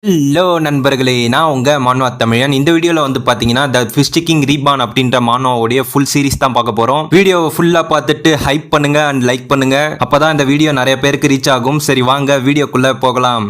Hello நண்பர்களே, நான் உங்க மான்வா தமிழன். இந்த வீடியோல வந்து பாத்தீங்கன்னா த ஃபிஸ்ட் கிங் ரீபார்ன் அப்படின்ற மான்வாவுடைய ஃபுல் சீரிஸ் தான் பார்க்க போறோம். வீடியோவை ஃபுல்லா பார்த்துட்டு ஹைப் பண்ணுங்க அண்ட் லைக் பண்ணுங்க. அப்பதான் இந்த வீடியோ நிறைய பேருக்கு ரீச் ஆகும். சரி வாங்க வீடியோக்குள்ள போகலாம்.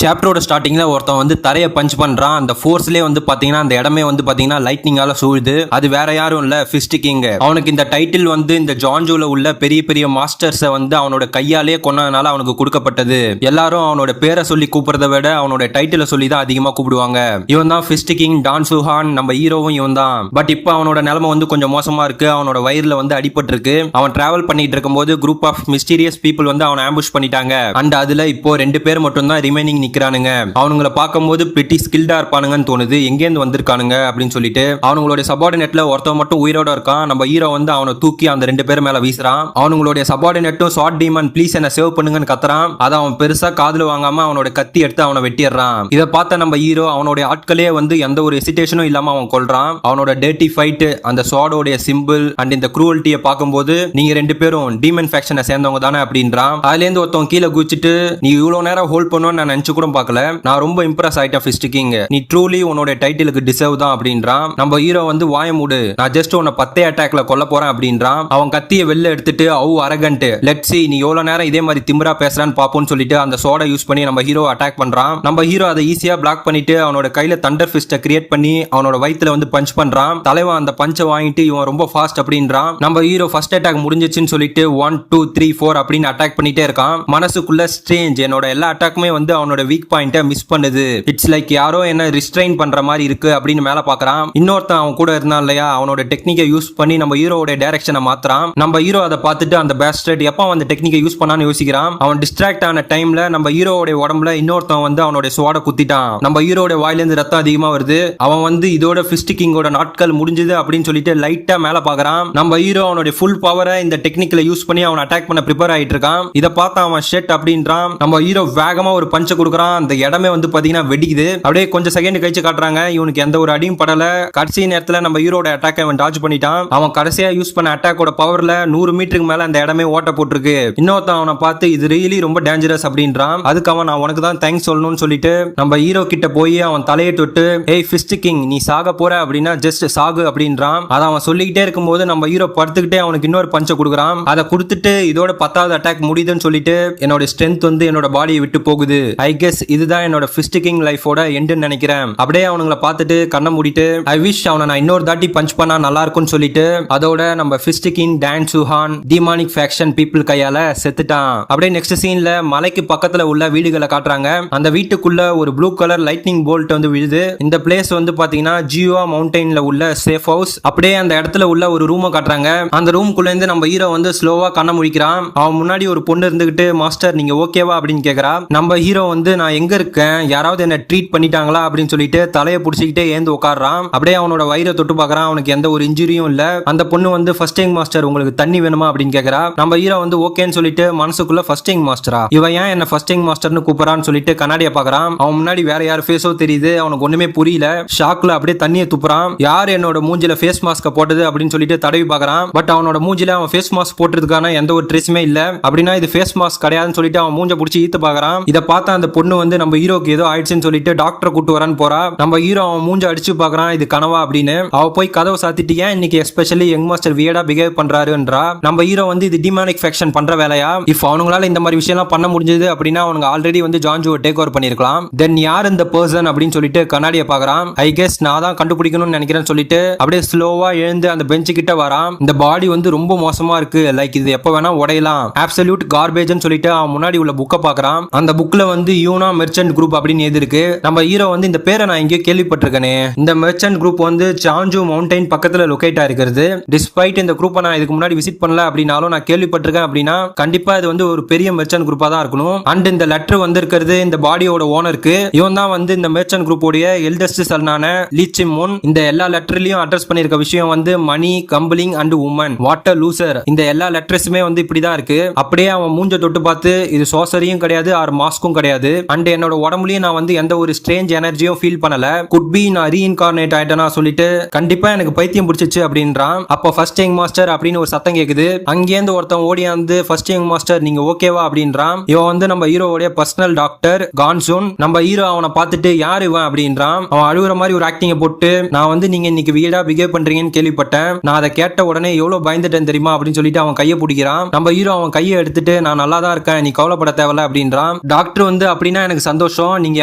சாப்டரோட ஸ்டார்டிங்ல ஒருத்தன் வந்து தரையை பஞ்ச் பண்றான். அந்த ஃபோர்ஸ்லயே வந்து பாத்தீங்கன்னா அந்த இடமே வந்து பாத்தீங்கன்னா லைட்னிங்கால சூழுது. அது வேற யாரும் இல்ல, ஃபிஸ்ட் கிங். அவனுக்கு இந்த டைட்டில் வந்து இந்த ஜான்ஜூல உள்ள பெரிய பெரிய மாஸ்டர்ஸை வந்து அவனோட கையாலேயே கொன்னதுனால அவனுக்கு கொடுக்கப்பட்டது. எல்லாரும் அவனோட பேரை சொல்லி கூப்பிடுறத விட அவனோட டைட்டிலை சொல்லி தான் அதிகமா கூப்பிடுவாங்க. இவன் தான் ஃபிஸ்ட் கிங் டான் சுஹான். நம்ம ஹீரோவும் இவன் தான். பட் இப்போ அவனோட நிலைமை வந்து கொஞ்சம் மோசமா இருக்கு. அவனோட வயிறுல வந்து அடிபட்டு இருக்கு. அவன் டிராவல் பண்ணிட்டு இருக்கும்போது குரூப் ஆஃப் மிஸ்டீரியஸ் பீப்புள் வந்து அவனை ஆம்புஷ் பண்ணிட்டாங்க. அண்ட் அதுல இப்போ 2 பேர் மட்டும் தான் ரிமைனிங் நிக்கிறானுங்க. அவனுங்களை பார்க்கும்போது பிரிட்டி ஸ்கில்டா இருப்பானுங்கன்னு தோணுது. எங்கேருந்து வந்திருக்கானுங்க அப்படின்னு சொல்லிட்டு அவனுங்களுடைய சபார்டினேட்ல ஒருத்தன் மட்டும் உயிரோட இருக்கான். நம்ம ஹீரோ வந்து அவனை தூக்கி அந்த 2 பேர் மேல வீசுறான். அவனுங்களுடைய சபார்டினேட்டும் ஷார்ட் டீமன் ப்ளீஸ் என்ன சேவ் பண்ணுங்கன்னு கத்துறான். அதை அவன் பெருசா காதுல வாங்காம அவனோட கத்தி எடுத்து அவனை வெட்டிடுறான். இதை பார்த்த நம்ம ஹீரோ அவனுடைய ஆட்களே வந்து எந்த ஒரு ஹெசிடேஷனும் இல்லாம அவன் கொல்றான். அவனோட டேர்ட்டி ஃபைட், அந்த ஷார்டோட சிம்பிள் அண்ட் இந்த க்ரூவல்ட்டியை பார்க்கும்போது நீங்க 2 பேரும் டீமன் ஃபேக்ஷனை சேர்ந்தவங்க தானே அப்படின்றான். அதுல இருந்து ஒருத்தன் கீழே குதிச்சுட்டு நீ இவ்வளவு நேரம் ஹோல்ட் பண்ணுன்னு நான் நினைச்சு கூட பார்க்கல. நான் ரொம்ப இம்ப்ரெஸ் ஆயிட்டேன் ஃபிஸ்ட் கிங். நீ ட்ரூலி உன்னோட டைட்டிலுக்கு டிசர்வ் தான் அப்படின்றான். நம்ம ஹீரோ வந்து வாய மூடு, நான் ஜஸ்ட் உன்னை 10 அட்டாக்ல கொல்ல போறேன் அப்படின்றான். அவன் கத்தியை வெளில எடுத்துட்டு அரகண்ட் லெட்ஸ் சீ நீ எவ்வளவு நேரம் இதே மாதிரி திமிரா பேசுறான்னு பாப்போம்னு சொல்லிட்டு அந்த சோடை யூஸ் பண்ணி நம்ம ஹீரோ அட்டாக் பண்றான். நம்ம ஹீரோ அதை ஈஸியா பிளாக் பண்ணிட்டு அவனோட கையில தண்டர் ஃபிஸ்ட கிரியேட் பண்ணி அவனோட வயித்துல வந்து பஞ்ச் பண்றான். தலைவன் அந்த பஞ்சை வாங்கிட்டு இவன் ரொம்ப ஃபாஸ்ட் அப்படின்றான். நம்ம ஹீரோ ஃபர்ஸ்ட் அட்டாக் முடிஞ்சிச்சுன்னு சொல்லிட்டு 1 2 3 4 அப்படின்னு அட்டாக் பண்ணிட்டே இருக்கான். மனசுக்குள்ள ஸ்ட்ரேஞ்ச் என்னோட எல்லா அட்டாக்குமே வந்து அவனோட வீக் பாயிண்ட மிஸ் பண்ணுது. இட்ஸ் லைக் யாரோ என்ன ரிஸ்ட்ரைன் பண்ற மாதிரி இருக்கு அப்படின்னு மேல பாக்குறான். இன்னொருத்தன் அவன் கூட இருந்தான் இல்லையா, அவனோட டெக்னிக்கை யூஸ் பண்ணி நம்ம ஹீரோட டைரக்ஷனை மாத்துறான். நம்ம ஹீரோ அதை பார்த்துட்டு அந்த பேஸ்டர்ட் எப்ப அந்த டெக்னிக்கை யூஸ் பண்ணான்னு யோசிக்கிறான். அவன் டிஸ்ட்ராக்ட் ஆன டைம்ல நம்ம ஹீரோட உடம்புல இன்னொருத்தன் வந்து அவனோட ஸ்வாட குத்திட்டான். நம்ம ஹீரோட வாயில இருந்து ரத்தம் அதிகமா வருது. அவன் வந்து இதோட ஃபிஸ்ட் கிங்கோட நாட்கள் முடிஞ்சது அப்படின்னு சொல்லிட்டு லைட்டா மேல பாக்குறான். நம்ம ஹீரோ அவனோட ஃபுல் பவரை இந்த டெக்னிக்கல யூஸ் பண்ணி அவன் அட்டாக் பண்ண ப்ரிப்பேர் ஆயிட்டு இருக்கான். இதை பார்த்து அவன் ஷெட் அப்படின்றான். நம்ம ஹீரோ வேகமா ஒரு பஞ்ச கொடுக்குறான். அந்த இடமே வந்து பாத்தீங்கன்னா வெடிக்குது. அப்படியே கொஞ்சம் செகண்ட் கழிச்சு காட்டுறாங்க. இவனுக்கு எந்த ஒரு அடியும் படல. கடைசி நேரத்துல நம்ம ஹீரோட அட்டாக் அவன் டாஜ் பண்ணிட்டான். அவன் கடைசியா யூஸ் பண்ண அட்டாக்கோட பவர்ல 100 மீட்டருக்கு மேல அந்த இடமே ஓட்ட போட்டுருக்கு. இன்னொருத்தன் அவனை பார்த்து இது ரியலி ரொம்ப டேஞ்சரஸ் அப்படின்றான். அதுக்கு அவன் நான் உனக்கு தான் தேங்க்ஸ் சொல்லணும்னு சொல்லிட்டு நம்ம ஹீரோ கிட்ட போய் அவன் தலையை தொட்டு ஏய் ஃபிஸ்ட் கிங் நீ சாக போற அப்படின்னா ஜஸ்ட் சாகு அப்படின்றான். அதை அவன் சொல்லிக்கிட்டே இருக்கும்போது நம்ம ஹீரோ படுத்துக்கிட்டே அவனுக்கு இன்னொரு பஞ்ச கொடுக்குறான். அதை கொடுத்துட்டு இதோட 10வது அட்டாக் முடியுதுன்னு சொல்லிட்டு என்னோட ஸ்ட்ரென்த் வந்து என்னோட பாடியை விட்டு போகுது. ஐ கெஸ் இதுதான் என்னோட ஃபிஸ்ட் கிங் லைஃபோட எண்டுன்னு நினைக்கிறேன். அப்படியே அவனுங்களை பார்த்துட்டு கண்ணை மூடிட்டு ஐ விஷ் அவனை நான் இன்னொரு தாட்டி பஞ்ச் பண்ணா நல்லா இருக்கும்னு சொல்லிட்டு அதோட நம்ம ஃபிஸ்ட் கிங் டான் சுஹான் டீமானிக் ஃபேக்ஷன் பீப்புள் கையால செத்துட்டான். அப்படியே நெக்ஸ்ட் சீன்ல மலைக்கு பக்கத்துல உள்ள வீடுகளை காட்டுறாங்க. அந்த வீட்டுக்குள்ள ஒரு ப்ளூ கலர் லைட்னிங் போல்ட் வந்து விழுது. இந்த பிளேஸ் வந்து பாத்தீங்கன்னா ஜியோவா மவுண்டன்ல உள்ள சேஃப் ஹவுஸ். அப்படியே அந்த இடத்துல உள்ள ஒரு ரூமை காட்டுறாங்க. அந்த ரூம்குள்ள இருந்து நம்ம ஹீரோ வந்து ஸ்லோவா கண்ண முடிக்கிறான். அவன் முன்னாடி ஒரு பொண்ணு இருந்துகிட்டு மாஸ்டர் நீங்க ஓகேவா அப்படின்னு கேக்குறா. நம்ம ஹீரோ வந்து நான் எங்க இருக்கேன், யாராவது என்ன ட்ரீட் பண்ணிட்டாங்களா அப்படின்னு சொல்லிட்டு தலையை புடிச்சிக்கிட்டே ஏந்து உட்கார்றான். அப்படியே அவனோட வயிறை தொட்டு பார்க்கறான். அவனுக்கு எந்த ஒரு இன்ஜுரியும் இல்ல. அந்த பொண்ணு வந்து ஃபர்ஸ்ட் எய்ட் மாஸ்டர் உங்களுக்கு தண்ணி வேணுமா அப்படின்னு கேக்குறா. நம்ம ஹீரோ வந்து ஓகேன்னு சொல்லிட்டு மனசுக்குள்ள ஃபர்ஸ்ட் எய்ட் மாஸ்டரா இவன் ஏன் என்ன ஃபர்ஸ்ட் எய்ட் மாஸ்டர்னு கூப்பிடறான்னு சொல்லிட்டு கண்ணாடியை பார்க்கறான். அவன் முன்னாடி வேற யார் ஃபேஸோ தெரியுது. அவனுக்கு ஒண்ணுமே புரியல. ஷாக்ல அப்படியே தண்ணியை துப்புறான். யார் என்னோட மூஞ்சில ஃபேஸ் மாஸ்க போட்டது அப்படின்னு சொல்லிட்டு தடவி பார்க்கறான். பட் அவனோட மூஞ்சில அவன் ஃபேஸ் மாஸ்க் போட்டதுக்கான எந்த ஒரு ட்ரேஸுமே இல்ல. அப்படின்னா இது ஃபேஸ் மாஸ்க் கிடையாதுன்னு சொல்லிட்டு அவன் மூஞ்ச புடிச்சு ஈத்து பார்க்கறான். இதை பார்த்த அந்த பொண்ணு வந்து நம்ம ஹீரோக்கு ஏதோ ஆயிடுச்சுன்னு சொல்லிட்டு டாக்டரை கூட்டு வரான்னு போறா. நம்ம ஹீரோ அவன் மூஞ்ச அடிச்சு பார்க்கறான். இது கனவா அப்படின்னு அவ போய் கதவை சாத்திட்டு ஏன் இன்னைக்கு எஸ்பெஷலி யங் மாஸ்டர் வியர்டா பிஹேவ் பண்றாருன்றா. நம்ம ஹீரோ வந்து இது டிமானிக் ஃபேக்ஷன் பண்ற வேலையா? இஃப் அவங்களால இந்த மாதிரி விஷயம்லாம் பண்ண முடிஞ்சது அப்படின்னா அவனுங்க ஆல்ரெடி வந்து ஜான்ஜுவை டேக் ஓவர் பண்ணிருக்கலாம். தென் யார் இந்த பர்சன் அப்படின்னு சொல்லிட்டு கண்ணாடியை பார்க்கறான். ஐ கெஸ் நான் தான் கண்டுபிடிக்கணும்னு நினைக்கிறேன்னு சொல்லிட்டு அப்படியே ஸ்லோவா எழுந்து அந்த பெஞ்ச் கிட்ட வரான். இந்த பாடி வந்து ரொம்ப மோசமா இருக்கு. லைக் இது எப்ப வேணா உடையலாம். அப்சல்யூட் கார்பேஜ்னு சொல்லிட்டு அவன் முன்னாடி உள்ள புக்கை பார்க்கறான். அந்த புக்ல வந்து யூனா மெர்ச்சன்ட் குரூப் அப்படின்னு எழுதிருக்கு. நம்ம ஹீரோ வந்து இந்த பேரை நான் எங்கேயோ கேள்விப்பட்டிருக்கேனே. இந்த மெர்ச்சன்ட் குரூப் வந்து சான்ஜு மவுண்டைன் பக்கத்துல லொகேட் ஆயிருக்கிறது. டிஸ்பைட் இந்த குரூப்பை நான் இதுக்கு முன்னாடி விசிட் பண்ணல அப்படின்னாலும் நான் கேள்விப்பட்டிருக்கேன் அப்படின்னா கண்டிப்பா இது வந்து ஒரு பெரிய மெர்ச்சன்ட் குரூப்பா தான் இருக்கணும். அண்ட் இந்த லெட்டர் வந்து இருக்கிறது இந்த பாடியோட ஓனருக்கு. இவன் தான் வந்து இந்த மெர்ச்சன்ட் குரூப்போடைய எல்டஸ்ட் சன்னான லீச்சிமோன். இந்த எல்லா லெட்டர்லயும் அட்ரஸ் பண்ணிருக்க விஷயம் வந்து மணி கம்பிளிங் அண்ட் உமன் வாட்டர் லூசர். இந்த எல்லா லெட்டர்ஸுமே வந்து இப்படிதான் இருக்கு. அப்படியே அவன் மூஞ்ச தொட்டு பார்த்து இது சோசரியும் கிடையாது ஆர் மாஸ்க்கும் கிடையாது. அண்ட் என்னோட உடம்புலயும் நான் வந்து எந்த ஒரு ஸ்ட்ரேஞ்ச் எனர்ஜியும் ஃபீல் பண்ணல. குட் பி நான் ரீஇன்கார்னேட் ஆயிட்டேனா சொல்லிட்டு கண்டிப்பா எனக்கு பைத்தியம் பிடிச்சிச்சு அப்படின்றான். அப்போ ஃபர்ஸ்ட் யங் மாஸ்டர் அப்படின்னு ஒரு சத்தம் கேக்குது. அங்கேருந்து ஒருத்தன் ஓடியாந்து ஃபர்ஸ்ட் யங் மாஸ்டர் நீங்க ஓகேவா அப்படின்றான். இவன் வந்து நம்ம ஹீரோவுடைய பர்சனல் டாக்டர் கான்சூன். நம்ம ஹீரோ அவனை பார்த்துட்டு யார் இவன் அப்படின்றான். அவன் அழுகுற மாதிரி ஒரு ஆக்டிங்க போட்டு நான் வந்து நீங்க இன்னைக்கு வீடா பிஹேவ் பண்றீங்கன்னு கேள்விப்பட்டேன், நான் அதை கேட்ட உடனே எவ்வளவு பயந்துட்டேன் தெரியுமா அப்படின்னு சொல்லிட்டு அவன் கையை பிடிக்கிறான். நம்ம ஹீரோ அவன் கையை எடுத்துட்டு நான் நல்லா தான் இருக்கேன், நீ கவலைப்பட தேவையில்ல அப்படின்றான். டாக்டர் வந்து அப்படின்னா எனக்கு சந்தோஷம், நீங்க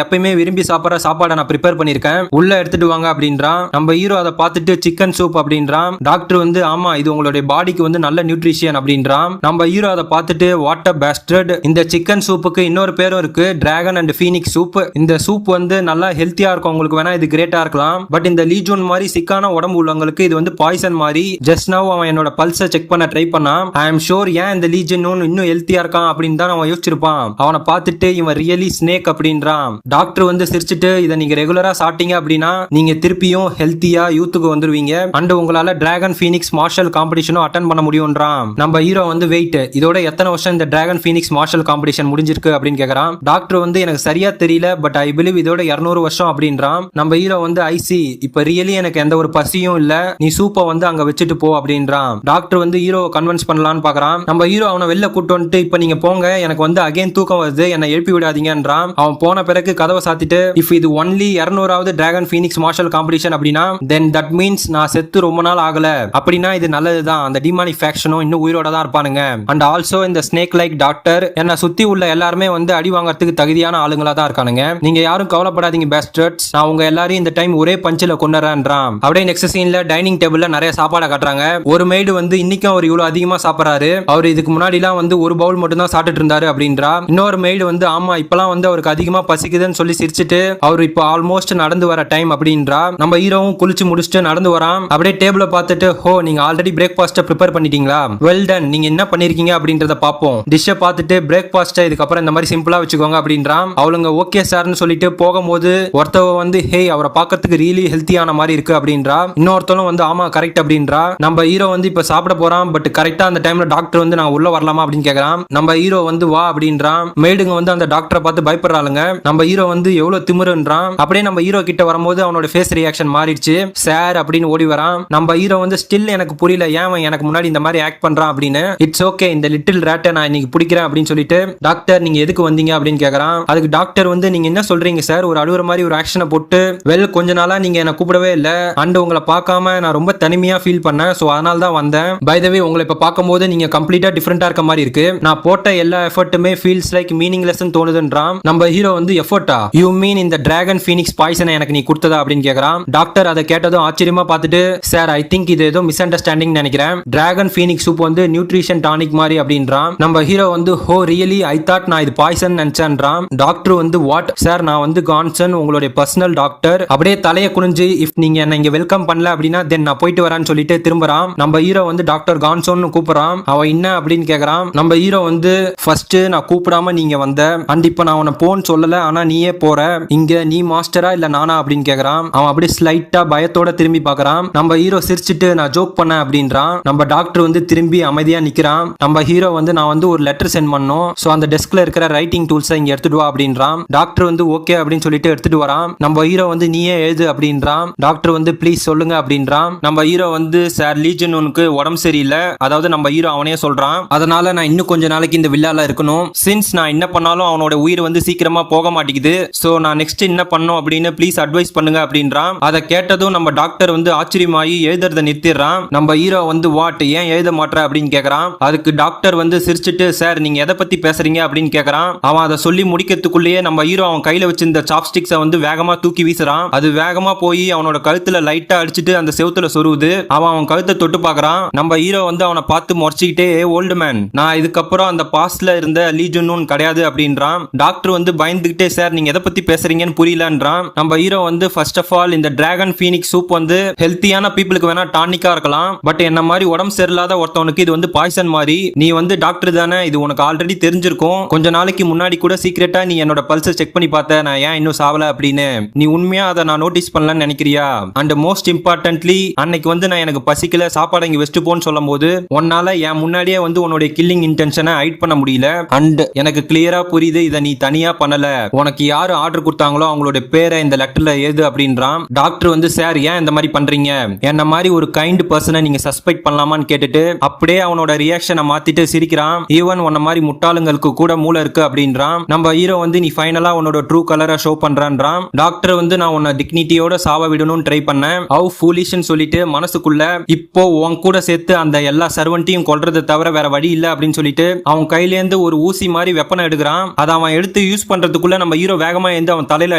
எப்பயுமே விரும்பி சாப்பிட்ற சாப்பாடை நான் ப்ரிப்பேர் பண்ணிருக்கேன், உள்ள எடுத்துட்டு வாங்க அப்படின்றான். நம்ம ஹீரோ அதை பார்த்துட்டு சிக்கன் சூப் அப்படின்றான். டாக்டர் வந்து ஆமா இது உங்களுடைய பாடிக்கு வந்து நல்ல நியூட்ரிஷன் அப்படின்றான். நம்ம ஹீரோ அதை பார்த்துட்டு வாட் அ பேஸ்டர்ட், இந்த சிக்கன் சூப்புக்கு இன்னொரு பேரும் இருக்கு, டிராகன் அண்ட் ஃபீனிக்ஸ் சூப். இந்த சூப் வந்து நல்லா ஹெல்த்தியா இருக்கும், உங்களுக்கு வேணா இது கிரேட்டா இருக்கலாம். பட் இந்த லீஜோன் மாதிரி சிக்கான உடம்பு உள்ளவங்களுக்கு இது வந்து பாய்சன் மாதிரி. ஜஸ்ட் நவ் அவன் என்னோட பல்ஸை செக் பண்ண ட்ரை பண்ணான். ஐ அம் ஷூர் ஏன் இந்த லீஜன் இன்னும் ஹெல்த்தியா இருக்கான் அப்படின்னு தான் அவன் யோசிச்சிருப்பான். அவனை பார்த்துட்டு இவன் ரியலி ஸ்னேக் அப்படின்றான். டாக்டர் வந்து சிரிச்சிட்டு இதை நீங்க ரெகுலரா சாப்பிட்டீங்க அப்படின்னா நீங்க திருப்பியும் ஹெல்த்தியா யூத்துக்கு வந்துருவீங்க அண்ட் உங்களால டிராகன் ஃபீனிக்ஸ் மார்ஷல் காம்படிஷனும் அட்டன் பண்ண முடியும்ன்றான். நம்ம ஹீரோ வந்து வெயிட் இதோட எத்தனை வருஷம் இந்த டிராகன் ஃபீனிக்ஸ் மார்ஷல் காம்படிஷன் முடிஞ்சிருக்கு அப்படின்னு கேக்குறான். டாக்டர் வந்து எனக்கு சரியா தெரியல பட் ஐ பிலீவ் இதோட 200 வருஷம் அப்படின்றான். நம்ம ஹீரோ வந்து ஐசி இப்ப ரியலி எனக்கு எந்த ஒரு பசியும் இல்ல, நீ சூப்பை வந்து அங்க வச்சுட்டு போ அப்படின்றான். டாக்டர் வந்து ஹீரோவை கன்வின்ஸ் பண்ணலாம்னு பாக்குறான். நம்ம ஹீரோ அவனை வெளில கூட்டு வந்துட்டு இப்ப நீங்க போங்க, எனக்கு வந்து அகைன் தூக்கம் வருது, என்னை எழுப்பி விடாதீங்கன்றான். அவன் போன பிறகு கதவை சாத்திட்டு இஃப் இது ஒன்லி 200வது டிராகன் ஃபீனிக்ஸ் மார்ஷல் காம்படிஷன் அப்படின்னா தென் தட் மீன்ஸ் நான் செத்து ரொம்ப நாள் ஆகல, அப்படின்னா இது நல்லதுதான், அந்த டிமானிக் ஃபேக்ஷனும் இன்னும் உயிரோட தான் இருப்பானுங்க. அண்ட் ஆல்சோ இந்த ஸ்னேக் லைக் டாக்டர் என்னை சுத்தி உள்ள எல்லாருமே வந்து அடி வாங்கறதுக்கு தகுதியான ஆளுங்களா தான் இருக்கானுங்க, நீங்க யாரும் கவலைப்படாதீங்க பேஸ்டர்ட்ஸ், நான் உங்க எல்லாரையும் இந்த டைம் ஒரே பஞ்சில கொண்டுறேன்றான். அப்படியே நெக்ஸ்ட் சீன்ல டைனிங் டேபிள்ல நிறைய சாப்பாடை காட்டுறாங்க. ஒரு மெய்டு வந்து இன்னைக்கும் அவர் இவ்வளவு அதிகமா சாப்பிடறாரு, அவர் இதுக்கு முன்னாடி எல்லாம் வந்து ஒரு பவுல் மட்டும் தான் சாப்பிட்டு இருந்தாரு அப்படின்றா. இன்னொரு மெய்டு வந்து ஆமா இப்பெல்லாம் வந்து அவருக்கு அதிகமா பசிக்குதுன்னு சொல்லி சிரிச்சிட்டு அவர் இப்போ ஆல்மோஸ்ட் நடந்து வர டைம் அப்படின்றா. நம்ம ஹீரோவும் குளிச்சு முடிச்சுட்டு நடந்து வரான். அப்படியே டேபிள பார்த்துட்டு ஹோ நீங்க ஆல்ரெடி பிரேக்ஃபாஸ்ட் ப்ரிப்பேர் பண்ணிட்டீங்களா, வெல் டன், நீங்க என்ன பண்ணிருக்கீங்க அப்படின்றத பாப்போம். டிஷ்ஷை பார்த்துட்டு பிரேக்ஃபாஸ்ட் இதுக்கப்புறம் இந்த மாதிரி சிம்பிளா வச்சுக்கோங்க அப்படின்றான். அவளுங்க ஓகே சார்னு சொல்லிட்டு போகும்போது ஒருத்தவ வந்து ஹே அவரை பார்க்கறதுக்கு ரியலி ஹெல்த்தியான மாதிரி இருக்கு அப்படின்றா. இன்னொருத்தவங்க வந்து ஆமா கரெக்ட் அப்படின்றா. நம்ம ஹீரோ வந்து இப்ப சாப்பிட போறான் பட் கரெக்டா அந்த டைம்ல டாக்டர் வந்து நான் உள்ள வரலாமா அப்படின்னு கேக்குறான். நம்ம ஹீரோ வந்து வா அப்படின்றான். மேடுங்க வந்து அந்த டாக்டரை பார்த்து பயப்படுறாளுங்க. நம்ம ஹீரோ வந்து எவ்வளவு திமிருன்றான். அப்படியே நம்ம ஹீரோ கிட்ட வரும்போது அவனோட ஃபேஸ் ரியாக்ஷன் மாறிடுச்சு. சார் அப்படின்னு ஓடி வரான். நம்ம ஹீரோ வந்து ஸ்டில் எனக்கு புரியல ஏன் எனக்கு முன்னாடி இந்த மாதிரி ஆக்ட் பண்றான் அப்படின்னு. இட்ஸ் ஓகே இந்த லிட்டில் ரேட்டை நான் இன்னைக்கு பிடிக்கிறேன் அப்படின்னு சொல்லிட்டு டாக்டர் நீங்க எதுக்கு வந்தீங்க அப்படின்னு கேக்குறான். அதுக்கு டாக்டர் வந்து நீங்க என்ன சொல்றீங்க சார், ஒரு அழுகுற மாதிரி ஒரு ஆக்ஷனை போட்டு வெல் கொஞ்ச நாளா நீங்க என்ன கூப்பிடவே இல்ல அண்ட் உங்களை பார்க்காம நான் ரொம்ப தனிமையா ஃபீல் பண்ணேன், சோ அதனால தான் வந்தேன். பை த வே உங்களை இப்ப பார்க்கும்போது நீங்க கம்ப்ளீட்டா டிஃபரெண்டா இருக்க மாதிரி இருக்கு, நான் போட்ட எல்லா எஃபர்ட்டுமே ஃபீல்ஸ் லைக் மீனிங்லெஸ் தோணுதுன்றான். நம்ம ஹீரோ வந்து எஃபர்ட்டா, யூ மீன் இந்த டிராகன் ஃபீனிக்ஸ் பாய்சனை எனக்கு நீ கொடுத்ததா அப்படின்னு கேக்குறான். டாக்டர் அதை கேட்டதும் ஆச்சரியமா பார்த்துட்டு சார் ஐ திங்க் இது ஏதோ மிஸ் அண்டர்ஸ்டாண்டிங் நினைக்கிறேன், டிராகன் ஃபீனிக்ஸ் சூப் வந்து நியூட்ரிஷன் டானிக் மாதிரி அப்படின்றான். நம்ம ஹீரோ வந்து ஹோ ரியலி ஐ தாட் நான் இது பாய்சன் நினைச்சேன்றான். டாக்டர் வந்து வாட் சார் நான் வந்து கான்சன் உங்களுடைய பர்சனல் டாக்டர், அப்படியே தலையை குனிஞ்சு இஃப் நீங்க என்ன இங்க வெல்கம் பண்ணல அப்படின்னா தென் நான் போயிட்டு வரேன்னு சொல்லிட்டு திரும்புறான். நம்ம ஹீரோ வந்து டாக்டர் கான்சோன் கூப்பிடுறான். அவன் என்ன அப்படின்னு கேக்குறான். நம்ம ஹீரோ வந்து ஃபர்ஸ்ட் நான் கூப்பிடாம நீங்க வந்த அண்ட் இப்ப நான் உன்னை போன்னு சொல்லல ஆனா நீயே போற, இங்க நீ மாஸ்டரா இல்ல நானா அப்படின்னு கேக்குறான். அவன் அப்படியே ஸ்லைட்டா பயத்தோட திரும்பி பாக்குறான். நம்ம ஹீரோ சிரிச்சிட்டு நான் ஜோக் பண்ண அப்படின்றான். நம்ம டாக்டர் வந்து திரும்பி அமைதியா நிக்கிறான். நம்ம ஹீரோ வந்து நான் வந்து ஒரு லெட்டர் சென்ட் பண்ணோம், சோ அந்த டெஸ்க்ல இருக்கிற ரைட்டிங் டூல்ஸை இங்க எடுத்துட்டு வா அப்படின்றான். டாக்டர் வந்து ஓகே அப்படின்னு சொல்லிட்டு எடுத்துட்டு வரான். நம்ம ஹீரோ வந்து நீயே எழுது அப்படின்றான். டாக்டர் வந்து ப்ளீஸ் சொல்லுங்க அப்படின்றான். நம்ம ஹீரோ வந்து சார் லீஜன் உனக்கு உடம்பு சரியில்லை, அதாவது நம்ம ஹீரோ அவனே சொல்றான், அதனால நான் இன்னும் கொஞ்ச நாளைக்கு இந்த வில்லால இருக்கணும், சின்ஸ் நான் என்ன பண்ணாலும் அவனோட உயிர் வந்து சீக்கிரமா போக மாட்டேங்குது, சோ நான் நெக்ஸ்ட் என்ன பண்ணணும் அப்படின்னு ப்ளீஸ் அட்வைஸ் பண்ணுங்க அப்படின்றான். அதை கேட்டதும் நம்ம டாக்டர் வந்து ஆச்சரியமாயி எழுதுறத நிறுத்திடுறான். நம்ம ஹீரோ வந்து வாட் ஏன் எழுத மாட்டற அப்படின்னு கேக்குறான். அதுக்கு டாக்டர் வந்து சிரிச்சிட்டு சார் நீங்க எதை பத்தி பேசுறீங்க அப்படின்னு கேக்குறான். அவன் அதை சொல்லி முடிக்கிறதுக்குள்ளேயே நம்ம ஹீரோ அவன் கையில வச்சிருந்த சாப்ஸ்டிக்ஸை வந்து வேகமா தூக்கி வீசுறான். அது வேகமா போய் அவனோட கழுத்துல லைட்டா அடிச்சுட்டு அந்த செவுத்துல சொருவுது. அவன் கழுத்தை தொட்டு பாக்குறான். நம்ம ஹீரோ வந்து அவனை பார்த்து முறைச்சிக்கிட்டே ஓல்டு மேன் நான் இதுக்கப்புறம் அந்த பாஸ்ட்ல இருந்த லீஜன் கிடையாது அப்படின்றான். டாக்டர் வந்து பயந்துகிட்டே சார் நீங்க எதை பத்தி பேசுறீங்கன்னு புரியலன்றான். நம்ம ஹீரோ வந்து ஃபர்ஸ்ட் ஆஃப் ஆல் இந்த டிராகன் ஃபீனிக்ஸ் சூப் வந்து ஹெல்த்தியான பீப்புளுக்கு வேணா டானிக்கா இருக்கலாம், பட் என்ன மாதிரி உடம்பு சரியில்லாத ஒருத்தவனுக்கு இது வந்து பாய்சன் மாதிரி. நீ வந்து டாக்டர் தானே, இது உனக்கு ஆல்ரெடி தெரிஞ்சிருக்கும், கொஞ்ச நாளைக்கு முன்னாடி கூட சீக்கிரட்டா நீ என்னோட பல்ஸை செக் பண்ணி பார்த்த நான் ஏன் இன்னும் சாவல அப்படின்னு, நீ உண்மையா அதை நான் நோட்டீஸ் பண்ணலன்னு நினைக்கிறியா? அண்ட் மோஸ்ட் இம்பார்ட்டன்ட்லி அன்னைக்கு வந்து நான் எனக்கு பசிக்கல சாப்பாடு இங்க வெஸ்ட் போன்னு சொல்லும் போது உன்னால என் முன்னாடியே வந்து உன்னுடைய கில்லிங் இன்டென்ஷனை ஹைட் பண்ண முடியல அண்ட் எனக்கு கிளியரா புரியுது இதை நீ தனியா பண்ணல, உனக்கு யாரு ஆர்டர் கொடுத்தாங்களோ அவங்களோட பேரை இந்த லெட்டர்ல எழுது அப்படின்றான். டாக்டர் வந்து சார் ஏன் இந்த மாதிரி பண்றீங்க, என்ன மாதிரி ஒரு கைண்ட் பர்சனை நீங்க சஸ்பெக்ட் பண்ணலாமான்னு கேட்டுட்டு அப்படியே அவனோட ரியாக்ஷனை மாத்திட்டு சிரிக்கிறான். ஈவன் உன்ன மாதிரி முட்டாளுங்களுக்கு கூட மூளை இருக்கு அப்படின்றான். நம்ம ஹீரோ வந்து நீ ஃபைனலா உன்னோட ட்ரூ கலரை ஷோ பண்றான்றான். டாக்டர் வந்து நான் உன்னை டிக்னிட்டியோட சாவ விடணும்னு ட்ரை பண்ணேன், ஹவ் ஃபூலிஷ்னு சொல்லிட்டு மனசுக்குள்ள இப்போ உன் கூட சேர்த்து அந்த எல்லா சர்வன்ட்டையும் கொல்றதை தவிர வேற வழி இல்ல அப்படின்னு சொல்லிட்டு அவன் கையிலேருந்து ஒரு ஊசி மாதிரி வெப்பனை எடுக்கிறான். அதை அவன் எடுத்து யூஸ் பண்றதுக்குள்ள நம்ம ஹீரோ வேகமா எழுந்து அவன் தலையில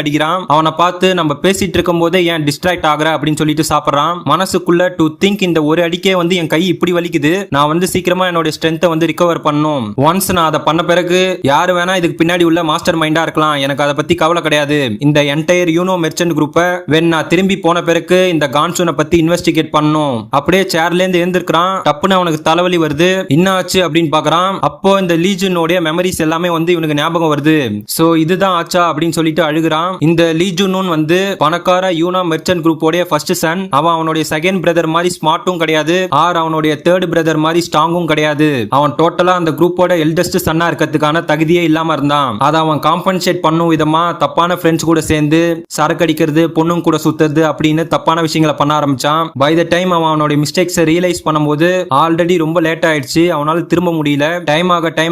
அடிக்கிறான். அவனை பார்த்து நம்ம பேசிட்டு இருக்கும் போதே ஏன் டிஸ்ட்ராக்ட் ஆகுற அப்படின்னு சொல்லிட்டு சாப்பிடுறான். மனசுக்குள்ள டு திங்க் இந்த ஒரு அடிக்கே வந்து என் கை இப்படி வலிக்குது, நான் வந்து சீக்கிரமா என்னோட ஸ்ட்ரென்த்தை வந்து ரிகவர் பண்ணும். ஒன்ஸ் நான் அதை பண்ண பிறகு யாரு வேணா இதுக்கு பின்னாடி உள்ள மாஸ்டர் மைண்டா இருக்கலாம், எனக்கு அதை பத்தி கவலை கிடையாது. இந்த என்டையர் யூனோ மெர்ச்சன்ட் குரூப்பை வென் நான் திரும்பி போன பிறகு இந்த கான்சூனை பத்தி இன்வெஸ்டிகேட் பண்ணும். அப்படியே சேர்ல இருந்து எழுந்திருக்கிறான். டப்புன்னு அவனுக்கு தலைவலி வருது. என்ன ஆச்சு அப்படின்னு பாக்குறான். அப்போ இந்த லீஜனோட மெமரிஸ் எல்லாமே வந்து இவனுக்கு ஞாபகம் வருது. சோ இதுதான் ஆச்சா அப்படின்னு சொல்லிட்டு அழுகுறான். இந்த லீஜுன் வந்து பணக்கார யூனோ மெர்ச்சன்ட் குரூப்போட ஃபர்ஸ்ட் சன். அவன் அவனுடைய செகண்ட் பிரதர் மாதிரி ஸ்மார்ட்டும் கிடையாது, ஆர் அவனுடைய தேர்ட் பிரதர் மாதிரி ஸ்ட்ராங்கும் கிடையாது. அவன் டோட்டலா அந்த குரூப்போட எல்டஸ்ட் சன்னா இருக்கிறதுக்கான தகுதியே இல்லாம இருந்தான். அதை அவன் காம்பன்சேட் பண்ணும் விதமா தப்பான ஃப்ரெண்ட்ஸ் கூட சேர்ந்து சரக்கு அடிக்கிறது, பொண்ணும் கூட சுத்துறது அப்படின்னு தப்பான விஷயங்களை பண்ண ஆரம்பிச்சான். பை த டைம் அவன் அவனுடைய மிஸ்டேக்ஸை ரியலைஸ் பண்ணும்போது ஆல்ரெடி ரொம்ப லேட் ஆயிடுச்சு. அவனால திரும்ப முடியல. டைம்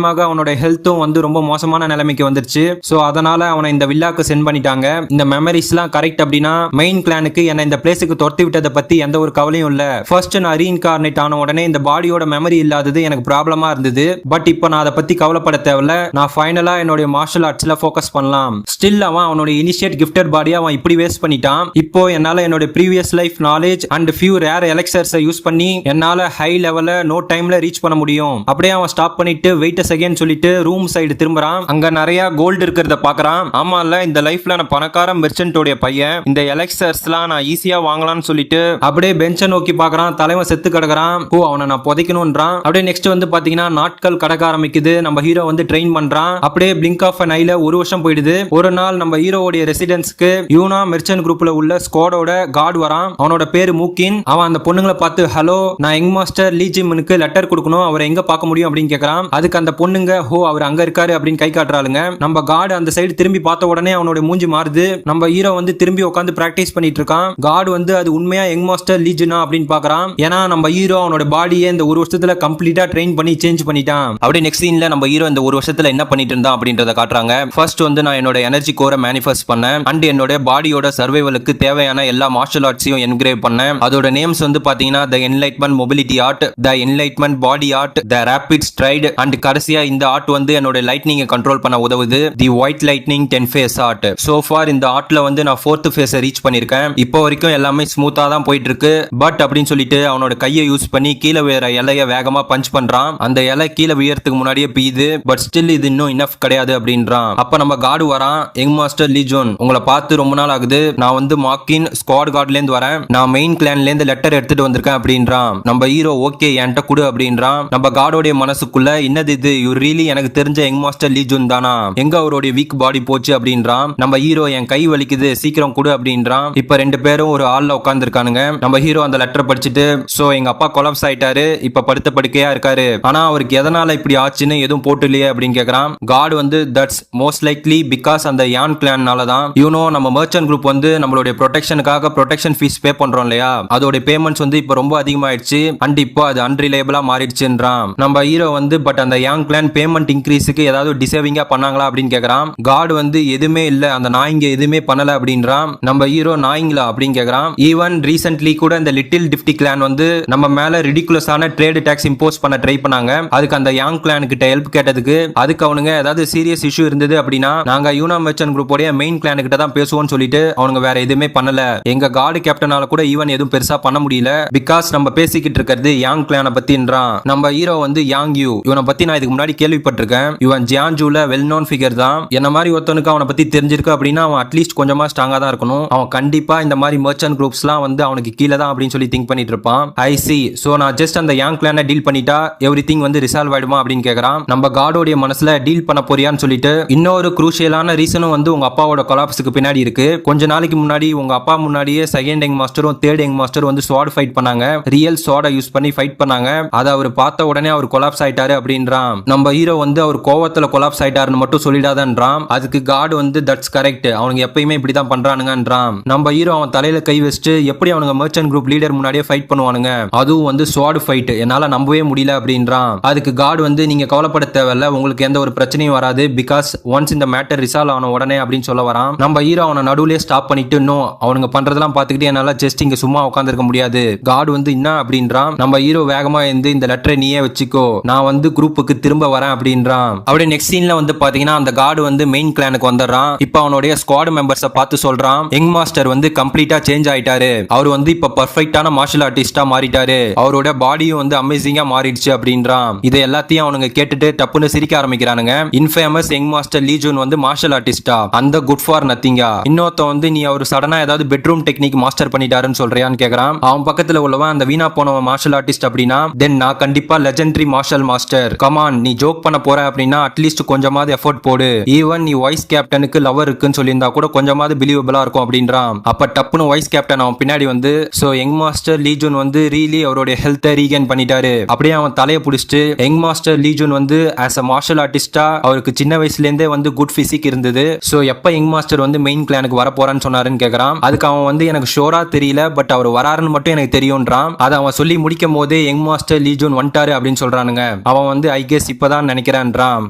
ஆக அவனோட ஹெல்த்தும் வந்து ரொம்ப மோசமான நிலைமைக்கு வந்துருச்சு. சோ அதனால அவனை இந்த வில்லாக்கு சென்ட் பண்ணிட்டாங்க. இந்த மெமரிஸ்லாம் கரெக்ட் அப்படின்னா மெயின் கிளானுக்கு என்ன இந்த பிளேஸுக்கு துரத்தி விட்டதை பத்தி எந்த ஒரு கவலையும் இல்ல. ஃபர்ஸ்ட் நான் ரீஇன்கார்னேட் ஆன உடனே இந்த பாடியோட மெமரி இல்லாதது எனக்கு ப்ராப்ளமா இருந்தது. பட் இப்போ நான் அதை பத்தி கவலைப்பட தேவையில்ல. நான் ஃபைனலா என்னோட மார்ஷல் ஆர்ட்ஸ்ல ஃபோக்கஸ் பண்ணலாம். ஸ்டில் அவனோட இனிஷியேட் கிஃப்டட் பாடியை அவன் இப்படி வேஸ்ட் பண்ணிட்டான். இப்போ என்னால என்னோட previous life knowledge and few rare எலெக்சர்ஸை யூஸ் பண்ணி என்னால ஹை லெவல்ல நோ டைம்ல ரீச் பண்ண முடியும். அப்படியே அவன் ஸ்டாப் பண்ணிட்டு வெயிட் அ செகண்ட் சொல்லிட்டு ரூம் சைடு திரும்புறான். அங்க நிறைய கோல்டு இருக்கிறத பாக்குறான். ஆமா இல்ல, இந்த லைஃப்ல நான் பணக்கார மெர்ச்சன்ட்டோட பையன், இந்த எலெக்சர்ஸ்லாம் நான் ஈஸியா வாங்கலாம்னு சொல்லிட்டு அப்படியே பெஞ்சை நோக்கி பாக்குறான். தலைவன் செத்து கிடக்குறான். ஓ அவனை நான் புதைக்கணும்ன்றான். அப்படியே நெக்ஸ்ட் வந்து பாத்தீங்கன்னா நாட்கள் கடக்க ஆரம்பிக்குது. நம்ம ஹீரோ வந்து ட்ரெயின் பண்றான். அப்படியே பிளிங்க் ஆஃப் அன் ஐல ஒரு வருஷம் போயிடுது. ஒரு நாள் நம்ம ஹீரோவோட ரெசிடென்ஸ்க்கு யூனோ மெர்ச்சன்ட் குரூப்ல உள்ள ஸ்குவாடோட கார்டு வரான். அவனோட பேரு மூக்கின். அவன் அந்த பொண்ணுங்களை பார்த்து ஹலோ நான் யங் மாஸ்டர் லீ ஜிம்னுக்கு லெட்டர் கொடுக்கணும், அவரை எங்க பார்க்க முடியும் அப்படின்னு கேக்குறான். அதுக்கு அந்த பொண்ணுங்க ஹோ அவர் அங்க இருக்காரு அப்படின்னு கை காட்டுறாளுங்க. நம்ம கார்டு அந்த சைடு திரும்பி பார்த்த உடனே அவனோட மூஞ்சி மாறுது. நம்ம ஹீரோ வந்து திரும்பி உட்காந்து பிராக்டிஸ் பண்ணிட்டு இருக்கான். கார்டு வந்து அது உண்மையா யங் மாஸ்டர் லீ ஜினா அப்படின்னு பாக்குறான். ஏன்னா நம்ம ஹீரோ அவனோட பாடியை இந்த ஒரு வருஷத்துல கம்ப்ளீட்டா ட்ரெயின் பண்ணி சேஞ்ச் பண்ணிட்டான். அப்படியே நெக்ஸ்ட் சீன்ல நம்ம ஹீரோ இந்த ஒரு வருஷத்துல என்ன பண்ணிட்டு இருந்தான் அப்படின்றத காட்டுறாங்க. ஃபர்ஸ்ட் வந்து நான் என்னோட எனர்ஜி கோரை மேனிஃபெஸ்ட் பண்ணேன் அண்ட் என்னோட பாடியோட சர்வைவலுக்கு தேவையான எல்லா மார்ஷல் ஆர்ட்ஸையும் என்கிரேவ் பண்ணேன். அதோட நேம்ஸ் வந்து பாத்தீங்கன்னா the enlightenment mobility art, the enlightenment body art, the rapid straight and கடைசியா இந்த ஆர்ட் வந்து என்னோட லைட்னிங்கை கண்ட்ரோல் பண்ண உதவுது, the white lightning 10 phase art. So far இந்த ஆர்ட்ல வந்து நான் 4th ஃபேஸை ரீச் பண்ணிருக்கேன். இப்போ வரைக்கும் எல்லாமே ஸ்மூத்தா தான் போயிட்டு இருக்கு. பட் அப்படின்னு சொல்லிட்டு அவனோட கையை யூஸ் பண்ணி கீழே வேற இலைய வேகமா பஞ்ச் பண்றான். அந்த இலை கீழே வியறதுக்கு முன்னாடியே பீயுது. பட் ஸ்டில் இது இன்னும் இனஃப் கிடையாது அப்படின்றான். அப்ப நம்ம கார்டு வரான். யங் மாஸ்டர் லீ ஜோன் உங்களை பார்த்து ரொம்ப நாள் ஆகுது, நான் வந்து மார்க்கின் ஸ்குவாட் கார்ட்ல இருந்து வரேன், நான் மெயின் கிளான்ல இருந்து லெட்டர் எடுத்துட்டு வந்திருக்கேன் அப்படின்றான். நம்ம ஹீரோ ஓகே என்கிட்ட கொடு அப்படின்றான். நம்ம கார்டோடைய மனசுக்குள்ள என்னது இது, இவர் ரியலி எனக்கு தெரிஞ்ச யங் மாஸ்டர் லீ ஜோன் தானா, எங்க அவருடைய வீக் பாடி போச்சு அப்படின்றான். நம்ம ஹீரோ என் கை வலிக்குது சீக்கிரம் கொடு அப்படின்றான். இப்ப ரெண்டு பேரும் ஒரு ஆள்ல உட்கார்ந்து இருக்கானுங்க. நம்ம ஹீரோ அந்த லெட்டர் படிச்சுட்டு சோ எங்க அப்பா கொலாப்ஸ் ஆயிட்டாரு, இப்ப படுத்த படுக்கையா இருக்காரு, ஆனா அவருக்கு எதனால இப்படி ஆச்சுன்னு எதுவும் போட்டுலையே அப்படின்னு கேக்குறான். கார்டு வந்து தட்ஸ் மோஸ்ட் லைக்லி பிகாஸ் அந்த யான் கிளான்னால தான். யூனோ நம்ம மர்ச்சன்ட் குரூப் வந்து நம்மளுடைய ப்ரொடெக்ஷனுக்காக ப்ரொடெக்ஷன் ஃபீஸ் பே பண்றோம் இல்லையா, அதோட பேமெண்ட்ஸ் வந்து இப்ப ரொம்ப அதிகமாயிடுச்சு அண்ட் இப்போ அது அன்ரிலையபிளா மாறிடுச்சுன்றான். நம்ம ஹீரோ வந்து பட் அந்த யாங் கிளான் பேமெண்ட் இன்க்ரீஸுக்கு ஏதாவது டிசர்விங்கா பண்ணாங்களா அப்படின்னு கேக்குறான். கார்டு வந்து எதுவுமே இல்ல, அந்த நாய்ங்க எதுவுமே பண்ணல அப்படின்றான். நம்ம ஹீரோ நாய்ங்களா அப்படின்னு கேக்குறான். ஈவன் ரீசென்ட்லி கூட இந்த லிட்டில் டிஃப்டி கிளான் வந்து நம்ம மேல ரிடிகுலஸான ட்ரேட் டாக்ஸ் இம்போஸ் பண்ண ட்ரை பண்ணாங்க. அதுக்கு அந்த யாங் கிளான் கிட்ட ஹெல்ப் கேட்டதுக்கு அதுக்கு அவனுங்க ஏதாவது சீரியஸ் இஷ்யூ இருந்தது அப்படின்னா நாங்க யூனோ மெர்ச்சன்ட் குரூப்போட மெயின் கிளான் கிட்ட தான் பேசுவோம்னு சொல்லிட்டு அவனுங்க வேற எதுவுமே பண்ணல. எங்க கார்டு கேப்டனால கூட ஈவன் எதுவும் பெருசா பண்ண முடியல பிகாஸ் நம்ம பேசிக்கிட்டு இருக்கிறது யாங் கிளான பத்தின்றான். நம்ம ஹீரோ வந்து யாங் யூ, இவனை பத்தி நான் இதுக்கு முன்னாடி கேள்விப்பட்டிருக்கேன். இவன் ஜியான்ஜூல வெல் நோன் ஃபிகர் தான். என்ன மாதிரி ஒருத்தனுக்கு அவனை பத்தி தெரிஞ்சிருக்கு அப்படின்னா அவன் அட்லீஸ்ட் கொஞ்சமா ஸ்ட்ராங்கா தான் இருக்கணும். அவன் கண்டிப்பா இந்த மாதிரி மர்ச்சன்ட் குரூப்ஸ்லாம் வந்து அவனுக்கு கீழே தான் அப்படின்னு சொல்லி திங்க் பண்ணிட்டு இருப்பான். ஐ சி, சோ நான் ஜஸ்ட் அந்த யாங் கிளானை டீல் பண்ணிட்டா எவ்ரிதிங் வந்து ரிசால்வ் ஆயிடுமா அப்படின்னு கேக்குறான். நம்ம கார்டோடைய மனசுல டீல் பண்ண போறியான்னு சொல்லிட்டு இன்னொரு குரூஷியலான ரீசனும் வந்து உங்க அப்பாவோட கொலாப்ஸுக்கு பின்னாடி இருக்கு. கொஞ்ச நாளைக்கு முன்னாடி உங்க அப்பா முன்னாடியே செகண்ட் யங் மாஸ்டரும் தேர்ட் யங் மாஸ்டர் வந்து ஸ்வாட் ஃபைட் பண்ணாங்க, ரியல் ஸ்வாட யூஸ் பண்ணி ஃபைட் பண்ணாங்க. அதை அவர் பார்த்த உடனே அவர் கொலாப்ஸ் ஆயிட்டாரு அப்படின்றான். நம்ம ஹீரோ வந்து அவர் கோவத்துல கொலாப்ஸ் ஆயிட்டாருன்னு மட்டும் சொல்லிடாதன்றான். அதுக்கு காட் வந்து தட்ஸ் கரெக்ட், அவனுங்க எப்பயுமே இப்படிதான் பண்றானுங்கன்றான். நம்ம ஹீரோ அவன் தலையில கை வச்சுட்டு எப்படி அவனுங்க மர்ச்சன்ட் குரூப் லீடர் முன்னாடியே ஃபைட் பண்ணுவானுங்க, அதுவும் வந்து ஸ்வார்ட் ஃபைட், என்னால நம்பவே முடியல அப்படின்றான். அதுக்கு காட் வந்து நீங்க கவலைப்பட தேவையில்ல, உங்களுக்கு எந்த ஒரு பிரச்சனையும் வராது, பிகாஸ் ஒன்ஸ் இந்த மேட்டர் ரிசால்வ் ஆன உடனே அப்படின்னு சொல்ல வரான். நம்ம ஹீரோ அவனை நடுவுலயே ஸ்டாப் பண்ணிட்டு நோ, அவனுங்க பண்றதெல்லாம் பாத்துக்கிட்டு என்னால ஜஸ்ட் இங்க சும்மா உட்காந்துருக்க முடியாது. காட் வந்து என்ன அப்படின்றான். நம்ம ஹீரோ வேகமா இருந்து இந்த லெட்டரை நீயே வச்சுக்கோ, நான் வந்து குரூப்புக்கு திரும்ப வரேன் அப்படின்றான். அப்படியே நெக்ஸ்ட் சீன்ல வந்து பாத்தீங்கன்னா அந்த காட் வந்து மெயின் கிளானுக்கு வந்துடுறான். இப்போ அவனுடைய ஸ்குவாட் மெம்பர்ஸை பார்த்து சொல்றான், யங் மாஸ்டர் வந்து கம்ப்ளீட்டா சேஞ்ச் ஆயிட்டாரு, அவர் வந்து இப்ப பர்ஃபெக்ட்டான மார்ஷல் ஆர்டிஸ்டா மாறிட்டாரு, அவரோட பாடியும் வந்து அமேசிங்கா மாறிடுச்சு அப்படின்றான். இதை எல்லாத்தையும் அவனுங்க கேட்டுட்டு டப்புன்னு சிரிக்க ஆரம்பிக்கிறானுங்க. Infamous young master Lee June வந்து மார்ஷல் ஆர்டிஸ்டா, அந்த குட் ஃபார் நத்திங்கா, இன்னொருத்த வந்து நீ அவர் சடனா ஏதாவது பெட்ரூம் டெக்னிக் மாஸ்டர் பண்ணிட்டாருன்னு சொல்றியான்னு கேக்குறான். அவன் பக்கத்துல உள்ளவன் அந்த வீணா போனவன் மார்ஷல் ஆர்டிஸ்ட் அப்படின்னா தென் நான் கண்டிப்பா லெஜெண்டரி மார்ஷல் மாஸ்டர், கமான் நீ ஜோக் பண்ண போற அப்படின்னா அட்லீஸ்ட் கொஞ்சமாவது எஃபோர்ட் போடு, ஈவன் நீ வைஸ் கேப்டனுக்கு லவர் இருக்குன்னு சொல்லியிருந்தா கூட கொஞ்சமாவது பிலீவபிளா இருக்கும் அப்படின்றான். அப்ப டப்புன்னு வைஸ் கேப்டன் அவன் பின்னாடி வந்து so young master Lee June வந்து ரீலி அவருடைய ஹெல்த்தை ரீகெயின் பண்ணிட்டாரு, அப்படியே அவன் தலையை பிடிச்சிட்டு யங் மாஸ்டர் லீ ஜூன் வந்து ஆஸ் அ மார்ஷல் ஆர்டிஸ்டா அவருக்கு சின்ன வயசுல இருந்தே வந்து குட் பிசிக் இருந்தது, சோ எப்ப யங் மாஸ்டர் வந்து மெயின் கிளானுக்கு வர போறான்னு சொன்னாருன்னு கேக்குறான். அதுக்கு அவன் வந்து எனக்கு ஷோரா தெரியல, பட் அவர் வராருன்னு மட்டும் எனக்கு தெரியும்ன்றான். அதை அவன் சொல்லி முடிக்கும் போதே யங் மாஸ்டர் லீ ஜூன் வந்துட்டாரு அப்படின்னு சொல்றானுங்க. அவன் வந்து ஐ கெஸ் இப்பதான் நினைக்கிறான்றான்.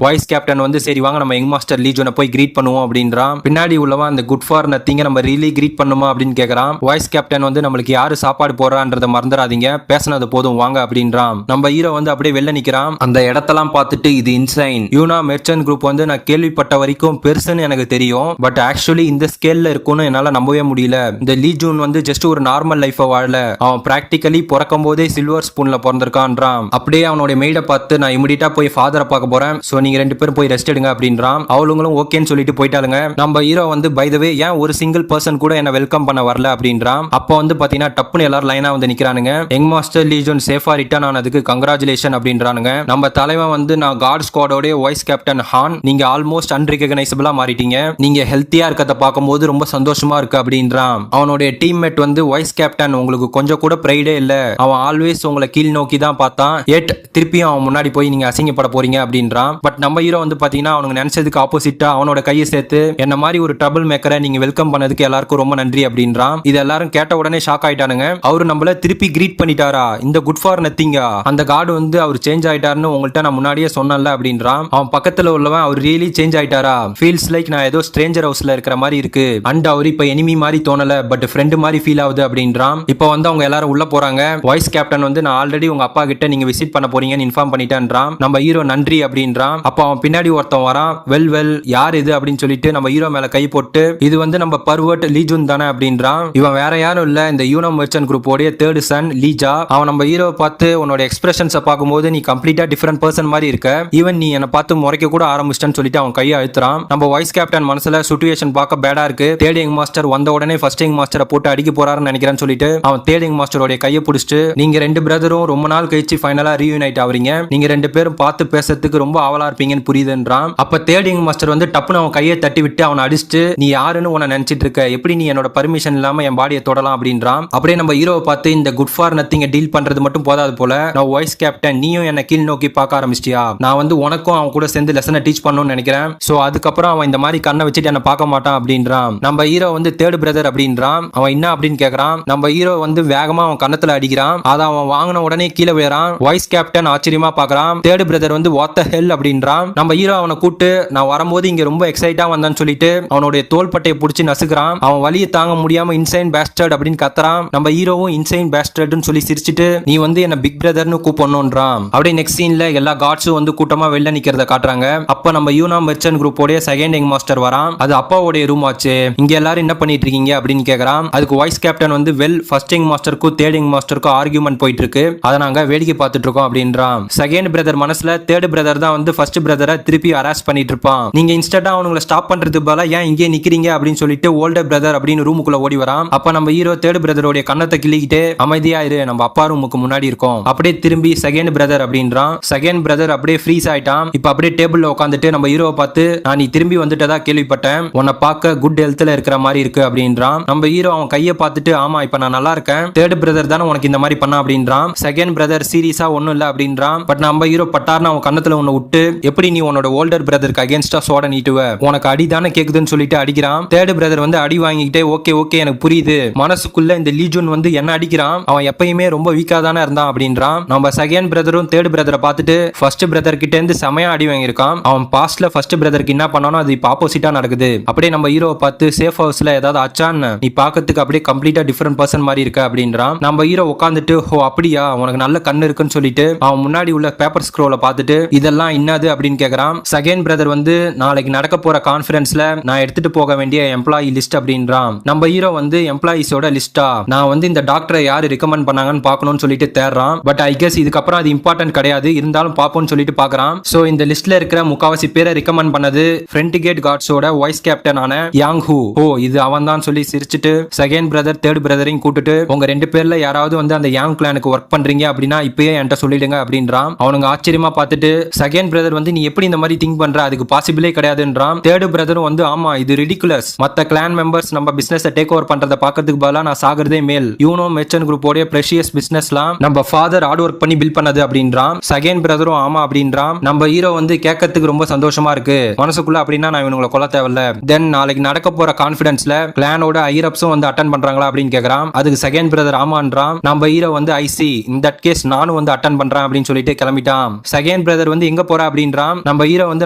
வைஸ் கேப்டன் வந்து சரி வாங்க நம்ம யங் மாஸ்டர் லீ ஜூனை போய் கிரீட் பண்ணுவோம் அப்படின்றான். பின்னாடி உள்ளவன் அந்த குட் ஃபார் நத்திங்க நம்ம ரீலி கிரீட் பண்ணுமா அப்படின்னு கேக்குறான். வைஸ் கேப்டன் வந்து நம்மளுக்கு யாரு சாப்பாடு போறான்றத மறந்துடாதீங்க, பேசினது போதும் வாங்க அப்படின்றான். நம்ம ஹீரோ வந்து அப்படியே வெளில நிக்கிறான். அந்த இடத்தெல்லாம் பார்த்துட்டு இது இன்சைன், யூனா மெர்ச்சன்ட் குரூப் வந்து நான் கேள்விப்பட்ட வரைக்கும் பெருசுன்னு எனக்கு தெரியும், பட் ஆக்சுவலி இந்த ஸ்கேல்ல இருக்கும்னு என்னால நம்பவே முடியல. இந்த லீ ஜூன் வந்து ஜஸ்ட் ஒரு நார்மல் லைஃபை வாழல, அவன் பிராக்டிகலி பிறக்கும் போதே சில்வர் ஸ்பூன்ல பிறந்திருக்கான்றான். அப்படியே அவனோட மெய்ட பார்த்து நான் இமிடியட்டா போய் ஃபாதரை பார்க்க போறேன், சோ நீங்க ரெண்டு பேரும் போய் ரெஸ்ட் எடுங்க அப்படின்றான். அவளுங்களும் ஓகேன்னு சொல்லிட்டு போயிட்டாளுங்க. நம்ம ஹீரோ வந்து பை த வே ஏன் ஒரு சிங்கிள் பர்சன் கூட என்ன வெல்கம் பண்ண வரல அப்படின்றான். அப்போ வந்து பாத்தீங்கன்னா டப்புன்னு எல்லாரும் லைனா வந்து நிக்கிறானுங்க. யங் மாஸ்டர் லீ ஜூன் சேஃபா ரிட்டர்ன் ஆனதுக்கு கங்க்ராச்சுலேஷன் அப்படின்றானுங்க. நம்ம தலைவன் வந்து நான் காட் ஸ்குவாடோட வைஸ் கேப்டன் ஹான், நீங்க ஆல்மோஸ்ட் அன்ரிகனைசபிளா மாறிட்டீங்க, நீங்க ஹெல்த்தியா இருக்கத பார்க்கும்போது ரொம்ப சந்தோஷமா இருக்கு அப்படின்றான். அவனுடைய டீம்மேட் வந்து வைஸ் கேப்டன் உங்களுக்கு கொஞ்சம் கூட பிரைடே இல்ல, அவன் ஆல்வேஸ் உங்களை கீழ் நோக்கி தான் பார்த்தான், ஏட் திருப்பியும் அவன் முன்னாடி போய் நீங்க அசிங்கப்பட போறீங்க அப்படின்றான். பட் நம்ம ஹீரோ வந்து பாத்தீங்கன்னா அவனுக்கு நினைச்சதுக்கு ஆப்போசிட்டா அவனோட கையை சேர்த்து என்ன மாதிரி ஒரு ட்ரபிள் மேக்கரை நீங்க வெல்கம் பண்ணதுக்கு எல்லாருக்கும் ரொம்ப நன்றி அப்படின்றான். இது எல்லாரும் கேட்ட உடனே ஷாக் ஆயிட்டானுங்க. அவரு நம்மள திருப்பி கிரீட் பண்ணிட்டாரா, இந்த குட் ஃபார் நத்திங்கா, அந்த கார்டு வந்து அவர் சேஞ்ச் ஆயிட்டாருன்னு உங்கள்கிட்ட நான் முன்னாடியே சொன்னேன்ல அப்படின்றான். அவன் பக்கத்துல உள்ளவன் அவர் ரியலி சேஞ்ச் ஆயிட்டாரா, ஃபீல்ஸ் லைக் நான் ஏதோ ஸ்ட்ரேஞ்சர் ஹவுஸ்ல இருக்கிற மாதிரி இருக்கு, அண்ட் அவர் இப்ப எனிமி மாதிரி தோணல பட் ஃப்ரெண்டு மாதிரி ஃபீல் ஆகுது அப்படின்றான். இப்போ வந்து அவங்க எல்லாரும் உள்ள போறாங்க. வைஸ் கேப்டன் வந்து நான் ஆல்ரெடி உங்க அப்பா கிட்ட நீங்க விசிட் பண்ண போறீங்கன்னு இன்ஃபார்ம் பண்ணிட்டேன்றான். நம்ம ஹீரோ நன்றி அப்படின்றான். அப்போ அவன் பின்னாடி ஒருத்தன் வரான். வெல் யார் இது அப்படின்னு சொல்லிட்டு நம்ம ஹீரோ மேல கை போட்டு இது வந்து நம்ம பர்வர்ட் லீ ஜூன் தானே அப்படின்றான். இவன் வேற யாரும் இல்ல, இந்த யூனோ மெர்ச்சன்ட் குரூப் உடைய தேர்ட் சன் லீஜா. அவன் நம்ம ஹீரோ பார்த்து உன்னோட எக்ஸ்பிரஷன்ஸை பார்க்கும்போது நீ கம்ப்ளீட்டா டிஃபரெண்ட் பர்சன் மாதிரி இருக்க, ஈவன் நீ என்ன பார்த்து முறைக்க கூட ஆரம்பிச்சிட்டேன்னு சொல்லிட்டு அவன் கையை அழுத்துறான். நம்ம வைஸ் கேப்டன் மனசுல சிச்சுவேஷன் பார்க்க பேடா இருக்கு, தேர்ட் யங் மாஸ்டர் வந்த உடனே ஃபர்ஸ்ட் யங் மாஸ்டரை போட்டு அடிக்க போறாருன்னு நினைக்கிறேன்னு சொல்லிட்டு அவன் தேர்ட் யங் மாஸ்டரோட கையை பிடிச்சிட்டு நீங்க ரெண்டு பிரதரும் ரொம்ப நாள் கழிச்சு ஃபைனலா ரீயூனைட் ஆவறீங்க, நீங்க ரெண்டு பேரும் பார்த்து பேசுறதுக்கு ரொம்ப ஆவலா இருப்பீங்கன்னு புரியுதுன்றான். அப்ப தேர்ட் யங் மாஸ்டர் வந்து டப்புன்னு அவன் கையை தட்டி விட்டு அவனை அடிச்சுட்டு நீ யாருன்னு உன்னை நினைச்சிட்டு இருக்க, எப்படி நீ என்னோட பர்மிஷன் இல்லாம என் பாடியை தொடலாம் அப்படின்றான். அப்படியே நம்ம ஹீரோவை பார்த்து இந்த குட் ஃபார் நத்திங்க டீல் பண்றது மட்டும் போதாது போல, நான் வைஸ் கேப்டன் நீயும் என்ன கீழ் நோக்கி பார்க்க ஆரம்பிச்சிட்டியா, நான் வந்து உனக்கும் அவன் கூட சேர்ந்து லெசனை டீச் பண்ணணும்னு நினைக்கிறேன், சோ அதுக்கப்புறம் அவன் இந்த மாதிரி கண்ணை வச்சுட்டு என்ன பார்க்க மாட்டான் அப்படின்றான். நம்ம ஹீரோ வந்து தேர்ட் பிரதர் அப்படின்றான். அவன் என்ன அப்படின்னு கேக்குறான். நம்ம ஹீரோ வந்து வேகமா அவன் கண்ணத்துல அடிக்கிறான். அதை அவன் வாங்கின உடனே கீழே விழுறான். வைஸ் கேப்டன் ஆச்சரியமா பாக்குறான். தேர்ட் பிரதர் வந்து வாட் தி ஹெல் அப்படின்றான். நம்ம ஹீரோ அவனை கூட்டு நான் வரும்போது இங்க ரொம்ப எக்ஸைட்டா வந்தான்னு சொல்லிட்டு அவனுடைய தோள்பட்டையை பிடிச்சி நசுக்கிறான். அவன் வலியை தாங்க முடியாம இன்சைன் பேஸ்டர்ட் அப்படின்னு கத்துறான். நம்ம ஹீரோவும் இன்சைன் பேஸ்டர்ட்னு சொல்லி சிரிச்சிட்டு நீ வந்து என்ன பிக் பிரதர்னு கூப்பிடணும்ன்றான். அப்படியே நெக்ஸ்ட் சீன்ல எல்லா காட்ஸும் வந்து கூட்டமா வெளில நிக்கிறத காட்டுறாங்க. அப்ப நம்ம யூனா மெர்ச்சன்ட் குரூப் உடைய செகண்ட் யங் மாஸ்டர் வரான். அது அப்பாவுடைய ரூம் ஆச்சு, இங்க எல்லாரும் என்ன பண்ணிட்டு இருக்கீங்க அப்படின்னு கேக்குறான். அதுக்கு வைஸ் கேப்டன் வந்து ஃபர்ஸ்ட் யங் மாஸ்டருக்கும் தேர்ட் யங் மாஸ்டருக்கும் ஆர்கியூமெண்ட் போயிட்டு இருக்கு, அதை நாங்க வேடிக்கை பார்த்துட்டு இருக்கோம் அப்படின்றான். செகண்ட் பிரதர் மனசுல தேர்ட் பிரதர் தான் வந்து ஃபர்ஸ்ட் பிரதரை திருப்பி ஹராஸ் பண்ணிட்டு இருப்பான், நீங்க இன்ஸ்டன்டா அவங்களை ஸ்டாப் பண்றது பதிலா ஏன் இங்கே நிக்கிறீங்க அப்படின்னு சொல்லிட்டு ஓல்டர் பிரதர் அப்படின்னு ரூமுக்குள்ள ஓடி வரான். அப்ப நம்ம ஹீரோ தேர்ட் பிரதரோட கண்ணத்தை கிள்ளிக்கிட்டு அமைதியா இரு, நம்ம அப்பா ரூமுக்கு முன்னாடி இருக்கோம், அப்படியே திரும்பி செகண்ட் பிரதர் அப்படின்றான். செகண்ட் பிரதர் அப்படியே ஃப்ரீஸ் ஆயிட்டான். இப்ப அப்படியே டேபிள்ல உட்காந்துட்டு நம்ம ஹீரோவை பார்த்து நான் நீ திரும்பி வந்துட்டதா கேள்விப்பட்டேன், உன்னை பார்க்க குட் ஹெல்த்ல இருக்கிற மாதிரி இருக்கு அப்படின்றான். நம்ம ஹீரோ அவன் கையை பார்த்துட்டு ஆமா இப்ப நான் நல்லா இருக்கேன், தேர்ட் பிரதர் தானே உனக்கு இந்த மாதிரி பண்ணா அப்படின்றான். செகண்ட் பிரதர் சீரியஸா ஒண்ணும் இல்ல அப்படின்றான். பட் நம்ம ஹீரோ பட்டார்னு அவன் கண்ணத்துல ஒன்னு விட்டு எப்படி நீ உன்னோட ஓல்டர் பிரதர் பிரதருக்கு அகைன்ஸ்டா சோட நீட்டுவ, உனக்கு அடிதானே கேக்குதுன்னு சொல்லிட்டு அடிக்கிறான். தேர்ட் பிரதர் வந்து அடி வாங்கிக்கிட்டே ஓகே ஓகே எனக்கு புரியுது, மனசுக்குள்ள இந்த லீஜூன் வந்து என்ன அடிக்கிறான், அவன் எப்பயுமே ரொம்ப வீக்கா தானே இருந்தான் அப்படின்றான். நம்ம செகண்ட் பிரதரும் தேர்ட் பிரதரை பார்த்துட்டு ஃபர்ஸ்ட் பிரதர் கிட்ட இருந்து செமையா அடி வாங்கியிருக்கான். அவன் பாஸ்ட்ல ஃபர்ஸ்ட் பிரதருக்கு என்ன பண்ணானோ அது இப்ப ஆப்போசிட்டா நடக்குது. அப்படியே நம்ம ஹீரோவை பார்த்து சேஃப் ஹவுஸ்ல ஏதாவது அச்சான்னு, நீ பாக்கிறதுக்கு அப்படியே கம்ப்ளீட்டா டிஃபரெண்ட் பர்சன் மாதிரி இருக்க அப்படின்றான். நம்ம ஹீரோ உட்காந்துட்டு ஓ அப்படியா உனக்கு நல்ல கண்ணு இருக்குன்னு சொல்லிட்டு அவன் முன்னாடி உள்ள பேப்பர் ஸ்க்ரோலை பார்த்துட்டு இதெல்லாம் என்னது அப்படின்னு கேக்குறான். செகண்ட் பிரதர் வந்து நாளைக்கு நடக்க போற கான்ஃபரன்ஸ்ல நான் எடுத்துட்டு போக வேண்டிய எம்ப்ளாயி லிஸ்ட் அப்படின்றான். நம்ம ஹீரோ வந்து எம்ப்ளாயிஸோட லிஸ்டா, நான் வந்து இந்த டாக்டரை யாரு ரெக்கமெண்ட் பண்ணாங்கன்னு பார்க்கணும்னு சொல்லிட்டு தேடுறான். பட் ஐ கெஸ் இதுக்கப்புறம் அது இம்பார்ட்டன்ட் கிடையாது, இருந்தாலும் பாப்போம்னு சொல்லிட்டு பாக்குறான். சோ இந்த லிஸ்ட்ல இருக்கிற முக்காவாசி பேரை ரெக்கமெண்ட் பண்ணது ஃப்ரண்ட் கேட் கார்ட்ஸோட வைஸ் கேப்டன் ஆன யாங் ஹூ. ஓ இது அவன் தான் சொல்லி சிரிச்சிட்டு செகண்ட் பிரதர் தேர்ட் பிரதரையும் கூட்டிட்டு உங்க ரெண்டு பேர்ல யாராவது வந்து அந்த யாங் கிளானுக்கு ஒர்க் பண்றீங்க அப்படின்னா இப்பயே என்கிட்ட சொல்லிடுங்க அப்படின்றான். அவனுங்க ஆச்சரியமா பார்த்துட்டு செகண்ட் பிரதர் வந்து நீ எப்படி இந்த மாதிரி திங்க் பண்ற, அதுக்கு பாசிபிளே கிடையாதுன்றான். தேர்ட் பிரதரும் வந்து ஆமா இது ரிடிகுலஸ், மத்த கிளான் மெம்பர்ஸ் நம்ம பிசினஸ் டேக் ஓவர் பண்றத பாக்கிறதுக்கு பதிலா நான் சாகிறதே மேல், யூனோ மெர்ச்சன்ட் குரூப்போட பிரஷியஸ் பிசினஸ்லாம் நம்ம ஃபாதர் ஹார்ட் ஒர்க் பண்ணி பில்ட் பண்ணது அப்படின்றான். செகண்ட் பிரதரும் ஆமா அப்படின்றான். நம்ம ஹீரோ வந்து கேட்கறதுக்கு ரொம்ப சந்தோஷமா இருக்கு, மனசுக்குள்ள அப்படின்னா நான் இவனுங்களை கொல்ல தேவையில்ல. தென் நாளைக்கு நடக்க போற கான்ஃபரன்ஸ்ல கிளானோட ஐரப்ஸும் வந்து அட்டன் பண்றாங்களா அப்படின்னு கேக்குறான். அதுக்கு செகண்ட் பிரதர் ஆமான்றான். நம்ம ஹீரோ வந்து ஐசி இன் தட் கேஸ் நானும் வந்து அட்டன் பண்றேன் அப்படின்னு சொல்லிட்டு கிளம்பிட்டான். செகண்ட் பிரதர் வந்து எங்க போற அப்படின்றான். நம்ம ஹீரோ வந்து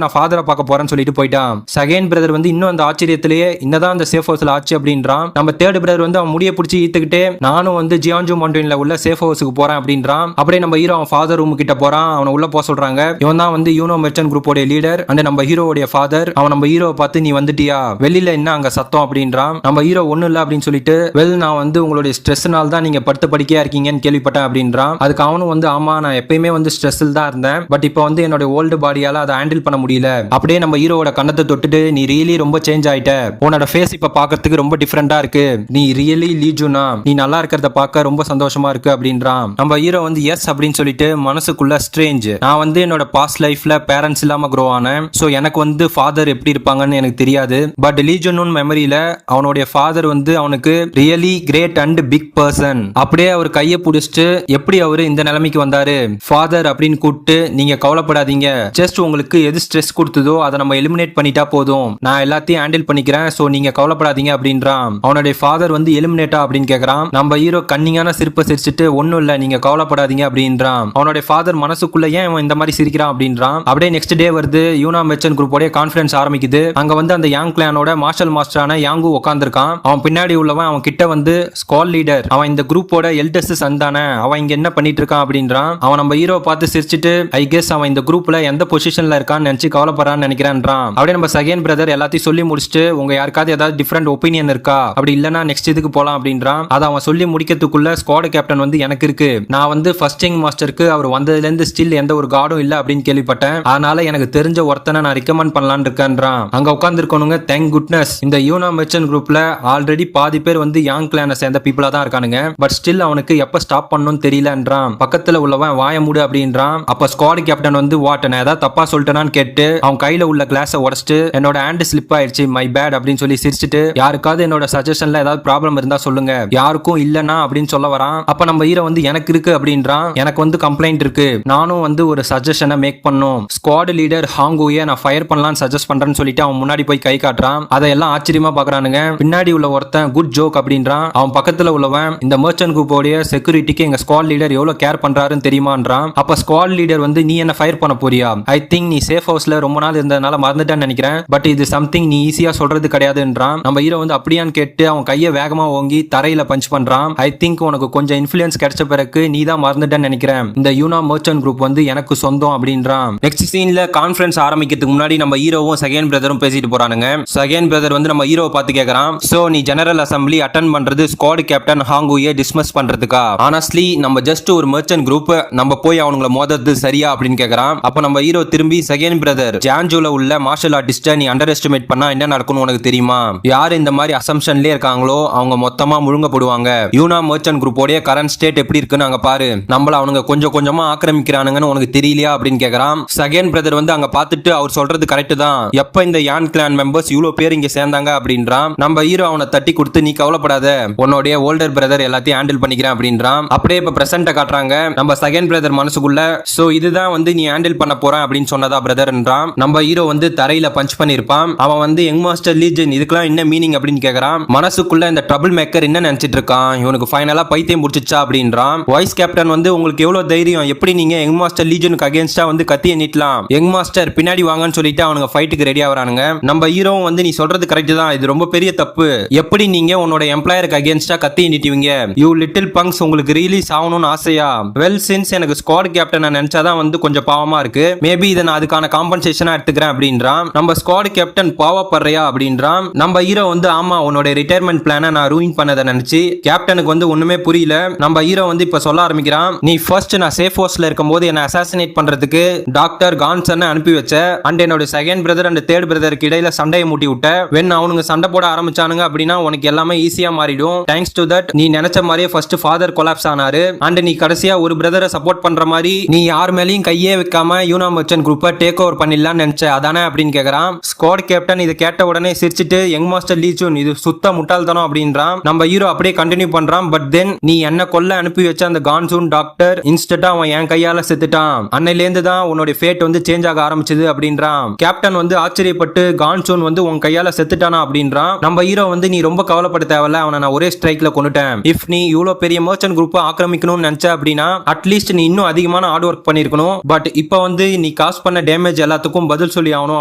நான் ஃபாதரை பார்க்க போறேன்னு சொல்லிட்டு போயிட்டான். செகண்ட் பிரதர் வந்து இன்னும் அந்த ஆச்சரியத்திலேயே என்னதான் அந்த சேஃப் ஹவுஸ்ல ஆச்சு அப்படின்றான். நம்ம தேர்ட் பிரதர் வந்து அவன் முடிய பிடிச்சி ஈத்துக்கிட்டே நானும் வந்து ஜியான்ஜூ மவுண்டன்ல உள்ள சேஃப் ஹவுஸ்க்கு போறேன் அப்படின்றான். அப்படியே நம்ம ஹீரோ அவன் ஃபாதர் ரூம் கிட்ட போறான். அவனை உள்ள போக சொல்றாங்க. இவன் தான் வந்து யூனோ மெர்ச்சன்ட் குரூப்போட லீடர் அண்ட் நம்ம ஹீரோவோட ஃபாதர். அவன் நம்ம ஹீரோவை பார்த்து நீ வந்துட்டியா, வெளியில என்ன அங்க சத்தம் அப்படின்றான். நம்ம ஹீரோ ஒண்ணு இல்ல அப்படின்னு சொல்லிட்டு வெல் நான் வந்து உங்களுடைய ஸ்ட்ரெஸ்னால தான் நீங்க படுத்த படிக்கையா இருக்கீங்கன்னு கேள்விப்பட்டேன் அப்படின்றான். அதுக்கு அவனும் வந்து ஆமா நான் எப்பயுமே வந்து ஸ்ட்ரெஸ்ல தான் இருந்தேன், பட் இப்போ வந்து என்னோட ஓல்டு பாடியால அதை ஹேண்டில் பண்ண முடியல. அப்படியே நம்ம ஹீரோவோட கண்ணத்தை தொட்டுட்டு நீ ரியலி ரொம்ப சேஞ்ச் ஆயிட்ட, உன்னோட ஃபேஸ் இப்ப பாக்கிறதுக்கு ரொம்ப டிஃபரெண்டா இருக்கு, நீ ரியலி லீஜுனா, நீ நல்லா இருக்கிறத பார்க்க ரொம்ப சந்தோஷமா இருக்கு அப்படின்றான். நம்ம ஹீரோ வந்து எஸ் அப்படின்னு சொல்லிட்டு மனசுக்குள்ள ஸ்ட்ரேஞ்ச், நான் வந்து என்னோட பாஸ்ட் லைஃப்ல பேரண்ட்ஸ் இல்லாம க்ரோ ஆனேன், சோ எனக்கு வந்து ஃபாதர் எப்படி இருப்பாங்கன்னு எனக்கு தெரியாது, பட் லீஜன் மெமரியில அவனுடைய ஃபாதர் வந்து அவனுக்கு really great and big person. அப்படியே அவர் கையை பிடிச்சிட்டு எப்படி அவரு இந்த நிலைமைக்கு வந்தாரு ஃபாதர் அப்படின்னு கூப்பிட்டு நீங்க கவலைப்படாதீங்க, ஜஸ்ட் உங்களுக்கு எது ஸ்ட்ரெஸ் கொடுத்ததோ அதை நம்ம எலிமினேட் பண்ணிட்டா போதும், நான் எல்லாத்தையும் ஹேண்டில் பண்ணிக்கிறேன், சோ நீங்க கவலைப்படாதீங்க அப்படின்றான். அவனுடைய ஃபாதர் வந்து எலிமினேட்டா அப்படின்னு கேக்குறான். நம்ம ஹீரோ கண்ணிங்கான சிரிப்பை சிரிச்சிட்டு ஒன்னும் இல்ல நீங்க கவலைப்படாதீங்க அப்படின்றான். அவனுடைய ஃபாதர் மனசுக்குள்ள ஏன் அவன் இந்த மாதிரி சிரிக்கிறான் அப்படின்றான். அப்படியே நெக்ஸ்ட் டே வருது, யூனோ மெர்ச்சன்ட் குரூப்போட கான்ஃபரன்ஸ் ஆரம்பிக்குது. அங்க வந்து அந்த யாங் கிளானோட மார்ஷல் மாஸ்டரான யாங்கு உட்கார்ந்திருக்கான். அவன் பின்னாடி உள்ளவன் அவன் கிட்ட வந்து ஸ்குவாட் லீடர், அவன் இந்த குரூப்போட எல்டஸ்ட் சன் தானே, அவன் இங்க என்ன பண்ணிட்டு இருக்கான் அப்படின்றான். அவன் நம்ம ஹீரோவை பார்த்து சிரிச்சிட்டு ஐ கெஸ் அவன் இந்த குரூப்ல எந்த பொசிஷன்ல இருக்கான்னு நினைச்சு கவலைப்படுறான்னு நினைக்கிறேன்றான். அப்படியே நம்ம செகண்ட் பிரதர் எல்லாத்தையும் சொல்லி முடிச்சுட்டு உங்க யாருக்காவது ஏதாவது டிஃபரெண்ட் ஒப்பீனியன் இருக்கா, அப்படி இல்லனா நெக்ஸ்ட் இதுக்கு போலாம் அப்படின்றான். அதை அவன் சொல்லி முடிக்கிறதுக்குள்ள ஸ்குவாட் கேப்டன் வந்து எனக்கு இருக்கு, நான் வந்து ஃபர்ஸ்ட் கிங் மாஸ்டருக்கு அவர் வந்ததுல இருந்து ஸ்டில் எந்த ஒரு காடும் இல்ல அப்படின்னு கேள்விப்பட்டேன், அதனால எனக்கு தெரிஞ்ச ஒருத்தனை நான் ரெக்கமெண்ட் பண்ணலான்னு இருக்கேன்றான். அங்க உட்கார்ந்து இருக்கணுங்க தேங்க் குட்னஸ் இந்த யூனோ மெர்ச்சன்ட் குரூப்ல ஆல்ரெடி பாதி பேர் வந்து யாங் கிளானை சேர்ந்த பீப்புளா தான் இருக்கானுங்க, பட் ஸ்டில் அவனுக்கு எப்ப ஸ்டாப் பண்ணணும்னு தெரியலன்றான். பக்கத்துல உள்ளவன் வாய மூடு அப்படின்றான். அப்ப ஸ்குவாட் கேப்டன் வந்து வாட் நான் ஏதாவது தப்பா சொல்லிட்டேனான்னு கேட்டு அவன் கையில உள்ள கிளாஸை உடைச்சிட்டு என்னோட ஹேண்ட் ஸ்லிப் ஆயிடுச்சு மை பேட் அப்படின்னு சொல்லி சிரிச்சிட்டு யாருக்காவது என்னோட சஜஷன்ல ஏதாவது ப்ராப்ளம் இருந்தா சொல்லுங்க, யாருக்கும் இல்லனா அப்படின்னு சொல்ல வரான். அப்ப நம்ம ஹீரோ வந்து எனக்கு இருக்கு அப்படின்றான். எனக்கு வந்து கம்ப்ளைண்ட் இருக்கு, நானும் வந்து ஒரு சஜஷனை மேக் பண்ணும், ஸ்குவாட் லீடர் ஹாங்குயை நான் ஃபயர் பண்ணலாம்னு சஜஸ்ட் பண்றேன்னு சொல்லிட்டு அவன் முன்னாடி போய் கை காட்டுறான். அதையெல்லாம் ஆச்சரியமா பாக்குறானுங்க. பின்னாடி உள்ள ஒருத்தன் குட் ஜோக் அப்படின்றான். அவன் பக்கத்துல உள்ளவன் இந்த மெர்ச்சன்ட் குரூப்போட செக்யூரிட்டிக்கு எங்க ஸ்குவாட் லீடர் எவ்வளவு கேர் பண்றாருன்னு தெரியுமான்றான். அப்ப ஸ்குவாட் லீடர் வந்து நீ என்ன ஃபயர் பண்ண போறியா, ஐ திங்க் நீ சேஃப் ஹவுஸ்ல ரொம்ப நாள் இருந்ததுனால மறந்துட்டேன்னு நினைக்கிறேன், பட் இது சம்திங் நீ ஈஸியா சொல்றது கிடையாதுன்றான். நம்ம ஹீரோ வந்து அப்படியான்னு கேட்டு அவன் கையை வேகமா ஓங்கி தரையில பஞ்ச் பண்றான். ஐ திங்க் உனக்கு கொஞ்சம் இன்ஃப்ளூயன்ஸ் கிடைச்ச பிறகு நீ தான் மறந்துட்டேன்னு நினைக்கிறேன், இந்த யூனோ மெர்ச்சன்ட் குரூப் வந்து எனக்கு சொந்தம் அப்படின்றான். நெக்ஸ்ட் சீன்ல கான்ஃபரன்ஸ் ஆரம்பிக்கிறதுக்கு முன்னாடி நம்ம ஹீரோவும் செகண்ட் பிரதரும் பேசிட்டு போறானுங்க. செகண்ட் பிரதர் வந்து நம்ம ஹீரோவை பார்த்து கேக்குறான், சோ நீ ஜெனரல் அசெம்பிளி அட்டெண்ட் பண்றது ஸ்குவாட் கேப்டன் ஹாங்குயை டிஸ்மிஸ் பண்றதுக்கா, ஆனஸ்ட்லி நம்ம ஜஸ்ட் ஒரு மெர்ச்சன்ட் குரூப், நம்ம போய் அவங்கள மோதறது சரியா அப்படின்னு கேக்குறான். அப்ப நம்ம ஹீரோ திரும்பி செகண்ட் பிரதர் ஜான்ஜூல உள்ள மார்ஷல் ஆர்டிஸ்ட நீ அண்டர் எஸ்டிமேட் பண்ணா என்ன நடக்கும்னு உனக்கு தெரியுமா, யார் இந்த மாதிரி அசம்ஷன்லயே இருக்காங்களோ அவங்க மொத்தமா முழுங்கப்படுவாங்க, யூனோ மெர்ச்சன்ட் குரூப்போட கரண்ட் ஸ்டேட் எப்படி இருக்குன்னு அங்க பாரு, நம்மள அவனுங்க கொஞ்சம் கொஞ்சமா ஆக்கிரமிக்கிறானுங்கன்னு உனக்கு தெரியலையா அப்படின்னு கேக்குறான். செகண்ட் பிரதர் வந்து அங்க பார்த்துட்டு அவர் சொல்றது கரெக்ட் தான், எப்ப இந்த யான் கிளான் மெம்பர்ஸ் இவ்வளவு பேர் இங்க சேர்ந்தாங்க அப்படின்றான். நம்ம ஹீரோ அவனை தட்டி கொடுத்து நீ கவலைப்படாத உன்னோட ஓல்டர் பிரதர் எல்லாத்தையும் ஹேண்டில் பண்ணிக்கிறேன் அப்படின்றான். அப்படியே இப்ப பிரசன்ட்ட காட்டுறாங்க. நம்ம செகண்ட் பிரதர் மனசுக்குள்ள சோ இதுதான் வந்து நீ ஹேண்டில் பண்ண போறேன் அப்படின்னு சொன்னதா பிரதர்ன்றான். இருப்பான். நம்ம ஹீரோ வந்து தரையில பஞ்ச் பண்ணிருப்பான். அவன் வந்து யங் மாஸ்டர் லீஜன் இதுக்கெல்லாம் என்ன மீனிங் அப்படின்னு கேக்குறான். மனசுக்குள்ள இந்த ட்ரபிள் மேக்கர் என்ன நினைச்சிட்டு இருக்கான், இவனுக்கு ஃபைனலா பைத்தியம் முடிச்சிச்சா அப்படின்றான். வைஸ் கேப்டன் வந்து உங்களுக்கு எவ்வளவு தைரியம், எப்படி நீங்க யங் மாஸ்டர் லீஜனுக்கு அகைன்ஸ்டா வந்து கத்திய நீட்டலாம், யங் மாஸ்டர் பின்னாடி வாங்கன்னு சொல்லிட்டு அவனுங்க ஃபைட்டுக்கு ரெடி ஆகுறானுங்க. நம்ம ஹீரோவும் வந்து நீ சொல்றது கரெக்ட் தான், இது ரொம்ப பெரிய தப்பு, எப்படி நீங்க உன்னோட எம்ப்ளாயருக்கு அகைன்ஸ்டா கத்திய நீட்டுவீங்க, யூ லிட்டில் பங்க்ஸ், உங்களுக்கு ரிலீஸ் ஆகணும்னு ஆசையா, வெல் சின்ஸ் எனக்கு ஸ்குவாட் கேப்டன் நினைச்சாதான் வந்து கொஞ்சம் பாவமா இருக்கு, மேபி இதை நான் அதுக்கான காம்பன்சேஷனா எடுத்துக்கிறேன் அப்படின்றான். நம்ம ஸ்குவாட் கேப்டன் பாவப்படுறியா அப்படின்றான். நம்ம ஹீரோ வந்து ஆமா உன்னோட ரிட்டையர்மெண்ட் பிளானை நான் ரூயின் பண்ணதை நினைச்சு கேப்டனுக்கு வந்து ஒண்ணுமே புரியல. நம்ம ஹீரோ வந்து இப்ப சொல்ல ஆரம்பிக்கிறான், நீ ஃபர்ஸ்ட் நான் சேஃப் ஹவுஸ்ல இருக்கும்போது என்ன அசாசினேட் பண்றதுக்கு டாக்டர் கான்சன் அனுப்பி வச்ச, அண்ட் என்னோட செகண்ட் பிரதர் அண்ட் தேர்ட் பிரதருக்கு இடையில சண்டையை மூட்டி விட்ட, வென் அவனுங்க சண்டை போட ஆரம்பிச்சானுங்க அப்படின்னா உனக்கு எல்லாமே ஈஸியா மாறிடும். தேங்க்ஸ் டு தட் நீ நினைச்ச மாதிரியே ஃபர்ஸ்ட் ஃபாதர் கொலாப்ஸ் ஆனாரு, அண்ட் நீ கடைசியா ஒரு பிரதரை சப்போர்ட் பண்ற மாதிரி நீ யார் மேலயும் கையே வைக்காம யூனா மர்ச்சன்ட் குரூப்பை டேக் ஓவர் பண்ணிடலாம்னு நினைச்ச அதானே அப்படின்னு கேக்குறான். ஸ்குவாட் கேப்டன் இதை கேட்ட உடனே சிரிச்சிட்டு யங் மாஸ்டர் லீச்சூன் இது சுத்த முட்டாள்தனம் அப்படின்றான். நம்ம ஹீரோ அப்படியே கண்டினியூ பண்றான். பட் தென் நீ என்ன கொல்ல அனுப்பி வச்ச அந்த கான்சூன் டாக்டர் இன்ஸ்டன்டா அவன் என் கையால செத்துட்டான், அன்னையிலேருந்து தான் உன்னோட ஃபேட் வந்து சேஞ்ச் ஆக ஆரம்பிச்சது அப்படின்றான். கேப்டன் வந்து ஆச்சரியப்பட்டு கான்சூன் வந்து உன் கையால செத்துட்டானா அப்படின்றான். நம்ம ஹீரோ வந்து நீ ரொம்ப கவலைப்பட தேவையில்ல, அவனை நான் ஒரே ஸ்ட்ரைக்ல கொண்டுட்டேன், இஃப் நீ இவ்வளவு பெரிய மர்ச்சன்ட் குரூப் ஆக்கிரமிக்கணும்னு நினைச்ச அப்படின்னா அட்லீஸ்ட் நீ இன்னும் அதிகமான ஹார்ட் ஒர்க் பண்ணிருக்கணும், பட் இப்போ வந்து நீ காஸ் பண்ண டேமேஜ் எல்லாத்துக்கும் பதில் சொல்லி ஆகணும்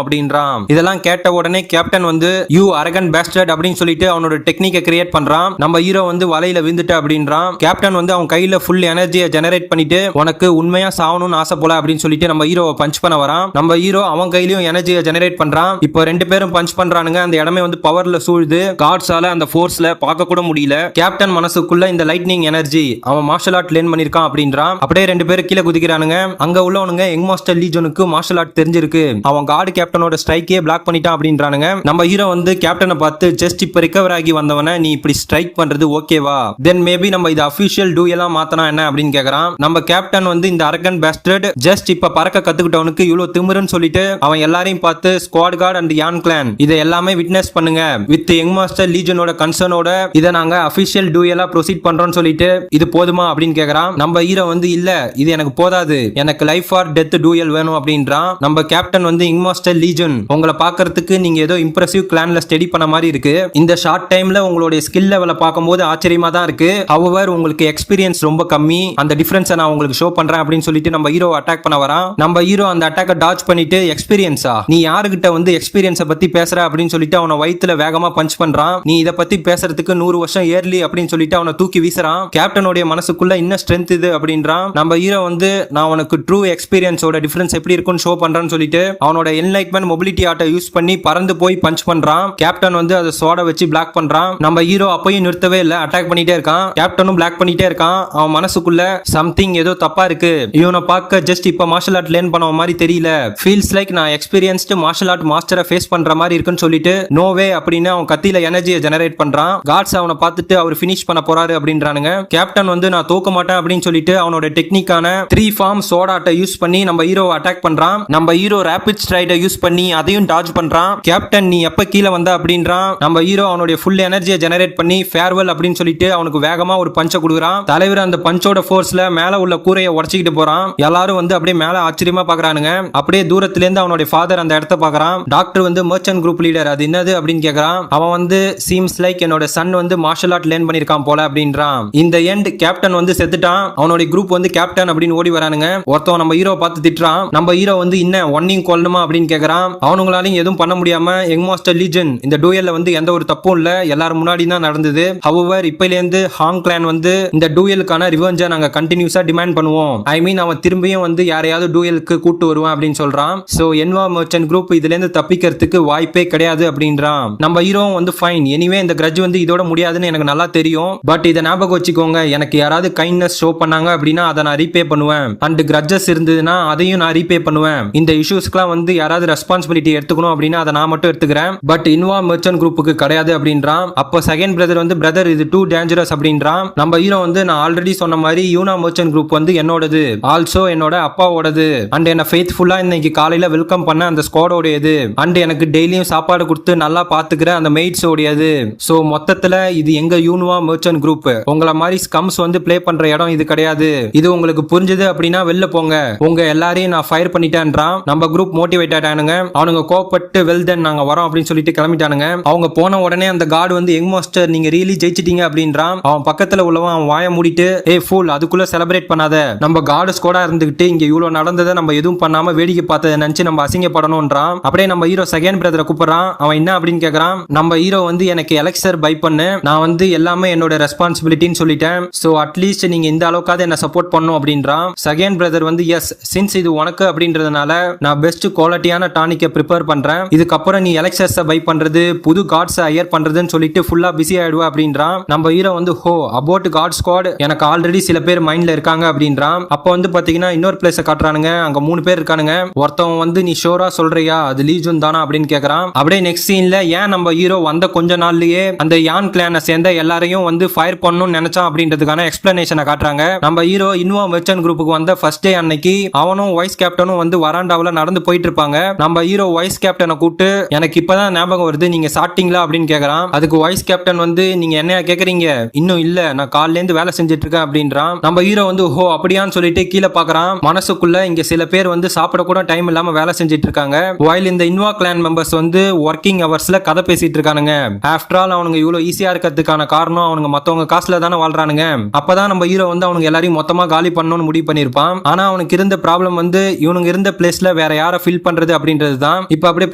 அப்படின்றான். இதெல்லாம் கேட்ட உடனே கேப்டன் வந்து யூ அரகன் பேஸ்டர்ட் அப்படின்னு சொல்லிட்டு அவனோட டெக்னிக்கை கிரியேட் பண்றான். நம்ம ஹீரோ வந்து வலையில விழுந்துட்ட அப்படின்றான். கேப்டன் வந்து அவன் கையில ஃபுல் எனர்ஜியை ஜெனரேட் பண்ணிட்டு உனக்கு உண்மையா சாவணும்னு ஆசை போல அப்படின்னு சொல்லிட்டு நம்ம ஹீரோவை பஞ்ச் பண்ண வரான். நம்ம ஹீரோ அவன் கையிலயும் எனர்ஜியை ஜெனரேட் பண்றான். இப்போ ரெண்டு பேரும் பஞ்ச் பண்றானுங்க. அந்த இடமே வந்து பவர்ல சூழ்து. காட்ஸால அந்த ஃபோர்ஸ்ல பார்க்க கூட முடியல. கேப்டன் மனசுக்குள்ள இந்த லைட்னிங் எனர்ஜி அவன் மார்ஷல் ஆர்ட் லேர்ன் பண்ணிருக்கான் அப்படின்றான். அப்படியே ரெண்டு பேரும் கீழே குதிக்கிறானுங்க. அங்க உள்ளவனுங்க யங் மாஸ்டர் லீஜனுக்கு மார்ஷல் ஆர்ட் தெரிஞ்சிருக்கு, அவன் கார்டு கேப்டனோட ஸ்ட்ரைக்கே பிளாக் பண்ணிட்டான் அப்படின்றானுங்க. நம்ம ஹீரோ வந்து கேப்டனை பார்த்து ஜஸ்ட் இப்ப ரிகவர் ஆகி வந்தவன நீ இப்படி ஸ்ட்ரைக் பண்றது ஓகேவா, தென் மேபி நம்ம இது அபிஷியல் டூயலா மாத்தனா என்ன அப்படின்னு கேக்குறான். நம்ம கேப்டன் வந்து இந்த அரகன் பேஸ்டர்ட் ஜஸ்ட் இப்ப பறக்க கத்துக்கிட்டவனுக்கு இவ்வளவு திமிருன்னு சொல்லிட்டு அவன் எல்லாரையும் பார்த்து ஸ்குவாட் கார்டு அண்ட் யான் கிளான் இதை எல்லாமே விட்னஸ் பண்ணுங்க, வித் யங் மாஸ்டர் லீஜனோட கன்சர்னோட இதை நாங்க அபிஷியல் டூயலா ப்ரொசீட் பண்றோம்னு சொல்லிட்டு இது போதுமா அப்படின்னு கேக்குறான். நம்ம ஹீரோ வந்து இல்ல இது எனக்கு போதாது, எனக்கு லைஃப் ஆர் டெத் டூயல் வேணும் அப்படின்றான். நம்ம கேப்டன் வந்து யங் மாஸ்டர் லீஜன் உங்களை பார்க்கிறதுக்கு நீங்க ஏதோ இம்ப்ரெசிவ் கிளான்ல ஸ்டடி பண்ண மாதிரி இருக்கு, இந்த ஷார்ட் டைம்ல உங்களுடைய ஸ்கில் லெவலை பார்க்கும்போது ஆச்சரியமா தான் இருக்கு, ஹவவர் உங்களுக்கு எக்ஸ்பீரியன்ஸ் ரொம்ப கம்மி, அந்த டிஃபரன்ஸை நான் உங்களுக்கு ஷோ பண்றேன் அப்படின்னு சொல்லிட்டு நம்ம ஹீரோ அட்டாக் பண்ண வரான். நம்ம ஹீரோ அந்த அட்டாக்கை டாச் பண்ணிட்டு எக்ஸ்பீரியன்ஸா நீ யாருகிட்ட வந்து எக்ஸ்பீரியன்ஸை பத்தி பேசுற அப்படின்னு சொல்லிட்டு அவனை வயித்துல வேகமா பஞ்ச் பண்றான். நீ இதை பத்தி பேசுறதுக்கு 100 வருஷம் ஏர்லி அப்படின்னு சொல்லிட்டு அவனை தூக்கி வீசுறான். கேப்டனுடைய மனசுக்குள்ள இன்னும் ஸ்ட்ரென்த் இது அப்படின்றான். நம்ம ஹீரோ வந்து நான் உனக்கு ட்ரூ எக்ஸ்பீரியன்ஸோட டிஃபரன்ஸ் எப்படி இருக்குன்னு ஷோ பண்றான்னு சொல்லிட்டு அவனோட என்லைட்மென்ட் மொபிலிட்டி ஆர்ட்டை யூஸ் பண்ணி பறந்து போய் பஞ்ச் பண்றான். கேப்டன் வந்து அதை சோட வச்சு பிளாக் பண்றான். நம்ம ஹீரோ அப்பயும் நிறுத்தவே இல்ல, அட்டாக் பண்ணிட்டே இருக்கான். கேப்டனும் பிளாக் பண்ணிட்டே இருக்கான். அவன் மனசுக்குள்ள சம்திங் ஏதோ தப்பா இருக்கு, இவனை பார்க்க ஜஸ்ட் இப்ப மார்ஷல் ஆர்ட் லேர்ன் பண்ண மாதிரி தெரியல, ஃபீல்ஸ் லைக் நான் எக்ஸ்பீரியன்ஸ்டு மார்ஷல் ஆர்ட் மாஸ்டரை ஃபேஸ் பண்ற மாதிரி இருக்குன்னு சொல்லிட்டு நோ வே அப்படின்னு அவன் கத்தியில எனர்ஜியை ஜெனரேட் பண்றான். காட்ஸ் அவனை பார்த்துட்டு அவர் ஃபினிஷ் பண்ண போறாரு அப்படின்றானுங்க. கேப்டன் வந்து நான் தூக்க மாட்டேன் அப்படின்னு சொல்லிட்டு அவனோட டெக்னிக்கான 3 ஃபார்ம் சோடாட்டை யூஸ் பண்ணி நம்ம ஹீரோவை அட்டாக் பண்றான். நம்ம ஹீரோ ரேபிட் ஸ்ட்ரைடை யூஸ் பண்ணி அதையும் டாஜ் பண்றான். கேப்டன் நீ எப்ப கீழே வந்த அப்படின்றான். நம்ம ஹீரோ அவனுடைய ஃபுல் எனர்ஜியை ஜெனரேட் பண்ணி ஃபேர்வெல் அப்படின்னு சொல்லிட்டு அவனுக்கு வேகமா ஒரு பஞ்சை கொடுக்குறான். தலைவர் அந்த பஞ்சோட ஃபோர்ஸ்ல மேல உள்ள கூரையை உடைச்சிக்கிட்டு போறான். எல்லாரும் வந்து அப்படியே மேல ஆச்சரியமா பாக்குறானுங்க. அப்படியே தூரத்துல இருந்து அவனுடைய ஃபாதர் அந்த இடத்த பாக்குறான். டாக்டர் வந்து மர்ச்சன்ட் குரூப் லீடர் அது என்னது அப்படின்னு கேக்குறான். அவன் வந்து சீம்ஸ் லைக் என்னோட சன் வந்து மார்ஷல் ஆர்ட் லேர்ன் பண்ணிருக்கான் போல அப்படின்றான். இந்த எண்ட் கேப்டன் வந்து செத்துட்டான். அவனோட குரூப் வந்து கேப்டன் அப்படின்னு ஓடி வரானுங்க. ஒருத்தவன் நம்ம ஹீரோ பார்த்து திட்டுறான். நம்ம ஹீரோ வந்து இன்னும் ஒன்னையும் கொல்லணுமா அப்படின்னு கேக்குறான். அவனுங்களாலையும் எதுவும் பண்ண முடியாம யங் மாஸ்டர் லீஜன் இந்த டூயல்ல வந்து எந்த ஒரு தப்பும் இல்ல, எல்லாரும் முன்னாடி தான் நடந்தது. ஹவவர் இப்பையிலேருந்து ஹாங் கிளான் வந்து இந்த டூயலுக்கான ரிவெஞ்சை நாங்க கண்டினியூஸா டிமாண்ட் பண்ணுவோம், ஐ மீன் அவன் திரும்பியும் வந்து யாரையாவது டூயலுக்கு கூட்டு வருவான் அப்படின்னு சொல்றான். சோ என்வா மர்ச்சன்ட் குரூப் இதுல இருந்து தப்பிக்கிறதுக்கு வாய்ப்பே கிடையாது அப்படின்றான். நம்ம ஹீரோ வந்து ஃபைன் எனிவே இந்த கிரட்ஜ் வந்து இதோட முடியாதுன்னு எனக்கு நல்லா தெரியும், பட் இதை ஞாபகம் வச்சுக்கோங்க, எனக்கு யாராவது கைண்ட்னஸ் ஷோ பண்ணாங்க அப்படின்னா அதை நான் ரீபே பண்ணுவேன், அண்ட் கிரட்ஜஸ் இருந்ததுன்னா அதையும் நான் ரீபே பண்ணுவேன். இந்த இஷ்யூஸ்க்குலாம் வந்து யாராவது ரெஸ்பான்சிபிலிட்டி எடுத்துக்கணும் அப்படின்னா அதை நான் மட்டும் எடுத்துக்கிறேன், பட் இன்வா மர்ச்சன்ட் குரூப்புக்கு கிடையாது அப்படின்றான். அப்போ செகண்ட் பிரதர் வந்து பிரதர் இது டூ டேஞ்சரஸ் அப்படின்றான். நம்ம ஹீரோ வந்து நான் ஆல்ரெடி சொன்ன மாதிரி யூனா மர்ச்சன்ட் குரூப் வந்து என்னோடது, ஆல்சோ என்னோட அப்பாவோடது, அண்ட் என்ன ஃபெய்த்ஃபுல்லா இன்னைக்கு காலையில வெல்கம் பண்ண அந்த ஸ்குவாடோடையது, அண்ட் எனக்கு டெய்லியும் சாப்பாடு கொடுத்து நல்லா பாத்துக்கிற அந்த மெய்ட்ஸ் உடையது. சோ மொத்தத்துல இது எங்க யூனுவா மர்ச்சன்ட் குரூப், உங்களை மாதிரி ஸ்கம்ஸ் வந்து ப்ளே பண்ற இடம் இது கிடையாது. இது உங்களுக்கு புரிஞ்சது அப்படின்னா வெளில போங்க, உங்க எல்லாரையும் நான் ஃபயர் பண்ணிட்டேன்றான். நம்ம குரூப் மோட்டிவேட் ஆயிட்டானுங்க. அவனுங்க கோபப்பட்டு வெல் தென் நாங்க வரோம் அப்படின்னு சொல்லிட்டு கிளம்பிட்டானுங்க. அவங்க போன உடனே அந்த கார்டு வந்து யங் மாஸ்டர் நீங்க ரியலி ஜெயிச்சிட்டீங்க அப்படின்றான். அவன் பக்கத்துல உள்ளவன் அவன் வாயை மூடிட்டு ஃபூல் அதுக்குள்ள செலிப்ரேட் பண்ணாத, நம்ம கார்டு ஸ்குவாடா இருந்துகிட்டு இங்க இவ்வளவு நடந்ததை நம்ம எதுவும் பண்ணாம வேடிக்கை பார்த்ததை நினைச்சு நம்ம அசிங்கப்படணும்ன்றான். அப்படியே நம்ம ஹீரோ செகண்ட் பிரதரை கூப்பிடுறான். அவன் என்ன அப்படின்னு கேக்குறான். நம்ம ஹீரோ வந்து எனக்கு எலெக்சர் பை பண்ணு, நான் வந்து எல்லாமே என்னோட ரெஸ்பான்சிபிலிட்டின்னு சொல்லிட்டேன், சோ அட்லீஸ்ட் நீங்க இந்த அளவுக்காவது என்ன சப்போர்ட் பண்ணும் அப்படின்றான். செகண்ட் பிரதர் வந்து எஸ் சின்ஸ் இது உனக்கு அப்படின்றதுனால நான் பெஸ்ட் குவாலிட்டியான டானிக்கை ப்ரிப்பேர் பண்றேன், இதுக்கப்புறம் நீ எலெக்சர்ஸை பை பண்றது புது கார்ட்ஸ் ஹையர் பண்றதுன்னு சொல்லிட்டு ஃபுல்லா பிஸி ஆயிடுவா அப்படின்றான். நம்ம ஹீரோ வந்து ஹோ அபவுட் காட் ஸ்குவாட் எனக்கு ஆல்ரெடி சில பேர் மைண்ட்ல இருக்காங்க அப்படின்றான். அப்ப வந்து பாத்தீங்கன்னா இன்னொரு பிளேஸ காட்டுறானுங்க. அங்க 3 பேர் இருக்கானுங்க. ஒருத்தவன் வந்து நீ ஷோரா சொல்றியா அது லீஜன் தானா அப்படின்னு கேக்குறான். அப்படியே நெக்ஸ்ட் சீன்ல ஏன் நம்ம ஹீரோ வந்த கொஞ்ச நாள்லயே அந்த யான் கிளானை சேர்ந்த எல்லாரையும் வந்து ஃபயர் பண்ணணும்னு நினைச்சான் அப்படின்றதுக்கான எக்ஸ்பிளனேஷனை காட்டுறாங்க. நம்ம ஹீரோ இன்வா மெர்ச்சன்ட் குரூப்புக்கு வந்த ஃபர்ஸ்ட் டே அன்னைக்கு அவனும் வைஸ் கேப்டனும் வந்து வராண்டாவுல நடந்து போயிட்டு இருப்பாங்க. நம்ம ஹீரோ வைஸ் கேப்டனை கூப்பிட்டு எனக்கு இப்பதான் ஞாபகம் வருது நீங்க சாப்பிட்டீங்களா அப்படின்னு கேக்குறான். அதுக்கு வைஸ் கேப்டன் வந்து நீங்க என்னையா கேக்குறீங்க, இன்னும் இல்ல நான் காலையில இருந்து வேலை செஞ்சுட்டு இருக்கேன் அப்படின்றான். நம்ம ஹீரோ வந்து ஹோ அப்படியான்னு சொல்லிட்டு கீழே பாக்குறான். மனசுக்குள்ள இங்க சில பேர் வந்து சாப்பிட கூட டைம் இல்லாம வேலை செஞ்சுட்டு இருக்காங்க. while இந்த இன்வா கிளான் மெம்பர்ஸ் வந்து ஒர்க்கிங் ஹவர்ஸ்ல கதை பேசிட்டு இருக்கானுங்க. ஆஃப்டர் ஆல் அவனுங்க இவ்வளவு ஈஸியா இருக்கிறதுக்கான காரணம் அவனுங்க மத்தவங்க காசுல தானே வாழ்றானுங்க. அப்பதான் நம்ம ஹீரோ வந்து அவனுங்க எல்லாரையும் மொத்தமா காலி பண்ணணும்னு முடிவு பண்ணிருப்பான். ஆனா அவனுக்கு இருந்த ப்ராப்ளம் வந்து இவனுங்க இருந்த பிளேஸ்ல வேற யாரை ஃபில் பண்றது அப்படின்றது தான். இப்ப அப்படியே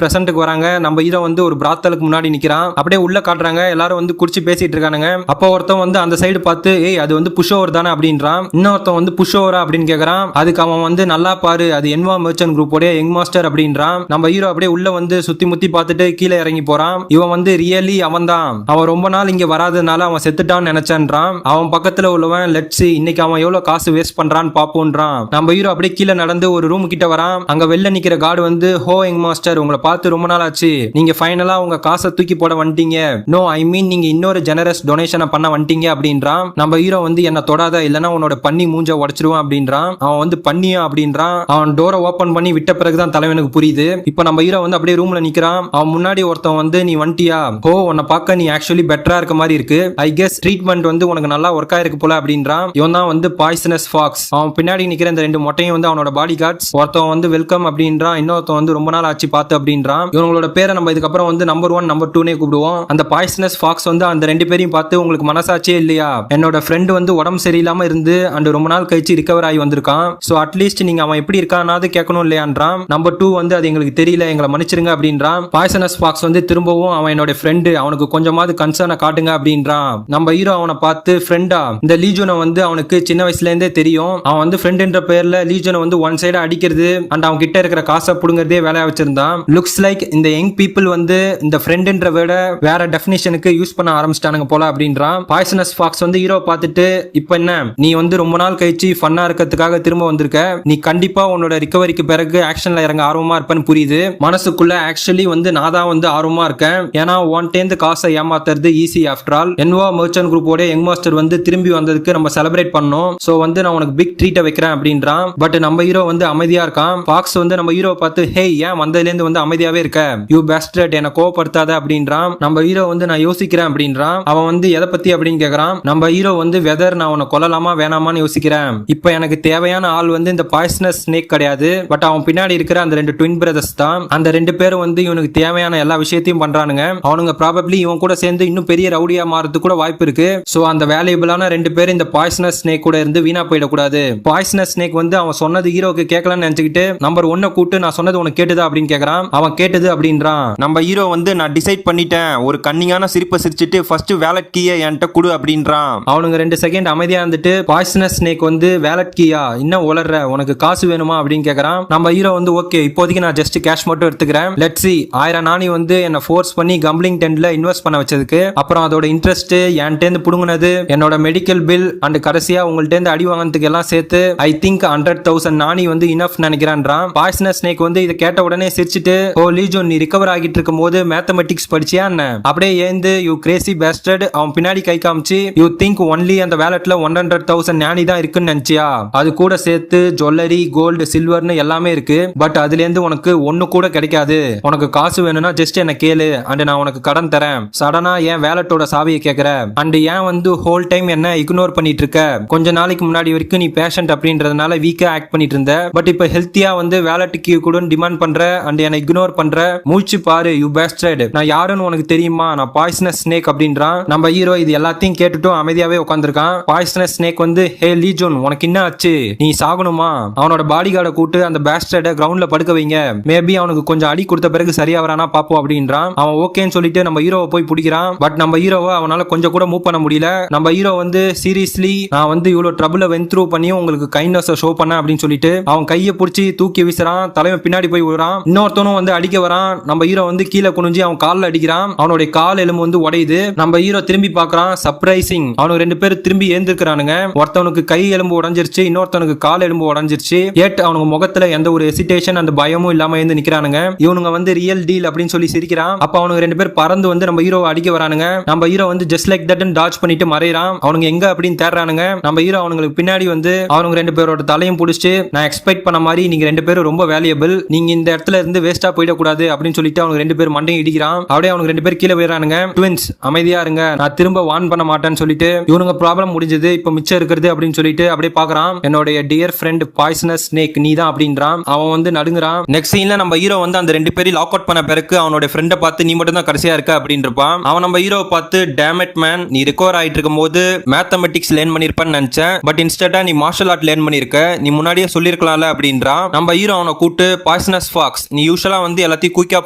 பிரசன்ட்டுக்கு வராங்க. நம்ம ஹீரோ வந்து ஒரு பிராத்தலுக்கு முன்னாடி நிக்கிறான். அப்படியே உள்ள காட்டுறாங்க. எல்லாரும் வந்து குடிச்சு பேசிட்டு இருக்கானுங்க. அப்போ ஒருத்தன் வந்து அந்த சைடு பார்த்து ஏய் அது வந்து புஷ் ஓவர் தானே அப்படின்றான். இன்னொருத்தன் வந்து புஷ் ஓவரா அப்படின்னு கேக்குறான். அதுக்கு அவன் வந்து நல்லா பாரு அது என்வா மெர்ச்சன்ட் குரூப்போட யங் மாஸ்டர் அப்படின்றான். நம்ம ஹீரோ அப்படியே உள்ள வந்து சுத்தி முத்தி பார்த்துட்டு கீழே இறங்கி போறான். இவன் வந்து ரியலி அவன் தான், அவன் ரொம்ப நாள் இங்க வராதனால அவன் செத்துட்டான்னு நினைச்சான்றான். அவன் பக்கத்துல உள்ளவன் லெட்ஸ் இன்னைக்கு அவன் எவ்வளவு காசு வேஸ்ட் பண்றான்னு பாப்போன்றான். நம்ம ஹீரோ அப்படியே கீழே நடந்து ஒரு ரூம் கிட்ட வரான். அங்க வெளில நிக்கிற கார்டு வந்து ஹோ யங் மாஸ்டர் உங்களை பார்த்து ரொம்ப நாள் ஆச்சு, நீங்க ஃபைனலா உங்க காசை தூக்கி போட வந்துட்டீங்க, நோ ஐ மீன் நீங்க இன்னொரு ஜெனரஸ் டொனேஷனை பண்ண வந்துட்டீங்க அப்படின்றான். நம்ம ஹீரோ வந்து என்ன தொடாத இல்லனா உன்னோட பண்ணி மூஞ்ச உடைச்சிருவான் அப்படின்றான். அவன் வந்து பண்ணியா அப்படின்றான். அவன் டோரை ஓபன் பண்ணி விட்ட பிறகுதான் தலைவனுக்கு புரியுது. இப்போ நம்ம ஹீரோ வந்து அப்படியே ரூம்ல நிக்கிறான். அவன் முன்னாடி ஒருத்தன் வந்து நீ வண்டியா, ஓ உன்னை பார்க்க நீ ஆக்சுவலி பெட்டரா இருக்க மாதிரி இருக்கு, ஐ கெஸ் ட்ரீட்மெண்ட் வந்து உனக்கு நல்லா ஒர்க் ஆயிருக்கு போல அப்படின்றான். இவன் தான் வந்து பாய்சனஸ் ஃபாக்ஸ். அவன் பின்னாடி நிக்கிற இந்த 2 மொட்டையும் வந்து அவனோட பாடி கார்ட்ஸ். ஒருத்தன் வந்து வெல்கம் அப்படின்றான், இன்னொருத்தன் வந்து ரொம்ப நாள் ஆச்சு பார்த்து அப்படின்றான். இவங்களோட பேரை நம்ம இதுக்கப்புறம் வந்து நம்பர் 1 நம்பர் 2 கூப்பிடுவோம். அந்த பாய்சனஸ் ஃபாக்ஸ் வந்து அந்த 2 பேரையும் பார்த்து உங்களுக்கு மனசாட்சியே இல்லையா, என்னோட ஃப்ரெண்ட் வந்து உடம்பு சரியில்லாம இருந்து அண்ட் ரொம்ப நாள் கழிச்சு ரிகவர் ஆகி வந்திருக்கான், சோ அட்லீஸ்ட் நீங்க அவன் எப்படி இருக்கானாவது கேட்கணும் இல்லையான்றான். நம்பர் 2 வந்து அது எங்களுக்கு தெரியல எங்களை மன்னிச்சிருங்க அப்படின்றான். பாய்சனஸ் ஃபாக்ஸ் வந்து திரும்பவும் அவன் என்னோட ஃப்ரெண்டு அவனுக்கு கொஞ்சமாவது கன்சர்னை காட்டுங்க அப்படின்றான். நம்ம ஹீரோ அவனை பார்த்து ஃப்ரெண்டா, இந்த லீஜனை வந்து அவனுக்கு சின்ன வயசுல இருந்தே தெரியும், அவன் வந்து ஃப்ரெண்ட்ன்ற பேர்ல லீஜனை வந்து ஒன் சைடா அடிக்கிறது அண்ட் அவன் கிட்ட இருக்கிற காசை புடுங்கறதே வேலையா வச்சிருந்தான். லுக்ஸ் லைக் இந்த யங் பீப்புள் வந்து இந்த ஃப்ரெண்ட்ன்ற வேர்ட வேற டெஃபினிஷனுக்கு யூஸ் பண்ண ஆரம்பிச்சிட்டானுங்க போல அப்படின்றான். பாய்சனஸ் ஃபாக்ஸ் வந்து ஹீரோ பார்த்துட்டு இப்போ என்ன நீ வந்து ரொம்ப நாள் கழிச்சு ஃபன்னா இருக்கிறதுக்காக திரும்ப வந்திருக்க, நீ கண்டிப்பா உன்னோட ரிகவரிக்கு பிறகு ஆக்ஷன்ல இறங்க ஆர்வமா இருப்பேன்னு புரியுது, மனசுக்குள்ள ஆக்சுவலி வந்து நான் தான் வந்து ஆர்வமா இருக்கேன், ஏன்னா ஒன்டேந்து காசை ஏமாத்துறது ஈஸி, ஆஃப்டர் ஆல் என்வா மெர்ச்சன்ட் குரூப்போட யங் மாஸ்டர் வந்து திரும்பி வந்ததுக்கு நம்ம செலிப்ரேட் பண்ணோம், சோ வந்து நான் உனக்கு பிக் ட்ரீட்டை வைக்கிறேன் அப்படின்றான். பட் நம்ம ஹீரோ வந்து அமைதியா இருக்கான். ஃபாக்ஸ் வந்து நம்ம ஹீரோ பார்த்து ஹே ஏன் வந்ததுல இருந்து வந்து அமைதியாவே இருக்க, யூ பேஸ்டர்ட் என்ன கோவப்படுத்தாத அப்படின்றான். நம்ம ஹீரோ வந்து நான் யோசிக்கிறேன் அப்படின்றான். அவன் வந்து எதை பத்தி அப்படின்னு கேக்குறான். நம்ம ஹீரோ வந்து வெதர் நான் உன்னை கொல்லலாமா வேணாமான்னு யோசிக்கிறேன், இப்போ எனக்கு தேவையான ஆள் வந்து இந்த பாய்சனஸ் ஸ்னேக் கிடையாது, பட் அவன் பின்னாடி இருக்கிற அந்த 2 ட்வின் பிரதர்ஸ் தான். அந்த 2 பேரும் வந்து இவனுக்கு தேவையான எல்லா விஷயத்தையும் பண்றானுங்க. அவனுங்க ப்ராபப்லி இவன் கூட சேர்ந்து இன்னும் பெரிய ரவுடியா மாறதுக்கு கூட வாய்ப்பு இருக்கு. சோ அந்த வேல்யூபிளான 2 பேர் இந்த பாய்சனஸ் ஸ்னேக் கூட இருந்து வீணா போயிடக்கூடாது. பாய்சனஸ் ஸ்னேக் வந்து அவன் சொன்னது ஹீரோக்கு கேட்கலன்னு நினைச்சுக்கிட்டு நம்பர் 1 கூட்டு நான் சொன்னது உனக்கு கேட்டுதா அப்படின்னு கேக்குறான். அவன் கேட்டது அப்படின்றான். நம்ம ஹீரோ வந்து நான் டிசைட் பண்ணிட்டேன், ஒரு கன்னிங்கான சிரிப்பை சிரிச்சிட்டு ஃபர்ஸ்ட் வேலட் கீயை என்கிட்ட கொடு அப்படின்றான். அவனுங்க 2 செகண்ட் அமைதியா இருந்துட்டு பாய்சனஸ் ஸ்னேக் வந்து வேலட் கீயா இன்னும் உளர்ற உனக்கு காசு வேணுமா அப்படின்னு கேக்குறான். நம்ம ஹீரோ வந்து ஓகே இப்போதைக்கு நான் ஜஸ்ட் கேஷ் மட்டும் எடுத்துக்கிறேன், லெட்ஸ் see 1000 நாணி வந்து என்ன ஃபோர்ஸ் பண்ணி கம்பிளிங் டென்ட்ல இன்வெஸ்ட் பண்ண வச்சதுக்கு அப்புறம் அதோட இன்ட்ரெஸ்ட் என்கிட்ட இருந்து புடுங்குனது என்னோட மெடிக்கல் பில் அண்ட் கடைசியா உங்கள்ட்ட இருந்து அடி வாங்கினதுக்கு எல்லாம் சேர்த்து ஐ திங்க் 100,000 நாணி வந்து இனஃப் நினைக்கிறான்றான். பாய்சனஸ் ஸ்னேக் வந்து இதை கேட்ட உடனே சிரிச்சிட்டு ஓ லீஜோன் நீ ரிகவர் ஆகிட்டு இருக்கும் போது மேத்தமெட்டிக்ஸ் படிச்சியா என்ன, அப்படியே ஏந்து யூ கிரேசி பேஸ்டர்ட் அவன் பின்னாடி கை காமிச்சு யூ திங்க் ஒன்லி அந்த வேலட்ல 100,000 நாணி தான் இருக்குன்னு நினைச்சியா, அது கூட சேர்த்து ஜுவல்லரி கோல்டு சில்வர்னு எல்லாமே இருக்கு, பட் அதுல இருந்து உனக்கு ஒண்ணு கூட கிடைக்காது, உனக்கு காசு வேணும்னா ஜஸ்ட் என்ன கேளு அண்ட் நான் உனக்கு கடன் தரேன், சடனா ஏன் வேலட்டோட சாவியை கேக்குற அண்ட் ஏன் வந்து ஹோல் டைம் என்ன இக்னோர் பண்ணிட்டு இருக்க, கொஞ்ச நாளைக்கு முன்னாடி வரைக்கும் நீ பேஷண்ட் அப்படின்றதுனால வீக்கா ஆக்ட் பண்ணிட்டு இருந்த, பட் இப்ப ஹெல்த்தியா வந்து வேலட் ரியாலிட்டிக்கு கூட டிமாண்ட் பண்ற அண்ட் என்னை இக்னோர் பண்ற, மூச்சு பாரு யூ பேஸ்டர்ட், நான் யாருன்னு உனக்கு தெரியுமா, நான் பாய்சனஸ் ஸ்னேக் அப்படின்றான். நம்ம ஹீரோ இது எல்லாத்தையும் கேட்டுட்டும் அமைதியாவே உட்காந்துருக்கான். பாய்சனஸ் ஸ்னேக் வந்து ஹே லீஜோன் உனக்கு என்ன ஆச்சு, நீ சாகணுமா, அவனோட பாடி கார்டை கூட்டு அந்த பேஸ்டர்ட கிரவுண்ட்ல படுக்க வைங்க, மேபி அவனுக்கு கொஞ்சம் அடி கொடுத்த பிறகு சரியா வரானா பாப்போம் அப்படின்றான். அவன் ஓகேன்னு சொல்லிட்டு நம்ம ஹீரோவை போய் பிடிக்கிறான். பட் நம்ம ஹீரோவை அவனால கொஞ்சம் கூட மூவ் பண்ண முடியல. நம்ம ஹீரோ வந்து சீரியஸ்லி நான் வந்து இவ்வளவு ட்ரபிள வென்ட் த்ரூ பண்ணியும் உங்களுக்கு கைண்ட்னஸ் ஷோ பண்ண அப்படின்னு சொல்லிட்டு அவன் கையை பிடிச்சி தூக்கி வீசுறான். தலைவன் பின்னாடி போய் விடுறான். இன்னொருத்தனும் வந்து அடிக்க வரான். நம்ம ஹீரோ வந்து கீழே குனிஞ்சு அவன் காலில் அடிக்கிறான். அவனுடைய கால் எலும்பு வந்து உடையுது. நம்ம ஹீரோ திரும்பி பார்க்கறான். சர்ப்ரைசிங், அவனுக்கு 2 பேர் திரும்பி ஏந்திருக்கிறானுங்க. ஒருத்தவனுக்கு கை எலும்பு உடைஞ்சிருச்சு, இன்னொருத்தனுக்கு கால் எலும்பு உடைஞ்சிருச்சு. ஏட் அவனுக்கு முகத்துல எந்த ஒரு ஹெசிடேஷன் அந்த பயமும் இல்லாம ஏந்து நிக்கிறானுங்க. இவனுங்க வந்து ரியல் டீல் அப்படின்னு சொல்லி சிரிக்கிறான். அப்ப அவனுக்கு 2 பேர் பறந்து வந்து நம்ம ஹீரோ அடிக்க வரானுங்க. நம்ம ஹீரோ வந்து ஜஸ்ட் லைக் தட் டாட்ச் பண்ணிட்டு மறையறான். அவனுங்க எங்க அப்படின்னு தேடுறானுங்க. நம்ம ஹீரோ அவங்களுக்கு பின்னாடி வந்து அவனுங்க 2 பேரோட தலையும் புடிச்சு, நான் எக்ஸ்பெக்ட் பண்ண மாதிரி நீங்க 2 பேரும் ரொம்ப வேல்யூபிள், நீங்க இந்த இடத்துல இருந்து வேஸ்டா போயிடக்கூடாது அப்படின்னு சொல்லிட்டு அவங்க 2 பேர் மண்டையும் இடிக்கிறான். அப்படியே அவங்க 2 பேர் கீழே போயிடறானுங்க. ட்வின்ஸ் அமைதியா இருங்க, நான் திரும்ப வார்ன் பண்ண மாட்டேன்னு சொல்லிட்டு இவனுங்க ப்ராப்ளம் முடிஞ்சது, இப்ப மிச்சம் இருக்கிறது அப்படின்னு சொல்லிட்டு அப்படியே பாக்குறான். என்னோட டியர் ஃப்ரெண்ட் பாய்சனஸ் ஸ்னேக் நீ தான் அப்படின்றான். அவன் வந்து நடுங்குறான். நெக்ஸ்ட் சீன்ல நம்ம ஹீரோ வந்து அந்த 2 பேரையும் லாக் அவுட் பண்ண பிறகு அவனோட ஃப்ரெண்டை பார்த்து நீ மட்டும் தான் கடைசியா இருக்க அப்படின்னு இருப்பான். அவன் நம்ம ஹீரோ பார்த்து டேமட் மேன், நீ ரிகவர் ஆயிட்டு இருக்கும் போது மேத்தமெட்டிக்ஸ் லேர்ன் பண்ணிருப்பேன்னு நினைச்சேன், பட் இன்ஸ்டெடா நீ மார்ஷல் ஆர்ட் லேர்ன் பண்ணிருக்க, நீ முன்னாடியே சொல்லிருக்கலாம்ல அப்படின்றான். நம்ம ஹீரோ அவனை கூட்டு பாய்சனஸ் ஃபாக்ஸ், நீ யூஷுவலா வந்து எல்லாத்தையும் குயிக்கா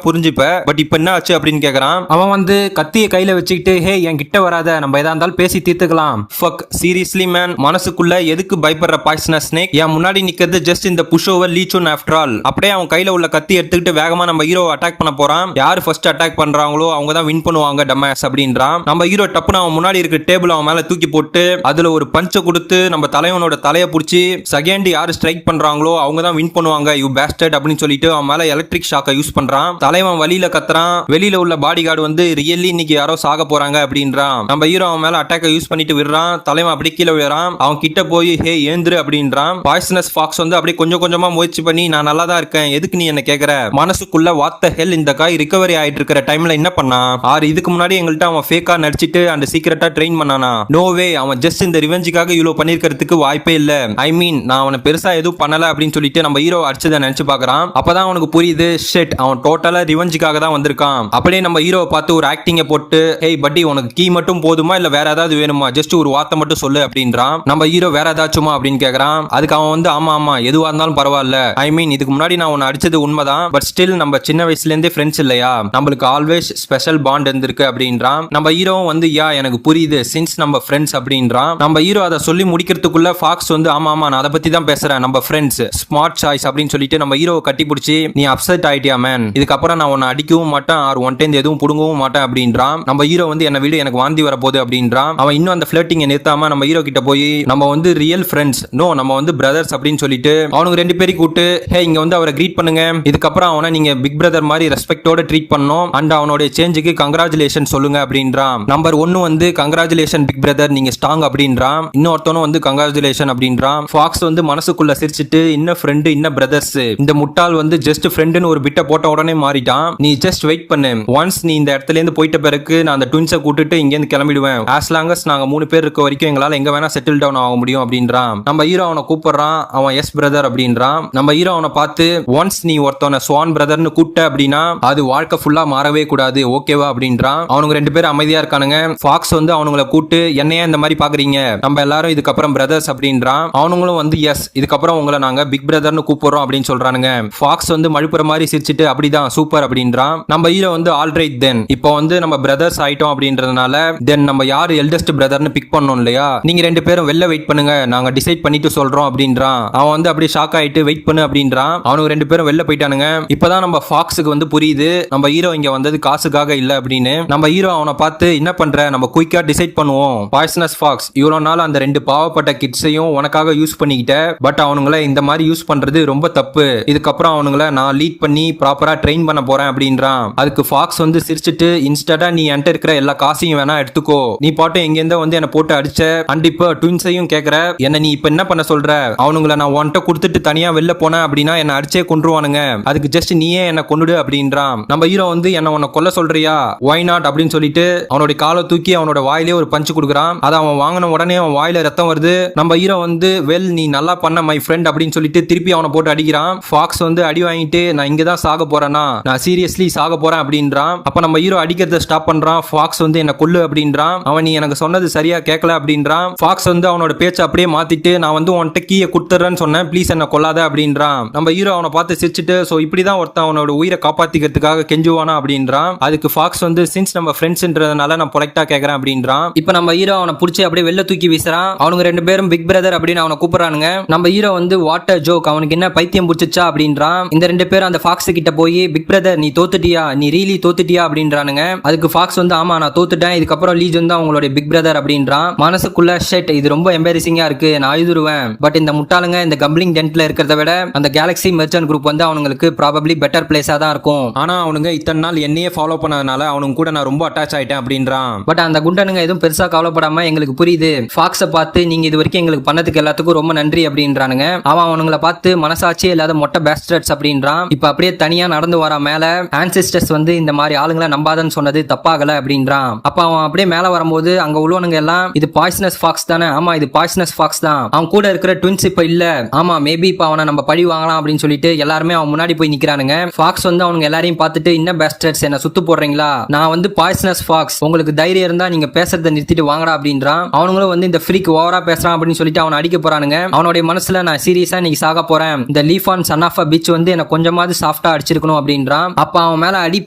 புரிஞ்சுப்ப, பட் இப்ப என்ன ஆச்சு அப்படின்னு கேக்குறான். அவன் வந்து கத்திய கையில வச்சுக்கிட்டு ஹே என் கிட்ட வராத, நம்ம எதா இருந்தாலும் பேசி தீர்த்துக்கலாம். ஃபக் சீரியஸ்லி மேன், மனசுக்குள்ள எதுக்கு பயப்படுற பாய்சனஸ் ஸ்னேக், என் முன்னாடி நிக்கிறது ஜஸ்ட் இந்த புஷ் ஓவர் லீச்சோன் ஆஃப்டர் ஆல். அப்படியே அவன் கையில உள்ள கத்தி எடுத்துக்கிட்டு வேகமா நம்ம ஹீரோ அட்டாக் பண்ண போறான். யாரு ஃபர்ஸ்ட் அட்டாக் பண்றாங்களோ அவங்க தான் வின் பண்ணுவாங்க டமாஸ் அப்படின்றான். நம்ம ஹீரோ டப்புன்னு அவன் முன்னாடி இருக்க டேபிள் அவன் மேல தூக்கி போட்டு அதுல ஒரு பஞ்ச கொடுத்து நம்ம தலைவனோட தலையை பிடிச்சி செகண்ட் யாரு ஸ்ட்ரைக் பண்றாங்களோ அவங்க தான் வின் பண்ணுவாங்க யூ பேஸ்டர்ட் அப்படின்னு சொல்லிட்டு அவன் மேல எலக்ட்ரிக் ஷாக்கை யூஸ் பண்றான். தலைவன் வழியில கத்துறான். வெளியில உள்ள பாடி கார்டு வந்து ரியல்லி இன்னைக்கு யாரோ சாக போறாங்க அப்படின்றான். நம்ம ஹீரோ அவன் மேல அட்டாக்கை யூஸ் பண்ணிட்டு விடுறான். தலைவன் அப்படி கீழே விழுறான். அவன் கிட்ட போய் ஹே ஏந்திரு அப்படின்றான். பாய்சனஸ் ஃபாக்ஸ் வந்து அப்படியே கொஞ்சம் கொஞ்சமா முயற்சி பண்ணி நான் நல்லா தான் இருக்கேன், எதுக்கு நீ என்ன கேக்குற, மனசுக்குள்ள வாட் த ஹெல், இந்த காய் ரிகவரி ஆயிட்டு இருக்கிற டைம்ல என்ன பண்ணா, ஆறு இதுக்கு முன்னாடி எங்கள்கிட்ட அவன் ஃபேக்கா நடிச்சிட்டு அந்த சீக்கிரட்டா ட்ரெயின் பண்ணானா, நோ வே, அவன் ஜஸ்ட் இந்த ரிவெஞ்சுக்காக இவ்வளவு பண்ணிருக்கிறதுக்கு வாய்ப்பே இல்ல, ஐ மீன் நான் அவனை பெருசா எதுவும் பண்ணல அப்படின்னு சொல்லிட்டு நம்ம ஹீரோ அடிச்சதை நினைச்சு பாக்குறான். அப்பதான் அவனுக்கு புரியுது ஷிட் அவன் டோட்டலா ரிவெஞ்சுக்காக தான் வந்திருக்கான். அப்படியே நம்ம ஹீரோவை பார்த்து ஒரு ஆக்டிங்க போட்டு ஹேய் பட்டி உனக்கு கீ மட்டும் போதுமா இல்ல வேற ஏதாவது வேணுமா, ஜஸ்ட் ஒரு வார்த்தை மட்டும் சொல்லு அப்படின்றான். நம்ம ஹீரோ வேற ஏதாச்சுமா அப்படின்னு கேக்குறான். அதுக்கு அவன் வந்து ஆமா ஆமா எதுவா இருந்தாலும் பரவாயில்ல, ஐ மீன் இதுக்கு முன்னாடி நான் உன்னை அடிச்சது உண்மைதான், பட் ஸ்டில் நம்ம சின்ன வயசுல இருந்தே ஃப்ரெண்ட்ஸ் இல்லையா, நம்மளுக்கு ஆல்வேஸ் ஸ்பெஷல் பாண்ட் இருந்திருக்கு அப்படின்றான். நம்ம ஹீரோவும் வந்து யா எனக்கு புரியுது சின்ஸ் நம்ம ஃப்ரெண்ட்ஸ் அப்படின்றான். நம்ம ஹீரோ அதை சொல்லி முடிக்கிறதுக்குள்ள ஃபாக்ஸ் வந்து ஆமா ஆமா நான் அதை பத்தி தான் பேசுறேன், நம்ம ஃப்ரெண்ட்ஸ் ஸ்மார்ட் சாய்ஸ் அப்படின்னு சொல்லிட்டு நம்ம ஹீரோவை கட்டி பிடிச்சி நீ அப்செட் ஆயிட்டியா மேன், இதுக்கப்புறம் நான் உன்னை அடிக்கவும் மாட்டேன் ஆர் ஒன்டேந்து எதுவும் புடுங்கவும் மாட்டேன் அப்படின்றான். நம்ம ஹீரோ வந்து என்ன வீடு எனக்கு வாந்தி வரப்போகுது அப்படின்றான். அவன் இன்னும் அந்த ஃபிளர்ட்டிங்கை நிறுத்தாம நம்ம ஹீரோ கிட்ட போய் நம்ம வந்து ரியல் ஃப்ரெண்ட்ஸ் நோ நம்ம வந்து பிரதர்ஸ் அப்படின்னு சொல்லிட்டு அவனுக்கு 2 பேரும் கூட்டு ஹே இங்க வந்து அவரை கிரீட் பண்ணுங்க, இதுக்கப்புறம் அவனை நீங்க பிக் பிரதர் மாதிரி ரெஸ்பெக்டோட ட்ரீட் பண்ணணும் அண்ட் அவனோட சேஞ்சுக்கு கங்க்ராச்சுலேஷன் சொல்லுங்க அப்படின்றான். நம்பர் 1 வந்து கங்க்ராச்சுலேஷன் பிக் பிரதர் நீங்க ஸ்ட்ராங் அப்படின்றான். இன்னொருத்தனும் வந்து கங்க்ராச்சுலேஷன் அப்படின்றான். ஃபாக்ஸ் வந்து மனசுக்குள்ள சிரிச்சிட்டு இன்ன ஃப்ரெண்டு இன்ன பிரதர்ஸ், இந்த முட்டாள் வந்து ஜஸ்ட் ஃப்ரெண்டுன்னு ஒரு பிட்ட போட்ட உடனே மாறிட்டான், நீ ஜஸ்ட் வெயிட் பண்ணு, ஒன்ஸ் நீ இந்த இடத்துல இருந்து போயிட்ட பிறகு நான் அந்த ட்வின்ஸை கூட்டிட்டு இங்க இருந்து கிளம்பிடுவேன், ஆஸ் லாங் அஸ் நாங்க 3 பேர் இருக்க வரைக்கும் எங்களால எங்க வேணா செட்டில் டவுன் ஆக முடியும் அப்படின்றான். நம்ம ஹீரோ அவனை கூப்பிடுறான். அவன் எஸ் பிரதர் அப்படின்றான். நம்ம ஹீரோ அவனை பார்த்து ஒன்ஸ் நீ ஒருத்தவனை ஸ்வான் பிரதர்னு கூப்பிட்ட அப்படின்னா அது வாழ்க்கை ஃபுல்லா மாறவே கூடாது ஓகேவா அப்படின்றான். அவனுக்கு 2 பேரும் அமைதியா இருக்கானுங்க. ஃபாக்ஸ் வந்து அவனுங்களை கூட்டு என்னையா இந்த மாதிரி பாக்குறீங்க, நம்ம எல்லாரும் இதுக்கப்புறம் பிரதர்ஸ் அப்படின்றான். அவனுங்களும் வந்து எஸ் இதுக்கப்புறம் உங்களை நாங்க பிக் பிரதர்னு கூப்பிடுறோம் அப்படின்னு சொல்றானுங்க. ஃபாக்ஸ் வந்து மழுப்புற மாதிரி சிரிச்சிட்டு அப்படிதான் சூப்பர் அப்படின்றான். நம்ம ஹீரோ வந்து ஆல்ரைட் தென் இப்போ வந்து நம்ம பிரதர்ஸ் ஆயிட்டோம் அப்படின்றதுனால தென் நம்ம யாரு எல்டஸ்ட் பிரதர்னு பிக் பண்ணோம் இல்லையா, நீங்க 2 பேரும் வெளில வெயிட் பண்ணுங்க நாங்க டிசைட் பண்ணிட்டு சொல்றோம் அப்படின்றான். அவன் வந்து அப்படியே ஷாக் ஆயிட்டு வெயிட் பண்ணு அப்படின்றான். அவனுக்கு 2 பேரும் வெளில போயிட்டானுங்க. இப்பதான் நம்ம ஃபாக்ஸுக்கு வந்து புரியுது நம்ம ஹீரோ இங்க வந்தது காசுக்காக இல்ல அப்படின்னு. நம்ம ஹீரோ அவனை பார்த்து என்ன பண்ற நம்ம குயிக்கா டிசைட் பண்ணுவோம், பாய்சனஸ் ஃபாக்ஸ் இவ்வளவு நாள் அந்த 2 பாவப்பட்ட கிட்ஸையும் உனக்காக யூஸ் பண்ணிக்கிட்ட, பட் அவனுங்களை இந்த மாதிரி யூஸ் பண்றது ரொம்ப தப்பு, இதுக்கப்புறம் அவனுங்களை நான் லீட் பண்ணி ப்ராப்பரா ட்ரெயின் பண்ண போறேன் அப்படின்றான். அதுக்கு ஃபாக்ஸ் வந்து சிரிச்சிட்டு இன்ஸ்டன்டா நீ என்கிட்ட இருக்கிற எல்லா காசையும் வேணா எடுத்துக்கோ, நீ பாட்டு எங்கேருந்தோ வந்து என்ன போட்டு அடிச்ச அண்ட் இப்போ ட்வின்ஸையும் கேக்குற, என்ன நீ இப்ப என்ன பண்ண சொல்ற, அவனுங்களை நான் உன்கிட்ட கொடுத்துட்டு தனியா வெளில போனேன் அப்படின்னா என்ன அடிச்சே கொன்றுவானுங்க, அதுக்கு ஜஸ்ட் நீயே என்ன கொன்னுடு அப்படின்றான். நம்ம ஹீரோ வந்து என்ன உன்னை கொல்ல சொல்றியா, ஒய் நாட் அப்படின்னு சொல்லிட்டு அவனுடைய காலை தூக்கி அவனோட வாயிலே ஒரு பஞ்சு கொடுக்குறான். அதை அவன் வாங்கின உடனே அவன் வாயில ரத்தம் வருது. நம்ம ஹீரோ வந்து வெல் நீ நல்லா பண்ண மை ஃப்ரெண்ட் அப்படின்னு சொல்லிட்டு திருப்பி அவனை போட்டு அடிக்கிறான். அப்படின்றான். ஃபாக்ஸ் வந்து அடி வாங்கிட்டு நான் இங்க தான் சாக போறேனா, நான் சீரியஸ்லி சாக போறேன் அப்படின்றான். அப்ப நம்ம ஹீரோ அடிக்கிறத ஸ்டாப் பண்றான். ஃபாக்ஸ் வந்து என்ன கொல்லு அப்படின்றான். அவன் நீ எனக்கு சொன்னது சரியா கேட்கல அப்படின்றான். ஃபாக்ஸ் வந்து அவனோட பேச்ச அப்படியே மாத்திட்டு நான் வந்து உன்கிட்ட கீயை கொடுத்துறேன்னு சொன்னேன், ப்ளீஸ் என்ன கொல்லாத அப்படின்றான். நம்ம ஹீரோ அவனை பார்த்து சிரிச்சுட்டு சோ இப்படிதான் ஒருத்தன் அவனோட உயிரை காப்பாத்திக்கிறதுக்காக கெஞ்சுவானா அப்படின்றான். அதுக்கு ஃபாக்ஸ் வந்து சின்ஸ் நம்ம ஃப்ரெண்ட்ஸ்ன்றதுனால நான் பொலைட்டா கேட்கறேன் அப்படின்றான். இப்ப நம்ம ஹீரோ அவனை புடிச்சு அப்படியே வெளில தூக்கி வீசுறான். அவனுங்க ரெண்டு பேரும் பிக் பிரதர் அப்படின்னு அவனை கூப்பிடுறானுங்க. நம்ம ஹீரோ வந்து வாட்டர் ஜோக், அவனுக்கு என்ன பைத்தியம் பிடிச்சிச்சா அப்படின்றான். இந்த ரெண்டு பேரும் அந்த ஃபாக்ஸ் கிட்ட போய் பிக் பிரதர் நீ தோத்துட்டியா, நீ ரீலி தோத்துட்டியா அப்படின்றானுங்க. அதுக்கு ஃபாக்ஸ் வந்து ஆமா நான் தோத்துட்டேன், இதுக்கப்புறம் லீஜ் வந்து அவங்களோட பிக் பிரதர் அப்படின்றான். மனசுக்குள்ள ஷெட் இது ரொம்ப எம்பேரசிங்கா இருக்கு, நான் அழுதுருவேன். பட் இந்த முட்டாளுங்க இந்த கம்பிளிங் டென்ட்ல இருக்கிறத விட அந்த கேலக்ஸி மெர்ச்சன்ட் குரூப் வந்து அவங்களுக்கு ப்ராபபிலி பெட்டர் பிளேஸா தான் இருக்கும். ஆனா அவனுங்க இத்தனை நாள் என்னையே ஃபாலோ பண்ணதுனால அவனுங்க கூட நான் ரொம்ப அட்டாச் ஆயிட்டேன் அப்படின்றான். பட் அந்த குண்டனுங்க எதுவும் பெருசா கவலைப்படாம எங்களுக்கு புரியுது, ஃபாக்ஸை பார்த்து நீங்க இது வரைக்கும் எங்களுக்கு பண்ணதுக்கு எல்லாத்துக்கும் ரொம்ப நன்றி அப்படின்றானுங்க. அவன் அவனுங்களை பார்த்து மனசாட்சியே இல்லாத மொட்டை பேஸ்டர்ட்ஸ் அப்படின்றான். இப்ப அப்படியே தனியா நடந்து வர மேல ஆன்செஸ்டர்ஸ் வந்து இந்த மாதிரி ஆளுங்களை நம்பாதன்னு சொன்னது தப்பாகல அப்படின்றான். அப்ப அவன் அப்படியே மேல வரும்போது அங்க உள்ளவனுங்க எல்லாம் இது பாய்சனஸ் ஃபாக்ஸ் தானே, ஆமா இது பாய்சனஸ் ஃபாக்ஸ் தான், அவன் கூட இருக்கிற ட்வின்ஸ் இப்ப இல்ல, ஆமா மேபி இப்ப அவனை நம்ம பழி வாங்கலாம் அப்படின்னு சொல்லிட்டு எல்லாருமே அவன் முன்னாடி போய் நிக்கிறானுங்க. ஃபாக்ஸ் வந்து அவனுங்க எல்லாரையும் பார்த்துட்டு இன்னும் பேஸ்டர்ட்ஸ் என்ன சுத்து போடுறீங்களா, நான் வந்து பாய்சனஸ் ஃபாக்ஸ், உங்களுக்கு தைரியம் இருந்தா நீங்க பேசுறதை நிறுத்திட்டு வாங்கடா அப்படின்றான். அவனுங்களும் வந்து இந்த ஃப்ரீக் ஓவரா பேசுறான் அப்படின்னு சொல்லிட்டு அவனை அடிக்க போறானுங்க. அவனுடைய மனசுல நான் சீரியஸா இன்னைக்கு சாக போறேன், இந்த leaf on sun of a peach வந்து எனக்கு கொஞ்சமாவது சாஃப்டா அடிச்சிருக்கணும் அப்படின்றான். அப்ப அவன் மேல அடி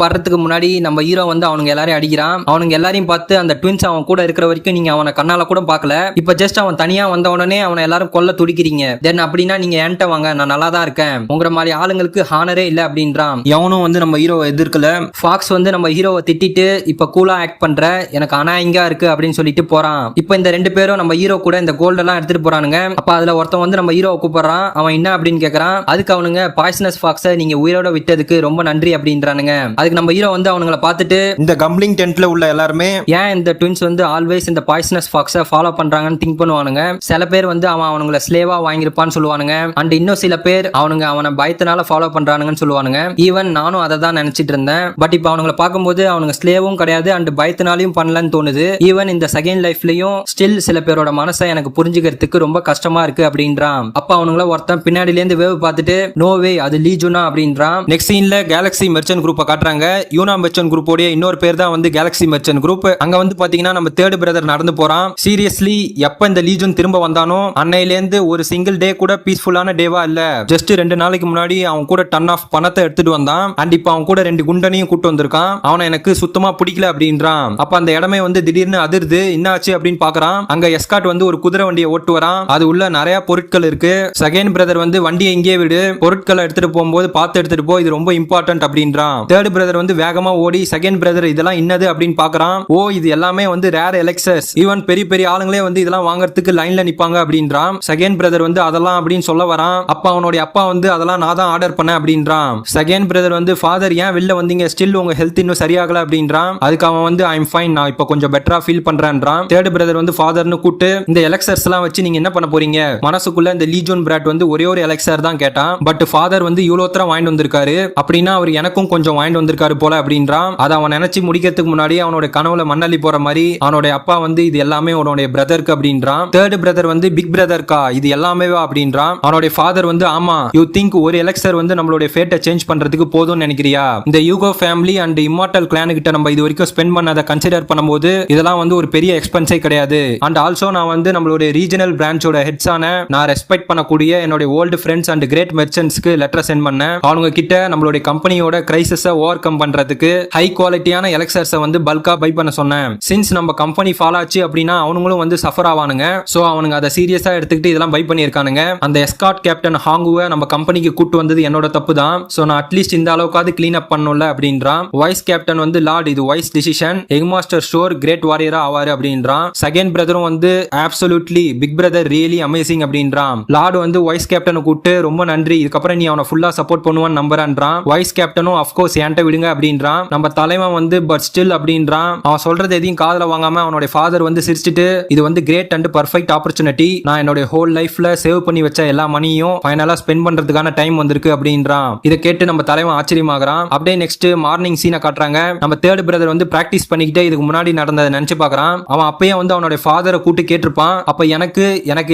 படுறதுக்கு முன்னாடி நம்ம ஹீரோ வந்து அவனுங்க எல்லாரையும் அடிக்கிறான். அவனுங்க எல்லாரையும் பார்த்து அந்த ட்வின்ஸ் அவன் கூட இருக்கிற வரைக்கும் நீங்க அவனை கண்ணால கூட பார்க்கல, இப்ப ஜஸ்ட் அவன் தனியா வந்த உடனே அவனை எல்லாரும் கொல்ல துடிக்கிறீங்க, தென் அப்படின்னா நீங்க என்கிட்ட வாங்க, நான் நல்லா தான் இருக்கேன், உங்கள மாதிரி ஆளுங்களுக்கு ஹானரே இல்ல அப்படின்றான். எவனும் வந்து நம்ம ஹீரோவை எதிர்க்கல. ஃபாக்ஸ் வந்து நம்ம ஹீரோவை திட்டிட்டு இப்ப கூலா ஆக்ட் பண்ற, எனக்கு அனாயிங்கா இருக்கு அப்படின்னு சொல்லிட்டு போறான். இப்ப இந்த ரெண்டு பேரும் நம்ம ஹீரோ கூட இந்த கோல்ட் எல்லாம் எடுத்துட்டு போறானுங்க. அப்ப அதுல ஒருத்தன் வந்து நம்ம ஹீரோவை கூப்பிடுறான். அவன் என்ன அப்படின்னு கேக்குறான். அதுக்கு அவனுங்க பாய்சனஸ் ஃபாக்ஸை நீங்க உயிரோட விட்டதுக்கு ரொம்ப நன்றி அப்படின்றானுங்க. அதுக்கு நம்ம ஹீரோ வந்து அவனுங்களை பார்த்துட்டு இந்த கம்பிளிங் டென்ட்ல உள்ள எல்லாருமே ஏன் இந்த ட்வின்ஸ் வந்து ஆல்வேஸ் இந்த பாய்சனஸ் ஃபாக்ஸை ஃபாலோ பண்றாங்கன்னு திங்க் பண்ணுவானுங்க. சில பேர் வந்து அவன் அவனுங்களை ஸ்லேவா வாங்கியிருப்பான்னு சொல்லுவானுங்க. அண்ட் இன்னும் சில பேர் அவனுங்க அவனை பயத்தினால ஃபாலோ பண்றானுங்கன்னு சொல்லுவானுங்க. ஈவன் நானும் அதை தான் நினைச்சிட்டு இருந்தேன். பட் இப்போ அவனுங்களை பார்க்கும்போது அவனுங்க ஸ்லேவும் கிடையாது அண்ட் பயத்தினாலையும் பண்ணலன்னு தோணுது. ஈவன் இந்த செகண்ட் லைஃப்லயும் ஸ்டில் சில பேரோட மனசை எனக்கு புரிஞ்சுக்கிறதுக்கு ரொம்ப கஷ்டமா இருக்கு அப்படின்றான். அப்ப அவனுங்கள ஒருத்தன் பின்னாடில இருந்து வேவ் பார்த்துட்டு நோவே அது லீஜுனா அப்படின்றான். நெக்ஸ்ட் சீன்ல கேலக்ஸி மெர்ச்சன்ட் குரூப்பை காட்டுறாங்க. யூனா மெர்ச்சன்ட் குரூப்போட இன்னொரு பேர் தான் வந்து கேலக்ஸி மெர்ச்சன்ட் குரூப். அங்க வந்து பாத்தீங்கன்னா நம்ம தேர்ட் பிரதர் நடந்து போறான். சீரியஸ்லி எப்ப இந்த லீஜன் திரும்ப வந்தானோ அன்னையில இருந்து ஒரு சிங்கிள் டே கூட பீஸ்ஃபுல்லான டேவா இல்ல. ஜஸ்ட் 2 நாளைக்கு முன்னாடி அவன் கூட டன் ஆஃப் பணத்தை எடுத்துட்டு வந்தான். அண்ட் இப்ப அவன் கூட 2 குண்டனையும் கூட்டு வந்திருக்கான். அவனை எனக்கு சுத்தமா பிடிக்கல அப்படின்றான். அப்ப அந்த இடமே வந்து திடீர்னு அதிர்து. என்னாச்சு அப்படின்னு பாக்குறான். அங்க எஸ்காட் வந்து ஒரு குதிரை வண்டியை ஓட்டு வரான். அது உள்ள நிறைய பொருட்கள் இருக்கு. செகண்ட் பிரதர் வந்து வண்டியை இங்கே விடு, பொருட்களை எடுத்துட்டு போகும்போது பார்த்து எடுத்துட்டு போ, இது ரொம்ப இம்பார்ட்டன்ட் அப்படின்றான். தேர்ட் பிரதர் வந்து வேகமா ஓடி செகண்ட் பிரதர் இதெல்லாம் என்னது அப்படின்னு பாக்குறான். ஓ இது எல்லாமே வந்து ரேர் எலெக்சர்ஸ், ஈவன் பெரிய பெரிய ஆளுங்களே வந்து இதெல்லாம் வாங்குறதுக்கு லைன்ல நிப்பாங்க அப்படின்றான். செகண்ட் பிரதர் வந்து அதெல்லாம் அப்படின்னு சொல்ல வரான். அப்ப அவனுடைய அப்பா வந்து அதெல்லாம் நான் தான் ஆர்டர் பண்ணேன் அப்படின்றான். செகண்ட் பிரதர் வந்து ஃபாதர் ஏன் வெளில வந்தீங்க, ஸ்டில் உங்க ஹெல்த் இன்னும் சரியாகல அப்படின்றான். அதுக்கு அவன் வந்து ஐ எம் ஃபைன், நான் இப்ப கொஞ்சம் பெட்டரா ஃபீல் பண்றேன்றான். தேர்ட் பிரதர் வந்து ஃபாதர்னு கூப்பிட்டு இந்த எலெக்சர்ஸ் எல்லாம் வச்சு நீங்க என்ன பண்ண போறீங்க, மனசுக்குள்ள இந்த லீஜோன் பிராட் வந்து ஒரே ஒரு எலெக்சர் தான் கேட்டான். பட் ஃபாதர் வந்து இவ்வளோ தரம் வாங்கிட்டு வந்திருக்காரு அப்படின்னா அவர் எனக்கும் கொஞ்சம் வாங்கிட்டு வந்திருக்காரு போல அப்படின்றான். அதை அவன் நினைச்சு முடிக்கிறதுக்கு முன்னாடி அவனோட கனவுல மண்ணள்ளி போற மாதிரி அவனோட அப்பா வந்து இது எல்லாமே அவனுடைய பிரதருக்கு அப்படின்றான். தேர்ட் பிரதர் வந்து பிக் பிரதர்க்கா இது எல்லாமே அப்படின்றான். அவனுடைய ஃபாதர் வந்து ஆமா, யூ திங்க் ஒரு எலெக்சர் வந்து நம்மளுடைய ஃபேட்டை சேஞ்ச் பண்றதுக்கு போதும்னு நினைக்கிறியா, இந்த Yuko family and immortal clan கிட்ட நம்ம இது வரைக்கும் ஸ்பெண்ட் பண்ணதை கன்சிடர் பண்ணும்போது இதெல்லாம் வந்து ஒரு பெரிய எக்ஸ்பென்ஸே கிடையாது. அண்ட் ஆல்சோ நான் வந்து நம்மளுடைய ரீஜனல் பிரான்ச்சோட ஹெட்ஸான நான் ரெஸ்பெக்ட் பண்ணக்கூடிய என்னோட ஓல்டு ஃப்ரெண்ட்ஸ் அண்ட் கிரேட் மெர்ச்சன்ட்ஸ்க்கு லெட்டர் சென்ட் பண்ணேன். அவங்க கிட்ட நம்மளுடைய கம்பெனியோட கிரைசிஸை ஓவர் கம் பண்றதுக்கு ஹை குவாலிட்டியான எலெக்சர்ஸை வந்து பல்கா பை பண்ண சொன்னேன். சின்ஸ் நம்ம கம்பெனி ஃபால் ஆச்சு அப்படின்னா அவனுங்களும் வந்து சஃபர் ஆவானுங்க. சோ அவனுங்க அதை சீரியஸா எடுத்துக்கிட்டு இதெல்லாம் பை பண்ணியிருக்கானுங்க. அந்த எஸ்காட் கேப்டன் ஹாங்குவை நம்ம கம்பெனிக்கு கூட்டு வந்தது என்னோட தப்பு தான். சோ நான் அட்லீஸ்ட் இந்த அளவுக்காவது கிளீன் அப் பண்ணல அப்படின்றான். வைஸ் கேப்டன் வந்து லார்ட் இது வைஸ் டிசிஷன், எக் மாஸ்டர் ஸ்டோர் கிரேட் வாரியரா ஆவாரு அப்படின்றான். செகண்ட் பிரதரும் வந்து absolutely big brother really amazing அப்படின்றான். லார்ட் வந்து வைஸ் கேப்டனை கூப்பிட்டு ரொம்ப நன்றி, இதுக்கப்புறம் நீ அவனை ஃபுல்லா சப்போர்ட் பண்ணுவான்னு நம்புறான்றான். வைஸ் கேப்டனும் அஃப்கோர்ஸ் என்கிட்ட விடுங்க அப்படின்றான். நம்ம தலைவன் வந்து பட் ஸ்டில் அப்படின்றான். அவன் சொல்றது எதையும் காதுல வாங்காம அவனுடைய ஃபாதர் வந்து சிரிச்சிட்டு இது வந்து கிரேட் அண்ட் பர்ஃபெக்ட் ஆப்பர்ச்சுனிட்டி, நான் என்னுடைய ஹோல் லைஃப்ல சேவ் பண்ணி வச்ச எல்லா மணியும் ஃபைனலா ஸ்பெண்ட் பண்றதுக்கான டைம் வந்திருக்கு அப்படின்றான். இதை கேட்டு நம்ம தலைவன் ஆச்சரியமாகறான். அப்படியே நெக்ஸ்ட் மார்னிங் சீனை காட்டுறாங்க. நம்ம தேர்ட் பிரதர் வந்து பிராக்டிஸ் பண்ணிக்கிட்டே இதுக்கு முன்னாடி நடந்ததை நினைச்சு பாக்குறான். அவன் அப்பயே வந்து அவனுடைய ஃபாதரை கூட்டு கேட்டிருப்பான், அப்ப எனக்கு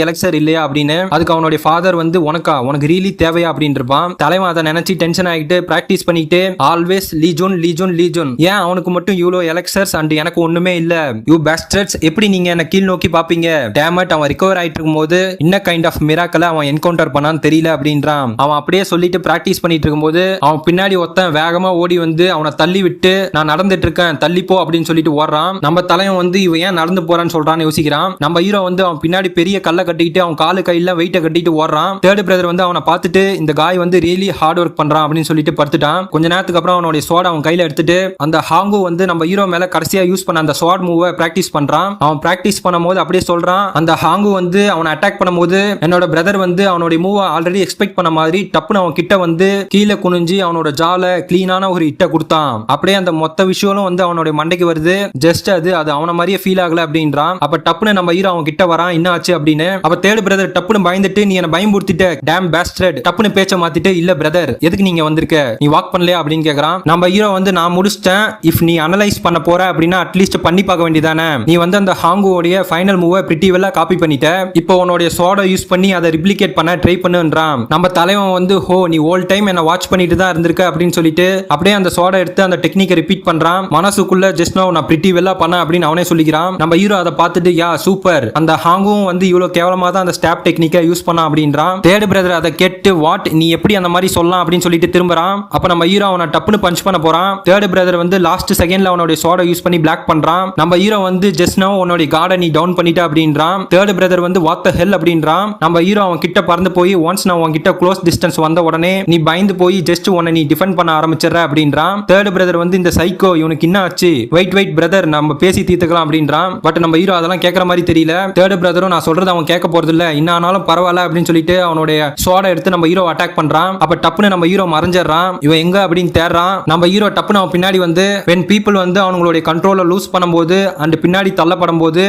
எலெக்சர் இல்லையா அப்படின்னு. அதுக்கு அவனுடைய ஃபாதர் வந்து உனக்கு ரியலி தேவையா அப்படின்னு இருப்பான். தலைவன் அதை நினைச்சு டென்ஷன் ஆகிட்டு பிராக்டிஸ் பண்ணிட்டு ஆல்வேஸ் லீஜோன் லீஜோன் லீஜோன், ஏன் அவனுக்கு மட்டும் இவ்வளோ எலக்சர்ஸ் அண்ட் எனக்கு ஒண்ணுமே இல்ல, யூ பேஸ்டர்ட்ஸ், எப்படி நீங்க என்ன கீழ் நோக்கி பாப்பீங்க, டேமட் அவன் ரிகவர் ஆயிட்டு இருக்கும்போது இன்ன கைண்ட் ஆஃப் மிராக்கலை அவன் என்கவுண்டர் பண்ணான்னு தெரியல அப்படின்றான். அவன் அப்படியே சொல்லிட்டு பிராக்டிஸ் பண்ணிட்டு இருக்கும்போது அவன் பின்னாடி ஒருத்தன் வேகமா ஓடி வந்து அவனை தள்ளி விட்டு நான் நடந்துட்டு இருக்கேன் தள்ளிப்போ அப்படின்னு சொல்லிட்டு ஓடுறான். நம்ம தலைவன் வந்து இவன் ஏன் நடந்து போறான்னு சொல்றான்னு யோசிக்கிறான். நம்ம ஹீரோ வந்து அவன் பின்னாடி பெரிய கல்லை கட்டிக்கிட்டு அவன் காலு கையில வெயிட்ட கட்டிட்டு ஓடுறான். தேர்ட் பிரதர் வந்து அவனை பார்த்துட்டு இந்த காய் வந்து ரியலி ஹார்ட் ஒர்க் பண்றான் அப்படின்னு சொல்லிட்டு படுத்துட்டான். கொஞ்ச நேரத்துக்கு அப்புறம் அவனுடைய சோட அவன் கையில எடுத்துட்டு அந்த ஹாங்கு வந்து நம்ம ஹீரோ மேல கடைசியா யூஸ் பண்ண அந்த ஸ்வாட் மூவ பிராக்டிஸ் பண்றான். அவன் பிராக்டிஸ் பண்ணும்போது அப்படியே சொல்றான், அந்த ஹாங்கு வந்து அவனை அட்டாக் பண்ணும்போது என்னோட பிரதர் வந்து அவனுடைய மூவ ஆல்ரெடி எக்ஸ்பெக்ட் பண்ண மாதிரி டப்புன்னு அவன் கிட்ட வந்து கீழே குனிஞ்சு அவனோட ஜால கிளீனான ஒரு இட்ட கொடுத்தான். அப்படியே அந்த மொத்த விஷயம் வந்து அவனுடைய மண்டைக்கு வருது. ஜஸ்ட் அது அவன மாதிரியே ஃபீல் ஆகல அப்படின்றான். அப்ப டப்புன்னு நம்ம ஹீரோ அவன் கிட்ட வரான், என்ன ஆச்சு அப்படின்னு. அப்ப தேர்ட் பிரதர் டப்புன்னு பயந்துட்டு நீ என்ன பயமுறுத்திட்ட டேம் பேஸ்டர்ட், டப்புன்னு பேச்ச மாத்திட்டு இல்ல பிரதர் எதுக்கு நீங்க வந்திருக்க, நீ வாக் பண்ணலையா அப்படின்னு கேக்குறான். நம்ம ஹீரோ வந்து நான் முடிச்சிட்டேன், இஃப் நீ அனலைஸ் பண்ண போற அப்படின்னா அட்லீஸ்ட் பண்ணி பார்க்க வேண்டியதானே, நீ வந்து அந்த ஹாங்குவோடைய ஃபைனல் மூவ பிரிட்டி வெல்லா காப்பி பண்ணிட்ட, இப்போ உன்னுடைய சோட யூஸ் பண்ணி அதை ரிப்ளிகேட் பண்ண ட்ரை பண்ணுன்றான். நம்ம தலைவன் வந்து ஹோ நீ ஹோல் டைம் என்ன வாட்ச் பண்ணிட்டு தான் இருந்திருக்க அப்படின்னு சொல்லிட்டு அப்படியே அந்த சோட எடுத்து அந்த டெக்னிக்கை ரிப்பீட் பண்றான். மனசுக்குள்ள ஜஸ்ட் நோ நான் பிரிட்டி வெல்லா பண்ண அப்படின்னு அவனே சொல்லிக்கிறான். நம்ம ஹீரோ அதை பார்த்துட்டு யா சூப்பர், அந்த ஹாங்கும் வந்து இவ்வளவு கேவலமா தான் அந்த ஸ்டாப் டெக்னிக்கை யூஸ் பண்ணா அப்படின்றான். தேர்ட் பிரதர் அதை கேட்டு வாட் நீ எப்படி அந்த மாதிரி சொல்லலாம் அப்படின்னு சொல்லிட்டு திரும்புறான். அப்ப நம்ம ஹீரோ அவனை டப்புன்னு பஞ்ச் பண்ண போறான். தேர்ட் பிரதர் வந்து லாஸ்ட் செகண்ட்ல அவனுடைய சோட யூஸ் பண்ணி பிளாக் பண்றான். நம்ம ஹீரோ வந்து ஜஸ்ட் நோ உன்னுடைய கார்டை நீ டவுன் பண்ணிட்ட அப்படின்றான். தேர்ட் பிரதர் வந்து வாட் தி ஹெல் அப்படின்றான். நம்ம ஹீரோ அவன் கிட்ட பறந்து போய் ஒன்ஸ் நான் உன் கிட்ட க்ளோஸ் டிஸ்டன்ஸ் வந்த உடனே நீ பயந்து போய் ஜஸ்ட் உன்னை நீ டிஃபெண்ட் பண்ண ஆரம்பிச்சிடுற அப்படின்றான். தேர்ட் பிரதர் வந்து இந்த சைக்கோ இவனுக்கு என்ன ஆச்சு, வெயிட் பிரதர் நம்ம பேசி தீர்த்துக்கலாம் அப்படின்றான். பட் நம்ம ஹீரோ அதெல்லாம் கேட்கற மாதிரி தெரியல. தேர்ட் பிரதரும் நான் சொல்றது அவன் கேட்க போறது இல்ல, என்னானாலும் பரவாயில்ல அப்படின்னு சொல்லிட்டு அவனுடைய சோட எடுத்து நம்ம ஹீரோ அட்டாக் பண்றான். அப்ப டப்புன்னு நம்ம ஹீரோ மறைஞ்சிடறான். இவன் எங்க அப்படின்னு தேடுறான். நம்ம ஹீரோ டப்புன்னு அவன் பின்னாடி வந்து when people வந்து அவங்களுடைய கண்ட்ரோலை லூஸ் பண்ணும்போது அண்ட் பின்னாடி தள்ளப்படும் போது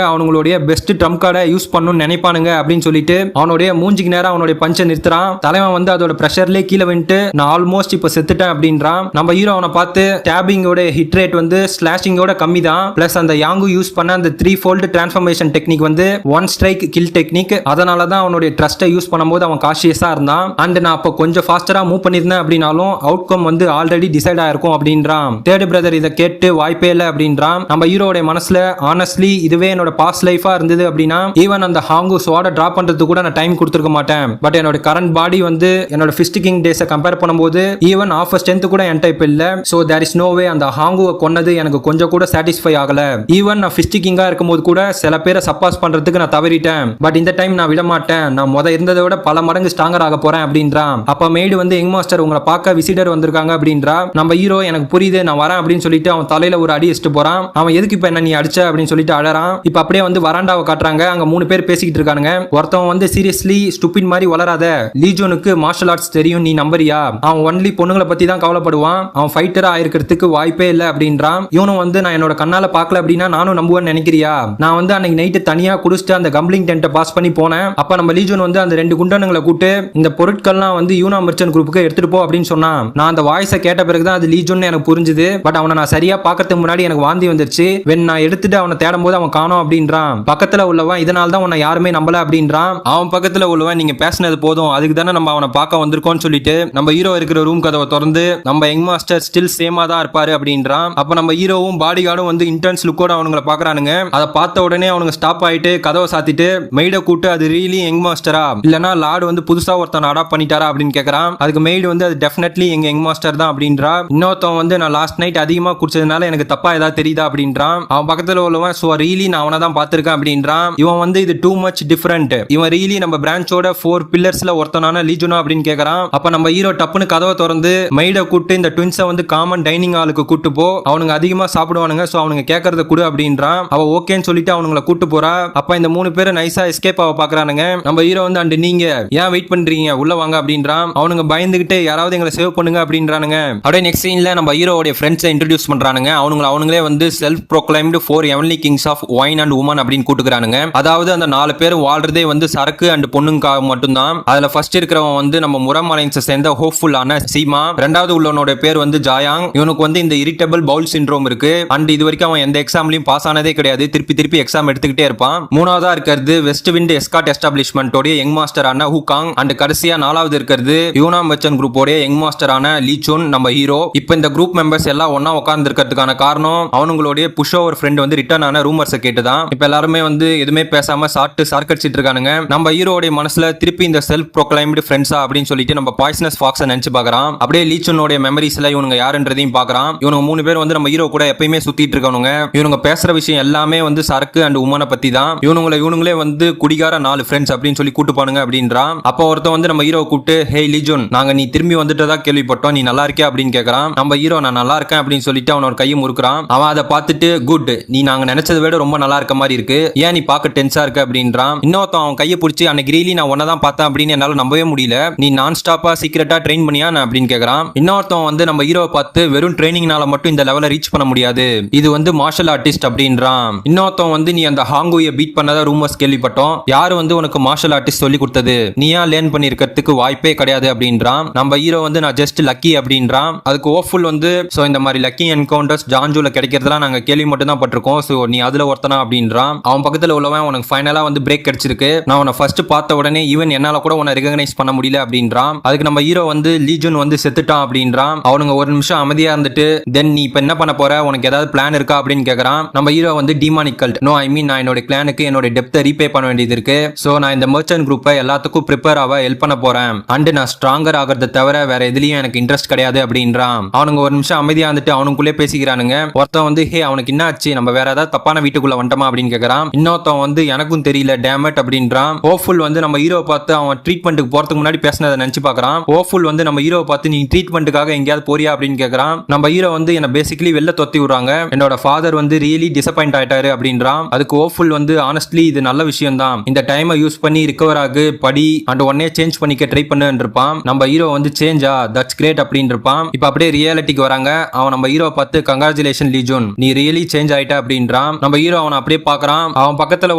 அவனுங்களுடைய பெஸ்ட் ட்ரம் கார்டை யூஸ் பண்ணணும்னு நினைப்பானுங்க அப்படின்னு சொல்லிட்டு அவனுடைய மூஞ்சிக்கு நேரம் அவனுடைய பஞ்சை நிறுத்துறான். தலைவன் வந்து அதோட பிரஷர்லேயே கீழே வந்துட்டு நான் ஆல்மோஸ்ட் இப்ப செத்துட்டேன் அப்படின்றான். நம்ம ஹீரோ அவனை பார்த்து ஸ்டாபிங்கோட ஹிட் ரேட் வந்து ஸ்லாஷிங்கோட கம்மி தான், பிளஸ் அந்த யாங்கு யூஸ் பண்ண அந்த 3-fold டிரான்ஸ்ஃபர்மேஷன் டெக்னிக் வந்து ஒன் ஸ்ட்ரைக் கில் டெக்னிக், அதனால தான் அவனுடைய ட்ரஸ்ட்டை யூஸ் பண்ணும்போது அவன் காஷியஸா இருந்தான். அண்ட் நான் அப்போ கொஞ்சம் ஃபாஸ்டரா மூவ் பண்ணியிருந்தேன் அப்படின்னாலும் அவுட்கம் வந்து ஆல்ரெடி டிசைட் ஆயிருக்கும் அப்படின்றான். தேர்ட் பிரதர் இதை கேட்டு வாய்ப்பே இல்லை அப்படின்றான். நம்ம ஹீரோட மனசுல ஆனஸ்ட்லி இதுவே என்னோட பாஸ்ட் லைஃபா இருந்தது அப்படின்னா ஈவன் அந்த ஹாங்கு சோட டிராப் பண்றது கூட நான் டைம் கொடுத்துருக்க மாட்டேன். பட் என்னோட கரண்ட் பாடி வந்து என்னோட ஃபிஸ்ட் கிங் டேஸை கம்பேர் பண்ணும்போது ஈவன் ஆஃப் ஸ்ட்ரென்த் கூட என் டைப் இல்ல. So there is no way அந்த ஹாங்குவை கொன்னது எனக்கு கொஞ்சம் கூட சாட்டிஸ்ஃபை ஆகல. ஈவன் நான் ஃபிஸ்ட் கிங்கா இருக்கும்போது கூட சில பேரை சப்பாஸ் பண்றதுக்கு நான் தவறிட்டேன். பட் இந்த டைம் நான் விட மாட்டேன், நான் முத இருந்ததை விட பல மடங்கு ஸ்ட்ராங்கர் ஆக போறேன் அப்படின்றான். அப்ப மேடு வந்து யங் மாஸ்டர் உங்களை பார்க்க விசிட்டர் வந்திருக்காங்க அப்படின்றா. நம்ம ஹீரோ எனக்கு புரியுது நான் வரேன் அப்படின்னு சொல்லிட்டு அவன் தலையில ஒரு அடி அடிச்சுட்டு போறான். அவன் எதுக்கு இப்ப என்ன நீ அடிச்ச அப்படின்னு சொல்லிட்டு அழறான். இப்ப அப்படியே வந்து வராண்டாவை காட்டுறாங்க. அங்க 3 பேர் பேசிக்கிட்டு இருக்கானுங்க. ஒருத்தவன் வந்து சீரியஸ்லி ஸ்டூபிட் மாதிரி வளராத, லீஜோனுக்கு மார்ஷல் ஆர்ட்ஸ் தெரியும் நீ நம்பரியா, அவன் ஒன்லி பொண்ணுங்களை பத்தி தான் கவலைப்படுவான், அவன் ஃபைட்டரா ஆயிருக்கிறதுக்கு வாய்ப்பே இல்லை அப்படின்றான். இவனும் வந்து நான் என்னோட கண்ணால பார்க்கல அப்படின்னா நானும் நம்புவேன்னு நினைக்கிறியா, நான் வந்து அன்னைக்கு நைட்டு தனியா குடிச்சிட்டு அந்த கம்ப்ளிங் டென்ட்டை பாஸ் பண்ணி போனேன். அப்ப நம்ம லீஜோன் வந்து அந்த 2 குண்டனுங்களை கூட்டு இந்த பொருட்கள்லாம் வந்து யூனா மெர்ச்சன்ட் குரூப்புக்கு எடுத்துட்டு போ அப்படின்னு சொன்னான். நான் அந்த வாய்ஸை கேட்ட பிறகுதான் அது லீஜோன் எனக்கு புரிஞ்சுது. பட் அவனை நான் சரியா பார்க்கறதுக்கு முன்னாடி எனக்கு வாந்தி வந்துருச்சு. வென் நான் எடுத்துட்டு அவனை தேடும் போது அவன் காணோம் அப்படின்றான். பக்கத்துல உள்ளவன் இதனால தான் உன்னை யாருமே நம்பல அப்படின்றான். அவன் பக்கத்துல உள்ளவன் நீங்க பேசினது போதும், அதுக்கு தானே நம்ம அவனை பார்க்க வந்திருக்கோம்னு சொல்லிட்டு நம்ம ஹீரோ இருக்கிற ரூம் கதவை திறந்து நம்ம யங் மாஸ்டர் ஸ்டில் சேமா தான் இருப்பாரு அப்படின்றான். அப்ப நம்ம ஹீரோவும் பாடி கார்டும் வந்து இன்டென்ஸ் லுக்கோட அவனுங்களை பாக்குறானுங்க. அதை பார்த்த உடனே அவனுங்க ஸ்டாப் ஆயிட்டு கதவை சாத்திட்டு மெய்டை கூட்டு அது ரியலி யங் மாஸ்டரா இல்லனா லார்டு வந்து புதுசா ஒருத்தன் அடாப்ட் பண்ணிட்டாரா அப்படின்னு கேக்குறான். அதுக்கு மெய்டு வந்து அது டெஃபினெட்லி எங்க யங் மாஸ்டர் தான் அப்படின்றா. இன்னொருத்தவன் வந்து நான் லாஸ்ட் நைட் அதிகமா குடிச்சதுனால எனக்கு தப்பா ஏதாவது தெரியுதா அப்படின்றான். அவன் பக்கத்துல உள்ளவன் சோ ரியலி நான் அவனை தான் பார்த்திருக்கேன் அப்படின்றான். இவன் வந்து இது டூ மச் டிஃபரெண்ட், இவன் ரியலி நம்ம பிரான்ச்சோட 4 பில்லர்ஸ்ல ஒருத்தனான லீஜோனா அப்படின்னு கேக்குறான். அப்ப நம்ம ஹீரோ டப்புன்னு கதவை திறந்து மெய்டை கூட்டு இந்த ட்வின்ஸை வந்து காமன் டைனிங் ஹாலுக்கு கூட்டு போ, அவனுங்க அதிகமா சாப்பிடுவானுங்க, சோ அவனுங்க கேட்கறத கொடு அப்படின்றான். அவ ஓகேன்னு சொல்லிட்டு அவனுங்களை கூட்டு போறா. அப்ப இந்த 3 பேரும் நைஸா எஸ்கேப் ஆக பாக்குறானுங்க. நம்ம ஹீரோ வந்து அண்ட் நீங்க ஏன் வெயிட் பண்றீங்க உள்ள வாங்க அப்படின்றான். அவனுங்க பயந்துகிட்டு யாராவது எங்களை சேவ் பண்ணுங்க அப்படின்றானுங்க. அப்படியே நெக்ஸ்ட் சீன்ல நம்ம ஹீரோவோட ஃப்ரெண்ட்ஸை இன்ட்ரோடியூஸ் பண்றானுங்க. அவங்களே வந்து self proclaimed 4 heavenly kings of wine and women அப்படின்னு கூட்டுக்கிறானுங்க. அதாவது அந்த 4 பேர் வாழ்றதே வந்து சரக்கு அண்ட் பொண்ணுங்காக மட்டும்தான். அதுல ஃபர்ஸ்ட் இருக்கிறவன் வந்து நம்ம முரம் அலைன்ஸை சேர்ந்த ஹோப்ஃபுல்லான சீமா. ரெண்டாவது உள்ளவனோட பேர் வந்து ஜாயாங். இவனுக்கு வந்து இந்த இரிட்டபிள் பவுல் சிண்ட்ரோம் இருக்கு அண்ட் இது வரைக்கும் அவன் எந்த எக்ஸாம்லயும் பாஸ் ஆனதே கிடையாது, திருப்பி எக்ஸாம் எடுத்துக்கிட்டே இருப்பான். மூணாவதா இருக்கிறது வெஸ்ட் விண்ட் எஸ்காட் எஸ்டாப்ளிஷ்மெண்டோட யங் மாஸ்டரான ஹூகாங் அண்ட் கடைசியா 4வது இருக்கிறது யூனா மெர்ச்சன்ட் குரூப்போட யங் மாஸ்டரான லீ சுன் நம்ம ஹீரோ. இப்போ இந்த குரூப் மெம்பர்ஸ் எல்லாம் ஒண்ணா உட்கார்ந்து இருக்கிறதுக்கான காரணம் அவங்களுடைய புஷ் ஓவர் ஃப்ரெண்ட் வந்து ரிட்டர்ன் ஆன ரூமர்ஸை கேட்டுதான். இப்போ எல்லாருமே வந்து எதுவுமே பேசாம சாப்பிட்டு சார்கடிச்சிட்டு இருக்கானுங்க. நம்ம ஹீரோடைய மனசுல திருப்பி இந்த செல்ஃப் ப்ரோக்ளைம்டு ஃப்ரெண்ட்ஸா அப்படின்னு சொல்லிட்டு நம்ம பாய்சனஸ் ஃபாக்ஸை நினைச்சு பார்க்கறான். அப்படியே லீ சுன்னோட மெமரிஸ்ல இவனுங்க யாருன்றதையும் பார்க்கறான். இவனுங்க 3 பேர் வந்து நம்ம ஹீரோ கூட எப்பயுமே சுத்திட்டு இருக்கவனுங்க. இவனுங்க பேசுற விஷயம் எல்லாமே வந்து சரக்கு அண்ட் உமனை பத்தி தான். இவனுங்களே வந்து குடிகார 4 ஃப்ரெண்ட்ஸ் அப்படின்னு சொல்லி கூட்டு பானுங்க அப்படின்றான். அப்போ ஒருத்தன் வந்து நம்ம ஹீரோ கூப்பிட்டு ஹே லீ ஜுன், நாங்க நீ திரும்பி வந்துட்டதா கேள்விப்பட்டோம், நீ நல்லா இருக்கியா அப்படின்னு கேட்கறான். நம்ம ஹீரோ நான் நல்லா இருக்கேன் அப்படின்னு சொல்லிட்டு அவனோட கையை முறுக்குறான். அவன் அதை பார்த்துட்டு குட், நீ நாங்க நினைச்சதை விட ரொம்ப நல்லா இருக்க மாதிரி இருக்கு, ஏன் நீ பார்க்க டென்ஸா இருக்க அப்படின்றான். இன்னொருத்தன் அவன் கையை பிடிச்சி அன்னைக்கு ரீலி நான் ஒன்னதான் பார்த்தேன் அப்படின்னு என்னால நம்பவே முடியல, நீ நான் ஸ்டாப்பா சீக்கிரட்டா ட்ரெயின் பண்ணியா நான் அப்படின்னு கேட்கறான். இன்னொருத்தன் வந்து நம்ம ஹீரோவை பார்த்து வெறும் ட்ரைனிங்னால மட்டும் இந்த லெவலை ரீச் பண்ண முடியாது, இது வந்து மார்ஷல் ஆர்டிஸ்ட் அப்படின்றான். இன்னொருத்தன் வந்து நீ அந்த ஹாங்குயை பீட் பண்ணதா ரூமர்ஸ் கேள்விப்பட்டோம், யாரு வந்து உனக்கு மார்ஷல் ஆர்டிஸ்ட் சொல்லி கொடுத்தது, நீயா லேர்ன் பண்ணிருக்கிறதுக்கு வாய்ப்பே கிடையாது அப்படின்றான். நம்ம ஹீரோ வந்து நான் ஜஸ்ட் லக்கி அப்படின்றான். அதுக்கு ஓஃபுல் வந்து சோ இந்த மாதிரி லக்கி என்கவுண்டர்ஸ் ஜான்ஜூல கிடைக்கிறதுலாம் நாங்க கேள்வி மட்டும் தான் பட்டிருக்கோம், சோ நீ அதுல ஒருத்தனா அப்படின்றான். அவன் பக்கத்துல உள்ளவன் உனக்கு ஃபைனலா வந்து பிரேக் கிடைச்சிருக்கு, நான் உன்னை ஃபர்ஸ்ட் பார்த்த உடனே ஈவன் என்னால கூட உன்னை ரெகக்னைஸ் பண்ண முடியல அப்படின்றான். அதுக்கு நம்ம ஹீரோ வந்து லீ ஜுன் வந்து செத்துட்டான் அப்படின்றான். அவனுங்க ஒரு நிமிஷம் அமைதியா இருந்துட்டு தென் நீ இப்ப என்ன பண்ண போற, உனக்கு ஏதாவது பிளான் இருக்கா அப்படின்னு கேக்குறான். நம்ம ஹீரோ வந்து டீமானிக் கல்ட், நோ ஐ மீன் நான் என்னோட கிளானுக்கு என்னோட டெப்த்தை ரீபே பண்ண வேண்டியது இருக்கு, சோ நான் இந்த மெர்ச்சன்ட் குரூப்பை எல்லாத்துக்கும் ப்ரிப்பேர் ஆக ஹெல்ப் பண்ண போறேன் அண்ட் நான் ஸ்ட்ராங்கர் ஆகிறத தவிர வேற எதுலயும் எனக்கு இன்ட்ரெஸ்ட் கிடையாது அப்படின்றான். அவனுங்க ஒரு நிமிஷம் அமைதியா இருந்துட்டு அவனுக்குள்ளே பேசிக்கிறானுங்க. ஒருத்தன் வந்து ஹே அவனுக்கு என்ன ஆச்சு, நம்ம வேற ஏதாவது தப்பான வீட்டுக்குள்ள வந்துட்டோமா அப்படின்னு கேக்குறான். இன்னொருத்தன் வந்து எனக்கும் தெரியல டேமட் அப்படின்றான். ஹோப்ஃபுல் வந்து நம்ம ஹீரோ பார்த்து அவன் ட்ரீட்மெண்ட்டுக்கு போறதுக்கு முன்னாடி பேசினதை நினைச்சு பார்க்கறான். ஹோப்ஃபுல் வந்து நம்ம ஹீரோ பார்த்து நீ ட்ரீட்மெண்ட்டுக்காக எங்கேயாவது போறியா அப்படின்னு கேக்குறான். நம்ம ஹீரோ வந்து என்ன பேசிக்கலி வெளில தொத்தி விடுறாங்க, என்னோட ஃபாதர் வந்து ரியலி டிசப்பாயிண்ட் ஆயிட்டாரு அப்படின்றான். அதுக்கு ஹோப்ஃபுல் வந்து ஆனஸ்ட்லி இது நல்ல விஷயம் தான், இந்த டைமை யூஸ் பண்ணி ரிகவர் ஆகு, படி அண்ட் ஒன்னே சேஞ்ச் பண்ணிக்க ட்ரை பண்ணுன்னு இருப்பான். நம்ம ஹீரோ வந்து சேஞ்சா தட்ஸ் கிரேட் அப்படின்னு இருப்பான். இப்போ அப்படியே ரியாலிட்டிக்கு வராங்க. அவன் நம்ம ஹீரோ பார்த்து கங்க்ராச்சுலேஷன் லீ ஜுன், நீ ரியலி சேஞ்ச் ஆயிட்ட அப்படின்றான். நம்ம ஹீரோ அவனை அப்படியே பார்க்கறான். அவன் பக்கத்துல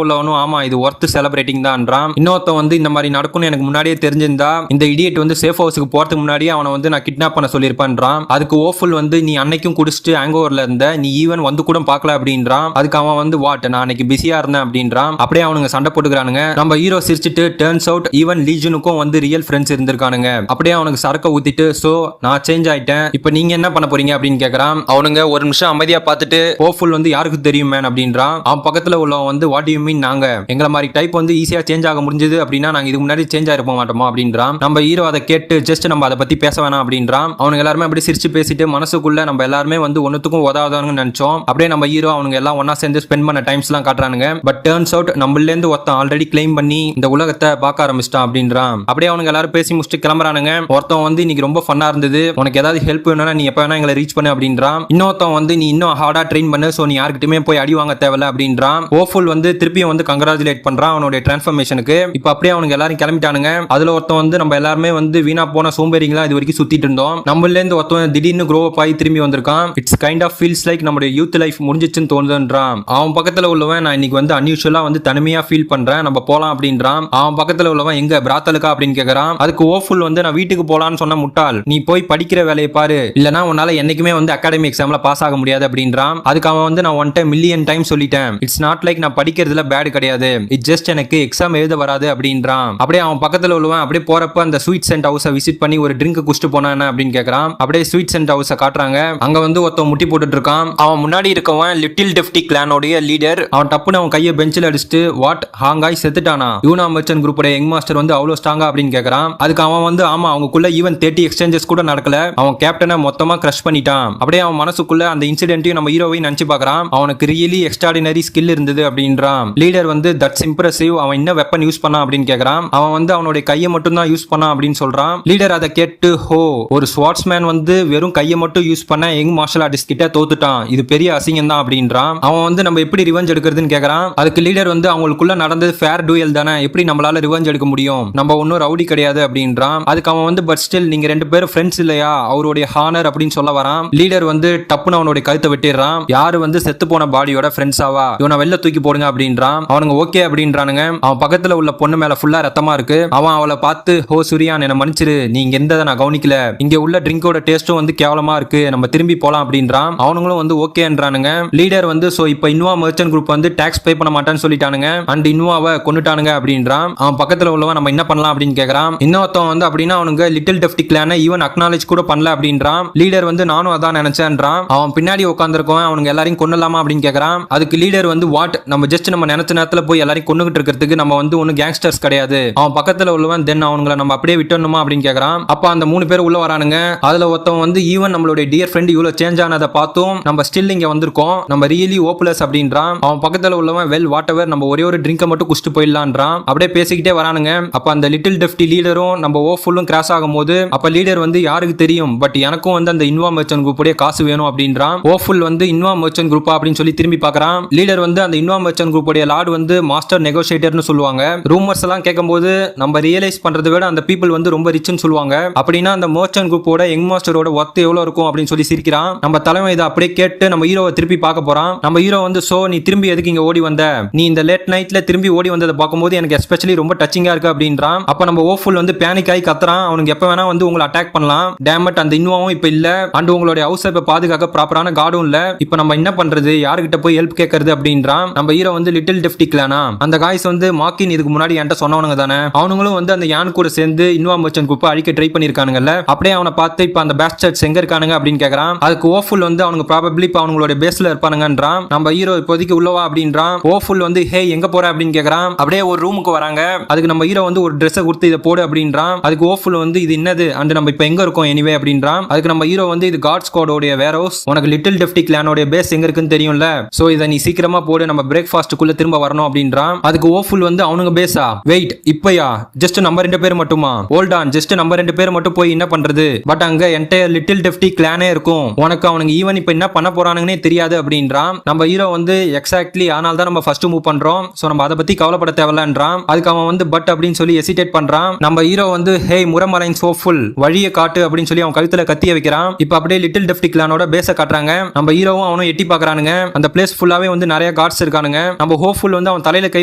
உள்ளவனும் ஆமா இது ஒர்த் செலிப்ரேட்டிங் தான்ன்றான். இன்னொருத்தன் வந்து இந்த மாதிரி நடக்கும்னு எனக்கு முன்னாடியே தெரிஞ்சிருந்தா இந்த இடியட் வந்து சேஃப் ஹவுஸ்க்கு போறதுக்கு முன்னாடி அவனை வந்து நான் கிட்னாப் பண்ண சொல்லியிருப்பான்றான். அதுக்கு ஓஃபுல் வந்து நீ அன்னைக்கும் குடிச்சிட்டு ஹேங் ஓவர்ல இருந்த, நீ ஈவன் வந்து கூட பார்க்கல அப்படின்றான். அதுக்கு அவன் வந்து வாட் நான் அன்னைக்கு பிஸியா இருந்தேன் அப்படின்றான். அப்படியே அவனுங்க சண்டை போட்டுக்கிறானுங்க. நம்ம ஹீரோ சிரிச்சிட்டு டர்ன்ஸ் அவுட் ஈவன் லீ ஜுனுக்கும் வந்து ரியல் ஃப்ரெண்ட்ஸ் இருந்திருக்கானுங்க. அப்படியே அவனுக்கு சரக்க ஊத்திட்டு சோ நான் சேஞ்ச் ஆயிட்டேன், இப்போ நீங்க என்ன பண்ண போறீங்க அப்படின்னு கேக்குறான். அவனுங்க ஒரு நிமிஷம் அமைதியா பார்த்துட்டு ஹோப்ஃபுல் வந்து யாருக்கு தெரியும் மேன் அப்படின்றான். அவன் பக்கத்துல உள்ளவன் வந்து வாட் யூ மீன், நாங்க எங்களை மாதிரி டைப் வந்து ஈஸியா சேஞ்ச் ஆக முடிஞ்சது அப்படின்னா நாங்க இதுக்கு முன்னாடி சேஞ்ச் ஆயிருப்ப மாட்டோமா அப்படின்றான். நம்ம ஹீரோ அதை கேட்டு ஜஸ்ட் நம்ம அதை பத்தி பேச வேணாம் அப்படின்றான். அவனுங்க எல்லாருமே அப்படி சிரிச்சு பேசிட்டு மனசுக்குள்ள நம்ம எல்லாருமே வந்து ஒன்னுத்துக்கும் உதவாதவங்க நினைச்சோம். அப்படியே நம்ம ஹீரோ அவனுங்க எல்லாம் ஒன்னா சேர்ந்து ஸ்பெண்ட் பண்ண டைம்ஸ் எல்லாம் காட்டுறானுங்க. பட் டர்ன்ஸ் அவுட் நம்மள இருந்து ஒருத்தன் ஆல்ரெடி கிளைம் பண்ணி இந்த உலகத்தை பார்க்க ஆரம்பிச்சிட்டான் அப்படின்றான். அப்படியே அவனுங்க எல்லாரும் பேசி முடிச்சுட்டு கிளம்புறானுங்க. ஒருத்தன் வந்து இன்னைக்கு ரொம்ப ஃபன்னா இருந்தது, உனக்கு ஏதாவது ஹெல்ப் வேணும்னா நீ எப்ப வேணா எங்களை ரீச் பண்ணு அப்படின்றான். இன்னொருத்தன் வந்து நீ இன்னும் ஹார்டா ட்ரெயின் பண்ணு, சோ நீ யார்கிட்டயுமே போய் அடி வாங்க தேவையில்ல அப்படின்றான். ஹோப்ஃபுல் வந்து திருப்பியும் வந்து கங்க்ராச்சுலேட் பண்றான் அவனுடைய டிரான்ஸ்ஃபர்மேஷனுக்கு. இப்போ அப்படியே அவனுங்க எல்லாரும் கிளம்பிட்டானுங்க. அதுல ஒருத்தன் வந்து நம்ம எல்லாருமே வந்து வீணா போன சோம்பேறிங்களா இது வரைக்கும் சுத்திட்டு இருந்தோம், நம்மள இருந்து ஒருத்தன் திடீர்னு க்ரோ அப் ஆகி திரும்பி வந்திருக்கான். It's kind of feels like நம்மளுடைய யூத் லைஃப் முடிஞ்சிச்சுன்னு தோணுதுன்றான். அவன் பக்கத்துல உள்ளவன் நான் இன்னைக்கு வந்து அன்யூஷுவலா வந்து தனிமையா ஃபீல் பண்றேன், நம்ம போலாம் அப்படின்றான். அவன் பக்கத்துல உள்ளவன் எங்க பிராத்தலுக்கா அப்படின்னு கேக்குறான். அதுக்கு ஹோப்ஃபுல் வந்து நான் வீட்டுக்கு போலான்னு சொன்ன முட்டாள், நீ போய் படிக்கிற வேலையை பாரு, இல்லனா உன்னால என்னைக்குமே வந்து அகாடமி எக்ஸாம்ல பாஸ் ஆக முடியாது அப்படின்றான். அதுக்கு அவன் வந்து நான் ஒன் டைம் மில்லியன் டைம் சொல்லிட்டேன், இட்ஸ் நாட் லைக் நான் படிக்கிறதுல பேட் கிடையாது, இட்ஸ் ஜஸ்ட் எனக்கு எக்ஸாம் எழுத வராது அப்படின்றான். அப்படியே அவன் பக்கத்துல உள்ளவன் அப்படியே போறப்ப அந்த ஸ்வீட் சென்ட் ஹவுஸை விசிட் பண்ணி ஒரு ட்ரிங்க் குடிச்சிட்டு போனானே அப்படின்னு கேக்குறான். அப்படியே ஸ்வீட் சென்ட் ஹவுஸை காட்டுறாங்க. அங்க வந்து ஒருத்தன் முட்டி போட்டுட்டு இருக்கான். அவன் முன்னாடி இருக்கவன் லிட்டில் டெஃப்டி கிளானோடைய லீடர். அவன் டப்புன்னு அவன் கையை பெஞ்சில் அடிச்சுட்டு வாட் ஹாங்காய் செத்துட்டானா, யூனா மெர்ச்சன்ட் குரூப்போட யங் மாஸ்டர் வந்து அவ்வளவு ஸ்ட்ராங்கா அப்படின்னு கேக்குறான். அதுக்கு அவன் வந்து ஆமா அவங்களுக்குள்ள ஈவன் 30 எக்ஸ்சேஞ்சஸ் கூட நடக்கல, அவன் கேப்டனை மொத்தமா கிரஷ் பண்ணிட்டான். அப்படியே அவன் மனசுக்குள்ள அந்த இன்சிடென்ட்டையும் நம்ம ஹீரோவையும் நினைச்சு பார்க்கறான். அவனுக்கு ரியலி எக்ஸ்ட்ராடினரி ஸ்கில் இருந்தது அப்படின்றான். லீடர் வந்து தட்ஸ் இம்ப்ரெசிவ், அவன் என்ன வெப்பன் யூஸ் பண்ணான் அப்படின்னு கேக்குறான். அவன் வந்து அவனுடைய கையை மட்டும் தான் யூஸ் பண்ணான் அப்படின்னு சொல்றான். லீடர் அதை கேட்டு ஹோ ஒரு ஸ்வாட்ஸ்மேன் வந்து வெறும் கையை மட்டும் யூஸ் பண்ண யங் மார்ஷல் ஆர்டிஸ்ட் கிட்ட தோத்துட்டான், இது பெரிய அசிங்கம் தான் அப்படின்றான். அவன் வந்து நம்ம எப்படி ரிவெஞ்ச் எடுக்கிறதுன்னு கேக்குறான். அதுக்கு லீடர் வந்து அவங்களுக்குள்ள நடந்தது ஃபேர் டூயல் தானே, எப்படி நம்மளால ரிவெஞ்ச் எடுக்க முடியும், நம்ம ஒன்னும் ரவுடி கிடையாது அப்படின்றான். அதுக்கு அவன் வந்து பட் ஸ்டில் நீங்க ரெண்டு பேரும் ஃப்ரெண்ட்ஸ் இல்லையா, அவருடைய ஹானர் அப்படின்னு சொல்ல வரான். லீடர் வந்து டப்புன்னு அவனுடைய கழுத்தை வெட்டிடுறான். யாரு வந்து செத்து போன பாடியோட ஃப்ரெண்ட்ஸாவா, இவனை வெளில தூக்கி போடுங்க அப்படின்றான். அவனுங்க ஓகே அப்படின்றானுங்க. அவன் பக்கத்துல உள்ள பொண்ணு மேல ஃபுல்லா ரத்தமா இருக்கு. அவன் அவளை பார்த்து ஹோ சூரியான் என்ன மன்னிச்சிரு, நீங்க எந்த நான் கவனிக்கல, இங்க உள்ள ட்ரிங்கோட டேஸ்டும் வந்து கேவலமா இருக்கு, நம்ம திரும்பி போலாம் அப்படின்றான். அவனுங்களும் வந்து ஓகேன்றானுங்க. லீடர் வந்து சோ இப்போ இன்வா மெர்ச்சன்ட் குரூப் வந்து டாக்ஸ் பே பண்ண மாட்டான்னு சொல்லிட்டானுங்க அண்ட் இன்வாவை கொண்டுட்டானுங்க அப்படின்றான். அவன் பக்கத்துல உள்ளவன் நம்ம என்ன பண்ணலாம் அப்படின்னு கேக்குறான். இன்னொருத்தன் வந்து அப்படின்னா அவனுங்க லிட்டில் டெஃப்டி கிளானை ஈவன் அக்னாலேஜ் கூட பண்ணல அப்படின்றான். லீடர் வந்து நானும் அதான் நினைச்சேன்றான். அவன் பின்னாடி உட்காந்துருக்கவன் அவனுங்க எல்லாரையும் கொன்னலாமா அப்படின்னு கேக்குறான். அதுக்கு லீடர் வந்து வாட், நம்ம ஜஸ்ட் நம்ம நினைச்ச நேரத்துல போய் எல்லாரையும் கொன்னுகிட்டு இருக்கிறதுக்கு நம்ம வந்து ஒன்னும் கேங்ஸ்டர்ஸ் கிடையாது. அவன் பக்கத்துல உள்ளவன் தென் அவனுங்களை நம்ம அப்படியே விட்டணுமா அப்படின்னு கேக்குறான். அப்ப அந்த 3 பேர் உள்ள வரானுங்க. அதுல ஒருத்தவன் வந்து ஈவன் நம்மளுடைய டியர் ஃப்ரெண்ட் இவ்வளவு சேஞ்ச் ஆனதை பார்த்தும் நம்ம ஸ்டில் இங்க வந்திருக்கோம், நம்ம ரியலி ஓப்லெஸ் அப்படின்றான். அவன் பக்கத்துல உள்ளவன் வெல் வாட் எவர், நம்ம ஒரே ஒரு ட்ரிங்கை மட்டும் குடிச்சிட்டு போயிடலான்றான். அப்படியே பேசிக்கிட்டே வரானுங்க. அப்ப அந்த லிட்டில் டெஃப்டி லீடரும் நம்ம ஓஃபுல்லும் கிராஸ் ஆகும் போது அப்ப லீடர் வந்து யாருக்கு தெரியும், பட் எனக்கும் வந்து அந்த இன்வா மர்ச்சன்ட் குரூப் உடைய காசு வேணும் அப்படின்றான். ஓஃபுல் வந்து இன்வா மர்ச்சன்ட் குரூப்பா அப்படின்னு சொல்லி திரும்பி பார்க்கறான். லீடர் வந்து அந்த இன்வா மர்ச்சன்ட் குரூப் உடைய லார்ட் வந்து மாஸ்டர் நெகோஷியேட்டர்னு சொல்லுவாங்க. ரூமர்ஸ் எல்லாம் கேட்கும்போது நம்ம ரியலைஸ் பண்றதை விட அந்த பீப்புள் வந்து ரொம்ப ரிச்னு சொல்லுவாங்க. அப்படின்னா அந்த மர்ச்சன்ட் குரூப்போட யங் மாஸ்டரோட ஒர்த் எவ்வளவு இருக்கும் அப்படின்னு சொல்லி சிரிக்கிறான். நம்ம தலைமை இதை அப்படியே கேட்டு நம்ம ஹீரோவை திருப்பி பார்க்க போறான். நம்ம ஹீரோ வந்து சோ நீ திரும்பி எதுக்கு இங்க ஓடி வந்த, நீ இந்த லேட் நைட்ல திரும்பி ஓடி வந்ததை பார்க்கும்போது எனக்கு எஸ்பெஷலி ரொம்ப டச்சிங்கா இருக்கு அப்படின்றான். அப்ப நம்ம ஓஃபுல் வந்து பேனிக் ஆகி கத்துறான். அவனுக்கு எப்ப வேணா வந்து உங்களை அட்டாக் பண்ணலாம், டேமட் அந்த இன்வாவும் இப்ப இல்ல, அண்ட் உங்களுடைய ஹவுஸ் இப்ப பாதுகாக்க ப்ராப்பரான கார்டும் இல்ல, இப்ப நம்ம என்ன பண்றது, யாருகிட்ட போய் ஹெல்ப் கேட்கறது அப்படின்றான். நம்ம ஹீரோ வந்து லிட்டில் டெஃப்டி கிளானா அந்த காய்ஸ் வந்து மாக்கின் இதுக்கு முன்னாடி என்கிட்ட சொன்னவனுங்க தானே, அவனுங்களும் வந்து அந்த யான் கூட சேர்ந்து இன்வா மர்ச்சன்ட் குரூப்பை அழிக்க ட்ரை பண்ணிருக்கானுங்கல்ல, அப்படியே அவனை பார்த்து இப்ப அந்த பேஸ்டர்ட்ஸ் எங்க இருக்கானுங்க அப்படின்னு கேக்குறான். அதுக்கு ஓஃபுல் வந்து அவனுக்கு ப்ராபபிலி இப்ப அவங்களோட பேஸ்ல இருப்பானுங்கன்றான். நம்ம ஹீரோ இப்போதைக்கு உள்ளவா அப்படின்றான். ஓஃபுல் வந்து ஹே எங்க போற அப்படின்னு கேக்குறான். அப்படியே ஒரு ரூமுக்கு வராங்க. அதுக்கு நம்ம ஹீரோ வந்து ஒரு ட்ரெஸ் கொடுத்து இதை போடு அப்படின்றான். அதுக்கு ஓஃபுல் வந்து இது என்னது அண்ட் நம்ம இப்ப எங்க இருக்கோம் எனிவே அப்படின்றான். அதுக்கு நம்ம ஹீரோ வந்து இது காட் ஸ்குவாடோட வேர் ஹவுஸ், உனக்கு லிட்டில் டெஃப்டி கிளானோட பேஸ் எங்க இருக்குன்னு தெரியும்ல, சோ இதை நீ சீக்கிரமா போடு, நம்ம பிரேக்ஃபாஸ்ட்டுக்குள்ள திரும்ப வரணும் அப்படின்றான். அதுக்கு ஓஃபுல் வந்து அவனுங்க பேசா, வெயிட் இப்பயா ஜஸ்ட் நம்ம 2 பேர் மட்டுமா, ஹோல்ட் ஆன் ஜஸ்ட் நம்ம 2 பேர் மட்டும் போய் என்ன பண்றது, பட் அங்க என்டையர் லிட்டில் டெஃப்டி கிளானே இருக்கும், உனக்கு அவனுங்க ஈவன் இப்ப என்ன பண்ண போறானுங்கன்னே தெரியாது அப்படின்றான். நம்ம ஹீரோ வந்து எக்ஸாக்ட்லி ஆனால் தான் நம்ம ஃபர்ஸ்ட் மூவ் பண்றோம், சோ நம்ம அதை பத்தி கவலைப்பட தேவையில்லன்றான். அதுக்கு அவன் வந்து பட் அப்படின்னு சொல்லி ஹெசிடேட் பண்றான். நம்ம ஹீரோ வந்து ஹே முரமலைன் சோஃபுல் வழியை காட்டு அப்படின்னு சொல்லி அவன் கழுத்துல கத்திய வைக்கிறான். இப்ப அப்படியே லிட்டில் டெஃப்டி கிளானோட பேஸ காட்டுறாங்க. நம்ம ஹீரோவும் அவனும் எட்டி பாக்குறானுங்க. அந்த பிளேஸ் ஃபுல்லாவே வந்து நிறைய கார்ட்ஸ் இருக்கானுங்க. நம்ம ஹோப்ஃபுல் வந்து அவன் தலையில கை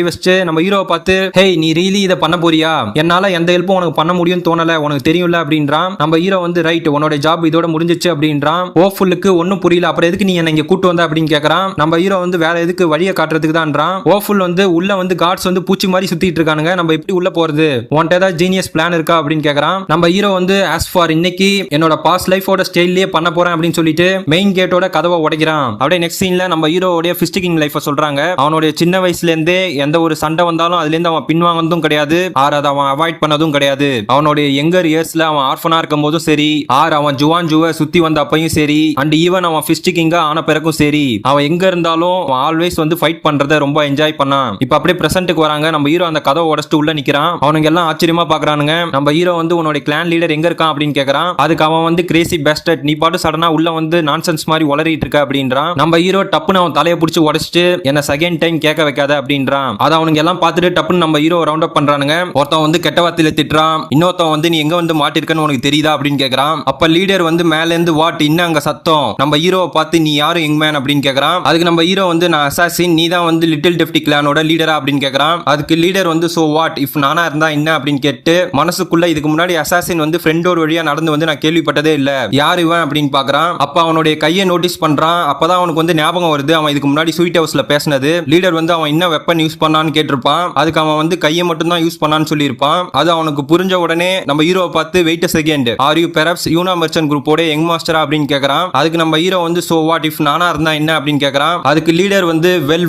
வச்சு நம்ம ஹீரோவை பார்த்து ஹே நீ ரீலி இதை பண்ண போறியா, என்னால எந்த ஹெல்ப்பும் உனக்கு பண்ண முடியும்னு தோணல, உனக்கு தெரியும்ல அப்படின்றான். நம்ம ஹீரோ வந்து ரைட் உன்னோட ஜாப் இதோட முடிஞ்சிச்சு அப்படின்றான். ஹோப்ஃபுல்லுக்கு ஒன்னும் புரியல, அப்புறம் எதுக்கு நீ என்ன இங்க கூட்டு வந்த அப்படின்னு கேக்குறான். நம்ம ஹீரோ வந்து வேற எதுக்கு வழியை காட்டுறதுக்கு தான்றான். ஹோப்ஃபுல் வந்து உள்ள வந்து கார்ட்ஸ் வந்து பூச்சி மாதிரி சுத்திட்டு இருக்கானுங்க, நம்ம எப்படி உள்ள போறது, உன்கிட்ட ஏதாவது ஜீனியஸ் பிளான் இருக்கா அப்படின்னு கேக்குறான். நம்ம ஹீரோ வந்து ஆஸ் ஃபார் இன்னைக்கு என்னோட பாஸ்ட் லைஃபோட ஸ்டைல்லயே பண்ண போறேன் அப்படின்னு சொல்லிட்டு மெயின் கேட்டோட கதவை உடைக்கிறான். அப்படியே நெக்ஸ்ட் சீன்ல நம்ம ஹீரோவோட ஃபிஸ்டிகிங் லைஃப சொல்றாங்க. அவனுடைய சின்ன வயசுல இருந்தே எந்த ஒரு சண்டை வந்தாலும் அதுல இருந்து அவன் பின்வாங்கதும் கிடையாது, ஆர் அதை அவன் அவாய்ட் பண்ணதும் கிடையாது. அவனுடைய யங்கர் இயர்ஸ்ல அவன் ஆர்ஃபனா இருக்கும் போதும் சரி, ஆர் அவன் ஜுவான் ஜுவ சுத்தி வந்த அப்பையும் சரி, அண்ட் ஈவன் அவன் ஃபிஸ்டிகிங்கா ஆன பிறகும் சரி, அவன் எங்க இருந்தாலும் அவன் ஆல்வேஸ் வந்து ஃபைட் பண்றதை ரொம்ப என்ஜாய் பண்ணான். இப்ப அப்படியே பிரசன்ட்டுக்கு வராங்க. நம்ம ஹீரோ அந்த கதவை உடைச்சிட்டு உள்ள நிக்கிறான். அவனுங்க எல்லாம் ஆச்சரியமா பாக்குறானுங்க. நம்ம ஹீரோ வந்து உன்னோட கிளான் லீடர் எங்க இருக்கான் அப்படின்னு கேக்குறான். அதுக்கு அவன் வந்து கிரேசி பேஸ்டர்ட் நீ பாட்டு சடனா உள்ள வந்து நான்சென்ஸ் மாதிரி உளறிட்டு இருக்க அப்படின்றான். நம்ம ஹீரோ டப்புன்னு அவன் தலையை பிடிச்சி உடைச்சிட்டு என்ன செகண்ட் டைம் கேட்க வைக்காத அப்படின்றான். அதை அவனுங்க எல்லாம் பார்த்துட்டு டப்புன்னு நம்ம ஹீரோ ரவுண்ட் அப் பண்றானுங்க. ஒருத்தன் வந்து கெட்ட வார்த்தையில திட்டுறான். இன்னொருத்தன் வந்து நீ எங்க வந்து மாட்டிருக்கன்னு உனக்கு தெரியுதா அப்படின்னு கேக்குறான். அப்ப லீடர் வந்து மேல இருந்து வாட் இன்னும் அங்க சத்தம். நம்ம ஹீரோவை பார்த்து நீ யாரு யங் மேன் அப்படின்னு கேக்குறான். அதுக்கு நம்ம ஹீரோ வந்து நான் அசாசின், நீ தான் வந்து லிட்டில் டெஃப்டி கிளானோட லீடரா அப்படின்னு கேக்குறான். அதுக்கு லீடர் வந்து சோ வாட் இஃப் நானா இருந்தா என்ன அப்படின்னு கேட்டு மனசுக்குள்ள இதுக்கு முன்னாடி அசாசின் வந்து ஃப்ரெண்டோட வழியா நடந்து வந்து நான் கேள்விப்பட்டதே இல்ல, யார் இவன் அப்படின்னு பாக்குறான். அப்ப அவனுடைய கையை நோட்டீஸ் பண்றான். அப்பதான் அவனுக்கு வந்து ஞாபகம் வருது அவன் இதுக்கு முன்னாடி ஸ்வீட் ஹவுஸ்ல பேசினது. லீடர் வந்து அவன் என்ன வெப்பன் யூஸ் பண்ணான்னு கேட்டிருப்பான். அதுக்கு அவன் வந்து கையை மட்டும் தான் யூஸ் பண்ணான்னு சொல்லியிருப்பான். அது அவனுக்கு புரிஞ்ச உடனே நம்ம ஹீரோவை பார்த்து wait a second, are you perhaps யூனா மர்ச்சன்ட் குரூப்போட யங் மாஸ்டரா அப்படின்னு கேக்குறான். அதுக்கு நம்ம ஹீரோ வந்து சோ வாட் இஃப் நானா இருந்தா என்ன அப்படின்னு கேக்குறான். அதுக்கு லீடர் வந்து வெல்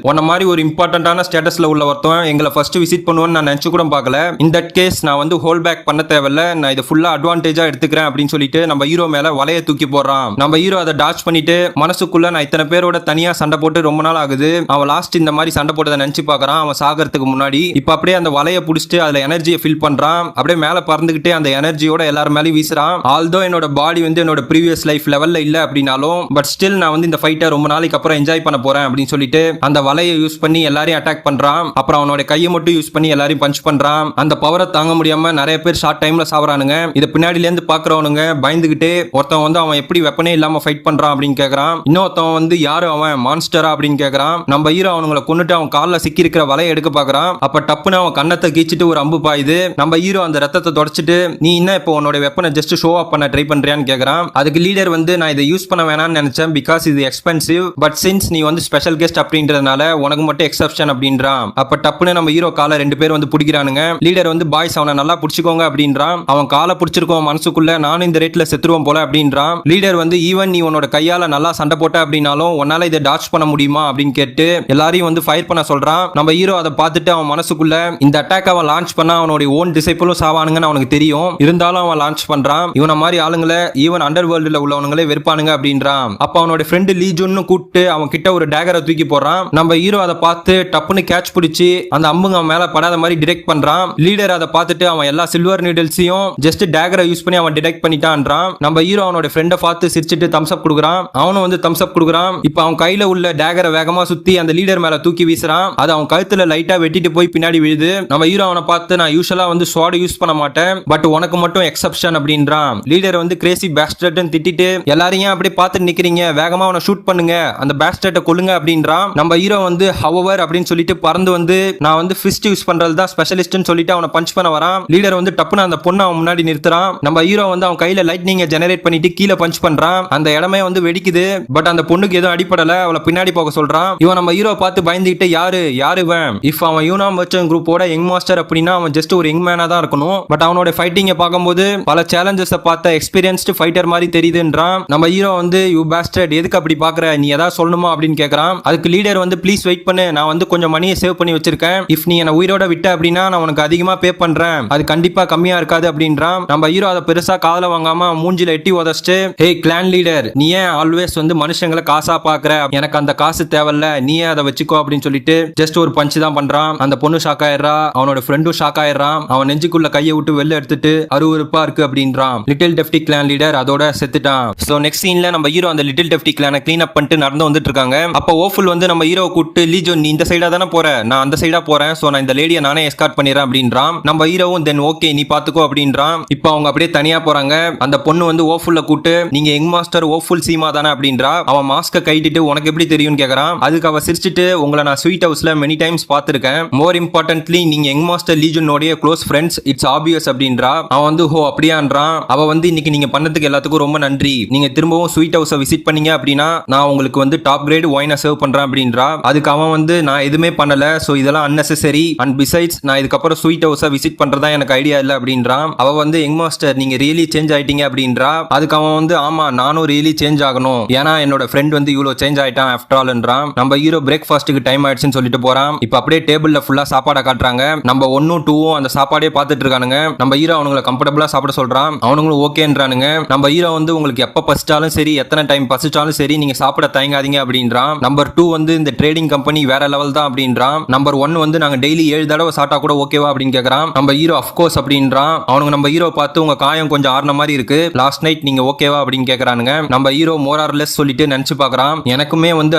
உன்ன மாதிரி ஒரு இம்பார்ட்டன்டான ஸ்டேட்டஸ்ல உள்ள ஒருத்தன் எங்களை ஃபர்ஸ்ட் விசிட் பண்ணுவேன்னு நான் நினைச்சு கூட பார்க்கல. இன் தட் கேஸ் நான் வந்து ஹோல் பேக் பண்ண தேவையில்ல, நான் இதை ஃபுல்லா அட்வான்டேஜா எடுத்துக்கிறேன் அப்படின்னு சொல்லிட்டு நம்ம ஹீரோ மேல வலைய தூக்கி போடுறான். நம்ம ஹீரோ அதை டாச் பண்ணிட்டு மனசுக்குள்ள நான் இத்தனை பேரோட தனியா சண்டை போட்டு ரொம்ப நாள் ஆகுது, அவன் லாஸ்ட் இந்த மாதிரி சண்டை போட்டதை நினைச்சு பார்க்கறான் அவன் சாகிறதுக்கு முன்னாடி. இப்ப அப்படியே அந்த வலைய புடிச்சிட்டு அதுல எனர்ஜியை ஃபில் பண்றான். அப்படியே மேல பறந்துகிட்டே அந்த எனர்ஜியோட எல்லாரும் மேலேயும் வீசுறான். ஆல்தோ என்னோட பாடி வந்து என்னோட ப்ரீவியஸ் லைஃப் லெவல்ல இல்ல அப்படின்னாலும் பட் ஸ்டில் நான் வந்து இந்த ஃபைட்டை ரொம்ப நாளைக்கு அப்புறம் என்ஜாய் பண்ண போறேன் அப்படின்னு சொல்லிட்டு அந்த வலையை யூஸ் பண்ணி எல்லாரையும் அட்டாக் பண்றான். அப்புறம் அவனோட கையை மட்டும் யூஸ் பண்ணி எல்லாரையும் பஞ்ச் பண்றான். அந்த பவரை தாங்க முடியாம நிறைய பேர் ஷார்ட் டைம்ல சாவறானுங்க. இத பின்னாடில இருந்து பாக்குறவனுங்க பயந்துகிட்டே ஒருத்தன் வந்து அவன் எப்படி வெப்பனே இல்லாம ஃபைட் பண்றான் அப்படின்னு கேக்குறான். இன்னொருத்தன் வந்து யாரு அவன் மான்ஸ்டரா அப்படின்னு கேக்குறான். நம்ம ஹீரோ அவனுங்களை கொன்னுட்டு அவன் கால்ல சிக்கி இருக்கிற வலையை எடுக்க பாக்குறான். அப்ப டப்புன்னு அவன் கண்ணத்தை கீச்சிட்டு ஒரு அம்பு பாயுது. நம்ம ஹீரோ அந்த ரத்தத்தை தொடச்சிட்டு நீ என்ன இப்போ உன்னோட வெப்பனை ஜஸ்ட் ஷோ ஆஃப் பண்ண ட்ரை பண்றியான்னு கேக்குறான். அதுக்கு லீடர் வந்து நான் இதை யூஸ் பண்ண வேணாம்னு நினைச்சேன் பிகாஸ் இது எக்ஸ்பென்சிவ், பட் சின்ஸ் நீ வந்து ஸ்பெஷல் கெஸ்ட் அப்படின்றதுனால உனக்கு மட்டும் எக்ஸப்ஷன் அப்படின்றான். அப்ப டப்புன்னு நம்ம ஹீரோ கால 2 பேர் வந்து பிடிக்கிறானுங்க. லீடர் வந்து பாய்ஸ் அவனை நல்லா புடிச்சுக்கோங்க அப்படின்றான். அவன் காலை புடிச்சிருக்கோம் மனசுக்குள்ள, நானும் இந்த ரேட்ல செத்துருவோம் போல அப்படின்றான். லீடர் வந்து ஈவன் நீ உன்னோட கையால நல்லா சண்டை போட்ட அப்படின்னாலும் உன்னால இதை டாச் பண்ண முடியுமா அப்படின்னு கேட்டு எல்லாரையும் வந்து ஃபயர் பண்ண சொல்றான். நம்ம ஹீரோ அதை பார்த்துட்டு அவன் மனசுக்குள்ள இந்த அட்டாக் அவன் லான்ச் பண்ணா அவனுடைய ஓன் டிசைபிளும் சாவானுங்கன்னு அவனுக்கு தெரியும், இருந்தாலும் அவன் லான்ச் பண்றான். இவனை மாதிரி ஆளுங்களை ஈவன் அண்டர் வேர்ல்டுல உள்ளவனுங்களே வெறுப்பானுங்க அப்படின்றான். அப்ப அவனோட ஃப்ரெண்டு லீஜுன்னு கூப்பிட்டு அவன் கிட்ட ஒரு டேகரை தூக்கி போடுறான். நம்ம ஹீரோ அதை பார்த்து டப்புன்னு கேட்ச் பிடிச்சி அந்த அம்புங்க அவன் மேல படாத மாதிரி டிடெக்ட் பண்றான். லீடர் அதை பார்த்துட்டு அவன் எல்லா சில்வர் நீடல்ஸையும் ஜஸ்ட் டேகரை யூஸ் பண்ணி அவன் டிடெக்ட் பண்ணிட்டான்றான். நம்ம ஹீரோ அவனோட ஃப்ரெண்டை பார்த்து சிரிச்சிட்டு தம்ஸ் அப் கொடுக்குறான். அவனும் வந்து தம்ஸ் அப் கொடுக்குறான். இப்போ அவன் கையில உள்ள டேகரை வேகமா சுத்தி அந்த லீடர் மேல தூக்கி வீசுறான். அது அவன் கழுத்துல லைட்டா வெட்டிட்டு போய் பின்னாடி விழுது. நம்ம ஹீரோ அவனை பார்த்து நான் யூசுவலா வந்து ஸ்வாட் யூஸ் பண்ண மாட்டேன், பட் உனக்கு மட்டும் எக்ஸப்ஷன் அப்படின்றான். லீடர் வந்து கிரேசி பேஸ்டர்ட்னு திட்டிட்டு எல்லாரையும் அப்படியே பார்த்து நிக்கிறீங்க, வேகமா அவனை ஷூட் பண்ணுங்க, அந்த பேஸ்டர்ட்டை கொல்லுங்க அப்படின்றான். நம்ம ஹீரோ வந்து ஹவர் அப்படின்னு சொல்லிட்டு பறந்து வந்து நான் வந்து ஃபிஸ்ட் யூஸ் பண்றது தான் ஸ்பெஷலிஸ்ட்னு சொல்லிட்டு அவனை பஞ்ச் பண்ண வரான். லீடர் வந்து டப்புன்னு அந்த பொண்ணை அவன் முன்னாடி நிறுத்துறான். நம்ம ஹீரோ வந்து அவன் கையில லைட்னிங்கை ஜெனரேட் பண்ணிட்டு கீழே பஞ்ச் பண்றான். அந்த இடமே வந்து வெடிக்குது, பட் அந்த பொண்ணுக்கு எதுவும் அடிப்படல. அவளை பின்னாடி போக சொல்றான். இவன் நம்ம ஹீரோ பார்த்து பயந்துகிட்டு யாரு இவன், இஃப் அவன் யூனா மர்ச்சன்ட் குரூப்போட யங் மாஸ்டர் அப்படின்னா அவன் ஜஸ்ட் ஒரு யங் மேனா தான் இருக்கணும், பட் அவனோட ஃபைட்டிங்கை பார்க்கும்போது பல சேலஞ்சஸ் பார்த்த எக்ஸ்பீரியன்ஸ்டு ஃபைட்டர் மாதிரி தெரியுதுன்றான். நம்ம ஹீரோ வந்து யூ பேஸ்டர்ட் எதுக்கு அப்படி பாக்குற, நீ ஏதாவது சொல்லணுமா அப்படின்னு கேட்கறான். அதுக்கு லீடர் வந்து ப்ளீஸ் வெயிட் பண்ணு, நான் வந்து கொஞ்சம் மணியை சேவ் பண்ணி வச்சிருக்கேன், இஃப் நீ என்ன உயிரோட விட்ட அப்படின்னா நான் உனக்கு அதிகமா பே பண்றேன், அது கண்டிப்பா கம்மியா இருக்காது அப்படின்றான். நம்ம ஹீரோ அதை பெருசா காதல வாங்காம மூஞ்சில எட்டி உதச்சிட்டு ஹே கிளான் லீடர், நீ ஏன் ஆல்வேஸ் வந்து மனுஷங்களை காசா பாக்குற, எனக்கு அந்த காசு தேவையில்ல, நீயே அதை வச்சுக்கோ அப்படின்னு சொல்லிட்டு ஜஸ்ட் ஒரு பஞ்ச் தான் பண்றான். அந்த பொண்ணு ஷாக் ஆயிடுறா, அவனோட ஃப்ரெண்டும் ஷாக் ஆயிடுறான். அவன் நெஞ்சுக்குள்ள கையை விட்டு வெளில எடுத்துட்டு அருவருப்பா இருக்கு அப்படின்றான். லிட்டில் டெஃப்டி கிளான் லீடர் அதோட செத்துட்டான். சோ நெக்ஸ்ட் சீன்ல நம்ம ஹீரோ அந்த லிட்டில் டெஃப்டி கிளானை க்ளீன் அப் பண்ணிட்டு நடந்து வந்துட்டு இருக்காங்க. அப்ப ஓஃபுல் வந்து நம்ம ஹீரோ கூப்பிட்டு லீஜோ நீ இந்த சைடா தானே போற, நான் அந்த சைடா போறேன், சோ நான் இந்த லேடியை நானே எஸ்கார்ட் பண்ணிடுறேன் அப்படின்றான். நம்ம ஹீரோவும் தென் ஓகே நீ பாத்துக்கோ அப்படின்றான். இப்போ அவங்க அப்படியே தனியா போறாங்க. அந்த பொண்ணு வந்து ஓஃபுல்ல கூப்பிட்டு நீங்க யங் மாஸ்டர் ஓஃபுல் சீமா தானே அப்படின்றா. அவன் மாஸ்க கைட்டிட்டு உனக்கு எப்படி தெரியும்னு கேக்குறான். அதுக்கு அவ சிரிச்சிட்டு உங்களை நான் ஸ்வீட் ஹவுஸ்ல மெனி டைம்ஸ் பாத்துருக்கேன், மோர் இம்பார்ட்டன்ட்லி நீங்க யங் மாஸ்டர் லீஜனோட க்ளோஸ் ஃப்ரெண்ட்ஸ், இட்ஸ் ஆபியஸ் அப்படின்றா. அவன் வந்து ஹோ அப்படியான்றான். அவ வந்து இன்னைக்கு நீங்க பண்ணதுக்கு எல்லாத்துக்கும் ரொம்ப நன்றி, நீங்க திரும்பவும் ஸ்வீட் ஹவுஸை விசிட் பண்ணீங்க அப்படின்னா நான் உங்களுக்கு வந்து டாப் கிரேட் ஒயினை சர்வ் பண்றேன் அப்படின்றா. அதுக்கு அவன் வந்து நான் எதுவுமே பண்ணல, சோ இதெல்லாம் அன்னெசரி, அண்ட் பிசைட்ஸ் நான் இதுக்கப்புறம் ஸ்வீட் ஹவுஸை விசிட் பண்றதா எனக்கு ஐடியா இல்ல அப்படின்றான். அவ வந்து யங் மாஸ்டர் நீங்க ரியலி சேஞ்ச் ஆயிட்டீங்க அப்படின்றா. அதுக்கு அவன் வந்து ஆமா நானும் ரியலி சேஞ்ச் ஆகணும், ஏன்னா என்னோட ஃப்ரெண்ட் வந்து இவ்வளவு சேஞ்ச் ஆயிட்டான் ஆஃப்டர் ஆல்ன்றான். நம்ம ஹீரோ பிரேக்ஃபாஸ்ட்டுக்கு டைம் ஆயிடுச்சுன்னு சொல்லிட்டு போறான். இப்போ அப்படியே டேபிள்ல ஃபுல்லா சாப்பாடை காட்டுறாங்க. நம்ம 1 2 அந்த சாப்பாடே பார்த்துட்டு இருக்கானுங்க. நம்ம ஹீரோ அவனுங்களை கம்ஃபர்டபுளா சாப்பிட சொல்றான். அவனுங்களும் ஓகேன்றானுங்க. நம்ம ஹீரோ வந்து உங்களுக்கு எப்ப பசிச்சாலும் சரி, எத்தனை டைம் பசிச்சாலும் சரி, நீங்க சாப்பிட தயங்காதீங்க அப்படின்றான். நம்பர் 2 வந்து இந்த ட்ரேடிங் கம்பெனி வேற லெவல் தான் அப்படின்றான். நம்பர் 1 வந்து நாங்க டெய்லி 7 தடவை சாப்பிட்டா கூட ஓகேவா அப்படின்னு கேக்குறான். நம்ம ஹீரோ அஃப்கோர்ஸ் அப்படின்றான். அவனுங்க நம்ம ஹீரோ பார்த்து உங்க காயம் கொஞ்சம் ஆறுன மாதிரி இருக்கு, லாஸ்ட் நைட் நீங்க ஓகேவா அப்படின்னு கேக்குறானுங்க. நம்ம ஹீரோ மோரார்லெஸ் சொல்லிட்டு நினைச்சு பாக்குறான். எனக்குமே வந்து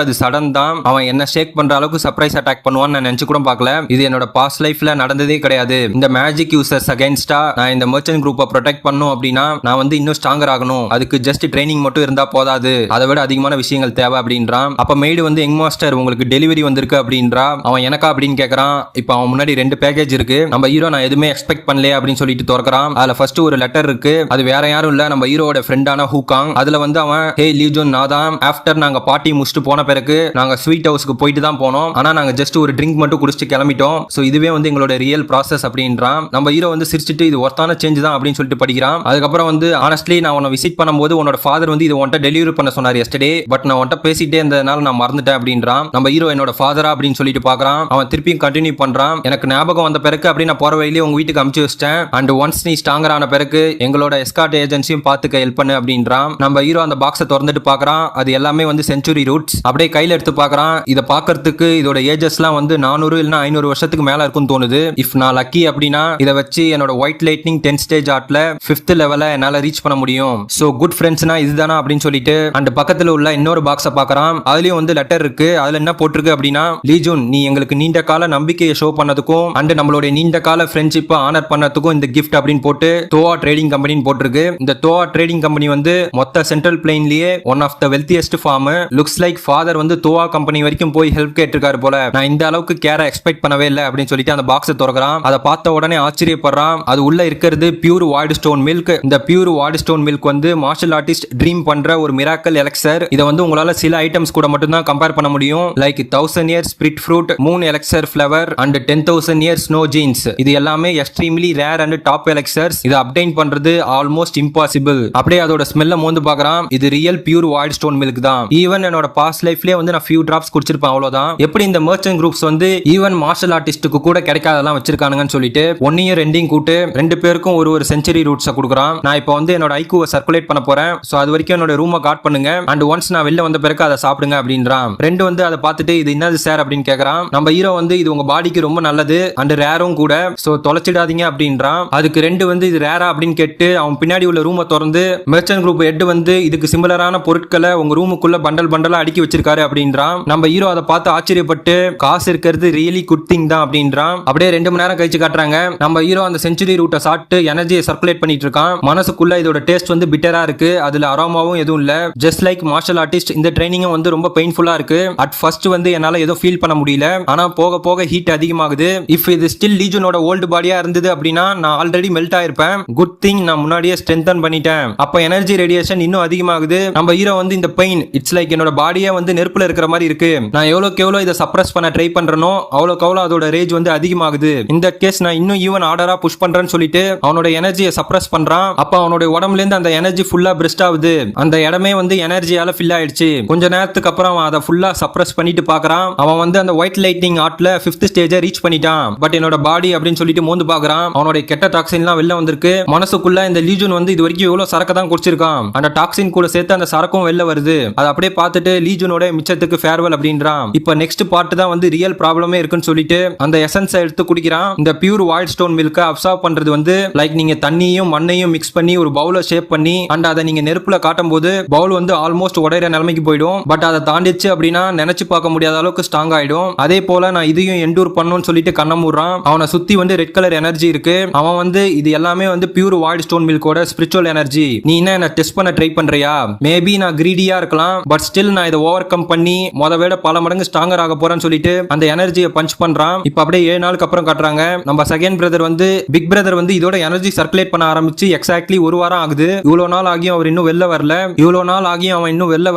அது சடன் தான், அவன் என்ன ஷேக் பண்ற அளவுக்கு சர்ப்ரைஸ் அட்டாக் பண்ணுவான்னு நான் நினைச்சு கூட பார்க்கல, இது என்னோட பாஸ்ட் லைஃப்ல நடந்ததே கிடையாது. இந்த மேஜிக் யூசர்ஸ் அகைன்ஸ்டா நான் இந்த மர்ச்சன்ட் குரூப்பை ப்ரொடெக்ட் பண்ணும் அப்படின்னா நான் வந்து இன்னும் ஸ்ட்ராங்கர் ஆகணும், அதுக்கு ஜஸ்ட் ட்ரைனிங் மட்டும் இருந்தா போதாது, அதை விட அதிகமான விஷயங்கள் தேவை அப்படின்றான். அப்ப மெய்டு வந்து யங் மாஸ்டர் உங்களுக்கு டெலிவரி வந்திருக்கு அப்படின்றா. அவன் எனக்கா அப்படின்னு கேட்கறான். இப்போ அவன் முன்னாடி 2 பேக்கேஜ் இருக்கு. நம்ம ஹீரோ நான் எதுவுமே எக்ஸ்பெக்ட் பண்ணல அப்படின்னு சொல்லிட்டு திறக்கிறான். அதுல ஃபர்ஸ்ட் ஒரு லெட்டர் இருக்கு. அது வேற யாரும் இல்ல, நம்ம ஹீரோட ஃப்ரெண்டான ஹூகாங். அதுல வந்து அவன் ஹே லீஜோன் நான் தான், ஆஃப்டர் நாங்க பார்ட்டி முடிச்சுட்டு போன பிறகு நாங்க ஸ்வீட் ஹவுஸ்க்கு போயிட்டு தான் போனோம், ஆனா நாங்க ஜஸ்ட் ஒரு ட்ரிங்க் மட்டும் குடிச்சிட்டு கிளம்பிட்டோம், சோ இதுவே வந்து எங்களோட ரியல் ப்ராசஸ் அப்படின்றான். நம்ம ஹீரோ வந்து சிரிச்சிட்டு இது ஒர்த்தான சேஞ்ச் தான் அப்படின்னு சொல்லிட்டு படிக்கிறான். அதுக்கப்புறம் வந்து ஆனஸ்ட்லி நான் உன்னை விசிட் பண்ணும்போது உன்னோட ஃபாதர் வந்து இது உன்ட்ட டெலிவரி பண்ண சொன்னார் எஸ்டர்டே, பட் நான் உன்ட்ட பேசிட்டே இருந்ததுனால நான் மறந்துட்டேன் அப்படின்றான். நம்ம ஹீரோ என்னோட ஃபாதரா அப்படின்னு சொல்லிட்டு பாக்குறான். அவன் திருப்பியும் கண்டினியூ பண்றான். எனக்கு ஞாபகம் வந்த பிறகு அப்படி நான் போற வழியிலே உங்க வீட்டுக்கு அனுப்பிச்சு வச்சிட்டேன், அண்ட் ஒன்ஸ் நீ ஸ்ட்ராங்கர் ஆன பிறகு எங்களோட எஸ்கார்ட் ஏஜென்சியும் பாத்துக்க ஹெல்ப் பண்ணு அப்படின்றான். நம்ம ஹீரோ அந்த பாக்ஸை திறந்துட்டு பாக்குறான். அது எல்லாமே வந்து செஞ்சுரி ரூட்ஸ். அப்படியே கையில எடுத்து பாக்குறான். இதை பாக்குறதுக்கு இதோட ஏஜஸ்லாம் வந்து 400 இல்ல 500 வருஷத்துக்கு மேல இருக்கும்னு தோணுது. இஃப் நான் லக்கி அப்படின்னா இதை வச்சு என்னோட ஒயிட் லைட்னிங் 10 ஸ்டேஜ் ஆர்ட்ல 5th லெவல என்னால ரீச் பண்ண முடியும். சோ குட் ஃப்ரெண்ட்ஸ்னா இதுதானா அப்படின்னு சொல்லிட்டு அந்த பக்கத்துல உள்ள இன்னொரு பாக்ஸை பாக்குறான். அதுலயும் வந்து லெட்டர் இருக்கு. அதுல என்ன போட்டிருக்கு அப்படின்னா லீஜூன் நீ எங்களுக்கு நீண்ட கால நம்பிக்கையை ஷோ பண்ணதுக்கும் அண்ட் நம்மளுடைய நீண்ட கால ஃப்ரெண்ட்ஷிப்பை ஆனர் பண்ணதுக்கும் இந்த கிஃப்ட் அப்படின்னு போட்டு தோவா ட்ரேடிங் கம்பெனின்னு போட்டிருக்கு. இந்த தோவா ட்ரேடிங் கம்பெனி வந்து மொத்த சென்ட்ரல் பிளேன்லயே one of the wealthiest firm. Looks like father வந்து தோவா கம்பெனி வரைக்கும் போய் ஹெல்ப் கேட்டிருக்காரு போல. நான் இந்த அளவுக்கு கேர எக்ஸ்பெக்ட் பண்ணவே இல்லை அப்படின்னு சொல்லிட்டு அந்த பாக்ஸை திறக்கிறான். அதை பார்த்த உடனே ஆச்சரியப்படுறான். அது உள்ள இருக்கிறது பியூர் வாய்டு ஸ்டோன் மில்க். இந்த பியூர் வாய்டு ஸ்டோன் மில்க் வந்து மார்ஷல் ஆர்டிஸ்ட் ட்ரீம் பண்ற ஒரு மிராக்கல் எலக்சர். இதை வந்து உங்களால சில ஐட்டம்ஸ் கூட மட்டும் தான் கம்பேர் பண்ண முடியும். Like 1000 years spirit fruit, moon elixir flower and 10,000 years snow ஜீன்ஸ் இது எல்லாமே extremely rare and top elixirs. இதை அப்டைன் பண்றது ஆல்மோஸ்ட் இம்பாசிபிள். அப்படியே அதோட ஸ்மெல்ல மோந்து பார்க்கறான். இது real pure wild stone milk தான். ஈவன் என்னோட பாஸ்ட் லைஃப்லயே வந்து நான் ஃபியூ டிராப்ஸ் குடிச்சிருப்பேன், அவ்வளவுதான். எப்படி இந்த மர்ச்சன்ட் குரூப்ஸ் வந்து ஈவன் மார்ஷல் ஆர்டிஸ்டுக்கு கூட கிடைக்காதெல்லாம் வச்சிருக்கானுங்கன்னு சொல்லிட்டு ஒன்னையும் ரெண்டையும் கூட்டு ரெண்டு பேருக்கும் ஒரு செஞ்சுரி ரூட்ஸை கொடுக்குறான். நான் இப்போ வந்து என்னோட ஐக்யூவை சர்க்குலேட் பண்ண போறேன். சோ அது வரைக்கும் என்னோட ரூமை காட் பண்ணுங்க அண்ட் ஒன்ஸ் நான் வெளில வந்த பிறகு அதை சாப்பிடுங்க அப்படின்றான். ரெண்டு வந்து அதை பார்த்துட்டு இது என்னது சார் அப்படின்னு கேட்கறான். நம்ம ஹீரோ வந்து இது உங்க பாடிக்கு ரொம்ப நல்லது அண்ட் ரேரும் கூட, சோ தொலைச்சிடாதீங்க அப்படின்றான். அதுக்கு ரெண்டு வந்து இது ரேரா அப்படின்னு கேட்டு அவன் பின்னாடி உள்ள ரூமை திறந்து மெர்ச்சன்ட் குரூப் ஹெட் வந்து இதுக்கு சிமிலரான பொருட்களை உங்க ரூமுக்குள்ள பண்டல் பண்டலா அடுக்கி வச்சிருக்காரு அப்படின்றான். நம்ம ஹீரோ அதை பார்த்து ஆச்சரியப்பட்டு காசு இருக்கிறது ரியலி குட் திங் தான் அப்படின்றான். அப்படியே 2 மணி நேரம் கழிச்சு காட்டுறாங்க. நம்ம ஹீரோ அந்த செஞ்சுரி ரூட்டை சாப்பிட்டு எனர்ஜியை சர்க்குலேட் பண்ணிட்டு இருக்கான். மனசுக்குள்ள இதோட டேஸ்ட் வந்து பிட்டரா இருக்கு, அதுல அரோமாவும் எதுவும் இல்ல. ஜஸ்ட் லைக் மார்ஷல் ஆர்டிஸ்ட் இந்த ட்ரைனிங்கும் வந்து ரொம்ப பெயின்ஃபுல்லா இருக்கு. அட் ஃபர்ஸ்ட் வந்து என்னால ஏதோ ஃபீல் பண்ண முடியல, ஆனா போக போக ஹீட் அதிகமாகுது. இஃப் இது ஸ்டில் லீஜனோட ஓல்டு பாடியா இருந்தது அப்படின்னா நான் ஆல்ரெடி மெல்ட் ஆயிருப்பேன். குட் திங் நான் முன்னாடியே ஸ்ட்ரென்தன் பண்ணிட்டேன். அப்ப எனர்ஜி ரேடியேஷன் இன்னும் அதிகமாகுது. நம்ம ஹீரோ வந்து இந்த பெயின் இட்ஸ் லைக் என்னோட பாடியே வந்து நெருப்புல இருக்கிற மாதிரி இருக்கு. நான் எவ்வளவுக்கு எவ்வளவு இதை சப்ரஸ் பண்ண ட்ரை பண்றனோ அவ்வளவுக்கு அவ்வளவு அதோட ரேஜ் வந்து அதிகமாகுது. இந்த கேஸ் நான் இன்னும் ஈவன் ஆர்டரா புஷ் பண்றேன்னு சொல்லிட்டு அவனோட எனர்ஜியை சப்ரஸ் பண்றான். அப்ப அவனோட உடம்புல இருந்து அந்த எனர்ஜி ஃபுல்லா பிரெஸ்ட் ஆகுது. அந்த இடமே வந்து எனர்ஜியால ஃபில் ஆயிடுச்சு. கொஞ்ச நேரத்துக்கு அப்புறம் அவன் அதை ஃபுல்லா சப்ரஸ் பண்ணிட்டு பாக்குறான். அவன் வந்து அந்த ஒயிட் லைட்னிங் ஆர்ட்ல 5th ஸ்டேஜை ரீச் பண்ணிட்டான். பட் என்னோட பாடி அப்படின்னு சொல்லிட்டு மோந்து பாக்குறான். அவனோட கெட்ட டாக்ஸின்லாம் வெளில வந்திருக்கு. மனசுக்குள்ள இந்த லீஜன் வந்து இது வரைக்கும் எவ்வளவு சரக்கு தான் குடிச்சிருக்கான், அந்த டாக்ஸின் கூட சேர்த்து அந்த சரக்கும் வெளில வருது. அதை அப்படியே பார்த்துட்டு லீஜனோட மிச்சத்துக்கு ஃபேர்வெல் அப்படின்றான். இப்ப நெக்ஸ்ட் பார்ட் தான் வந்து ரியல் ப்ராப்ளமே இருக்குன்னு சொல்லிட்டு அந்த எசன்ஸை எடுத்து குடிக்கிறான். இந்த பியூர் வைல்ட் ஸ்டோன் மில்கை அப்சார்ப் பண்றது வந்து லைக் நீங்க தண்ணியும் மண்ணையும் மிக்ஸ் பண்ணி ஒரு பவுல ஷேப் பண்ணி அண்ட் அதை நீங்க நெருப்புல காட்டும் போது பவுல் வந்து ஆல்மோஸ்ட் உடையிற நிலைமைக்கு போயிடும். பட் அதை தாண்டிச்சு அப்படின்னா நினைச்சு பார்க்க முடியாத அளவுக்கு ஸ்ட்ராங் ஆயிடும். அதே போல நான் இதையும் என்டூர் பண்ணணும்னு சொல்லிட்டு கண்ண மூடுறான். அவனை சுத்தி வந்து ரெட் கலர் எனர்ஜி இருக்கு. அவன் வந்து இது எல்லாமே வந்து பியூர் வைல்ட் ஸ்டோன் மில்கோட ஸ்பிரிச்சுவல் எனர்ஜி. நீ என்ன டெஸ்ட் பண்ண ட்ரை பண்றியா? மேபி நான் கிரீடியா இருக்கலாம், பட் ஸ்டில் நான் இதை ஓவர் கம் பண்ணி விட பல மடங்கு ஸ்ட்ராங்கர் ஆக போறேன்னு சொல்லிட்டு அந்த எனர்ஜியை பஞ்ச் பண்றான். இப்ப அப்படியே 7 நாளுக்கு அப்புறம் காட்டுறாங்க. நம்ம செகண்ட் பிரதர் வந்து பிக் பிரதர் வந்து இதோட எனர்ஜி சர்க்குலேட் பண்ண ஆரம்பிச்சு எக்ஸாக்ட்லி 1 வாரம் ஆகுது. இவ்வளவு நாள் ஆகியும் அவர் இன்னும் வெளில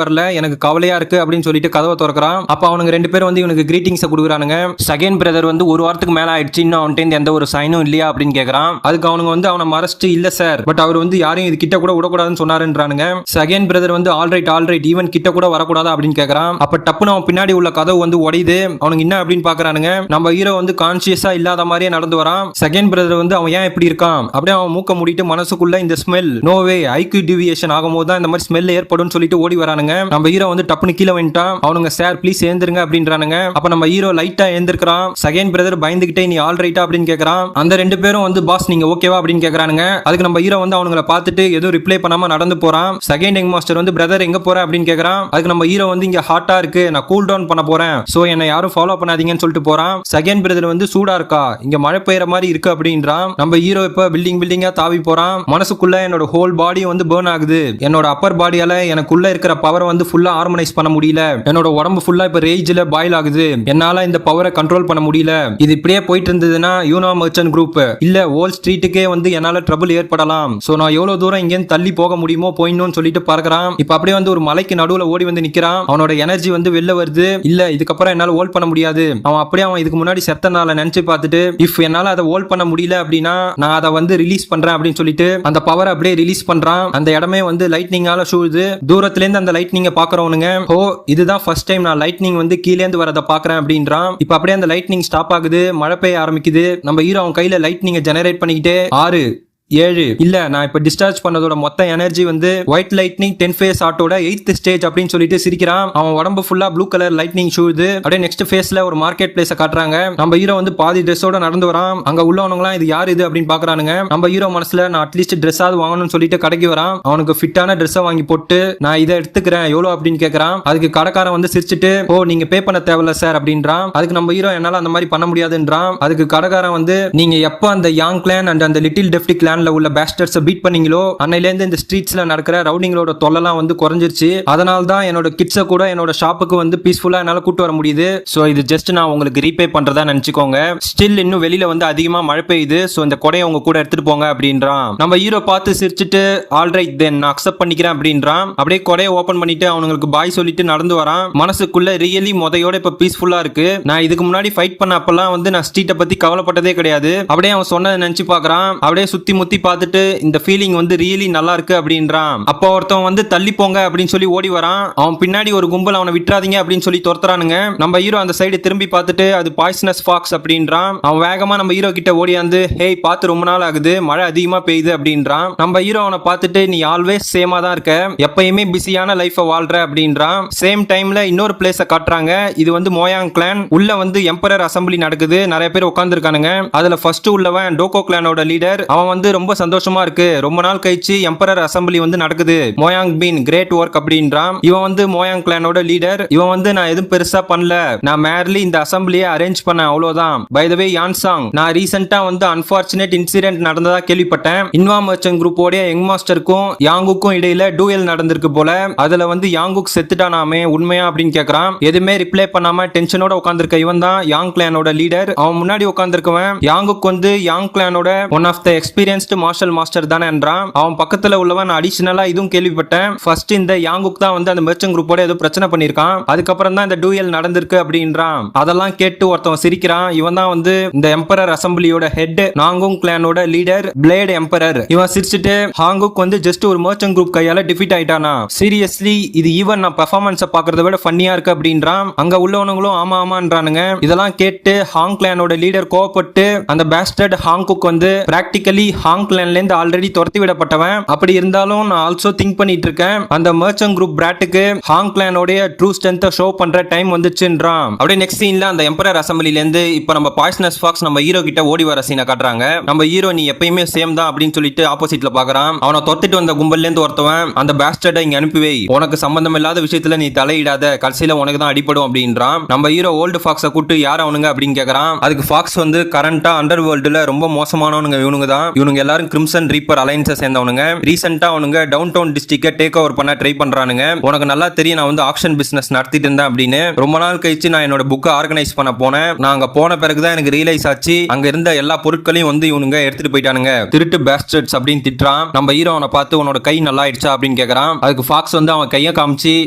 வரல. எனக்கு கவலையா இருக்கு அப்படின்னு சொல்லிட்டு கதவை திறக்கிறான். அப்ப அவனுங்க 2 பேரும் வந்து இவனுக்கு கிரீட்டிங்ஸ் கொடுக்குறானுங்க. செகண்ட் பிரதர் வந்து 1 வாரத்துக்கு மேல ஆயிடுச்சு, இன்னும் அவன்கிட்ட எந்த ஒரு சைனும் இல்லையா அப்படின்னு கேக்குறான். அதுக்கு அவனுங்க வந்து அவனை மறைச்சிட்டு இல்ல சார், பட் அவர் வந்து யாரையும் இது கிட்ட கூட விடக்கூடாதுன்னு சொன்னாருன்றானுங்க. செகண்ட் பிரதர் வந்து ஆல்ரைட் ஈவன் கிட்ட கூட வரக்கூடாதா அப்படின்னு கேக்குறான். அப்ப டப்புன்னு அவன் பின்னாடி உள்ள கதவு வந்து உடையுது. அவனுக்கு என்ன அப்படின்னு பாக்குறானுங்க. நம்ம ஹீரோ வந்து கான்சியஸா இல்லாத மாதிரியே நடந்து வரான். செகண்ட் பிரதர் வந்து அவன் ஏன் இப்படி இருக்கான் அப்படியே அவன் மூக்க மூடிட்டு மனசுக்குள்ள இந்த ஸ்மெல் நோவே ஐக்யூ டிவியேஷன் ஆகும்போது தான் இந்த மாதிரி ஸ்மெல் ஏற்படும் சொல்லிட்டு ஓடி வரானுங்க. நம்ம ஹீரோ வந்து டப்புன்னு கீழே வந்துட்டான். அவனுங்க சார் ப்ளீஸ் ஏந்திருங்க அப்படின்றானுங்க. அப்ப நம்ம ஹீரோ லைட்டா ஏந்திருக்கிறான். செகண்ட் பிரதர் பயந்துகிட்டே நீ ஆல்ரைட்டா அப்படின்னு கேக்குறான். அந்த 2 பேரும் வந்து பாஸ் நீங்க ஓகேவா அப்படின்னு கேக்குறானுங்க. அதுக்கு நம்ம ஹீரோ வந்து அவங்கள பார்த்துட்டு எதுவும் ரிப்ளை பண்ணாம நடந்து போறான். செகண்ட் யங் மாஸ்டர் வந்து பிரதர் எங்க போற அப்படின்னு கேக்குறான். அதுக்கு நம்ம ஹீரோ வந்து இங்க ஹாட்டா இருக்கு, நான் கூல் டவுன் பண்ண போறேன், சோ என்ன யாரும் ஃபாலோ பண்ணாதீங்கன்னு சொல்லிட்டு போறான். செகண்ட் பிரதர் வந்து சூடா இருக்கா, இங்க மழை பெய்யற மாதிரி இருக்கு அப்படின்றான். நம்ம ஹீரோ இப்ப பில்டிங்கா தாவி போறான். மனசுக்குள்ள என்னோட ஹோல் பாடி வந்து பர்ன் ஆகுது. என்னோட அப்பர் பாடியால எனக்குள்ள இருக்கிற பவரை வந்து ஃபுல்லா ஹார்மனைஸ் பண்ண முடியல. என்னோட உடம்பு ஃபுல்லா இப்ப ரேஜ்ல பாயில் ஆகுது. என்னால இந்த பவரை கண்ட்ரோல் பண்ண முடியல. இது இப்படியே போயிட்டு இருந்ததுன்னா யூனோ மர்ச்சன்ட் குரூப் இல்ல ஹோல் ஸ்ட்ரீட்டுக்கே வந்து என்னால ட்ரபிள் ஏற்படலாம். சோ நான் எவ்வளவு தூரம் இங்க தள்ளி போக முடியுமோ போயிடணும்னு சொல்லிட்டு பார்க்கறான். இப்ப அப்படியே வந்து ஒரு மலைக்கு நடுவுல ஓடி வந்து நிக்கிறான். அவனோட எனர்ஜி வந்து வெளில வருது. இல்ல இதுக்கப்புறம் என்னால ஹோல்ட் பண்ண முடியாது. அவன் இதுக்கு முன்னாடி செத்தனால நினைச்சு பார்த்துட்டு இஃப் என்னால அதை ஹோல்ட் பண்ண முடியல அப்படின்னா நான் அதை வந்து ரிலீஸ் பண்றேன் அப்படின்னு சொல்லிட்டு அந்த பவர் அப்படியே ரிலீஸ் பண்றான். அந்த இடமே வந்து லைட்னிங்கால சூழுது. தூரத்துல இருந்து அந்த லைட்னிங்க பாக்குறவனுங்க ஓ இதுதான் ஃபர்ஸ்ட் டைம் நான் லைட்னிங் வந்து கீழே இருந்து வரத பாக்குறேன் அப்படின்றான். இப்ப அப்படியே அந்த லைட்னிங் ஸ்டாப் ஆகுது. மழை பெய்ய ஆரம்பிக்குது. நம்ம ஹீரோ அவன் கையில லைட்னிங்க ஜெனரேட் பண்ணிக்கிட்டே 6 7 இல்ல நான் இப்ப டிஸ்சார்ஜ் பண்ணதோட மொத்த எனர்ஜி வந்து ஒயிட் லைட்னிங் 10 ஃபேஸ் ஆட்டோட 8th ஸ்டேஜ் அப்படின்னு சொல்லிட்டு சிரிக்கிறான். அவன் உடம்பு ஃபுல்லா ப்ளூ கலர் லைட்னிங் ஷூது. அப்படியே நெக்ஸ்ட் ஃபேஸ்ல ஒரு மார்க்கெட் பிளேஸ காட்டுறாங்க. நம்ம ஹீரோ வந்து பாதி ட்ரெஸ்ஸோட நடந்து வரான். அங்க உள்ளவனுங்களாம் இது யாரு இது அப்படின்னு பாக்குறானுங்க. நம்ம ஹீரோ மனசுல நான் அட்லீஸ்ட் ட்ரெஸ் ஆவது வாங்கணும்னு சொல்லிட்டு கடைக்கு வரான். அவனுக்கு ஃபிட்டான ட்ரெஸ் வாங்கி போட்டு நான் இதை எடுத்துக்கிறேன் எவ்வளவு அப்படின்னு கேக்குறான். அதுக்கு கடைக்காரன் வந்து சிரிச்சிட்டு ஓ நீங்க பே பண்ண தேவையில்ல சார் அப்படின்றான். அதுக்கு நம்ம ஹீரோ என்னால அந்த மாதிரி பண்ண முடியாதுன்றான். அதுக்கு கடைக்காரன் வந்து நீங்க எப்ப அந்த யாங் கிளான் அண்ட் அந்த லிட்டில் டெஃப்டி கிளான் கிளான்ல உள்ள பேஸ்டர்ஸை பீட் பண்ணீங்களோ அன்னையில இருந்து இந்த ஸ்ட்ரீட்ஸ்ல நடக்கிற ரவுடிங்களோட தொல்லலாம் வந்து குறைஞ்சிருச்சு. அதனால தான் என்னோட கிட்ஸை கூட என்னோட ஷாப்புக்கு வந்து பீஸ்ஃபுல்லா என்னால கூட்டு வர முடியுது. சோ இது ஜஸ்ட் நான் உங்களுக்கு ரீபே பண்றதா நினைச்சுக்கோங்க. ஸ்டில் இன்னும் வெளியில வந்து அதிகமா மழை பெய்யுது. சோ இந்த கொடையை உங்க கூட எடுத்துட்டு போங்க அப்படின்றான். நம்ம ஹீரோ பார்த்து சிரிச்சிட்டு ஆல்ரைட் தென் நான் அக்செப்ட் பண்ணிக்கிறேன் அப்படின்றான். அப்படியே கொடையை ஓபன் பண்ணிட்டு அவங்களுக்கு பாய் சொல்லிட்டு நடந்து வரான். மனசுக்குள்ள ரியலி மொதையோட இப்ப பீஸ்ஃபுல்லா இருக்கு. நான் இதுக்கு முன்னாடி ஃபைட் பண்ண அப்பெல்லாம் வந்து நான் ஸ்ட்ரீட்டை பத்தி கவலைப்பட்டதே கிடையாது. அப்படியே அவன் சொன்னதை நினைச்சு பாக்குறான். அப்படியே சுத்தி முத்தி பார்த்துட்டு இந்த ஃபீலிங் வந்து ரியலி நல்லா இருக்கு அப்படின்றான். அப்போ ஒருத்தன் வந்து தள்ளி போங்க அப்படின்னு சொல்லி ஓடி வரான். அவன் பின்னாடி ஒரு கும்பல் அவனை விட்டுறாதீங்க அப்படின்னு சொல்லி துரத்துறானுங்க. நம்ம ஹீரோ அந்த சைடு திரும்பி பார்த்துட்டு அது பாய்சனஸ் ஃபாக்ஸ் அப்படின்றான். அவன் வேகமா நம்ம ஹீரோ கிட்ட ஓடியாந்து ஹேய் பார்த்து ரொம்ப நாள் ஆகுது, மழை அதிகமா பெய்யுது அப்படின்றான். நம்ம ஹீரோ அவனை பார்த்துட்டு நீ ஆல்வேஸ் சேமா தான் இருக்க, எப்பயுமே பிஸியான லைஃபை வாழ்ற அப்படின்றான். சேம் டைம்ல இன்னொரு பிளேஸை காட்டுறாங்க. இது வந்து மோயாங் கிளான். உள்ள வந்து எம்பரர் அசம்பிளி நடக்குது. நிறைய பேர் உட்கார்ந்துருக்கானுங்க. அதுல ஃபர்ஸ்ட் உள்ளவன் டோகோ கிளானோட லீடர். அவன் வந்து ரொம்ப சந்தோஷமா இருக்கு, ரொம்ப நாள் கழிச்சு எம்பரர் அசம்பிளி வந்து நடக்குது, மோயாங் பீன் கிரேட் ஒர்க் அப்படின்றான். இவன் வந்து மோயாங் கிளானோட லீடர். இவன் வந்து நான் எதுவும் பெருசா பண்ணல, நான் மேர்லி இந்த அசம்பிளியை அரேஞ்ச் பண்ண அவ்வளவுதான். பை த வே யான்சாங், நான் ரீசெண்டா வந்து அன்பார்ச்சுனேட் இன்சிடென்ட் நடந்ததா கேள்விப்பட்டேன். இன்வா மர்ச்சன்ட் குரூப்போட யங் மாஸ்டருக்கும் யாங்குக்கும் இடையில டூயல் நடந்திருக்கு போல. அதுல வந்து யாங்குக் செத்துட்டானாமே, உண்மையா அப்படின்னு கேக்குறான். எதுவுமே ரிப்ளை பண்ணாம டென்ஷனோட உட்கார்ந்திருக்க இவன் தான் யாங் கிளானோட லீடர். அவன் முன்னாடி உட்கார்ந்திருக்கவன் யாங்குக் வந்து யாங் கிளானோட one of the experienced martial master தானே என்றான். அவன் பக்கத்துல உள்ளவன் அடிஷனலா இதுவும் கேள்விப்பட்டேன். ஃபர்ஸ்ட் இந்த யாங்குக் தான் வந்து அந்த மெர்ச்சன்ட் குரூப்போட ஏதோ பிரச்சனை பண்ணிருக்கான், அதுக்கப்புறம் தான் இந்த டூயல் நடந்திருக்கு அப்படின்றான். அதெல்லாம் கேட்டு ஒருத்தன் சிரிக்கிறான். இவன் தான் வந்து இந்த எம்பரர் அசம்பிளியோட ஹெட், நாங்குங் கிளானோட லீடர் பிளேட் எம்பரர். இவன் சிரிச்சிட்டு ஹாங்குக் வந்து ஜஸ்ட் ஒரு மெர்ச்சன்ட் குரூப் கையால டிஃபீட் ஆயிட்டானா, சீரியஸ்லி இது ஈவன் நான் பெர்ஃபார்மன்ஸை பாக்குறத விட ஃபன்னியா இருக்கு அப்படின்றான். அங்க உள்ளவனுங்களும் ஆமா ஆமான்றானுங்க. இதெல்லாம் கேட்டு ஹாங் கிளானோட லீடர் கோவப்பட்டு அந்த பேஸ்டர்ட் ஹாங்குக் வந்து பிராக்டிகலி ஹாங் கிளான்ல இருந்து ஆல்ரெடி துரத்தி விடப்பட்டவன். அப்படி இருந்தாலும் நான் ஆல்சோ திங்க் பண்ணிட்டு இருக்கேன், அந்த மெர்ச்சன்ட் குரூப் பிராட்டுக்கு ஹாங் கிளானோட ட்ரூ ஸ்ட்ரென்த்தை ஷோ பண்ற டைம் வந்துச்சுன்றான். அப்படியே நெக்ஸ்ட் சீன்ல அந்த எம்பரர் அசம்பிளில இருந்து இப்ப நம்ம பாய்சனஸ் ஃபாக்ஸ் நம்ம ஹீரோ கிட்ட ஓடி வர சீனை காட்டுறாங்க. நம்ம ஹீரோ நீ எப்பயுமே சேம் தான் அப்படின்னு சொல்லிட்டு ஆப்போசிட்ல பாக்குறான். அவனை தொத்திட்டு வந்த கும்பல்ல இருந்து ஒருத்தவன் அந்த பேஸ்டர்டை இங்க அனுப்பி வை, உனக்கு சம்பந்தம் இல்லாத விஷயத்துல நீ தலையிடாத, கடைசியில உனக்கு தான் அடிபடும் அப்படின்றான். நம்ம ஹீரோ ஓல்டு ஃபாக்ஸை கூட்டு யார் அவனுங்க அப்படின்னு கேக்குறான். அதுக்கு ஃபாக்ஸ் வந்து கரண்டா அண்டர் வேர்ல்டுல ரொம்ப மோசமானவனுங்க இவனுங்க தான், இவனுங்க எல்லாரும் கிரிம்சன் ரீப்பர் அலைன்ஸை சேர்ந்தவனுங்க. ரீசெண்டா அவனுங்க down down district take over பண்ண ட்ரை பண்றானுங்க. உனக்கு நல்லா தெரியும் நான் வந்து ஆக்ஷன் பிசினஸ் நடத்திட்டு இருந்தேன் அப்படின்னு. ரொம்ப நாள் கழிச்சு நான் என்னோட புக்கை ஆர்கனைஸ் பண்ண போனேன். நான் அங்க போன பிறகுதான் எனக்கு ரியலைஸ் ஆச்சு, அங்க இருந்த எல்லா பொருட்களையும் வந்து இவனுங்க எடுத்துட்டு போயிட்டானுங்க, திருட்டு பேஸ்டர்ட்ஸ் அப்படின்னு திட்டுறான். நம்ம ஹீரோ அவனை பார்த்து உன்னோட கை நல்லா ஆயிடுச்சா அப்படின்னு கேக்குறான். அதுக்கு ஃபாக்ஸ் வந்து அவன் கையை காமிச்சு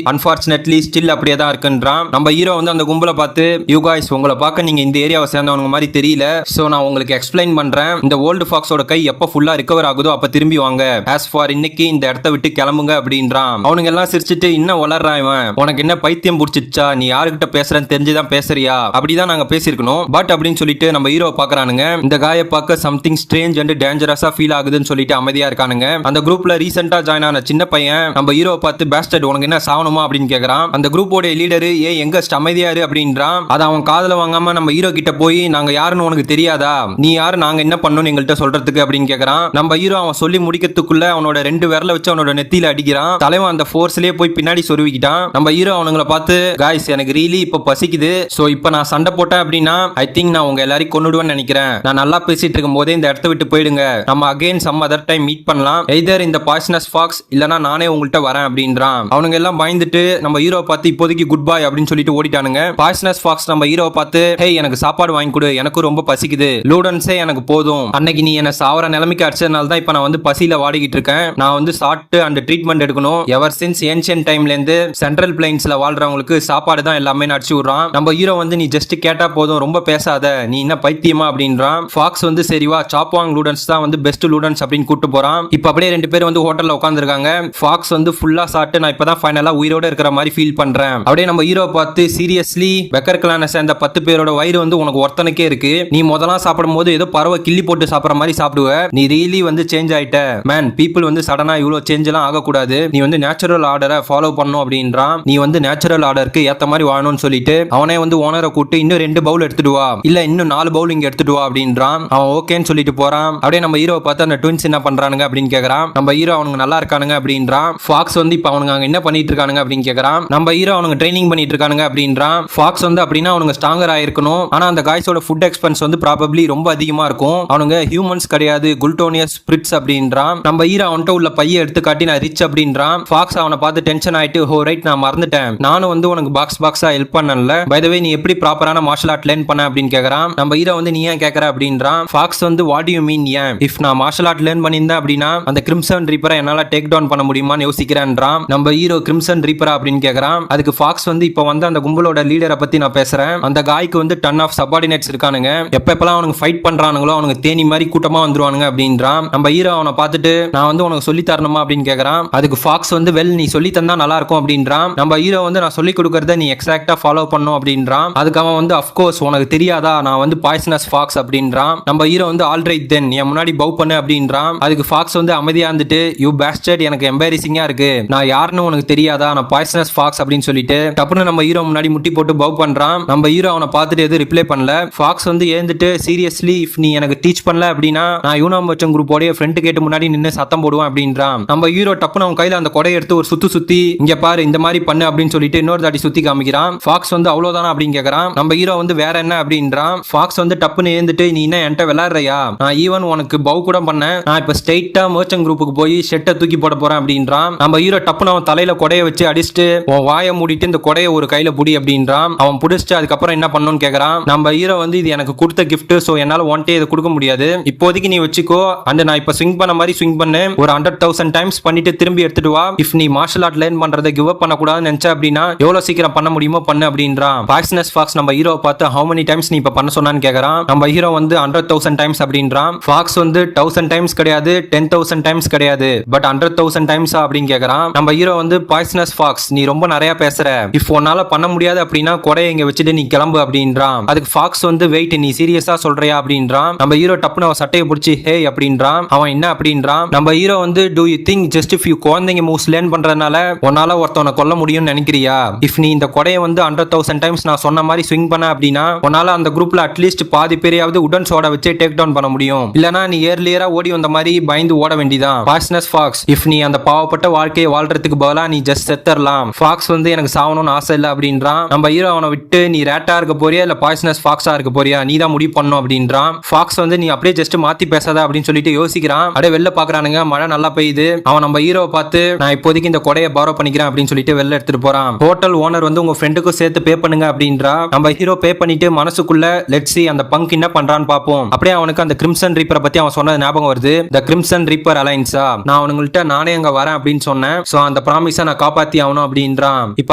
அன்பார்ச்சுனேட்லி ஸ்டில் அப்படியே தான் இருக்குன்றான். நம்ம ஹீரோ வந்து அந்த கும்பலை பார்த்து யூ காய்ஸ் உங்களை பார்க்க நீங்க இந்த ஏரியாவை சேர்ந்தவங்க மாதிரி தெரியல, சோ நான் உங்களுக்கு எக்ஸ்பிளைன் பண்றேன். இந்த ஓல்டு ஃபாக்ஸோட கை எப்ப ஃபுல்லா ரிகவர் ஆகுதோ அப்ப திரும்பி வாங்க, ஆஸ் ஃபார் இன்னைக்கு இந்த இடத்த விட்டு கிளம்புங்க அப்படின்றான். அவனுங்க எல்லாம் சிரிச்சிட்டு இன்னும் வளர்றான் இவன், உனக்கு என்ன பைத்தியம் பிடிச்சிச்சா, நீ யாருக்கிட்ட பேசுறேன்னு தெரிஞ்சுதான் பேசுறியா, அப்படிதான் நாங்க பேசியிருக்கணும் பட் அப்படின்னு சொல்லிட்டு நம்ம ஹீரோ பாக்குறானுங்க. இந்த காயை பார்க்க சம்திங் ஸ்ட்ரேஞ்ச் அண்ட் டேஞ்சரஸா ஃபீல் ஆகுதுன்னு சொல்லிட்டு அமைதியா இருக்கானுங்க. அந்த குரூப்ல ரீசெண்டா ஜாயின் ஆன சின்ன பையன் நம்ம ஹீரோ பார்த்து பேஸ்டர்ட் உனக்கு என்ன சாவணுமா அப்படின்னு கேக்குறான். அந்த குரூப்போட லீடர் எங்க அமைதியாரு அப்படின்றான். அதை அவன் காதுல வாங்காம நம்ம ஹீரோ கிட்ட போய் நாங்க யாருன்னு உனக்கு தெரியாதா, நீ யாரு நாங்க என்ன பண்ணணும் எங்கள்கிட்ட சொல்றதுக்கு அப்படின்னு கேக்குறான். நம்ம ஹீரோ அவன் சொல்லி முடிக்கிறதுக்குள்ள அவனோட 2 விரல வச்சு அவனோட நெத்தியில அடிக்கிறான். தலைவன் அந்த ஃபோர்ஸ்லயே போய் பின்னாடி சொருவிக்கிட்டான். நம்ம ஹீரோ அவனுங்களை பார்த்து காய்ஸ் எனக்கு ரீலி இப்ப பசிக்குது, சோ இப்ப நான் சண்டை போட்டேன் அப்படின்னா ஐ திங்க் நான் உங்க எல்லாரையும் கொன்னுடுவேன்னு நினைக்கிறேன், நான் நல்லா பேசிட்டு இருக்கும் போதே இந்த இடத்த விட்டு போயிடுங்க, நம்ம again some other time meet பண்ணலாம், எய்தர் இந்த பாய்சனஸ் ஃபாக்ஸ் இல்லனா நானே உங்கள்கிட்ட வரேன் அப்படின்றான். அவனுங்க எல்லாம் பயந்துட்டு நம்ம ஹீரோ பார்த்து இப்போதைக்கு குட் பை அப்படின்னு சொல்லிட்டு ஓடிட்டானுங்க. பாய்சனஸ் ஃபாக்ஸ் நம்ம ஹீரோ பார்த்து ஹே எனக்கு சாப்பாடு வாங்கி கொடு, எனக்கு ரொம்ப பசிக்குது, லூடன்ஸே எனக்கு போதும், அன்னைக்கு நீ என்ன சாவர நிலைமைக்கு அடிச்சதுனால தான் இப்ப நான் வந்து பசியில வாடிக்கிட்டு இருக்கேன், நான் வந்து சாப்பிட்டு அந்த ட்ரீட்மெண்ட் எடுக்கணும், எவர் சின்ஸ் ஏன்ஷியன்ட் டைம்ல இருந்து சென்ட்ரல் பிளைன்ஸ்ல வாழ்றவங்களுக்கு சாப்பாடு தான் எல்லாமே அடிச்சு விடுறான். நம்ம ஹீரோ வந்து நீ ஜஸ்ட் கேட்டா போதும், ரொம்ப பேசாத, நீ என்ன பைத்தியமா அப்படின்றான். ஃபாக்ஸ் வந்து சரிவா சாப்வாங் லூடன்ஸ் தான் வந்து பெஸ்ட் லூடன்ஸ் அப்படின்னு கூட்டு போறான். இப்ப அப்படியே 2 பேர் வந்து ஹோட்டல்ல உட்கார்ந்திருக்காங்க. ஃபாக்ஸ் வந்து ஃபுல்லா சாப்பிட்டு நான் இப்பதான் ஃபைனலா உயிரோட இருக்கிற மாதிரி ஃபீல் பண்றேன். அப்படியே நம்ம ஹீரோ பார்த்து சீரியஸ்லி பெக்கர் கிளான சேர்ந்த 10 பேரோட வயிறு வந்து உனக்கு ஒருத்தனுக்கே இருக்கு, நீ முதல்ல சாப்பிடும் போது ஏதோ பறவை கிள்ளி போட்டு சாப்பிடுற மாதிரி சாப்பிடுவ, நீ ரியலி வந்து சேஞ்ச் ஆயிட்ட மேன், பீப்புள் வந்து சடனா இவ்வளவு சேஞ்ச் எல்லாம் ஆகக்கூடாது, நீ வந்து நேச்சுரல் ஆர்டரை ஃபாலோ பண்ணும் அப்படின்றான். நீ வந்து நேச்சுரல் ஆர்டருக்கு ஏத்த மாதிரி வாழணும்னு சொல்லிட்டு அவனே வந்து ஓனரை கூட்டு இன்னும் 2 பவுல் எடுத்துட்டு வா, இல்ல இன்னும் 4 பவுல் இங்க எடுத்துட்டு வா அப்படின்றான். அவன் ஓகேன்னு சொல்லிட்டு போறான். அப்படியே நம்ம ஹீரோவை பார்த்து அந்த ட்வின்ஸ் என்ன பண்றானுங்க அப்படின்னு கேக்குறான். நம்ம ஹீரோ அவனுங்க நல்லா இருக்கானுங்க அப்படின்றான். ஃபாக்ஸ் வந்து இப்ப அவனுங்க அங்க என்ன பண்ணிட்டு இருக்கானுங்க அப்படின்னு கேக்குறான். நம்ம ஹீரோ அவனுங்க ட்ரைனிங் பண்ணிட்டு இருக்கானுங்க அப்படின்றான். ஃபாக்ஸ் வந்து அப்படின்னா அவனுங்க ஸ்ட்ராங்கர் ஆயிருக்கணும், ஆனா அந்த காய்ஸோட ஃபுட் எக்ஸ்பென்ஸ் வந்து ப்ராபப்லி ரொம்ப அதிகமா இருக்கும், அவனுங்க ஹியூமன்ஸ் கிடையாது குல்டோனியஸ் பிரிட்ஸ் அப்படின்றான். நம்ம ஹீரோ அவன்கிட்ட உள்ள பைய எடுத்து காட்டி நான் ரிச் அப்படின்றான். ஃபாக்ஸ் அவனை பார்த்து டென்ஷன் ஆயிட்டு ஹோ ரைட் நான் மறந்துட்டேன், நானும் வந்து உனக்கு பாக்ஸா ஹெல்ப் பண்ணல, பை த வே நீ எப்படி ப்ராப்பரான மார்ஷல் ஆர்ட் லேர்ன் பண்ண அப்படின்னு கேக்குறான். நம்ம ஹீரோ வந்து நீ ஏன் கேக்குற அப்படின்றான். ஃபாக்ஸ் வந்து வாட் யூ மீன் ஏன், இஃப் நான் மார்ஷல் ஆர்ட் லேர்ன் பண்ணியிருந்தேன் அப்படின்னா அந்த கிரிம்சன் ரீப்பரை என்னால டேக் டவுன் பண்ண முடியுமான்னு யோசிக்கிறேன்றான். நம்ம ஹீரோ கிரிம்சன் ரீப்பரா அப்படின்னு கேக்குறான். அதுக்கு ஃபாக்ஸ் வந்து இப்போ வந்து அந்த கும்பலோட லீடரை பத்தி நான் பேசுறேன், அந்த காய்க்கு வந்து டன் ஆஃப் சபார்டினேட்ஸ் இருக்கானுங்க, எப்பெல்லாம் அவனுக்கு ஃபைட் பண்றானுங்களோ அவனுக்கு தேனி மாதிரி கூட்டமா வந்துருவானுங்க அப்படின்றான். நம்ம ஹீரோ அவனை பார்த்துட்டு நான் வந்து உனக்கு சொல்லி தரணுமா அப்படின்னு கேக்குறான். அதுக்கு ஃபாக்ஸ் வந்து வெல் நீ சொல்லி தந்தா நல்லா இருக்கும் அப்படின்றான். நம்ம ஹீரோ வந்து நான் சொல்லி கொடுக்கறத நீ எக்ஸாக்ட்டா ஃபாலோ பண்ணும் அப்படின்றான். அதுக்கு அவன் வந்து அஃப்கோர்ஸ் உனக்கு தெரியாதா நான் வந்து பாய்சனஸ் ஃபாக்ஸ் அப்படின்றான். நம்ம ஹீரோ வந்து ஆல்ரைட் தென் என் முன்னாடி பவ் பண்ணு அப்படின்றான். அதுக்கு ஃபாக்ஸ் வந்து அமைதியா இருந்துட்டு யூ பேஸ்டர்ட் எனக்கு எம்பாரசிங்கா இருக்கு, நான் யாருன்னு உனக்கு தெரியாதா, நான் பாய்சனஸ் ஃபாக்ஸ் அப்படின்னு சொல்லிட்டு டப்புன்னு நம்ம ஹீரோ முன்னாடி முட்டி போட்டு பவ் பண்றான். நம்ம ஹீரோ அவனை பார்த்துட்டு எதுவும் ரிப்ளை பண்ணல. ஃபாக்ஸ் வந்து எழுந்துட்டு சீரியஸ்லி இஃப் நீ எனக்கு டீச் பண்ணல அப்படின்னா நான் யூனாம்பச்சம் குரூப்போட ஃப்ரெண்ட் கேட்டு முன்னாடி நின்று சத்தம் போடுவேன் அப்படின்றான். நம்ம ஹீரோ டப்புன்னு அவன் கையில அந்த கொடையை எடுத்து ஒரு சுத்தி இங்க பாரு இந்த மாதிரி பண்ணு அப்படின்னு சொல்லிட்டு இன்னொரு தாட்டி சுத்தி காமிக்கிறான். ஃபாக்ஸ் வந்து அவ்வளவுதானா அப்படின்னு கேக்குறான். நம்ம ஹீரோ வந்து வேற என்ன அப்படின்றான். ஃபாக்ஸ் வந்து டப்புன்னு எழுந்துட்டு நீ என்ன என்கிட்ட விளையாடுறியா, நான் ஈவன் உனக்கு பவ் கூட பண்ணேன், நான் இப்ப ஸ்ட்ரைட்டா மர்ச்சன்ட் குரூப்புக்கு போய் ஷெட்டை தூக்கி போட போறேன் அப்படின்றான். நம்ம ஹீரோ டப்புன்னு அவன் தலையில கொடையை வச்சு அடிச்சுட்டு உன் வாயை மூடிட்டு இந்த கொடையை ஒரு கையில புடி அப்படின்றான். அவன் புடிச்சிட்டு அதுக்கப்புறம் என்ன பண்ணணும்னு கேக்குறான். நம்ம ஹீரோ வந்து இது எனக்கு கொடுத்த கிஃப்ட், சோ என்னால ஒன்டே இதை கொடுக்க முடியாது, இப்போதைக்கு நீ வச்சுக்கோ, அண்ட் நான் இப்ப ஸ்விங் பண்ண மாதிரி ஸ்விங் பண்ணு, ஒரு 100,000 டைம்ஸ் பண்ணிட்டு திரும்பி எடுத்துட்டு வா, இஃப் நீ மார்ஷல் ஆர்ட் லேர்ன் பண்றதை கிவ் அப் பண்ண கூடாதுன்னு நினைச்ச அப்படின்னா எவ்வளவு சீக்கிரம் பண்ண முடியுமோ பண்ணு அப்படின்றான். பாய்சனஸ் ஃபாக்ஸ் நம்ம ஹீரோ பார்த்து how many times நீ இப்ப பண்ண சொன்னான்னு கேக்குறான். நம்ம ஹீரோ வந்து 100,000 டைம்ஸ் அப்படின்றான். ஃபாக்ஸ் வந்து 1000 டைம்ஸ் கிடையாது 10,000 டைம்ஸ் கிடையாது பட் 100,000 டைம்ஸ் அப்படின்னு கேக்குறான். நம்ம ஹீரோ வந்து பாய்சனஸ் ஃபாக்ஸ் நீ ரொம்ப நிறைய பேசுற, இஃப் உன்னால பண்ண முடியாது அப்படின்னா கொடையை இங்க வச்சுட்டு நீ கிளம்பு அப்படின்றான். அதுக்கு ஃபாக்ஸ் வந்து வெயிட் நீ சீரியஸா சொல்றியா அப்படின்றான். நம்ம ஹீரோ டப்புன்னு அவன் சட்டையை பிடிச்சி ஹே அப்படின்றான். அவன் என்ன அப்படின்றான். நம்ம ஹீரோ வந்து do you think just if you குழந்தைங்க மூவ்ஸ் லேர்ன் பண்றதுனால உன்னால ஒருத்தவனை கொல்ல முடியும்னு நினைக்கிறியா, இஃப் நீ இந்த கொடையை வந்து 100,000 டைம்ஸ் நான் சொன்ன மாதிரி ஸ்விங் பண்ண அப்படின்னா உன்னால அந்த குரூப்ல அட்லீஸ்ட் பாதி பேரையாவது உடன் சோட வச்சு டேக் டவுன் பண்ண முடியும், இல்லனா நீ ஏர்லியரா ஓடி வந்த மாதிரி பயந்து ஓட வேண்டியதான். பாய்சனஸ் ஃபாக்ஸ் இஃப் நீ அந்த பாவப்பட்ட வாழ்க்கையை வாழ்றதுக்கு பதிலா நீ ஜஸ்ட் செத்தரலாம், ஃபாக்ஸ் வந்து எனக்கு சாவணும்னு ஆசை இல்லை அப்படின்றான். நம்ம ஹீரோ அவனை விட்டு நீ ரேட்டா இருக்க போறியா இல்ல பாய்சனஸ் ஃபாக்ஸா இருக்க போறியா நீ தான் முடிவு பண்ணும் அப்படின்றான். ஃபாக்ஸ் வந்து நீ அப்படியே ஜஸ்ட் மாத்தி பேசாத அப்படின்னு சொல்லிட்டு யோசிக்கிறான். அப்படியே வெளில பாக்குறானுங்க, மழை நல்லா பெய்யுது. அவன் நம்ம ஹீரோவை பார்த்து நான் இப்போதைக்கு இந்த கொடையை பாரோ பண்ணிக்கிறேன் அப்படின்னு சொல்லிட்டு வெளில எடுத்துட்டு போறான். ஹோட்டல் ஓனர் வந்து உங்க ஃப்ரெண்டுக்கும் சேர்த்து பே பண்ணுங்க அப்படின்றா. நம்ம ஹீரோ பே பண்ணிட்டு மனசுக்குள்ள லெட்ஸ் see அந்த பங்க் என்ன பண்றான்னு பாப்போம். அப்படியே அவனுக்கு அந்த கிரிம்சன் ரீப்பரை பத்தி அவன் சொன்னது ஞாபகம் வருது. த கிரிம்சன் ரீப்பர் அலைன்ஸா, நான் அவனுங்கள்ட்ட நானே அங்க வரேன் அப்படின்னு சொன்னேன், சோ அந்த ப்ராமிஸை நான் காப்பாத்தி ஆகணும் அப்படின்றான். இப்ப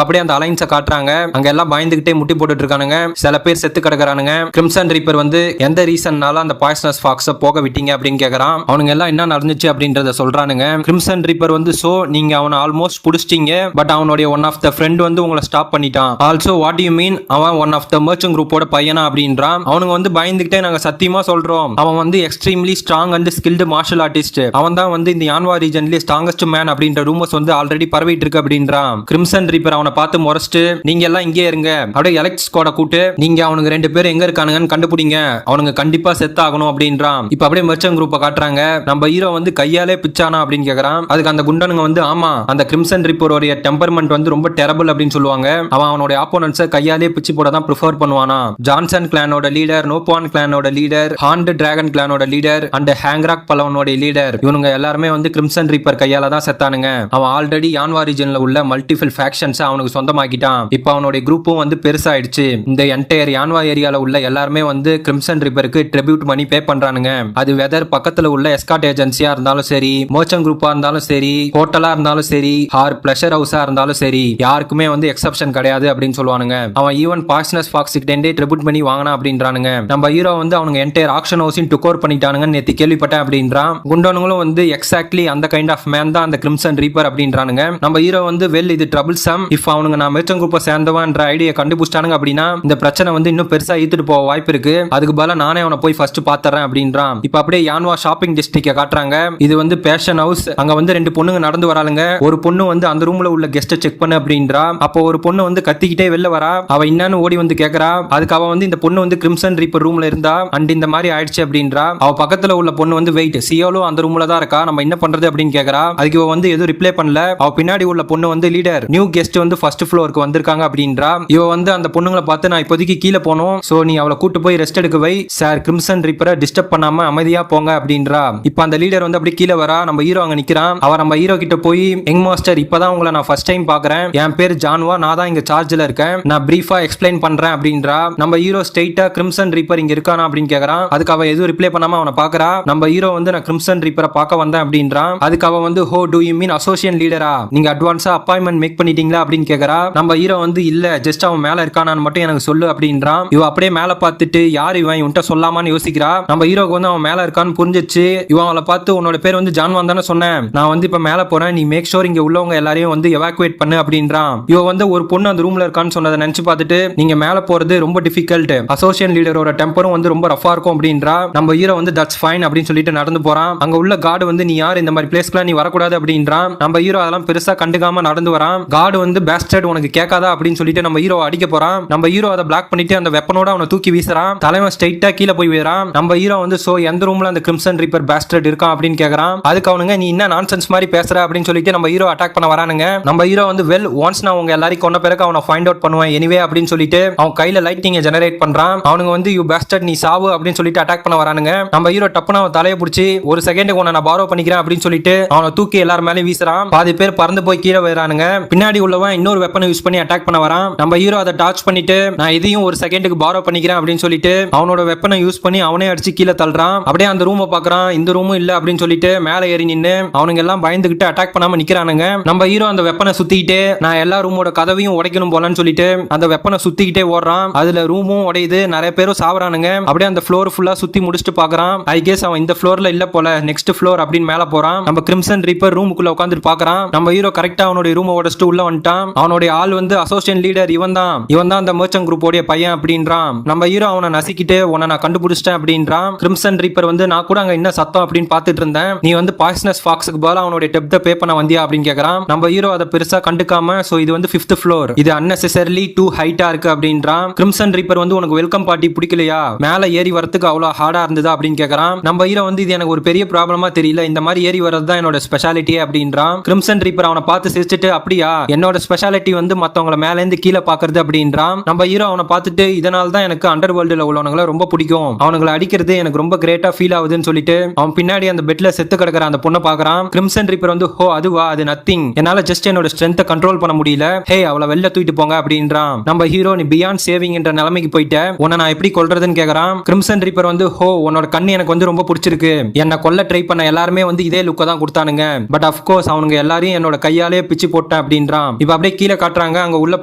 அப்படியே அந்த அலைன்ஸை காட்டுறாங்க. அங்க எல்லாம் பயந்துகிட்டே முட்டி போட்டுட்டு இருக்கானுங்க, சில பேர் செத்து கிடக்குறானுங்க. கிரிம்சன் ரீப்பர் வந்து எந்த ரீசன்னால அந்த பாய்சனஸ் ஃபாக்ஸை போக விட்டீங்க அப்படின்னு கேக்குறான். அவனுங்க எல்லாம் என்ன நடந்துச்சு அப்படின்றத சொல்றானுங்க. கிரிம்சன் ரீப்பர் வந்து சோ நீங்க அவனை ஆல்மோஸ்ட் புடிச்சிட்டீங்க பட் அவனுடைய ஒன் ஆஃப் த ஃப்ரெண்ட் வந்து உங்களை ஸ்டாப் பண்ணிட்டான். ஆல்சோ வாட் யூ மீன் அவன் ஒன் ஆஃப் த மர்ச்சன்ட் குரூப்போட பையனா அப்படின்றான். அவனுங்க வந்து பயந்துகிட்டே நாங்க சத்தியமா சொல்றோம் அவன் வந்து extremely strong and skilled martial artist, அவன் தான் வந்து இந்த யான்வா ரீஜன்லயே ஸ்ட்ராங்கஸ்ட் மேன் அப்படின்ற ரூமர்ஸ் வந்து ஆல்ரெடி பரவிட்டு இருக்கு அப்படின்றான். கிரிம்சன் ரீப்பர் அவனை பார்த்து முறைச்சிட்டு நீங்க எல்லாம் இங்கே இருங்க, அப்படியே எலக்ட் ஸ்குவாட கூட்டு நீங்க அவனுக்கு 2 பேர் எங்க இருக்கானுங்கன்னு கண்டுபிடிங்க, அவனுங்க கண்டிப்பா செத் ஆகணும் அப்படின்றான். இப்ப அப்படியே மர்ச்சன்ட் குரூப்பை காட்டுறாங்க. நம்ம ஹீரோ வந்து கையாலே பிச்சானா அப்படின்னு கேக்குறான். அதுக்கு அந்த குண்டனுங்க வந்து ஆமா அந்த கிரிம்சன் ரீப்பரோட டெம்பர்மெண்ட் வந்து ரொம்ப டெரபிள் அப்படின்னு சொல்லுவாங்க, அவன் அவனோட ஆப்போனன்ட்ஸை கையாலே பிச்சு போட தான் ப்ரிஃபர் பண்ணுவானா. ஜான்சன் கிளானோட லீடர், நோபான் கிளானோட லீடர், ஹாண்ட் டிராகன் கிளானோட லீடர் அண்ட் ஹேங்ராக் பலவனோட லீடர், இவனுங்க எல்லாருமே வந்து கிரிம்சன் ரீப்பர் கையால தான் செத்தானுங்க. அவன் ஆல்ரெடி யான்வா ரீஜன்ல உள்ள மல்டிபிள் ஃபேக்ஷன்ஸ் அவனுக்கு சொந்தமாக்கிட்டான். இப்போ அவனுடைய குரூப்பும் வந்து பெருசாயிடுச்சு. இந்த என்டையர் யான்வா ஏரியால உள்ள எல்லாருமே வந்து கிரிம்சன் ரீப்பருக்கு ட்ரிபியூட் மணி பே பண்றானுங்க. அது வெதர் பக்கத்துல உள்ள எஸ்கார்ட் ஏஜென்சியா இருந்தாலும் சரி, மர்ச்சன்ட் குரூப்பா இருந்தாலும் சரி, ஹோட்டலா இருந்தாலும் சரி, ஆர் பிளஷர் ஹவுஸா இருந்தாலும் சரி, யாருக்குமே வந்து எக்ஸப்ஷன் கிடையாது அப்படின்னு சொல்லுவானுங்க. அவன் ஈவன் பாய்சனஸ் ஃபாக்ஸ் கிட்டே ட்ரிபியூட் பண்ணி வாங்கினா அப்படின்றானுங்க. நம்ம ஹீரோ வந்து அவனுங்க என்டையர் ஆக்ஷன் ஹவுஸையும் டுக் ஓவர் பண்ணிட்டானுங்க நேத்து கேள்விப்பட்டேன் அப்படின்றான். குண்டோனுங்களும் வந்து எக்ஸாக்ட்லி அந்த கைண்ட் ஆஃப் மேன் தான் அந்த கிரிம்சன் ரீப்பர் அப்படின்றானுங்க. நம்ம ஹீரோ வந்து வெல் இது ட்ரபிள் சம், இஃப் அவனுங்க நான் மர்ச்சன்ட் குரூப்பை சேர்ந்தவன்ற ஐடியா கண்டுபிடிச்சானுங்க அப்படின்னா இந்த பிரச்சனை வந்து இன்னும் பெருசா ஈத்துட்டு போக வாய்ப்பு இருக்கு, அதுக்கு பதிலா நானே அவனை போய் ஃபர்ஸ்ட் பாத்துறேன் அப்படின்றான். இப்ப அப்படியே யான்வா ஷாப்பிங் டிஸ்ட்ரிக்ட காட்டுறாங்க. இது வந்து பேஷன் ஹவுஸ். அங்க வந்து 2 பொண்ணுங்க நடந்து வராளுங்க. ஒரு பொண்ணு வந்து அந்த ரூம்ல உள்ள கெஸ்ட்டை செக் பண்ணு அப்படின்றா. அப்போ ஒரு பொண்ணு வந்து கத்திக்கிட்டே வெளில வரா. அவ என்னன்னு ஓடி வந்து கேக்குறா. அதுக்கு அவ வந்து இந்த பொண்ணு வந்து கிரிம்சன் ரீப்பர் ரூம்ல இருந்தா அண்ட் இந்த மாதிரி ஆயிடுச்சு அப்படின்றா. அவ பக்கத்துல உள்ள பொண்ணு வந்து வெயிட் சியோலோ அந்த ரூம்ல தான் இருக்கா, நம்ம என்ன பண்றது அப்படின்னு கேக்குறா. அதுக்கு இவ வந்து எதுவும் ரிப்ளை பண்ணல. அவ பின்னாடி உள்ள பொண்ணு வந்து லீடர் நியூ கெஸ்ட் வந்து ஃபர்ஸ்ட் ஃப்ளோருக்கு வந்திருக்காங்க அப்படின்றா. இவ வந்து அந்த பொண்ணுங்களை பார்த்து நான் இப்போதைக்கு கீழே போனோம், சோ நீ அவளை கூட்டு போய் ரெஸ்ட் எடுக்க வை சார், கிரிம்சன் ரீப்பரை டிஸ்டர்ப் பண்ணாம அமைதியா போங்க போங்க அப்படின்றா. இப்ப அந்த லீடர் வந்து அப்படியே கீழே வரா. நம்ம ஹீரோ அங்க நிக்கிறான். அவர் நம்ம ஹீரோ கிட்ட போய் யங் மாஸ்டர் இப்பதான் உங்களை நான் ஃபர்ஸ்ட் டைம் பாக்குறேன். என் பேர் ஜான்வா, நான் தான் இங்க சார்ஜ்ல இருக்கேன். நான் பிரீஃபா எக்ஸ்பிளைன் பண்றேன் அப்படின்றா. நம்ம ஹீரோ ஸ்ட்ரைட்டா கிரிம்சன் ரீப்பர் இங்க இருக்கானா அப்படின்னு கேக்குறான். அதுக்கு அவ எதுவும் ரிப்ளை பண்ணாம அவனை பாக்குறா. நம்ம ஹீரோ வந்து நான் கிரிம்சன் ரீப்பரை பார்க்க வந்தேன் அப்படின்றான். அதுக்கு அவ வந்து ஹோ டு யூ மீன் அசோசியேட் லீடரா, நீங்க அட்வான்ஸா அப்பாயின்மெண்ட் மேக் பண்ணிட்டீங்களா அப்படின்னு கேக்குறா. நம்ம ஹீரோ வந்து இல்ல ஜஸ்ட் அவன் மேல இருக்கானான்னு மட்டும் எனக்கு சொல்லு அப்படின்றான். இவ அப்படியே மேல பார்த்துட்டு யார் இவன் இவன்ட்ட சொல்லாமான்னு யோசிக்கிறா. நம்ம ஹீரோக்கு வந்து அவன் மேல இருக்கான்னு புரிஞ்சிச்சு. இவன் அவளை பார்த்து உன்னோட பேர் வந்து ஜான்வான் தானே சொன்னேன், நான் வந்து இப்ப மேல போறேன், நீ மேக் ஷோர் இங்க உள்ளவங்க எல்லாரையும் வந்து எவாக்குவேட் பண்ணு அப்படின்றான். இவ வந்து ஒரு பொண்ணு அந்த ரூம்ல இருக்கான்னு சொன்னதை நினைச்சு பார்த்துட்டு நீங்க மேல போறது ரொம்ப டிஃபிகல்ட், அசோசியேட் லீடரோட டெம்பரும் வந்து ரொம்ப ரஃபா இருக்கும் அப்படின்றா. நம்ம ஹீரோ வந்து தட்ஸ் ஃபைன் அப்படின்னு சொல்லிட்டு நடந்து போறான். அங்க உள்ள கார்டு வந்து நீ யார் இந்த மாதிரி பிளேஸ்க்குலாம் நீ வரக்கூடாது அப்படின்றான். நம்ம ஹீரோ அதெல்லாம் பெருசா கண்டுக்காம நடந்து வரான். கார்டு வந்து பேஸ்டர்ட் உனக்கு கேட்காதா அப்படின்னு சொல்லிட்டு நம்ம ஹீரோ அடிக்க போறான். நம்ம ஹீரோ அதை பிளாக் பண்ணிட்டு அந்த வெப்பனோட அவனை தூக்கி வீசுறான். தலைவன் ஸ்ட்ரைட்டா கீழே போய் வீறான். நம்ம ஹீரோ வந்து சோ எந்த ரூம்ல அந்த கிரிம்சன் ரீப்பர் பேஸ்டர்ட் இருக்கான் அப்படின்னு கேக்குறான். அதுக்கு அவனுங்க நீ என்ன நான்சென்ஸ் மாதிரி பேசுற அப்படின்னு சொல்லிட்டு நம்ம ஹீரோ அட்டாக் பண்ண வரானுங்க. நம்ம ஹீரோ வந்து வெல் ஒன்ஸ் நான் உங்க எல்லாரையும் கொன்ன பிறகு அவனை ஃபைண்ட் அவுட் பண்ணுவேன் எனிவே அப்படின்னு சொல்லிட்டு அவன் கையில லைட்டிங் ஜெனரேட் பண்றான். அவனுங்க வந்து யூ பேஸ்டர்ட் நீ சாவு அப்படின்னு சொல்லிட்டு அட்டாக் பண்ண வரானுங்க. நம்ம ஹீரோ டப்புன்னு அவன் தலையை பிடிச்சி ஒரு செகண்டுக்கு உன்னை நான் பாரோ பண்ணிக்கிறேன் அப்படின்னு சொல்லிட்டு அவனை தூக்கி எல்லாரும் மேலே வீசுறான். பாதி பேர் பறந்து போய் கீழே வரானுங்க. பின்னாடி உள்ளவன் இன்னொரு வெப்பனை யூஸ் பண்ணி அட்டாக் பண்ண வரான். நம்ம ஹீரோ அதை டாச் பண்ணிட்டு நான் இதையும் ஒரு செகண்டுக்கு பாரோ பண்ணிக்கிறேன் அப்படின்னு சொல்லிட்டு அவனோட வெப்பனை யூஸ் பண்ணி அவனே அடிச்சு கீழே தள்ளுறான். அப்படியே அந்த ரூமை பாக்குறான். இந்த ரூமும் இல்ல அப்படின்னு சொல்லிட்டு மேலே ஏறி நின்று அவனுங்க எல்லாம் பயந்துகிட்டு அட்டாக் பண்ணாம நிக்கிறானுங்க. நம்ம ஹீரோ அந்த வெப்பனை சுத்திக்கிட்டே நான் எல்லா ரூமோட கதவையும் உடைக்கணும் போலன்னு சொல்லிட்டு அந்த வெப்பனை சுத்திக்கிட்டே ஓடுறான். அதுல ரூமும் உடையுது, நிறைய பேரும் சாவறானுங்க. அப்படியே அந்த ஃப்ளோர் ஃபுல்லா சுத்தி முடிச்சுட்டு பாக்குறான். ஐ கெஸ் அவன் இந்த ஃப்ளோர்ல இல்ல போல, நெக்ஸ்ட் ஃப்ளோர் அப்படின்னு மேல போறான். நம்ம கிரிம்சன் ரீப்பர் ரூமுக்குள்ள உட்கார்ந்து பாக்குறான். நம்ம ஹீரோ கரெக்டா அவனோட ரூமை உடைச்சிட்டு உள்ள வந்துட்டான். அவனுடைய ஆள் வந்து அசோசியேட் லீடர் இவன் தான் அந்த மர்ச்சன்ட் குரூப்போட பையன் அப்படின்றான். நம்ம ஹீரோ அவனை நசிக்கிட்டு உன்னை நான் கண்டுபிடிச்சிட்டேன் அப்படின்றான். கிரிம்சன் ரீப்பர் வந்து நான் கூட அங்க என்ன சத்தம் அப்படின்னு பார்த்துட்டு இருந்தேன், நீ வந்து பாய்சனஸ் ஃபாக்ஸுக்கு பதிலா அவனுடைய டெப்த பே பண்ண வந்தியா அப்படின்னு கேக்குறான். நம்ம ஹீரோ அதை பெருசா கண்டுக்காம சோ இது வந்து 5th ஃப்ளோர், இது அன்னெசரிலி டூ ஹைட்டா இருக்கு அப்படின்றான். கிரிம்சன் ரீப்பர் வந்து உனக்கு வெல்கம் பார்ட்டி பிடிக்கலையா, மேல ஏறி வரதுக்கு அவ்வளவு ஹார்டா இருந்ததா அப்படின்னு கேக்குறான். நம்ம ஹீரோ வந்து இது எனக்கு ஒரு பெரிய ப்ராப்ளமா தெரியல, இந்த மாதிரி ஏறி வரது தான் என்னோட ஸ்பெஷாலிட்டியே அப்படின்றான். கிரிம்சன் ரீப்பர் அவனை பார்த்து சிரிச்சிட்டு அப்படியா என்னோட ஸ்பெஷாலிட்டி வந்து மத்தவங்களை மேல இருந்து கீழே பாக்குறது அப்படின்றான். நம்ம ஹீரோ அவனை பார்த்துட்டு இதனால தான் எனக்கு அண்டர் வேர்ல்டுல உள்ளவங்களை ரொம்ப பிடிக்கும், அவங்களை அடிக்கிறது எனக்கு ரொம்ப கிரேட்டா ஃபீல் ஆகுதுன்னு சொல்லிட்டு அவன் பின்னாடி அந்த பெட்ல செத்து கிடக்குற அந்த பொண்ணை பாக்குறான். கிரிம்சன் ரீப்பர் வந்து ஹோ அதுவா, அது நத்திங், என்னால ஜஸ்ட் என்னோட ஸ்ட்ரென்த்தை கண்ட்ரோல் பண்ண முடியல, ஹே அவளை வெளில தூக்கிட்டு போங்க அப்படின்றான். நம்ம ஹீரோ நீ பியாண்ட் சேவிங் என்ற நிலைமைக்கு போயிட்ட, உன்னை நான் எப்படி கொல்றதுன்னு கேக்குறான். கிரிம்சன் ரீப்பர் வந்து ஹோ உன்னோட கண்ணு எனக்கு வந்து ரொம்ப பிடிச்சிருக்கு, என்ன கொல்ல ட்ரை பண்ண எல்லாருமே வந்து இதே லுக்க தான் கொடுத்தானுங்க, பட் அஃப்கோர்ஸ் அவனுங்க எல்லாரையும் என்னோட கையாலே பிச்சு போட்டேன் அப்படின்றான். இப்ப அப்படியே கீழே காட்டுறாங்க. அங்க உள்ள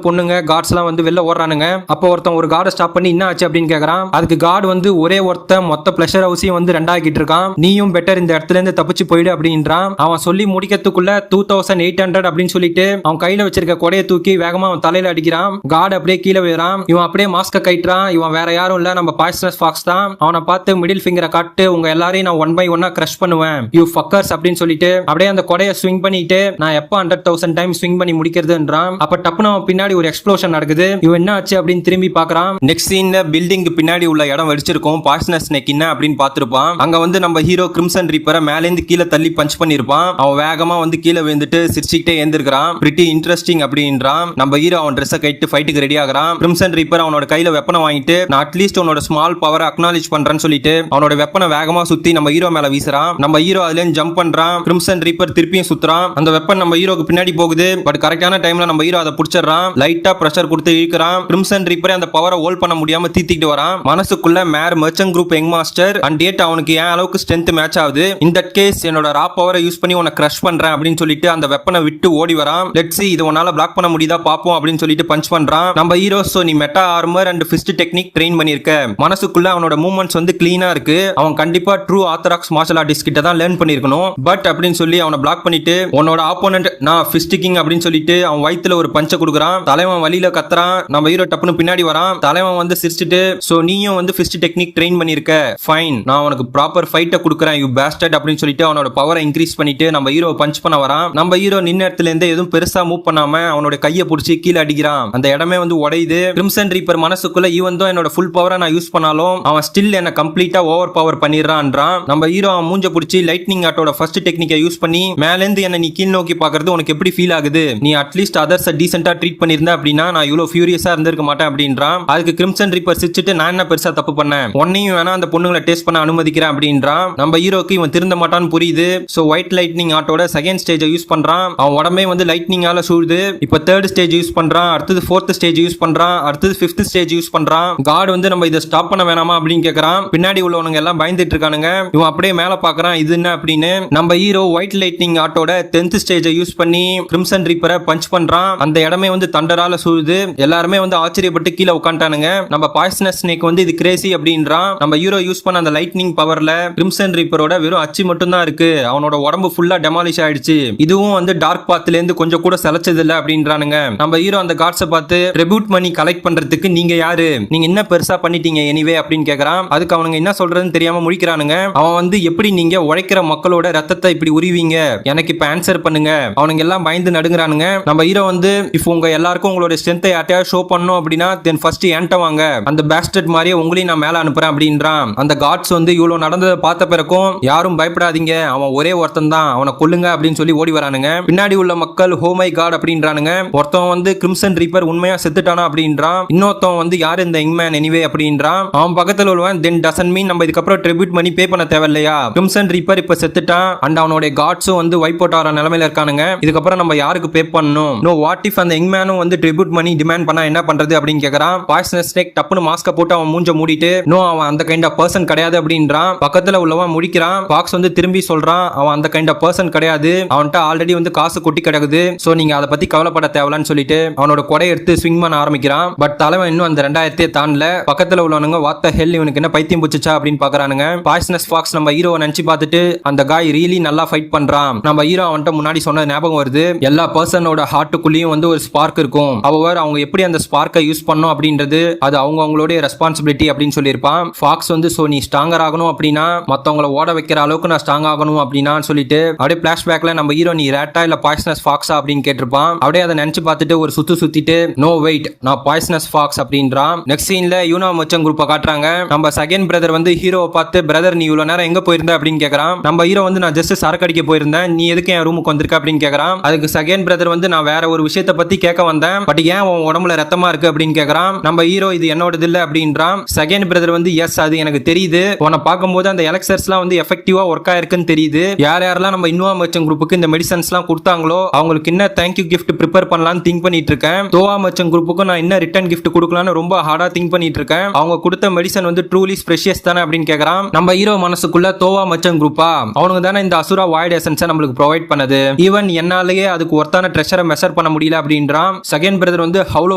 பொண்ணுங்க கார்ட்ஸ் எல்லாம் வந்து வெளில ஓடுறானுங்க. அப்போ ஒருத்தன் ஒரு கார்டை ஸ்டாப் பண்ணி என்ன ஆச்சு அப்படின்னு கேக்குறான். அதுக்கு கார்டு வந்து ஒரே ஒருத்தன் மொத்த பிளஷர் ஹவுஸையும் வந்து ரெண்டாக்கிட்டு இருக்கான், நீயும் பெட்டர் இந்த இடத்துல இருந்து தப்பிச்சு போயிடு அப்படின்றான். அவன் சொல்லி முடிக்கிறதுக்குள்ள 2800 அப்படின்னு சொல்லிட்டு அவன் கையில வச்சிருக்க கொடையை தூக்கி வேகமா அவன் தலையில அடிக்கிறான். கார்டு அப்படியே கீழே விழுறான். இவன் அப்படியே மாஸ்க கைட்டுறான். இவன் வேற யாரும் இல்ல, நம்ம பாய்சனஸ் ஃபாக்ஸ் தான். அவனை பார்த்து மிடில் ஃபிங்கரை காட்டு, உங்க எல்லாரையும் நான் 1 by 1 கிரஷ் பண்ணுவேன், யூ ஃபக்கர்ஸ் அப்படின்னு சொல்லிட்டு அப்படியே அந்த கொடையை ஸ்விங் பண்ணிட்டு நான் எப்ப 100,000 டைம் ஸ்விங் பண்ணி முடிக்கிறதுன்றான். அப்ப டப்புனு அவன் பின்னாடி ஒரு எக்ஸ்ப்ளோஷன் நடக்குது. இவன் என்ன ஆச்சு அப்படின்னு திரும்பி பாக்குறான். நெக்ஸ்ட் சீன்ல பில்டிங் பின்னாடி உள்ள இடம் வெடிச்சிருக்கும். பாய்சனஸ் ஸ்னேக் என்ன அப்படின்னு பார்த்திருப்பான். அங்க வந்து நம்ம ஹீரோ கிரிம்சன் ரீப்பரை மேல இருந்து கீழே தள்ளி பஞ்ச் பண்ணிருப்பான். அவன் வேகமா வந்து கீழே விழுந்துட்டு சிரிச்சுக்கிட்டே ஏந்திருக்கான். பிரிட்டி இன்ட்ரெஸ்டிங் அப்படின்றான். நம்ம ஹீரோ அவன் ட்ரெஸ்ஸை கட்டிட்டு ஃபைட்டுக்கு ரெடி ஆகிறான். கிரிம்சன் ரீப்பர் அவனோட கையில வெப்பனை வாங்கிட்டு நான் அட்லீஸ்ட் உன்னோட ஸ்மால் பவரை அக்னாலேஜ் பண்றேன்னு சொல்லிட்டு அவனோட வெப்பனை வேகமா சுத்தி நம்ம ஹீரோ மேல வீசுறான். நம்ம ஹீரோ அதுல ஜம்ப் பண்றான். கிரிம்சன் ரீப்பர் திருப்பியும் சுத்துறான். அந்த வெப்பன் நம்ம ஹீரோக்கு பின்னாடி போகுது. பட் கரெக்டான டைம்ல நம்ம ஹீரோ அதை பிடிச்சிடறான். லைட்டா பிரஷர் கொடுத்து இழுக்கிறான். கிரிம்சன் ரீப்பரை அந்த பவரை ஹோல்ட் பண்ண முடியாம தீத்திட்டு வரான். மனசுக்குள்ள மேர் merchant group young master and டேட் அவனுக்கு ஏன் அளவுக்கு ஸ்ட்ரென்த் மேட்ச் ஆகுது, இந்த கேஸ் என்னோட ரா பவரை யூஸ் பண்ணி உன்னை கிரஷ் பண்றேன் அப்படின்னு சொல்லிட்டு அந்த வெப்பனை விட்டு ஓடி வரான். லெட்ஸ் see இது உன்னால பிளாக் பண்ண முடியுதா பாப்போம் அப்படின்னு சொல்லிட்டு பஞ்ச் பண்றான். நம்ம ஹீரோ சோ நீ meta armour and fist technique train பண்ணிருக்க, மனசுக்குள்ள அவனோட மூவ்மெண்ட்ஸ் வந்து கிளீனா இருக்கு, அவன் கண்டிப்பா ட்ரூ ஆர்த்தடாக்ஸ் மார்ஷல் ஆர்டிஸ்ட் கிட்ட தான் லேர்ன் பண்ணிருக்கணும், பட் அப்படின்னு சொல்லி அவனை பிளாக் பண்ணிட்டு உன்னோட ஆப்போனன்ட் நான் ஃபிஸ்ட் கிங் அப்படின்னு சொல்லிட்டு அவன் வயித்துல ஒரு பஞ்ச கொடுக்குறான். தலைவன் வழியில கத்துறான். நம்ம ஹீரோ டப்புன்னு பின்னாடி வரான். தலைவன் வந்து சிரிச்சிட்டு சோ நீயும் வந்து ஃபிஸ்ட் டெக்னிக் ட்ரெயின் பண்ணிருக்க, ஃபைன் நான் உனக்கு ப்ராப்பர் ஃபைட்டை கொடுக்குறேன் யூ பேஸ்டர்ட் அப்படின்னு சொல்லிட்டு அவனோட பவரை இன்க்ரீஸ் பண்ணிட்டு நம்ம ஹீரோ பஞ்ச் பண்ண வரான். நம்ம ஹீரோ நின்ன இடத்துல இருந்து எதுவும் பெருசா மூவ் பண்ணாம அவனோட கையை பிடிச்சி கீழே அடிக்கிறான். அந்த இடமே வந்து உடையுது. கிரிம்சன் ரீப்பர் மனசுக்குள்ள ஈவன் தான் என்னோட ஃபுல் பவரை நான் யூஸ் பண்ணாலும் அவன் ஸ்டில் என்ன கம்ப்ளீட்டா ஓவர் பவர் பண்ணிடுறான்றான். நம்ம ஹீரோ அவன் மூஞ்ச பிடிச்சி லைட்னிங் ஆட்டோட ஃபர்ஸ்ட் டெக்னிக்கை யூஸ் பண்ணி மேல இருந்து என்ன நீ கீழ் நோக்கி பாக்குறது உனக்கு எப்படி ஃபீல் ஆகுது, நீ அட்லீஸ்ட் அதர்ஸ் டீசென்ட்டா ட்ரீட் பண்ணிருந்த அப்படின்னா நான் இவ்வளவு ஃபியூரியஸா இருந்திருக்க மாட்டேன் அப்படின்றான். அதுக்கு கிரிம்சன் ரீப்பர் சிரிச்சிட்டு நான் என்ன பெருசா தப்பு பண்ணேன், ஒன்னையும் வேணா அந்த பொண்ணுங்களை டேஸ்ட் பண்ண அனுமதிக்க பண்ணிக்கிறேன் அப்படின்றான். நம்ம ஹீரோக்கு இவன் திருந்த மாட்டான்னு புரியுது. சோ ஒயிட் லைட்னிங் ஆட்டோட செகண்ட் ஸ்டேஜை யூஸ் பண்றான். அவன் உடம்பே வந்து லைட்னிங்கால சூழுது. இப்ப தேர்ட் ஸ்டேஜ் யூஸ் பண்றான், அடுத்தது ஃபோர்த் ஸ்டேஜ் யூஸ் பண்றான், அடுத்தது ஃபிஃப்த் ஸ்டேஜ் யூஸ் பண்றான். காட் வந்து நம்ம இதை ஸ்டாப் பண்ண வேணாமா அப்படின்னு கேக்குறான். பின்னாடி உள்ளவனுங்க எல்லாம் பயந்துட்டு இருக்கானுங்க. இவன் அப்படியே மேல பாக்குறான், இது என்ன அப்படின்னு. நம்ம ஹீரோ ஒயிட் லைட்னிங் ஆட்டோட 10th ஸ்டேஜை யூஸ் பண்ணி கிரிம்சன் ரீப்பரை பஞ்ச் பண்றான். அந்த இடமே வந்து தண்டரால சூழுது. எல்லாருமே வந்து ஆச்சரியப்பட்டு கீழே உட்காந்துட்டானுங்க. நம்ம பாய்சனஸ் ஸ்னேக் வந்து இது கிரேசி அப்படின்றான். நம்ம ஹீரோ யூஸ் பண்ண அந்த லைட்னிங் பவர்ல கிரிம்சன் ரீப்பரோட வெறும் அச்சு மட்டும் தான் இருக்கு. அவனோட உடம்பு ஃபுல்லா டெமாலிஷ் ஆயிடுச்சு. இதுவும் வந்து டார்க் பாத்ல இருந்து கொஞ்சம் கூட சலைச்சது இல்ல அப்படின்றானுங்க. நம்ம ஹீரோ அந்த காட்ஸை பார்த்து ட்ரிபியூட் மணி கலெக்ட் பண்றதுக்கு நீங்க யாரு, நீங்க என்ன பெருசா பண்ணிட்டீங்க எனிவே அப்படின்னு கேக்குறான். அதுக்கு அவனுங்க என்ன சொல்றதுன்னு தெரியாம முடிக்கிறானுங்க. அவன் வந்து எப்படி நீங்க உழைக்கிற மக்களோட ரத்தத்தை இப்படி உருவீங்க, எனக்கு இப்ப ஆன்சர் பண்ணுங்க. அவனுங்க எல்லாம் பயந்து நடுங்குறானுங்க. நம்ம ஹீரோ வந்து இஃப் உங்க எல்லாருக்கும் உங்களோட ஸ்ட்ரென்த்தை யார்ட்டையா ஷோ பண்ணணும் அப்படின்னா தென் ஃபர்ஸ்ட் என்கிட்ட வாங்க, அந்த பேஸ்டர்ட் மாதிரியே உங்களையும் நான் மேல அனுப்புறேன் அப்படின்றான். அந்த காட்ஸ் வந்து இவ்வளவு நடந்ததை பார்த்த பிறக்கும் யாரும் பயப்படாதீங்க, அவன் ஒரே ஒருத்தன் தான், அவனை கொல்லுங்க அப்படின்னு சொல்லி ஓடி வரானுங்க. பின்னாடி உள்ள மக்கள் ஹோ மை காட் அப்படின்றானுங்க. ஒருத்தன் வந்து கிரிம்சன் ரீப்பர் உண்மையா செத்துட்டானா அப்படின்றான். இன்னொருத்தன் வந்து யாரு இந்த இங்மேன் எனிவே அப்படின்றான். அவன் பக்கத்துல உள்ளவன் தென் டசன்ட் மீன் நம்ம இதுக்கப்புறம் ட்ரிபியூட் மணி பே பண்ண தேவையில்லையா, கிரிம்சன் ரீப்பர் இப்ப செத்துட்டான் அண்ட் அவனுடைய காட்ஸும் வந்து வைப் அவுட் ஆகிற நிலைமையில இருக்கானுங்க. இதுக்கப்புறம் நம்ம யாருக்கு பே பண்ணணும், நோ வாட் இஃப் அந்த இங்மேனும் வந்து ட்ரிபியூட் மணி டிமாண்ட் பண்ணா என்ன பண்றது அப்படின்னு கேக்குறான். பாய்சனஸ் ஸ்னேக் டப்புன்னு மாஸ்க போட்டு அவன் மூஞ்ச மூடிட்டு நோ அவன் அந்த கைண்ட் ஆஃப் பர்சன் கிடையாது அப்படின்றான். பக்கத்துல உள்ளவன் முடிக்கிறான். பாக்ஸ் வந்து திரும்பி சொல்றான் அவன் அந்த கைண்ட் ஆஃப் பர்சன் கிடையாது, அவன்கிட்ட ஆல்ரெடி வந்து காசு கொட்டி கிடக்குது, சோ நீங்க அதை பத்தி கவலைப்பட தேவலன்னு சொல்லிட்டு அவனோட கொடை எடுத்து ஸ்விங் பண்ண ஆரம்பிக்கிறான். பட் தலைவன் இன்னும் அந்த 2000 தாண்டல. பக்கத்துல உள்ளவனுங்க வாட் தி ஹெல் இவனுக்கு என்ன பைத்தியம் பிடிச்சா அப்படின்னு பாக்குறானுங்க. பாய்சனஸ் ஃபாக்ஸ் நம்ம ஹீரோவை நினைச்சு பார்த்துட்டு அந்த காய் ரியலி நல்லா ஃபைட் பண்றான். நம்ம ஹீரோ அவன்கிட்ட முன்னாடி சொன்ன ஞாபகம் வருது. எல்லா பர்சனோட ஹார்ட்டுக்குள்ளேயும் வந்து ஒரு ஸ்பார்க் இருக்கும். அவங்க எப்படி அந்த ஸ்பார்க்கை யூஸ் பண்ணணும் அப்படின்றது அது அவங்களுடைய ரெஸ்பான்சிபிலிட்டி அப்படின்னு சொல்லியிருப்பான். ஃபாக்ஸ் வந்து சோ நீ ஸ்ட்ராங்கர் ஆகணும் அப்படின்னா மத்தவங்களை ஓட வைக்கிற அளவுக்கு நான் ஸ்ட்ராங் ஆகணும் அப்படின்னா சொல்லிட்டு அப்படியே பிளாஷ்பேக்ல நம்ம ஹீரோ நீ ரேட்டா இல்ல பாய்சனஸ் ஃபாக்ஸா அப்படின்னு கேட்டிருப்பான். அப்படியே அதை நினைச்சு பார்த்துட்டு ஒரு சுத்திட்டு நோ வெயிட் நான் பாய்சனஸ் ஃபாக்ஸ் அப்படின்றான். நெக்ஸ்ட் சீன்ல யூனோ மச்சம் குரூப்பை காட்டுறாங்க. நம்ம செகண்ட் பிரதர் வந்து ஹீரோவை பார்த்து பிரதர் நீ இவ்வளவு நேரம் எங்க போயிருந்த அப்படின்னு கேக்குறான். நம்ம ஹீரோ வந்து நான் ஜஸ்ட் சரக்கு அடிக்க போயிருந்தேன், நீ எதுக்கு என் ரூமுக்கு வந்திருக்க அப்படின்னு கேக்குறான். அதுக்கு செகண்ட் பிரதர் வந்து நான் வேற ஒரு விஷயத்தை பத்தி கேட்க வந்தேன், பட் ஏன் உன் உடம்புல ரத்தமா இருக்கு அப்படின்னு கேக்குறான். நம்ம ஹீரோ இது என்னோடது இல்ல அப்படின்றான். செகண்ட் பிரதர் வந்து எஸ் அது எனக்கு தெரியுது, உன்னை பார்க்கும்போது அந்த எலக்சர்ஸ்லாம் வந்து எஃபெக்டிவா ஒர்க் ஆயிருக்குன்னு தெரியுது. யாரெல்லாம் நம்ம இன்னுவா மச்சம் குரூப்புக்கு இந்த மெடிசன்ஸ்லாம் கொடுத்தாங்களோ அவங்களுக்கு என்ன தேங்க்யூ கிஃப்ட் ப்ரிப்பேர் பண்ணலாம்னு திங்க் பண்ணிட்டு இருக்கேன். தோவா மச்சம் குரூப்புக்கு நான் என்ன ரிட்டர்ன் கிஃப்ட் கொடுக்கலாம்னு ரொம்ப ஹார்டா திங்க் பண்ணிட்டு இருக்கேன். அவங்க கொடுத்த மெடிசன் வந்து ட்ரூலி ஸ்பெஷியஸ் தானே அப்படின்னு கேக்குறான். நம்ம ஹீரோ மனசுக்குள்ள தோவா மச்சம் குரூப்பா அவனுக்கு தானே இந்த அசுரா வாய்ட் எசன்ஸை நம்மளுக்கு ப்ரொவைட் பண்ணது, ஈவன் என்னாலேயே அதுக்கு ஒர்த்தான ட்ரெஷரை மெஷர் பண்ண முடியல அப்படின்றான். செகண்ட் பிரதர் வந்து ஹவ்ளோ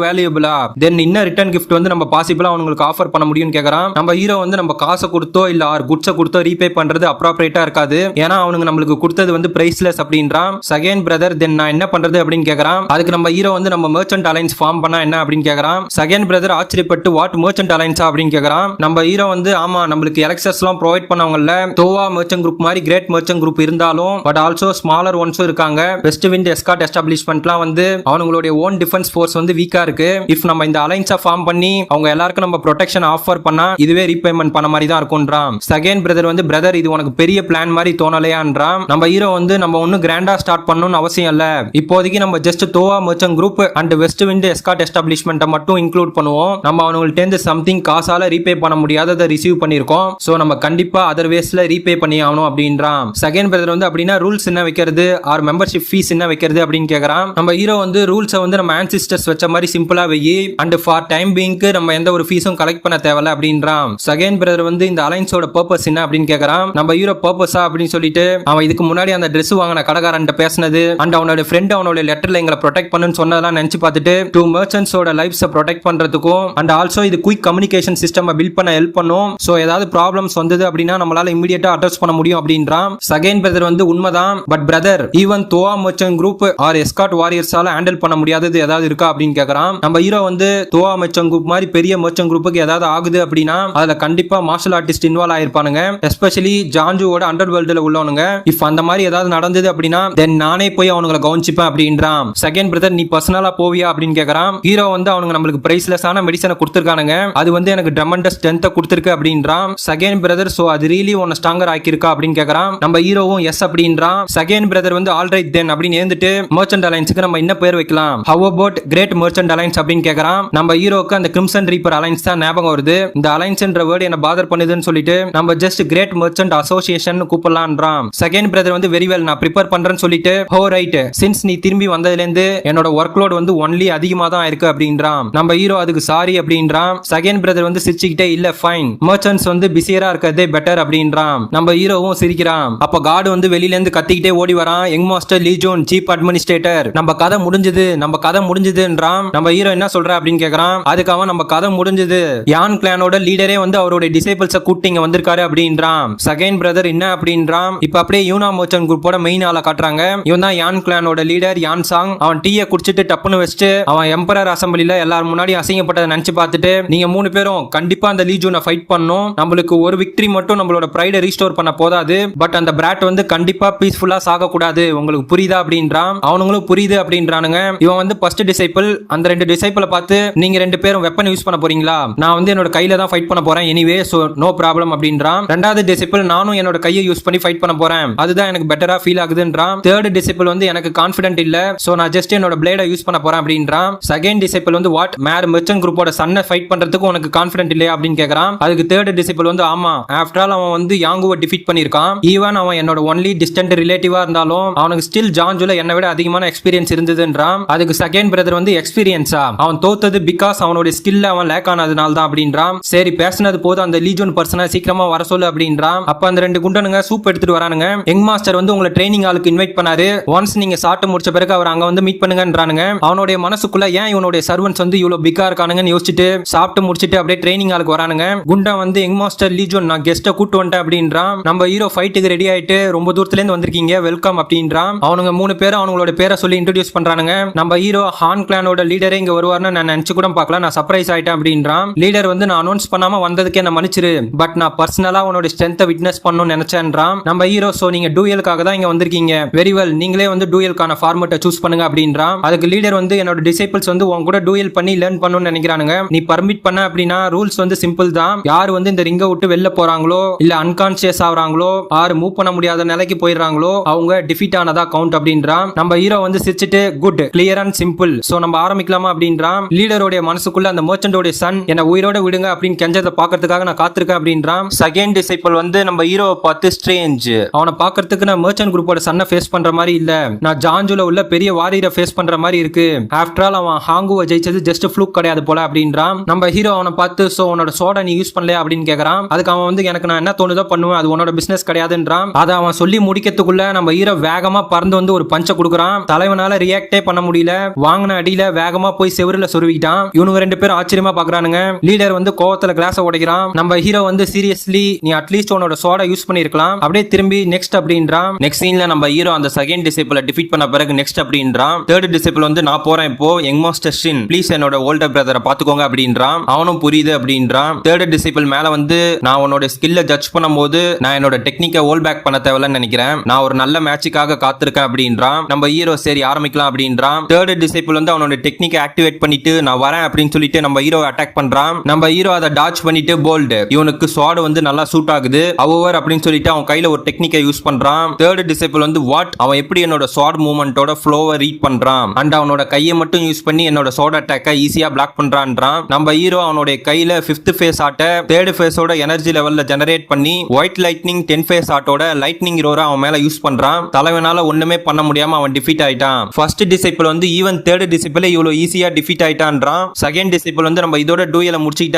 வேல்யூபிளா தென் இன்னும் ரிட்டர்ன் கிஃப்ட் வந்து நம்ம பாசிபிளா அவங்களுக்கு ஆஃபர் பண்ண முடியும்னு கேக்குறான். நம்ம ஹீரோ வந்து நம்ம காசை கொடுத்தோ இல்ல ஆர் குட்ஸை கொடுத்தோ ரீபே பண்றது அப்ராப்ரியேட்டா இருக்காது, ஏன்னா அவனுக்கு நம்மளுக்கு கொடுத்தது வந்து பிரைஸ்லெஸ் அப்படின்றான். செகண்ட் பிரதர் தென் நான் என்ன பண்றது அப்படின்னு கேக்குறான். அதுக்கு நம்ம ஹீரோ வந்து நம்ம மர்ச்சன்ட் அலைன்ஸ் ஃபார்ம் பண்ணா என்ன அப்படின்னு கேக்குறான். செகண்ட் பிரதர் ஆச்சரியப்பட்டு வாட் மர்ச்சன்ட் அலைன்ஸா அப்படின்னு கேக்குறான். நம்ம ஹீரோ வந்து ஆமா நம்மளுக்கு எலக்சர்ஸ் எல்லாம் ப்ரொவைட் பண்ணவங்கல தோவா மர்ச்சன்ட் குரூப் மாதிரி கிரேட் மர்ச்சன்ட் குரூப் இருந்தாலும் பட் ஆல்சோ ஸ்மாலர் ஒன்ஸும் இருக்காங்க. வெஸ்ட் விண்ட் எஸ்கார்ட் எஸ்டாப்ளிஷ்மெண்ட்லாம் வந்து அவங்களுடைய ஓன் டிஃபென்ஸ் ஃபோர்ஸ் வந்து வீக்கா இருக்கு. இஃப் நம்ம இந்த அலைன்ஸை ஃபார்ம் பண்ணி அவங்க எல்லாருக்கும் நம்ம ப்ரொடெக்ஷன் ஆஃபர் பண்ணா இதுவே ரீபேமெண்ட் பண்ண மாதிரி தான் இருக்கும்ன்றான். செகண்ட் பிரதர் வந்து பிரதர் இது உனக்கு பெரிய பிளான் மாதிரி தோணலையான்றான். நம்ம ஹீரோ வந்து நம்ம ஒன்னும் கிராண்டா ஸ்டார்ட் பண்ணணும்னு அவசியம் இல்ல, இப்போதைக்கு நம்ம ஜஸ்ட் தோவா merchant group and west wind escort எஸ்டாப்ளிஷ்மெண்ட்டை மட்டும் இன்க்ளூட் பண்ணுவோம். நம்ம அவங்கள்ட்ட இருந்து சம்திங் காசால ரீபே பண்ண முடியாததை ரிசீவ் பண்ணிருக்கோம், சோ நம்ம கண்டிப்பா அதர் வேஸ்ல ரீபே பண்ணி ஆகணும் அப்படின்றான். செகண்ட் பிரதர் வந்து அப்படின்னா ரூல்ஸ் என்ன வைக்கிறது ஆர் மெம்பர்ஷிப் ஃபீஸ் என்ன வைக்கிறது அப்படின்னு கேக்குறான். நம்ம ஹீரோ வந்து ரூல்ஸை வந்து நம்ம ஆன்சிஸ்டர்ஸ் வச்ச மாதிரி சிம்பிளா வெயி அண்ட் ஃபார் டைம் பீயிங்க்கு நம்ம எந்த ஒரு ஃபீஸும் கலெக்ட் பண்ண தேவையில்ல அப்படின்றான். செகண்ட் பிரதர் வந்து இந்த அலைன்ஸோட பர்பஸ் என்ன அப்படின்னு கேக்குறான். நம்ம ஹீரோ பர்பஸா அப்படின்னு சொல்லிட்டு அவன் இதுக்கு முன்னாடி அந்த Dress வாங்கின கடைக்காரன் பேசினது அண்ட் அவனோட ஃப்ரெண்ட் அவனோட லெட்டர்ல எங்களை ப்ரொடெக்ட் பண்ணுன்னு சொன்னதெல்லாம் நினைச்சு பார்த்துட்டு டூ மர்ச்சன்ட்ஸோட லைஃப்ஸை ப்ரொடெக்ட் பண்றதுக்கும் அண்ட் ஆல்சோ இது குயிக் கம்யூனிகேஷன் சிஸ்டம் பில்ட் பண்ண ஹெல்ப் பண்ணும். சோ ஏதாவது ப்ராப்ளம்ஸ் வந்தது அப்படின்னா நம்மளால இமிடியேட்டா அட்ரஸ் பண்ண முடியும் அப்படின்றான். செகண்ட் பிரதர் வந்து உண்மைதான், பட் பிரதர் ஈவன் தோவா மர்ச்சன்ட் குரூப் ஆர் எஸ்கார்ட் வாரியர்ஸால ஹேண்டில் பண்ண முடியாதது ஏதாவது இருக்கா அப்படின்னு கேக்குறான். நம்ம ஹீரோ வந்து தோவா மர்ச்சன்ட் குரூப் மாதிரி பெரிய மர்ச்சன்ட் குரூப்புக்கு ஏதாவது ஆகுது அப்படின்னா அதுல கண்டிப்பா மார்ஷல் ஆர்டிஸ்ட் இன்வால்வ் ஆயிருப்பானுங்க, எஸ்பெஷலி ஜான்ஜுவோட அண்டர் வேர்ல்டுல உள்ளவனுங்க. இஃப் அந்த மாதிரி ஏதாவது நடந்தது அப்படின்னா தென் நானே போய் அவங்களை கவனிச்சுப்பேன் அப்படின்றான். செகண்ட் பிரதர் நீ பர்சனலா போவியா அப்படின்னு கேக்குறான். ஹீரோ வந்து அவனுங்க நம்மளுக்கு பிரைஸ்லெஸ்ஸான மெடிசனை கொடுத்துருக்கானுங்க, அது வந்து எனக்கு ட்ரமண்டஸ் ஸ்ட்ரென்த்தை கொடுத்துருக்கு அப்படின்றான். செகண்ட் பிரதர் சோ அது ரியலி உன்னை ஸ்ட்ராங்கர் ஆக்கியிருக்கா அப்படின்னு கேக்குறான். நம்ம ஹீரோவும் எஸ் அப்படின்றான். செகண்ட் பிரதர் வந்து ஆல்ரைட் தென் அப்படின்னு ஏந்துட்டு மர்ச்சன்ட் அலைன்ஸ்க்கு நம்ம என்ன பேர் வைக்கலாம், how about great merchant alliance அப்படின்னு கேக்குறான். நம்ம ஹீரோக்கு அந்த கிரிம்சன் ரீப்பர் அலைன்ஸ் தான் ஞாபகம் வருது. இந்த அலைன்ஸ்ன்ற வேர்டு என்ன பாதர் பண்ணுதுன்னு சொல்லிட்டு நம்ம ஜஸ்ட் கிரேட் மெர்ச்சன்ட் அசோசியேஷன் கூப்பிடலான்றான். செகண்ட் பிரதர் வந்து வெரி வெல் நான் ப்ரிப்பேர் பண்றேன்னு சொல்லிட்டு ஹோ ரைட் சின்ஸ் நீ திரும்பி வந்ததுல இருந்து என்னோட ஒர்க் லோட் வந்து ஒன்லி அதிகமா தான் இருக்கு அப்படின்றான். நம்ம ஹீரோ அதுக்கு சாரி அப்படின்றான். செகண்ட் பிரதர் வந்து சிரிச்சுக்கிட்டே இல்ல ஃபைன் மெர்ச்சன்ட்ஸ் வந்து பிஸியரா இருக்கிறதே பெட்டர் அப்படின்றான். நம்ம ஹீரோவும் சிரிக்கிறான். அப்ப கார்டு வந்து வெளியில இருந்து கத்திக்கிட்டே ஓடி வரான். யங் மாஸ்டர் லீஜோன் சீஃப் அட்மினிஸ்ட்ரேட்டர் நம்ம கதை முடிஞ்சதுன்றான். நம்ம ஹீரோ என்ன சொல்ற அப்படின்னு கேக்குறான். அதுக்கு அவன் நம்ம கதை முடிஞ்சது யான் கிளானோட லீடரே வந்து அவருடைய டிசைபிள்ஸ கூட்டி இங்க வந்திருக்காரு அப்படின்றான். செகண்ட் பிரதர் என்ன அப்படின்றான். இப்ப அப்படியே யூனா மர்ச்சன்ட் குரூப்போட மெயின் ஆளை காட்டுறாங்க. இவன் தான் யான் கிளானோட லீடர் யான் சாங். அவன் டீயை குடிச்சிட்டு டப்புன்னு வச்சுட்டு அவன் எம்பரர் அசம்பிளில எல்லாரும் முன்னாடி அசிங்கப்பட்டதை நினைச்சு பார்த்துட்டு நீங்க 3 பேரும் கண்டிப்பா அந்த லீஜூனை ஃபைட் பண்ணணும். நம்மளுக்கு ஒரு விக்டரி மட்டும் நம்மளோட பிரைட ரீஸ்டோர் பண்ண போதாது. பட் அந்த பிராட் வந்து கண்டிப்பா பீஸ்ஃபுல்லா சாக கூடாது. உங்களுக்கு புரியுதா அப்படின்றான். அவனுங்களும் புரியுது அப்படின்றானுங்க. இவன் வந்து ஃபர்ஸ்ட் டிசைபிள். அந்த 2 டிசைபிளை பார்த்து நீங்க 2 பேரும் வெப்பன் யூஸ் பண்ண போறீங்களா? நான் வந்து என்னோட கையில தான் ஃபைட் பண்ண போறேன் எனிவே சோ நோ ப்ராப்ளம் அப்படின்றான். ரெண்டாவது டிசைபிள் நானும் என்னோட கையை யூஸ் பண்ணி ஃபைட் பண்ண போறேன். அதுதான் எனக்கு பெட்டரா ஃபீல் ஆகுதுன்றான். தேர்ட் டிசைபிள் வந்து எனக்கு கான்ஃபிடென்ட் இல்ல சோ நான் ஜஸ்ட் என்னோட பிளேட யூஸ் பண்ண போறேன் அப்படின்றான். செகண்ட் டிசைபிள் வந்து வாட் மேர் மெர்ச்சன்ட் குரூப்போட சன்னை ஃபைட் பண்றதுக்கு உனக்கு கான்ஃபிடென்ட் இல்லையா அப்படின்னு கேக்குறான். அதுக்கு தேர்ட் டிசைபிள் வந்து ஆமா ஆஃப்டர் ஆல் அவன் வந்து யாங்குவை டிஃபீட் பண்ணிருக்கான். ஈவன் அவன் என்னோட ஒன்லி டிஸ்டன்ட் ரிலேட்டிவா இருந்தாலும் அவனுக்கு ஸ்டில் ஜான்ஜுல என்னை விட அதிகமான எக்ஸ்பீரியன்ஸ் இருந்ததுன்றான். அதுக்கு செகண்ட் பிரதர் வந்து எக்ஸ்பீரியன்ஸா அவன் தோத்தது பிகாஸ் அவனோட ஸ்கில்ல அவன் லேக் ஆனதுனால தான் அப்படின்றான். சரி பேசினது போது அந்த லீஜன் பர்சனை சீக்கிரமா வர சொல்லு அப்படின்றான். அப்ப அந்த 2 குண்டனுங்க சூப் எடுத்துட்டு வரானுங்க. யங் மாஸ்டர் வந்து உங்களை ட்ரைனிங் ஆளுக்கு இன்வைட் பண்ணாரு. ஒன்ஸ் நீங்க சாப்பிட்டு முடிச்ச பிறகு அவர் அங்க வந்து மீட் பண்ணுங்கன்றானுங்க. அவனுடைய மனசுக்குள்ள ஏன் இவனுடைய சர்வன்ட்ஸ் வந்து இவ்வளவு பிக்கா இருக்கானுங்கன்னு யோசிச்சுட்டு சாப்பிட்டு முடிச்சிட்டு அப்படியே ட்ரைனிங் ஆளுக்கு வரானுங்க. குண்டா வந்து யங் மாஸ்டர் லீஜன் நான் கெஸ்ட கூட்டு வந்துட்டேன் அப்படின்றான். நம்ம ஹீரோ ஃபைட்டுக்கு ரெடி ஆயிட்டு ரொம்ப தூரத்துல இருந்து வந்திருக்கீங்க வெல்கம் அப்படின்றான். அவனுங்க 3 பேரும் அவங்களோட பேரை சொல்லி இன்ட்ரோடியூஸ் பண்றானுங்க. நம்ம ஹீரோ ஹான் கிளானோட லீடரே இங்க வருவார்னு நான் நினைச்சு கூட பார்க்கல. நான் சர்ப்ரைஸ் ஆயிட்டேன் அப்படின்றான். லீடர் வந்து நான் அனௌன்ஸ் பண்ணாம வந்ததுக்கே என்ன மன்னிச்சிரு. பட் நான் பர்சனலா உன்னோட ஸ்ட்ரென்த்தை விட்னஸ் பண்ணணும்னு நினைச்சேன்றான். நம்ம ஹீரோ சோ நீங்க டூயலுக்காக தான் இங்க வந்திருக்கீங்க. வெரி வெல் நீங்களே வந்து டூயலுக்கான ஃபார்மேட்டை சூஸ் பண்ணுங்க அப்படின்றான். அதுக்கு லீடர் வந்து என்னோட டிசைபிள்ஸ் வந்து உன் கூட டூயல் பண்ணி லேர்ன் பண்ணணும்னு நினைக்கிறானுங்க. நீ பர்மிட் பண்ண அப்படின்னா ரூல்ஸ் வந்து சிம்பிள் தான். யார் வந்து இந்த ரிங்கை விட்டு வெளில போறாங்களோ இல்ல அன்கான்சியஸ் ஆகுறாங்களோ ஆறு மூவ் பண்ண முடியாத நிலைக்கு போயிடுறாங்களோ அவங்க டிஃபீட் ஆனதா கவுண்ட் அப்படின்றான். நம்ம ஹீரோ வந்து சிரிச்சிட்டு good clear and simple so நம்ம ஆரம்பிக்கலாமா அப்படின்றான். லீடரோட மனசுக்குள்ள அந்த மர்ச்சன்டோட சன் என்ன உயிரோட விடுங்க அப்படின்னு கெஞ்சதை பாக்கிறதுக்காக நான் காத்திருக்கேன் அப்படின்றான். செகண்ட் டிசைபிள் வந்து நம்ம ஹீரோவை பார்த்து ஸ்ட்ரேஞ்ச் அவனை பாக்கிறதுக்கு நான் மர்ச்சன்ட் குரூப்போட சன்னை ஃபேஸ் பண்ற மாதிரி இல்ல, நான் ஜான்ஜுல உள்ள பெரிய வாரியரை ஃபேஸ் பண்ற மாதிரி இருக்கு. ஆஃப்டர் ஆல் அவன் ஹாங்குவை ஜெயிச்சது ஜஸ்ட் ஃப்ளூக் கிடையாது போல அப்படின்றான். நம்ம ஹீரோ அவனை பார்த்து சோ உன்னோட சோடா நீ யூஸ் பண்ணல அப்படின்னு கேக்குறான். அதுக்கு அவன் வந்து எனக்கு நான் என்ன தோணுதோ பண்ணுவேன், அது உன்னோட பிசினஸ் கிடையாதுன்றான். அதை அவன் சொல்லி முடிக்கிறதுக்குள்ள நம்ம ஹீரோ வேகமா பறந்து வந்து ஒரு பஞ்ச கொடுக்குறான். தலைவனால ரியாக்டே பண்ண முடியல. வாங்கின அடியில வேகமா போய் செவருல சொருவிட்டான். இவனுங்க 2 பேரும் ஆச்சரியமா பாக்குறானுங்க. லீடர் வந்து கோவத்துல கிளாஸ உடைக்கிறான். நம்ம ஹீரோ வந்து சீரியஸ்லி நீ அட்லீஸ்ட் உன்னோட சோடா யூஸ் பண்ணிருக்கலாம் அப்படியே திரும்பி நெக்ஸ்ட் அப்படின்றான். நெக்ஸ்ட் சீன்ல நம்ம ஹீரோ அந்த செகண்ட் டிசைபிளை டிஃபீட் பண்ண பிறகு நெக்ஸ்ட் அப்படின்றான். தேர்ட் டிசைபிள் வந்து நான் போறேன் இப்போ யங் மாஸ்டர் ஷின் ப்ளீஸ் என்னோட ஓல்டர் பிரதரை பாத்துக்கோங்க அப்படின்றான். அவனும் புரியுது அப்படின்றான். தேர்ட் டிசைபிள் மேல வந்து நான் உன்னோட ஸ்கில்ல ஜட்ஜ் பண்ணும்போது நான் என்னோட டெக்னிக்கை ஹோல் பேக் பண்ண தேவையில்லைன்னு நினைக்கிறேன். நான் ஒரு நல்ல மேட்சுக்காக காத்திருக்கேன் அப்படின்றான். நம்ம ஹீரோ சரி ஆரம்பிக்கலாம் அப்படின்றான். தேர்ட் டிசைபிள் வந்து அவனோட டெக்னிக்கை ஆக்டிவேட் பண்ணிட்டு நான் வரேன் அப்படின்னு சொல்லிட்டு நம்ம ஹீரோ அட்டாக் பண்றான். நம்ம ஹீரோ அதை டாச் பண்ணிட்டு போல்டு இவனுக்கு ஸ்வாட் வந்து நல்லா சூட் ஆகுது ஓவர் அப்படின்னு சொல்லிட்டு அவன் கையில ஒரு டெக்னிக்கை யூஸ் பண்றான். தேர்ட் டிசைபிள் வந்து வாட் அவன் எப்படி என்னோட ஸ்வாட் மூவ்மெண்டோட ஃப்ளோவை ரீட் பண்றான் அண்ட் அவனோட கையை மட்டும் யூஸ் பண்ணி என்னோட சோட் அட்டாக்கை ஈஸியா பிளாக் பண்றான்றான். நம்ம ஹீரோ அவனோட கையில 5th ஃபேஸ் ஆட்ட 3rd ஃபேஸோட எனர்ஜி லெவல்ல ஜெனரேட் பண்ணி ஒயிட் லைட்னிங் 10 ஃபேஸ் ஆட்டோட லைட்னிங் ரோரை அவன் மேல யூஸ் பண்றான். தலைவனால ஒண்ணுமே பண்ண முடியாம அவன் டிஃபீட் ஆயிட்டான். ஃபர்ஸ்ட் டிசைபிள் வந்து ஈவன் தேர்ட் டிசைபிள் இவ்வளவு ஈஸியா டிஃபீட் ஆயிட்டான்றான். செகண்ட் டிசைபிள் வந்து நம்ம இதோட டூயலை முடிச்சிட்டான்.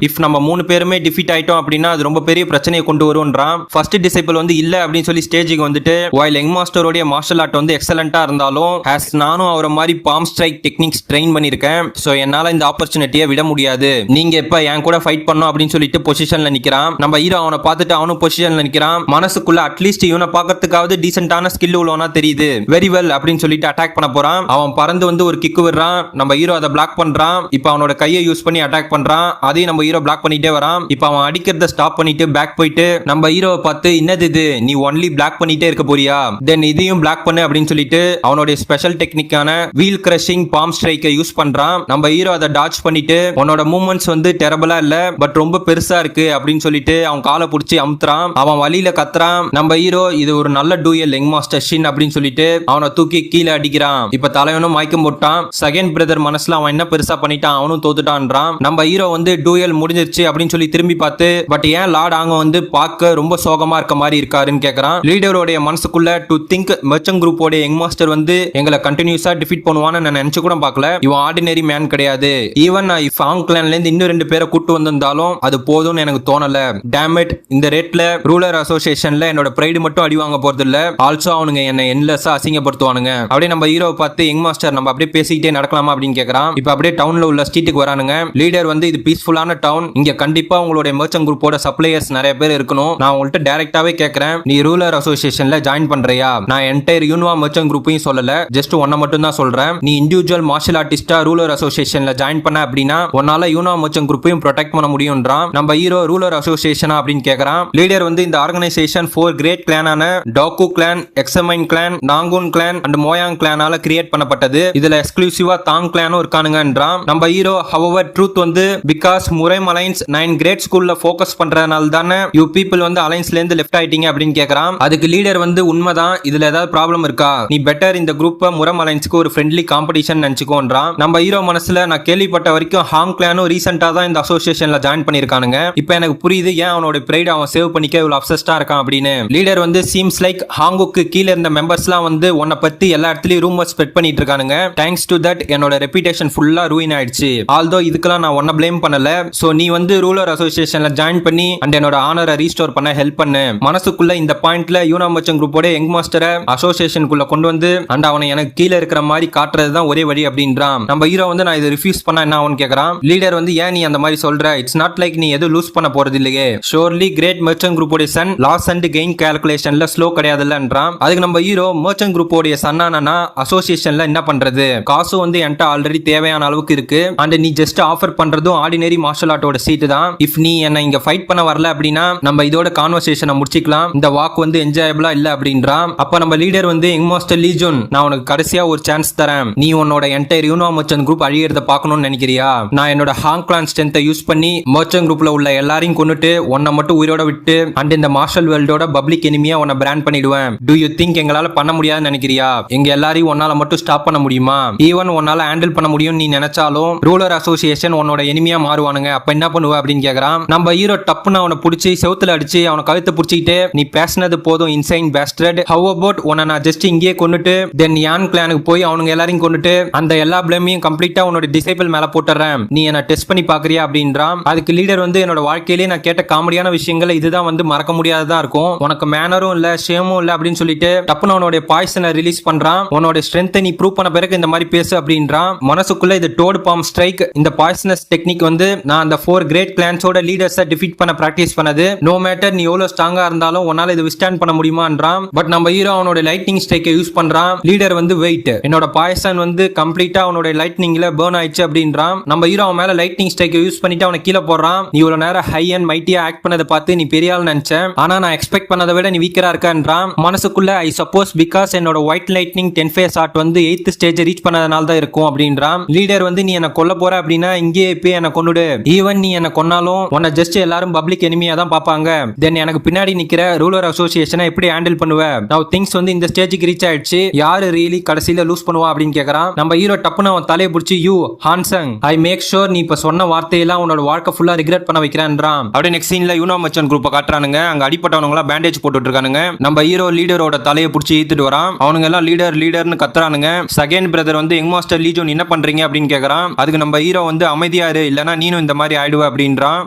இஃப் நம்ம 3 பேருமே டிஃபீட் ஆயிட்டோம் அப்படின்னா அது ரொம்ப பெரிய பிரச்சனையை கொண்டு வரும்ன்றான். ஃபர்ஸ்ட் டிசைபிள் வந்து இல்ல அப்படின்னு சொல்லி ஸ்டேஜுக்கு வந்துட்டு while யங் மாஸ்டரோட மார்ஷல் ஆர்ட் வந்து எக்ஸலண்டா இருந்தாலும் ஹஸ் நானும் அவரை மாதிரி பாம் ஸ்ட்ரைக் டெக்னிக்ஸ் ட்ரெயின் பண்ணிருக்கேன். சோ என்னால இந்த ஆப்பர்ச்சுனிட்டியை விட முடியாது. நீங்க இப்ப என் கூட ஃபைட் பண்ணணும் அப்படின்னு சொல்லிட்டு பொசிஷன்ல நிக்கிறான். நம்ம ஹீரோ அவனை பார்த்துட்டு அவனும் பொசிஷன்ல நிக்கிறான். மனசுக்குள்ள அட்லீஸ்ட் இவனை பார்க்கறதுக்காவது டீசென்டான ஸ்கில் உள்ளவனா தெரியுது. வெரி வெல் அப்படின்னு சொல்லிட்டு அட்டாக் பண்ண போறான். அவன் பறந்து வந்து ஒரு கிக் விடுறான். நம்ம ஹீரோ அதை பிளாக் பண்றான். இப்ப அவனோட கையை யூஸ் பண்ணி அட்டாக் பண்றான். அதையும் நம்ம ஹீரோ பிளாக் பண்ணிட்டே வரான். இப்ப அவன் அடிக்கிறத ஸ்டாப் பண்ணிட்டு பேக் போயிட்டு நம்ம ஹீரோவை பார்த்து என்னது இது நீ ஒன்லி பிளாக் பண்ணிட்டே இருக்க போறியா, தென் இதையும் பிளாக் பண்ணு அப்படின்னு சொல்லிட்டு அவனோட ஸ்பெஷல் டெக்னிக்கான வீல் கிரஷிங் பாம் ஸ்ட்ரைக்கை யூஸ் பண்றான். நம்ம ஹீரோ அதை டாச் பண்ணிட்டு உன்னோட மூவ்மெண்ட்ஸ் வந்து டெரபிளா இல்ல பட் ரொம்ப பெருசா இருக்கு அப்படின்னு சொல்லிட்டு அவன் காலை பிடிச்சி அமுத்துறான். அவன் வழியில கத்துறான். நம்ம ஹீரோ இது ஒரு நல்ல டூயல் யங் மாஸ்டர் ஷின் அப்படின்னு சொல்லிட்டு அவனை தூக்கி கீழே அடிக்கிறான். இப்ப தலைவனும் மயக்கம் போட்டான். செகண்ட் பிரதர் மனசுல அவன் என்ன பெருசா பண்ணிட்டான் அவனும் தோத்துட்டான்றான். நம்ம ஹீரோ வந்து டூயல் முடிஞ்சிருச்சு அப்படின்னு சொல்லி திரும்பி பார்த்து பட் ஏன் லார்ட் ஆங்க வந்து பார்க்க ரொம்ப சோகமா இருக்க மாதிரி இருக்காருன்னு கேக்குறான். லீடரோட மனசுக்குள்ள டு திங்க் மெர்ச்சன்ட் குரூப்போட யங் மாஸ்டர் வந்து எங்களை கண்டினியூஸா டிஃபீட் பண்ணுவான்னு நான் நினைச்சு கூட பார்க்கல. இவன் ஆர்டினரி மேன் கிடையாது. ஈவன் நான் இஃப் ஆங் கிளான்ல இருந்து இன்னும் 2 பேரை கூட்டு வந்திருந்தாலும் அது போதும்னு எனக்கு தோணல. டேமிட், இந்த ரேட்ல ரூலர் அசோசியேஷன்ல என்னோட பிரைடு மட்டும் அடி வாங்க போறது இல்ல, ஆல்சோ அவனுங்க என்ன என்லெஸ்ஸா அசிங்கப்படுத்துவானுங்க. அப்படியே நம்ம ஹீரோவை பார்த்து யங் மாஸ்டர் நம்ம அப்படியே பேசிக்கிட்டே நடக்கலாமா அப்படின்னு கேக்குறான். இப்ப அப்படியே டவுன்ல உள்ள ஸ்ட்ரீட்டுக்கு வரானுங்க. லீடர் வந்து இது பீஸ்ஃபுல்லான டவுன், இங்க கண்டிப்பா உங்களுடைய மெர்ச்சன்ட் குரூப்போட சப்ளையர்ஸ் நிறைய பேர் இருக்கணும். நான் உங்கள்கிட்ட டைரக்டாவே கேட்கறேன், நீ ரூலர் அசோசியேஷன்ல ஜாயின் பண்றியா? நான் என்டையர் யூனிவா மெர்ச்சன்ட் குரூப்பையும் சொல்லல, ஜஸ்ட் ஒன்ன மட்டும் தான் சொல்றேன். நீ இண்டிவிஜுவல் மார்ஷல் ஆர்டிஸ்டா ரூலர் அசோசியேஷன்ல ஜாயின் பண்ண அப்படின்னா உன்னால யூனிவா மெர்ச்சன்ட் குரூப்பையும் ப்ரொடெக்ட் பண்ண முடியும்ன்றான். நம்ம ஹீரோ ரூலர் அசோசியேஷனா அப்படின்னு கேக்குறான். லீடர் வந்து இந்த ஆர்கனைசேஷன் 4 கிரேட் கிளானான டாக்கு கிளான், எக்ஸமைன் கிளான், நாங்கூன் கிளான் அண்ட் மோயாங் கிளானால கிரியேட் பண்ணப்பட்டது. இதுல எக்ஸ்க்ளூசிவா தாங் கிளானும் இருக்கானுங்கன்றான். நம்ம ஹீரோ ஹவவர் ட்ரூத் வந்து பிகாஸ் முரைம் அலைன்ஸ் 9 கிரேட் ஸ்கூல்ல ஃபோக்கஸ் பண்றதுனால தானே யூ பீப்புள் வந்து அலைன்ஸ்ல இருந்து லெஃப்ட் ஆயிட்டீங்க அப்படின்னு கேக்குறான். அதுக்கு லீடர் வந்து உண்மைதான், இதுல ஏதாவது ப்ராப்ளம் இருக்கா? நீ பெட்டர் இந்த குரூப்பை முரம் அலைன்ஸ்க்கு ஒரு ஃப்ரெண்ட்லி காம்படிஷன் நினைச்சுக்கோன்றான். நம்ம ஹீரோ மனசுல நான் கேள்விப்பட்ட வரைக்கும் ஹாங் கிளானும் ரீசெண்டா தான் இந்த அசோசியேஷன்ல ஜாயின் பண்ணிருக்கானுங்க. இப்போ எனக்கு புரியுது ஏன் அவனோட பிரைட் அவன் சேவ் பண்ணிக்க இவ்வளவு அப்சஸ்டா இருக்கான் அப்படின்னு. லீடர் வந்து சீம்ஸ் லைக் ஹாங்குக்கு கீழ இருந்த மெம்பர்ஸ்லாம் வந்து உன்னை பத்தி எல்லா இடத்துலயும் ரூமர்ஸ் ஸ்ப்ரெட் பண்ணிட்டு இருக்கானுங்க. தேங்க்ஸ் டு தட் என்னோட ரெப்யூட்டேஷன் ஃபுல்லா ரூயின் ஆயிடுச்சு. ஆல்தோ இதுக்கெல்லாம் நான் ஒன்ன ப்ளேம் பண்ணல. சோ நீ வந்து ரூலர் அசோசியேஷன்ல ஜாயின் பண்ணி அண்ட் என்னோட ஆனரை ரீஸ்டோர் பண்ண ஹெல்ப் பண்ணு. மனசுக்குள்ள இந்த பாயிண்ட்ல யூனா மெர்ச்சன்ட் குரூப்போட யங் மாஸ்டரை அசோசியேஷனுக்குள்ள கொண்டு வந்து அண்ட் அவனை எனக்கு கீழ இருக்கிற மாதிரி காட்டுறது தான் ஒரே வழி அப்படின்றான். நம்ம ஹீரோ வந்து நான் இதை ரிஃப்யூஸ் பண்ணா என்ன ஆகும்னு கேக்குறான். லீடர் வந்து ஏன் நீ அந்த மாதிரி சொல்ற? இட்ஸ் நாட் லைக் நீ எதுவும் லூஸ் பண்ண போறது இல்லையே. ஷோர்லி கிரேட் மெர்ச்சன்ட் குரூப்போட சன் லாஸ் அண்ட் கெயின் கால்குலேஷன்ல ஸ்லோ கிடையாதுல்லன்றான். அதுக்கு நம்ம ஹீரோ மெர்ச்சன்ட் குரூப்போட சன்னானா அசோசியேஷன்ல என்ன பண்றது? காசு வந்து என்கிட்ட ஆல்ரெடி தேவையான அளவுக்கு இருக்கு அண்ட் நீ ஜஸ்ட் ஆஃபர் பண்றதும் ஆர்டினரி மார்ஷல் ஆர்ட்டோட சீட்டு தான். இஃப் நீ என்ன இங்க ஃபைட் பண்ண வரல அப்படின்னா நம்ம இதோட கான்வர்சேஷனை முடிச்சிக்கலாம். இந்த வாக் வந்து என்ஜாயபிளா இல்ல அப்படின்றான். அப்ப நம்ம லீடர் வந்து யங் மாஸ்டர் லீஜன், நான் உனக்கு கடைசியா ஒரு சான்ஸ் தரேன். நீ உன்னோட என்டையர் யூனிவா மெர்ச்சன்ட் குரூப் அழியறத பார்க்கணும்னு நினைக்கிறியா? நான் என்னோட ஹாங் கிளான் ஸ்ட்ரென்த்தை யூஸ் பண்ணி மெர்ச்சன்ட் குரூப்ல உள்ள எல்லாரையும் கொன்னுட்டு உன்னை மட்டும் உயிரோட விட்டு அண்ட் இந்த மார்ஷல் வேர்ல்டோட பப்ளிக் எனிமியா உன்னை பிராண்ட் பண்ணிடுவேன். டு யூ திங்க் எங்களால பண்ண முடியாதுன்னு நினைக்கிறியா? எங்க எல்லாரையும் உன்னால மட்டும் ஸ்டாப் பண்ண முடியுமா? ஈவன் உன்னால ஹேண்டில் பண்ண முடியும் நீ நினைச்சாலும் ரூலர் அசோசியேஷன் உன்னோட எனிமியா மாறுவானுங்க. அப்ப என்ன பண்ணுவ அப்படின்னு கேக்குறான். நம்ம ஹீரோ டப்புன்னு அவனை பிடிச்சி செவுத்துல அடிச்சு அவனை கழுத்தை பிடிச்சிக்கிட்டு நீ பேசினது போதும் இன்சைன் பேஸ்டர்ட். ஹவ் அபவுட் உன்னை நான் ஜஸ்ட் இங்கேயே கொண்டுட்டு தென் யான் கிளானுக்கு போய் அவனுங்க எல்லாரையும் கொண்டுட்டு அந்த எல்லா பிளேமையும் கம்ப்ளீட்டா உன்னோட டிசைபிள் மேல போட்டுறேன். நீ என்ன டெஸ்ட் பண்ணி பாக்குறியா அப்படின்றான். அதுக்கு லீடர் வந்து என்னோட வாழ்க்கையிலேயே நான் கேட்ட காமெடியான விஷயங்கள் இதுதான் வந்து மறக்க முடியாததா இருக்கும். உனக்கு மேனரும் இல்ல ஷேமும் இல்ல அப்படின்னு சொல்லிட்டு டப்புன்னு அவனோட பாய்சனை ரிலீஸ் பண்றான். உன்னோட ஸ்ட்ரென்த்தை நீ ப்ரூவ் பண்ண பிறகு இந்த மாதிரி பேசு அப்படின்றான். மனசுக்குள்ள இது டோட் பாம் ஸ்ட்ரைக், இந்த பாய்சனஸ் டெக்னிக் வந்து நான் அந்த 4 கிரேட் கிளான்ஸோட லீடர்ஸை டிஃபீட் பண்ண பிராக்டிஸ் பண்ணது. நோ மேட்டர் நீ எவ்வளவு ஸ்ட்ராங்கா இருந்தாலும் உன்னால இது விஸ்டாண்ட் பண்ண முடியுமான்றான். பட் நம்ம ஹீரோ அவனோட லைட்னிங் ஸ்ட்ரைக்கை யூஸ் பண்றான். லீடர் வந்து வெயிட், என்னோட பாய்சன் வந்து கம்ப்ளீட்டா அவனோட லைட்னிங்ல பர்ன் ஆயிடுச்சு அப்படின்றான். நம்ம ஹீரோ அவன் மேல லைட்னிங் ஸ்ட்ரைக்கை யூஸ் பண்ணிட்டு அவனை கீழே போடுறான். நீ இவ்வளவு நேரம் ஹை அண்ட் மைட்டியா ஆக்ட் பண்ணதை பார்த்து நீ பெரிய ஆள் நினைச்சேன், ஆனா நான் எக்ஸ்பெக்ட் பண்ணதை விட நீ வீக்கரா இருக்கன்றான். மனசுக்குள்ள ஐ சப்போஸ் பிகாஸ் என்னோட ஒயிட் லைட்னிங் 10 ஃபேஸ் ஆர்ட் வந்து 8th ஸ்டேஜ் ரீச் பண்ணதுனால தான் இருக்கும் அப்படின்றான். லீடர் வந்து நீ என்ன கொல்ல போற அப்படின்னா இங்கே இப்ப என்ன கொன்னுடு. ஈவன் நீ என்ன கொன்னாலும் உன்னை ஜஸ்ட் எல்லாரும் பப்ளிக் எனிமியா தான் பாப்பாங்க. தென் எனக்கு பின்னாடி நிக்கிற ரூலர் அசோசியேஷனை எப்படி ஹேண்டில் பண்ணுவ? நவ் திங்ஸ் வந்து இந்த ஸ்டேஜுக்கு ரீச் ஆயிடுச்சு, யாரு ரியலி கடைசியில லூஸ் பண்ணுவா அப்படின்னு கேக்குறான். நம்ம ஹீரோ டப்புன்னு அவன் தலையை பிடிச்சி யூ ஹான்சங் ஐ மேக் ஷோர் நீ இப்ப சொன்ன வார்த்தையெல்லாம் உன்னோட வாழ்க்கை ஃபுல்லா ரிக்ரெட் பண்ண வைக்கிறான்றான். அப்படியே நெக்ஸ்ட் சீன்ல யூனா மெர்ச்சன்ட் குரூப்பை காட்டுறானுங்க. அங்க அடிப்பட்டவங்க பேண்டேஜ் போட்டுட்டு இருக்கானுங்க. நம்ம ஹீரோ லீடரோட தலையை பிடிச்சி ஈத்துட்டு வரான். அவனுங்க எல்லாம் லீடர் லீடர்னு கத்துறானுங்க. செகண்ட் பிரதர் வந்து யங் மாஸ்டர் லீஜன் என்ன பண்றீங்க அப்படின்னு கேக்குறான். அதுக்கு நம்ம ஹீரோ வந்து அமைதியா இரு இல்லனா நீனும் இந்த மாதிரி ஆயிடுவ அப்படின்றான்.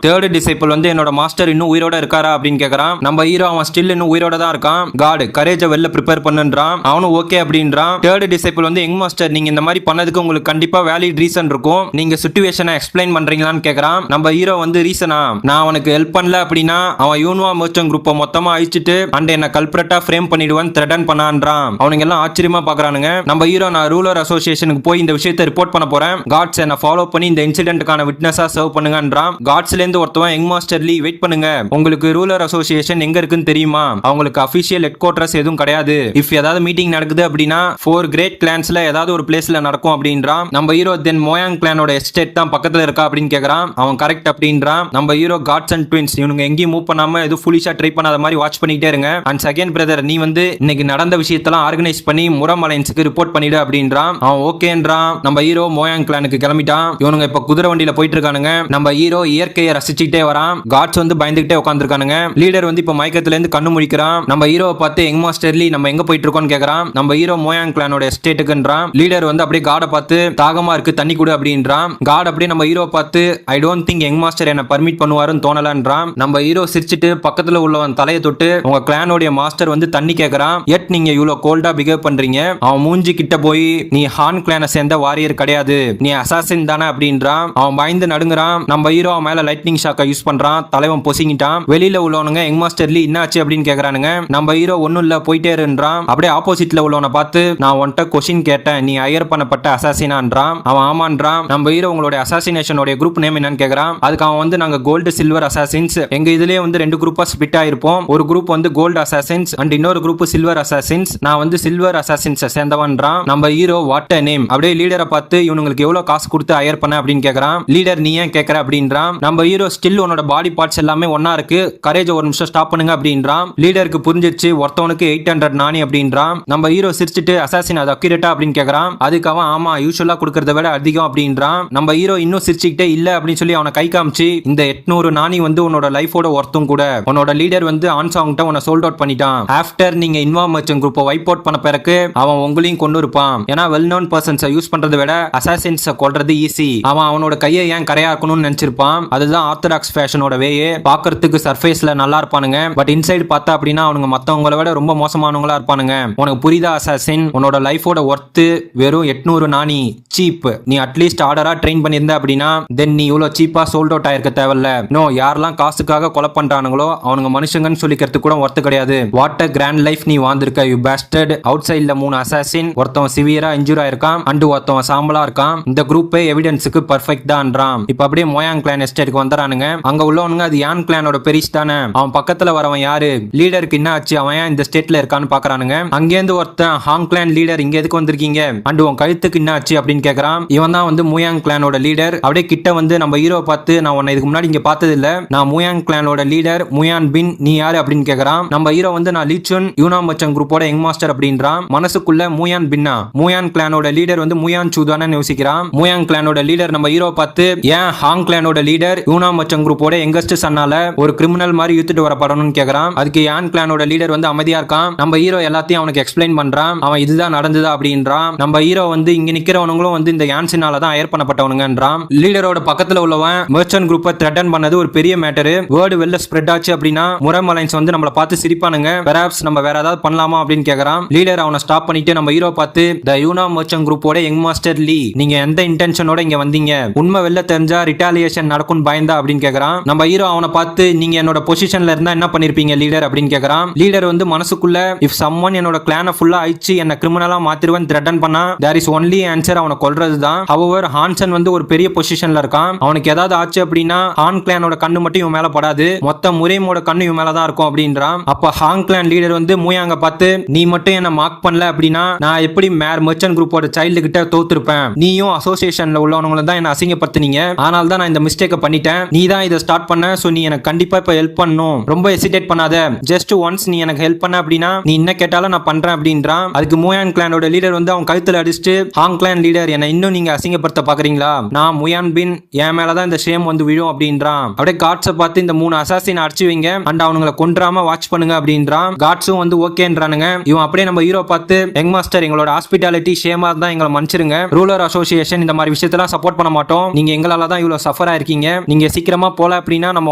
தேர்ட் டிசைபிள் வந்து என்னோட மாஸ்டர் இன்னும் உயிரோட இருக்காரா அப்படின்னு கேக்குறான். நம்ம ஹீரோ அவன் ஸ்டில் இன்னும் உயிரோட தான் இருக்கான். காட் கரேஜை வெளில ப்ரிப்பேர் பண்ணுன்றான். அவனும் ஓகே அப்படின்றான். தேர்ட் டிசைபிள் வந்து யங் மாஸ்டர் நீங்க இந்த மாதிரி பண்ணதுக்கு உங்களுக்கு கண்டிப்பா வேலிட் ரீசன் இருக்கும், நீங்க சிச்சுவேஷனை எக்ஸ்பிளைன் பண்றீங்களான்னு கேக்குறான். நம்ம ஹீரோ வந்து ரீசனா நான் அவனுக்கு ஹெல்ப் பண்ணல அப்படின்னா அவன் யூனிவா மெர்ச்சன்ட் குரூப்பை மொத்தமா அழிச்சிட்டு அண்ட் என்ன கல்பிரட்டா ஃப்ரேம் பண்ணிடுவான் த்ரெட்டன் பண்ணான்றான். அவனுங்க எல்லாம் ஆச்சரியமா பாக்குறானுங்க. நம்ம ஹீரோ நான் ரூலர் அசோசியேஷனுக்கு போய் இந்த விஷயத்தை ரிப்போர்ட் பண்ண போறேன், காட்ஸ் என்ன ஃபாலோ பண்ணி இந்த இன்சிடென்ட்கான விட்னஸா சர்வ் பண்ணுங்கன்றான். காட்ஸ்ல இருந்து ஒருத்தவன் யங் மாஸ்டர் லீ வெயிட் பண்ணுங்க, உங்களுக்கு ரூலர் அசோசியேஷன் எங்க இருக்குன்னு தெரியுமா? அவங்களுக்கு அபிஷியல் ஹெட் குவார்டர்ஸ் எதுவும் கிடையாது. இஃப் ஏதாவது மீட்டிங் நடக்குது அப்படின்னா 4 கிரேட் கிளான்ஸ்ல ஏதாவது ஒரு பிளேஸ்ல நடக்கும் அப்படின்றான். நம்ம ஹீரோ தென் மோயாங் கிளானோட எஸ்டேட் தான் பக்கத்துல இருக்கா அப்படின்னு கேக்குறான். அவன் கரெக்ட் அப்படின்றான். நம்ம ஹீரோ காட்ஸ் அண்ட் ட்வின்ஸ் இவங்க எங்கேயும் மூவ் பண்ணாம எது ஃபுல்லிஷா ட்ரை பண்ணாத மாதிரி வாட்ச் பண்ணிட்டே இருங்க. அண்ட் செகண்ட் பிரதர் நீ வந்து இன்னைக்கு நடந்த விஷயத்தெல்லாம் ஆர்கனைஸ் பண்ணி முரம் அலைன்ஸ்க்கு ரிப்போர்ட் பண்ணிடு அப்படின்றான். அவன் ஓகேன்றான். நம்ம ஹீரோ மோயாங் கிளானுக்கு கிளம்பிட்டான். இவனுங்க இப்ப குதிரை வண்டியில போயிட்டு இருக்கானுங்க. நம்ம ஹீரோ இயற்கையை ரசிச்சுட்டே வரான். காட்ஸ் வந்து பயந்துகிட்டே உட்காந்துருக்கானுங்க. லீடர் வந்து இப்ப மயக்கத்துல இருந்து கண்ணு முழிக்கிறான். நம்ம ஹீரோவை பார்த்து யங் மாஸ்டர் லீ நம்ம எங்க போயிட்டு இருக்கோம்னு கேக்குறான். நம்ம ஹீரோ மோயாங் கிளானோட எஸ்டேட்டுக்குன்றான். லீடர் வந்து அப்படியே காடை பார்த்து தாகமா இருக்கு தண்ணி கொடு அப்படின்றான். காட் அப்படியே நம்ம ஹீரோ பார்த்து I don't think young master என்ன பர்மிட் பண்ணுவாருன்னு தோணலன்றான். நம்ம ஹீரோ சிரிச்சிட்டு பக்கத்துல உள்ளவன் தலையை தொட்டு உங்க கிளானோட மாஸ்டர் வந்து தண்ணி கேக்குறான். எட் நீங்க இவ்வளவு கோல்டா பிஹேவ் பண்றீங்க. அவன் மூஞ்சி கிட்ட போய் நீ ஹான் கிளானை சேர்ந்த வாரியர் கிடையாது, நீ அசாசின் தானே அப்படின்றான். அவன் பயந்து நடுங்குறான். நம்ம ஹீரோ மேல லைட்னிங் ஷாக்கை யூஸ் பண்றான். தலைவன் பொசிங்கிட்டான். வெளியில உள்ளவனுங்க யங் மாஸ்டர் லீ என்னாச்சு அப்படின்னு கேக்குறானுங்க. நம்ம ஹீரோ ஒன்னும் இல்ல போயிட்டே இருன்றான். அப்படியே ஆப்போசிட்ல உள்ளவனை பார்த்து நான் உன்கிட்ட கொஸ்டின் கேட்டேன், நீ ஹையர் பண்ணப்பட்ட அசாசினான்றான். அவன் ஆமான்றான். நம்ம ஹீரோ உங்களோட அசாசினேஷனோட குரூப் நேம் என்னன்னு கேக்குறான். அதுக்கு அவன் வந்து நாங்க கோல்டு சில்வர் அசாசின்ஸ், எங்க இதுலயே வந்து 2 குரூப்பா ஸ்பிட் ஆயிருப்போம். ஒரு குரூப் வந்து கோல்டு அசாசின்ஸ் அண்ட் இன்னொரு குரூப் சில்வர் அசாசின்ஸ். நான் வந்து சில்வர் அசாசின்ஸ் சேர்ந்தவன்றான். நம்ம ஹீரோ வாட் அ நேம். அப்படியே லீடரை பார்த்து இவனுங்களுக்கு எவ்வளவு காசு கொடுத்து ஹையர் பண்ண அப்படின்னு கேக்குறான். லீடர் நீ ஏன் கேக்குற அப்படின்றான். நம்ம ஹீரோ ஸ்டில் உன்னோட பாடி பார்ட்ஸ் எல்லாமே ஒன்னா இருக்கு, கரேஜ் ஒரு நிமிஷம் ஸ்டாப் பண்ணுங்க அப்படின்றான். லீடருக்கு புரிஞ்சிச்சு ஒருத்தவனுக்கு 800 நாணி அப்படின்றான். நம்ம ஹீரோ சிரிச்சிட்டு அசாசின் அது அக்யூரேட்டா அப்படின்னு கேக்குறான். அதுக்கு அவன் ஆமா யூசுவலா கொடுக்கறத விட அதிகம் அப்படின்றான். நம்ம ஹீரோ இன்னும் சிரிச்சுக்கிட்டே இல்ல அப்படின்னு சொல்லி அவனை கை காமிச்சு இந்த 800 நாணி வந்து உன்னோட லைஃபோட ஒர்த்தும் கூட, உன்னோட லீடர் வந்து ஆன்சாங்கிட்ட உன்னை சோல்ட் அவுட் பண்ணிட்டான். ஆஃப்டர் நீங்க இன்வார்ம் மர்ச்சன்ட் குரூப்பை வைப் அவுட் பண்ண பிறகு அவன் உங்களையும் கொண்டு இருப்பான். ஏன்னா வெல் நோன் பர்சன்ஸை யூஸ் பண்றதை விட அசாசின்ஸை கொல்றது ஈஸி. அவனோட கையை ஏன் கரையா இருக்கணும்னு நினைச்சிருப்பான். அதுதான் ஆர்த்தடாக்ஸ் ஃபேஷனோட வேயே. பாக்குறதுக்கு சர்ஃபேஸ்ல நல்லா இருப்பானுங்க, பட் இன்சைடு பார்த்தா அப்படின்னா அவனுங்க மத்தவங்கள விட ரொம்ப மோசமானவங்களா இருப்பானுங்க. உனக்கு புரியுதா அசாசின்? உன்னோட லைஃபோட ஒர்த்து வெறும் 800 நாணி, சீப். நீ அட்லீஸ்ட் ஆர்டரா ட்ரெயின் பண்ணியிருந்த அப்படின்னா தென் நீ இவ்வளவு சீப்பா சோல்ட் அவுட் ஆயிருக்க தேவையில்ல. நோ, யாரெல்லாம் காசுக்காக கொலை பண்றானுங்களோ அவனுங்க மனுஷங்கன்னு சொல்லிக்கிறதுக்கு கூட ஒர்த்து கிடையாது. வாட் அ கிராண்ட் லைஃப் நீ வாழ்ந்திருக்க யூ பேஸ்டர்ட். அவுட் சைட்ல 3 அசாசின், ஒருத்தவன் சிவியரா இன்ஜூர் ஆயிருக்கான் அண்ட் ஒருத்தவன் சாம்பலா இருக்கான். இந்த குரூப்பே எவிடன்ஸுக்கு பர்ஃபெக்ட் தான்ன்றான். இப்ப அப்படியே மோயாங் கிளான் எஸ்டேட்டுக்கு வந்துறானுங்க. அங்க உள்ளவனுங்க அது யான் கிளானோட பெரிஸ் தானே, அவன் பக்கத்துல வரவன் யாரு, லீடருக்கு என்ன ஆச்சு, அவன் ஏன் இந்த ஸ்டேட்ல இருக்கான்னு பாக்குறானுங்க. அங்கேருந்து ஒருத்தன் ஹாங் கிளான் லீடர் இங்க எதுக்கு வந்திருக்கீங்க அண்ட் உன் கழுத்துக்கு என்ன ஆச்சு அப்படின்னு கேக்குறான். இவன் தான் வந்து மூயாங் கிளானோட லீடர். அப்படியே கிட்ட வந்து நம்ம ஹீரோ பார்த்து நான் உன்னை இதுக்கு முன்னாடி இங்க பார்த்தது இல்ல, நான் மூயாங் கிளானோட லீடர் முயான் பின், நீ யாரு அப்படின்னு கேக்குறான். நம்ம ஹீரோ வந்து நான் லீச்சுன் யூனா மச்சன் குரூப்போட யங் மாஸ்டர் அப்படின்றான். மனசுக்குள்ள மூயான் பின்னா, மூயான் கிளானோட லீடர் வந்து மூயான் சூதானு யோசிக்கிறான். மூயாங் கிளானோட லீடர் நம்ம ஹீரோ பார்த்து ஏன் ஹாங் கிளானோட லீடர் யூனா மச்சன் குரூப்போட யங்கஸ்ட் சன்னால ஒரு கிரிமினல் மாதிரி இழுத்துட்டு வரப்படணும்னு கேக்குறான். அதுக்கு யான் கிளானோட லீடர் வந்து அமைதியா இருக்கான். நம்ம ஹீரோ எல்லாத்தையும் அவனுக்கு எக்ஸ்பிளைன் பண்றான். அவன் இதுதான் நடந்ததா அப்படின்றான். நம்ம ஹீரோ வந்து இங்க நிக்கிறவனுங்களும் வந்து இந்த யான்சினால தான் ஹையர் பண்ணப்பட்டவனுங்கன்றான். லீடரோட பக்கத்துல உள்ளவன் மெர்ச்சன்ட் குரூப்பை த்ரெட்டன் பண்ணது ஒரு பெரிய மேட்டர், வேர்டு வெல்ல ஸ்ப்ரெட் ஆச்சு அப்படின்னா முரம் அலைன்ஸ் வந்து நம்மள பார்த்து சிரிப்பானுங்க, பெராப்ஸ் நம்ம வேற ஏதாவது பண்ணலாமா அப்படின்னு கேக்குறான். லீடர் அவனை ஸ்டாப் பண்ணிட்டு நம்ம ஹீரோ பார்த்து த யூனா மெர்ச்சன்ட் குரூப்போட யங் மாஸ்டர் லீ, நீங்க எந்த இன்டென்ஷனோட இங்க வந்தீங்க, உண்மை வெல்ல தெரிஞ்சா ரிட்டாலியேஷன் நடக்கும் பயந்தா அப்படின்னு கேக்குறான். நம்ம ஹீரோ அவனை பார்த்து நீங்க என்னோட பொசிஷன்ல இருந்தா என்ன பண்ணிருப்பீங்க லீடர் அப்படின்னு கேக்குறான். லீடர் வந்து மனசுக்குள்ள இஃப் சம்மன் என்னோட கிளானை ஃபுல்லா அழிச்சு என்ன கிரிமினலா மாத்திருவன் த்ரெட்டன் பண்ணா தேர் இஸ் ஒன்லி ஆன்சர் அவனை கொல்றதுதான். ஹவவர் ஹான்சன் வந்து ஒரு பெரிய பொசிஷன்ல இருக்கான், அவனுக்கு ஏதாவது ஆச்சு அப்படின்னா ஹான் கிளானோட கண்ணு மட்டும் இவன் மேல படாது, மொத்த முறைமோட கண்ணு இவன் மேலதான் இருக்கும் அப்படின்றான். அப்ப ஹாங் கிளான் லீடர் வந்து மூயாங்க பார்த்து நீ மட்டும் என்ன மார்க் பண்ணல அப்படின்னா நான் எப்படி மெர்ச்சன்ட் குரூப்போட சைல்டு கிட்ட தோத்துருப்பேன், நீயும் அசோசியேஷன்ல உள்ளவங்களும் தான் என்ன அசிங்கப்படுத்தினீங்க, ஆனால் தான் நான் இந்த மிஸ்டேக்கை பண்ணிட்டேன், நீ தான் இதை ஸ்டார்ட் பண்ண, சோ நீ எனக்கு கண்டிப்பா இப்ப ஹெல்ப் பண்ணணும், ரொம்ப ஹெசிடேட் பண்ணாத, ஜஸ்ட் ஒன்ஸ் நீ எனக்கு ஹெல்ப் பண்ண அப்படின்னா நீ என்ன கேட்டாலும் நான் பண்றேன் அப்படின்றான். அதுக்கு மூயான் கிளானோட லீடர் வந்து அவன் கழுத்துல அடிச்சுட்டு ஹாங் கிளான் லீடர் என்ன இன்னும் நீங்க அசிங்கப்படுத்த பாக்குறீங்களா, நான் முயான் பின் என் மேலதான் இந்த ஷேம் வந்து விழும் அப்படின்றான். அப்படியே காட்ஸை பார்த்து இந்த 3 அசாசின் அடிச்சு வைங்க அண்ட் அவங்களை கொன்றாம வாட்ச் பண்ணுங்க அப்படின்றான். காட்ஸும் வந்து ஓகேன்றானுங்க. இவன் அப்படியே நம்ம ஹீரோ பார்த்து யங் மாஸ்டர் எங்களோட ஹாஸ்பிட்டாலிட்டி ஷேமா தான் எங்களை மன்னிச்சிருங்க, ரூலர் அசோசியேஷன் இந்த மாதிரி விஷயத்தெல்லாம் சப்போர்ட் பண்ண மாட்டோம், நீங்க எங்களால தான் இவ்வளவு சஃபர் ஆயிருக்கீங்க, நீங்க சீக்கிரமா போல அப்படின்னா நம்ம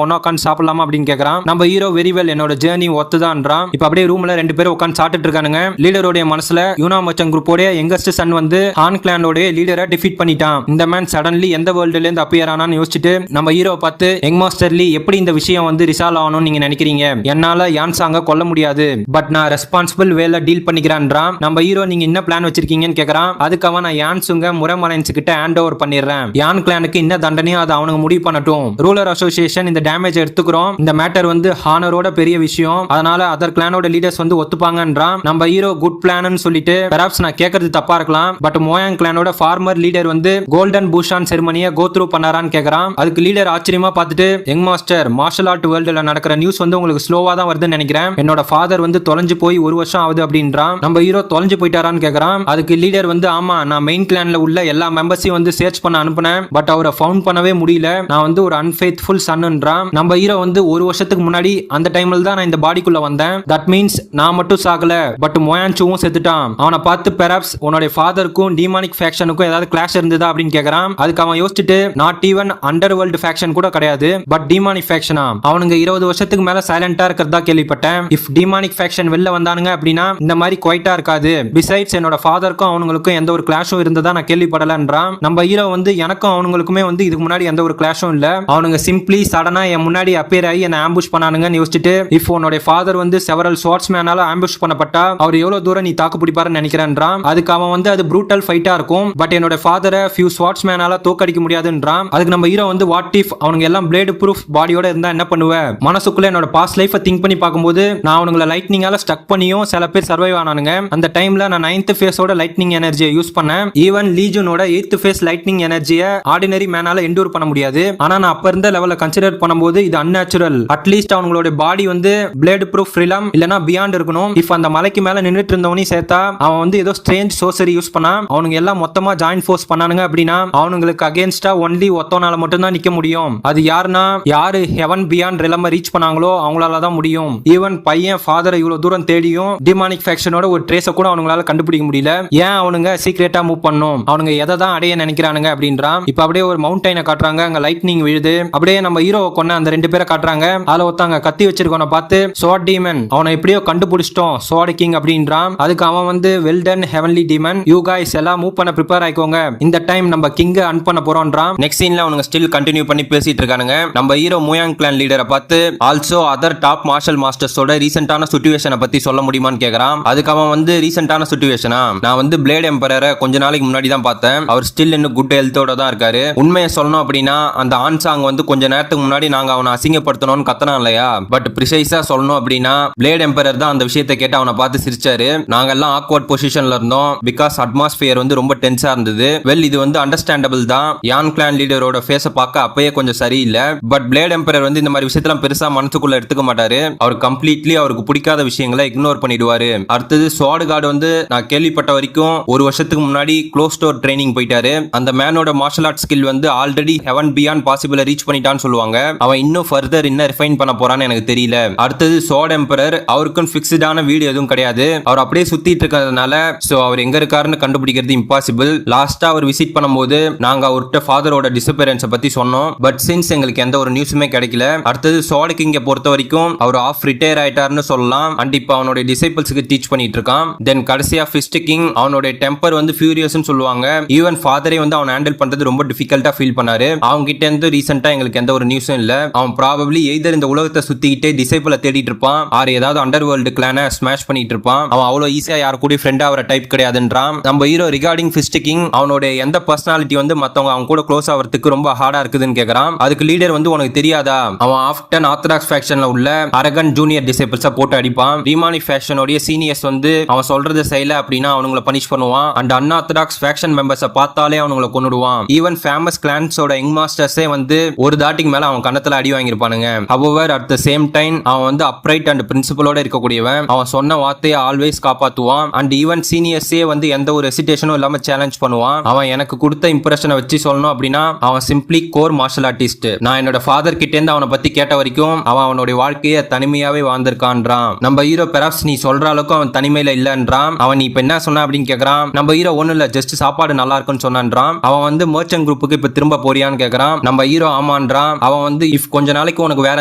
ஒன்னா உட்காந்து சாப்பிடலாமா அப்படின்னு கேக்குறான். நம்ம ஹீரோ வெரி வெல் என்னோட ஜேர்னி ஒத்துதான்றான். இப்ப அப்படியே ரூம்ல 2 பேரும் உட்காந்து சாப்பிட்டு இருக்கானுங்க. லீடரோட மனசுல யூனா மச்சன் குரூப்போட யங்கஸ்ட் சன் வந்து ஹான் கிளானோட லீடரை டிஃபீட் பண்ணிட்டான். இந்த மேன் சடன்லி எந்த வேர்ல்டுல இருந்து அப்பியர் ஆனான்னு யோசிச்சுட்டு நம்ம ஹீரோ பார்த்து யங் மாஸ்டர் லீ எப்படி இந்த விஷயம் வந்து ரிசால்வ் ஆகணும்னு நீங்க நினைக்கிறீங்க, என்னால யான்சாங்க கொல்ல முடியாது, பட் நான் ரெஸ்பான்சிபிள் வேல டீல் பண்ணிக்கிறான்றான். நம்ம ஹீரோ நீங்க என்ன பிளான் வச்சிருக்கீங்கன்னு கேக்குறான். அதுக்கு அவன் நான் யான்சுங்க முரமலைன்ஸ் கிட்ட ஹேண்ட் ஓவர் பண்ணிடுறேன், யான் கிளானுக்கு என்ன தண்டனையோ அதை அவனுக்கு முடிவு பண்ணட்டும், ரூலர் அசோசியேஷன் இந்த டேமேஜ் எடுத்துக்கிறோம், இந்த மேட்டர் வந்து ஹானரோட பெரிய விஷயம், அதனால அதர் கிளானோட லீடர்ஸ் வந்து ஒத்துப்பாங்கன்றான். நம்ம ஹீரோ குட் பிளான்னு சொல்லிட்டு பெராப்ஸ் நான் கேட்கறது தப்பா இருக்கலாம், பட் மோயாங் கிளானோட ஃபார்மர் லீடர் வந்து கோல்டன் பூஷான் செரிமனியை கோ த்ரூ பண்ணாரான்னு கேக்குறான். அதுக்கு லீடர் ஆச்சரியமா பார்த்துட்டு யங் மாஸ்டர் மார்ஷல் ஆர்ட் வேர்ல்டுல நடக்கிற நியூஸ் வந்து உங்களுக்கு ஸ்லோவா தான் வருதுன்னு நினைக்கிறேன், என்னோட ஃபாதர் வந்து தொலைஞ்சு போய் 1 வருஷம் ஆகுது அப்படின்றான். நம்ம ஹீரோ தொலைஞ்சு போயிட்டாரான்னு கேக்குறான். அதுக்கு லீடர் வந்து ஆமா நான் மெயின் கிளான்ல உள்ள எல்லா மெம்பர்ஸையும் வந்து சர்ச் பண்ண அனுப்புனேன், பட் அவரை ஃபவுண்ட் பண்ணவே முடியல, நான் வந்து ஒரு அன்ஃபெய்த்ஃபுல் சன்னுன்றான். சாகலன்றான். நம்ம ஹீரோ வந்து ஒரு வருஷத்துக்கு முன்னாடி அந்த டைம்ல தான் நான் இந்த பாடிக்குள்ள வந்தேன். தட் மீன்ஸ் நான் மட்டும் சாகல, பட் மோயான்சுவும் செத்துட்டான். அவனை பார்த்து பெராப்ஸ் உன்னுடைய ஃபாதருக்கும் டீமானிக் ஃபேக்ஷனுக்கும் ஏதாவது கிளாஷ் இருந்ததா அப்படின்னு கேக்குறான். அதுக்கு அவன் யோசிச்சுட்டு not even under world faction கூட கிடையாது, பட் டீமானிக் ஃபேக்ஷனா. அவனுங்க 20 வருஷத்துக்கு மேல சைலண்டா இருக்கிறதா கேள்விப்பட்டேன். இஃப் டீமானிக் ஃபேக்ஷன் வெளில வந்தானுங்க அப்படின்னா இந்த மாதிரி குவைட்டா இருக்காது. பிசைட்ஸ் என்னோட ஃபாதருக்கும் அவனுங்களுக்கும் எந்த ஒரு கிளாஷும் இருந்ததா நான் கேள்விப்படலன்றான். நம்ம ஹீரோ வந்து எனக்கும் அவனுங்களுக்குமே வந்து இதுக்கு முன்னாடி எந்த ஒரு கிளாஷும் இல்ல. அவனுங்க சிம்பிளி சடனா என் முன்னாடி அப்பியர் ஆகி என்ன ஆம்புஷ் பண்ணானுங்கன்னு யோசிச்சுட்டு இஃப் உன்னோட ஃபாதர் வந்து செவரல் ஸ்வார்ட்ஸ்மேனால ஆம்புஷ் பண்ணப்பட்டா அவர் எவ்வளவு தூரம் நீ தாக்கு பிடிப்பாருன்னு நினைக்கிறேன்றான். அதுக்கு அவன் வந்து அது ப்ரூட்டல் ஃபைட்டா இருக்கும், பட் என்னோட ஃபாதரை ஃபியூ ஸ்வார்ட்ஸ்மேனால தோக்கடிக்க முடியாதுன்றான். அதுக்கு நம்ம ஹீரோ வந்து வாட் இஃப் அவனுங்க எல்லாம் பிளேடு ப்ரூஃப் பாடியோட இருந்தா என்ன பண்ணுவ? மனசுக்குள்ள என்னோட பாஸ்ட் லைஃபை திங்க் பண்ணி பார்க்கும்போது நான் அவனுங்களை லைட்னிங்கால ஸ்டக் பண்ணியும் சில பேர் சர்வைவ் ஆனானுங்க. அந்த டைம்ல நான் 9th ஃபேஸோட லைட்னிங் எனர்ஜியை யூஸ் பண்ணேன். ஈவன் லீஜனோட 8th ஃபேஸ் லைட்னிங் எனர்ஜியை ஆர்டினரி மேனால என்டூர் பண்ண முடியாது. ஆனா நான் அப்ப இருந்த லெவல்ல கன்சிடர் பண்ணும்போது இது அன்நேச்சுரல். அட்லீஸ்ட் அவங்களோட பாடி வந்து பிளேடு ப்ரூஃப் ரிலம் இல்லனா பியாண்ட் இருக்கணும். இஃப் அந்த மலைக்கு மேல நின்னுட்டு இருந்தவனையும் சேர்த்தா அவன் வந்து ஏதோ ஸ்ட்ரேஞ்ச் சோசரி யூஸ் பண்ணா அவனுங்க எல்லாம் மொத்தமா ஜாயின் ஃபோர்ஸ் பண்ணானுங்க அப்படின்னா அவனுங்களுக்கு அகைன்ஸ்டா ஒன்லி ஒத்தனால மட்டும் தான் நிக்க முடியும். அது யாருன்னா யாரு ஹெவன் பியாண்ட் ரிலம் ரீச் பண்ணாங்களோ அவங்களால தான் முடியும். ஈவன் பையன் ஃபாதரை இவ்வளவு தூரம் தேடியும் டிமானிக் ஃபேக்ஷனோட ஒரு ட்ரேஸை கூட அவங்களால கண்டுபிடிக்க முடியல. ஏன் அவனுங்க சீக்ரெட்டா மூவ் பண்ணும்? அவனுங்க எதை தான் அடைய நினைக்கிறானுங்க அப்படின்றான். இப்ப அப்படியே ஒரு மவுண்டைனை காட்டுறாங்க, அங்க லைட்னிங் விழுது. அப்படியே நம்ம ஹீரோவை கொன்ன அந்த 2 பேரை காட்டுறாங்க. அதுல ஒருத்தங்க கத்தி வச்சிருக்கவனை பார்த்து ஸ்வாட் டீமன் அவனை எப்படியோ கண்டுபிடிச்சிட்டோம் ஸ்வாட் கிங் அப்படின்றான். அதுக்கு அவன் வந்து well done heavenly demon, you guys எல்லாம் மூவ் பண்ண ப்ரிப்பேர் ஆயிக்கோங்க, இந்த டைம் நம்ம கிங்க அன் பண்ண போறோம்ன்றான். நெக்ஸ்ட் சீன்ல அவனுங்க ஸ்டில் கண்டினியூ பண்ணி பேசிட்டு இருக்கானுங்க. நம்ம ஹீரோ மூயாங் கிளான் லீடரை பார்த்து ஆல்சோ அதர் டாப் மார்ஷல் மாஸ்டர்ஸோட ரீசென்ட்டான சிச்சுவேஷனை பத்தி சொல்ல முடியுமான்னு கேக்குறான். அதுக்கு அவன் வந்து ரீசென்ட்டான சிச்சுவேஷனா, நான் வந்து பிளேட் எம்பரரை கொஞ்ச நாளைக்கு முன்னாடி தான் பார்த்தேன். அவர் ஸ்டில் இன்னும் குட் ஹெல்த்தோட தான் இருக்காரு. உண்மையை சொல்லணும் அப்படின்னா அந்த ஆன்சாங் வந்து கொஞ்ச நேரத்துக்கு முன்னாடி நாங்க அவனை அசிங்கப்படுத்தணும்னு கத்தனான் இல்லையா, பட் பிரிசைஸா சொல்லணும் அப்படின்னா பிளேட் எம்பரர் தான் அந்த விஷயத்தை கேட்டு அவனை பார்த்து சிரிச்சாரு. நாங்க எல்லாம் ஆக்வர்ட் பொசிஷன்ல இருந்தோம் பிகாஸ் அட்மாஸ்பியர் வந்து ரொம்ப டென்ஸா இருந்தது. வெல் இது வந்து அண்டர்ஸ்டாண்டபிள் தான். யான் கிளான் லீடரோட ஃபேஸை பார்க்க அப்பயே கொஞ்சம் சரியில்லை, பட் பிளேட் எம்பரர் வந்து இந்த மாதிரி விஷயத்தெல்லாம் பெருசா மனசுக்குள்ள எடுத்துக்க மாட்டாரு. அவர் கம்ப்ளீட்லி அவருக்கு பிடிக்காத விஷயங்களை இக்னோர் பண்ணிடுவாரு. அடுத்தது ஸ்வாட் கார்டு வந்து நான் கேள்விப்பட்ட வரைக்கும் ஒரு வருஷத்துக்கு முன்னாடி க்ளோஸ் டோர் ட்ரைனிங் போயிட்டாரு. அந்த மேனோட மார்ஷல் ஆர்ட் ஸ்கில் வந்து ஆல்ரெடி ஹெவன் பியாண்ட் பாசிபிள ரீச் பண்ணிட்டான்னு சொல்லுவாங்க. அவன் இன்னும் ஃபர்தர் இன்னும் ரிஃபைன் பண்ண போறான்னு எனக்கு தெரியல. அடுத்தது ஸ்வாட் எம்பரர் அவருக்கும் ஃபிக்ஸ்டான வீடு எதுவும் கிடையாது. அவர் அப்படியே சுத்திட்டு இருக்கிறதுனால சோ அவர் எங்க இருக்காருன்னு கண்டுபிடிக்கிறது இம்பாசிபிள். லாஸ்டா அவர் விசிட் பண்ணும்போது நாங்க அவர்கிட்ட ஃபாதரோட டிசப்பியரன்ஸை பத்தி சொன்னோம், பட் சின்ஸ் எங்களுக்கு எந்த ஒரு நியூஸுமே கிடைக்கல. அடுத்தது ஸ்வாட் கிங்க பொறுத்த வரைக்கும் அவர் ஆஃப் ரிட்டையர் ஆயிட்டாருன்னு சொல்லலாம். அண்ட் இப்போ அவனுடைய டிசைபிள்ஸ்க்கு டீச் பண்ணிட்டு இருக்கான். தென் கடைசியா ஃபிஸ்ட் கிங் அவனுடைய டெம்பர் வந்து ஃபியூரியஸ்னு சொல்லுவாங்க. ஈவன் ஃபாதரே வந்து அவன் ஹேண்டில் பண்றது ரொம்ப டிஃபிகல்ட்டா ஃபீல் பண்ணாரு. அவங்க கிட்ட இருந்து ரீசெண்டா எங்களுக்கு எந்த ஒரு நியூஸும் இல்ல. அவன் ப்ராபபிலி எய்தர் இந்த உலகத்தை சுத்திக்கிட்டே டிசைபிளை தேடிட்டு இருப்பான், ஆர் ஏதாவது அண்டர் வேர்ல்டு கிளானை ஸ்மாஷ் பண்ணிட்டு இருப்பான். அவன் அவ்வளவு ஈஸியா யாரு கூட ஃப்ரெண்டா அவர டைப் கிடையாதுன்றான். நம்ம ஹீரோ ரிகார்டிங் ஃபிஸ்ட் கிங் அவனுடைய எந்த பர்சனாலிட்டி வந்து மத்தவங்க அவங்க கூட க்ளோஸ் ஆகிறதுக்கு ரொம்ப ஹார்டா இருக்குதுன்னு கேக்குறான். அதுக்கு லீடர் வந்து உனக்கு தெரியாதா, அவன் ஆஃப்டன் ஆர்த்தடாக்ஸ் ஃபேக்ஷன்ல உள்ள அரகன் ஜூனியர் டிசைபிள்ஸா போட்டு அடிப்பான். டிமானிக் ஃபேக்ஷனோட சீனியர்ஸ் வந்து அவன் சொல்றது செய்யல அப்படின்னா அவங்களை பனிஷ் பண்ணுவான். அண்ட் அன்ஆர்த்தடாக்ஸ் ஃபேக்ஷன் மெம்பர்ஸை பார்த்தாலே அவங்களை கொன்னுடுவான். ஈவன் ஃபேமஸ் கிளான்ஸோட யங் மாஸ்டர்ஸே வந்து ஒரு தாட்டிக்கு மேல அவன் கண்ணத்துல அடி வாங்கியிருப்பானுங்க. However at the same time அவன் வந்து அப்ரைட் அண்ட் பிரின்சிபலோட இருக்கக்கூடியவன். அவன் சொன்ன வார்த்தையை ஆல்வேஸ் காப்பாத்துவான். அண்ட் ஈவன் சீனியர்ஸே வந்து எந்த ஒரு ஹெசிடேஷனும் இல்லாம சேலஞ்ச் பண்ணுவான். அவன் எனக்கு கொடுத்த இம்ப்ரெஷனை வச்சு சொல்லணும் அப்படின்னா அவன் சிம்பிளி கோர் மார்ஷல் ஆர்டிஸ்ட். நான் என்னோட ஃபாதர் கிட்ட இருந்து அவனை பத்தி கேட்ட வரைக்கும் அவன் அவனுடைய வாழ்க்கையை தனிமையாவே வாழ்ந்திருக்கான்றான். நம்ம ஹீரோ பெராப்ஸ் நீ சொல்ற அளவுக்கு அவன் தனிமையில இல்லன்றான். அவன் நீ இப்ப என்ன சொன்ன அப்படின்னு கேக்குறான். நம்ம ஹீரோ ஒண்ணு இல்ல ஜஸ்ட் சாப்பாடு நல்லா இருக்குன்னு சொன்னான்றான். அவன் வந்து மர்ச்சன்ட் குரூப்புக்கு இப்ப திரும்ப போறியான்னு கேக்குறான். நம்ம ஹீரோ ஆமான்றான். அவன் வந்து இஃப் கொஞ்ச நாளைக்கு உனக்கு வேற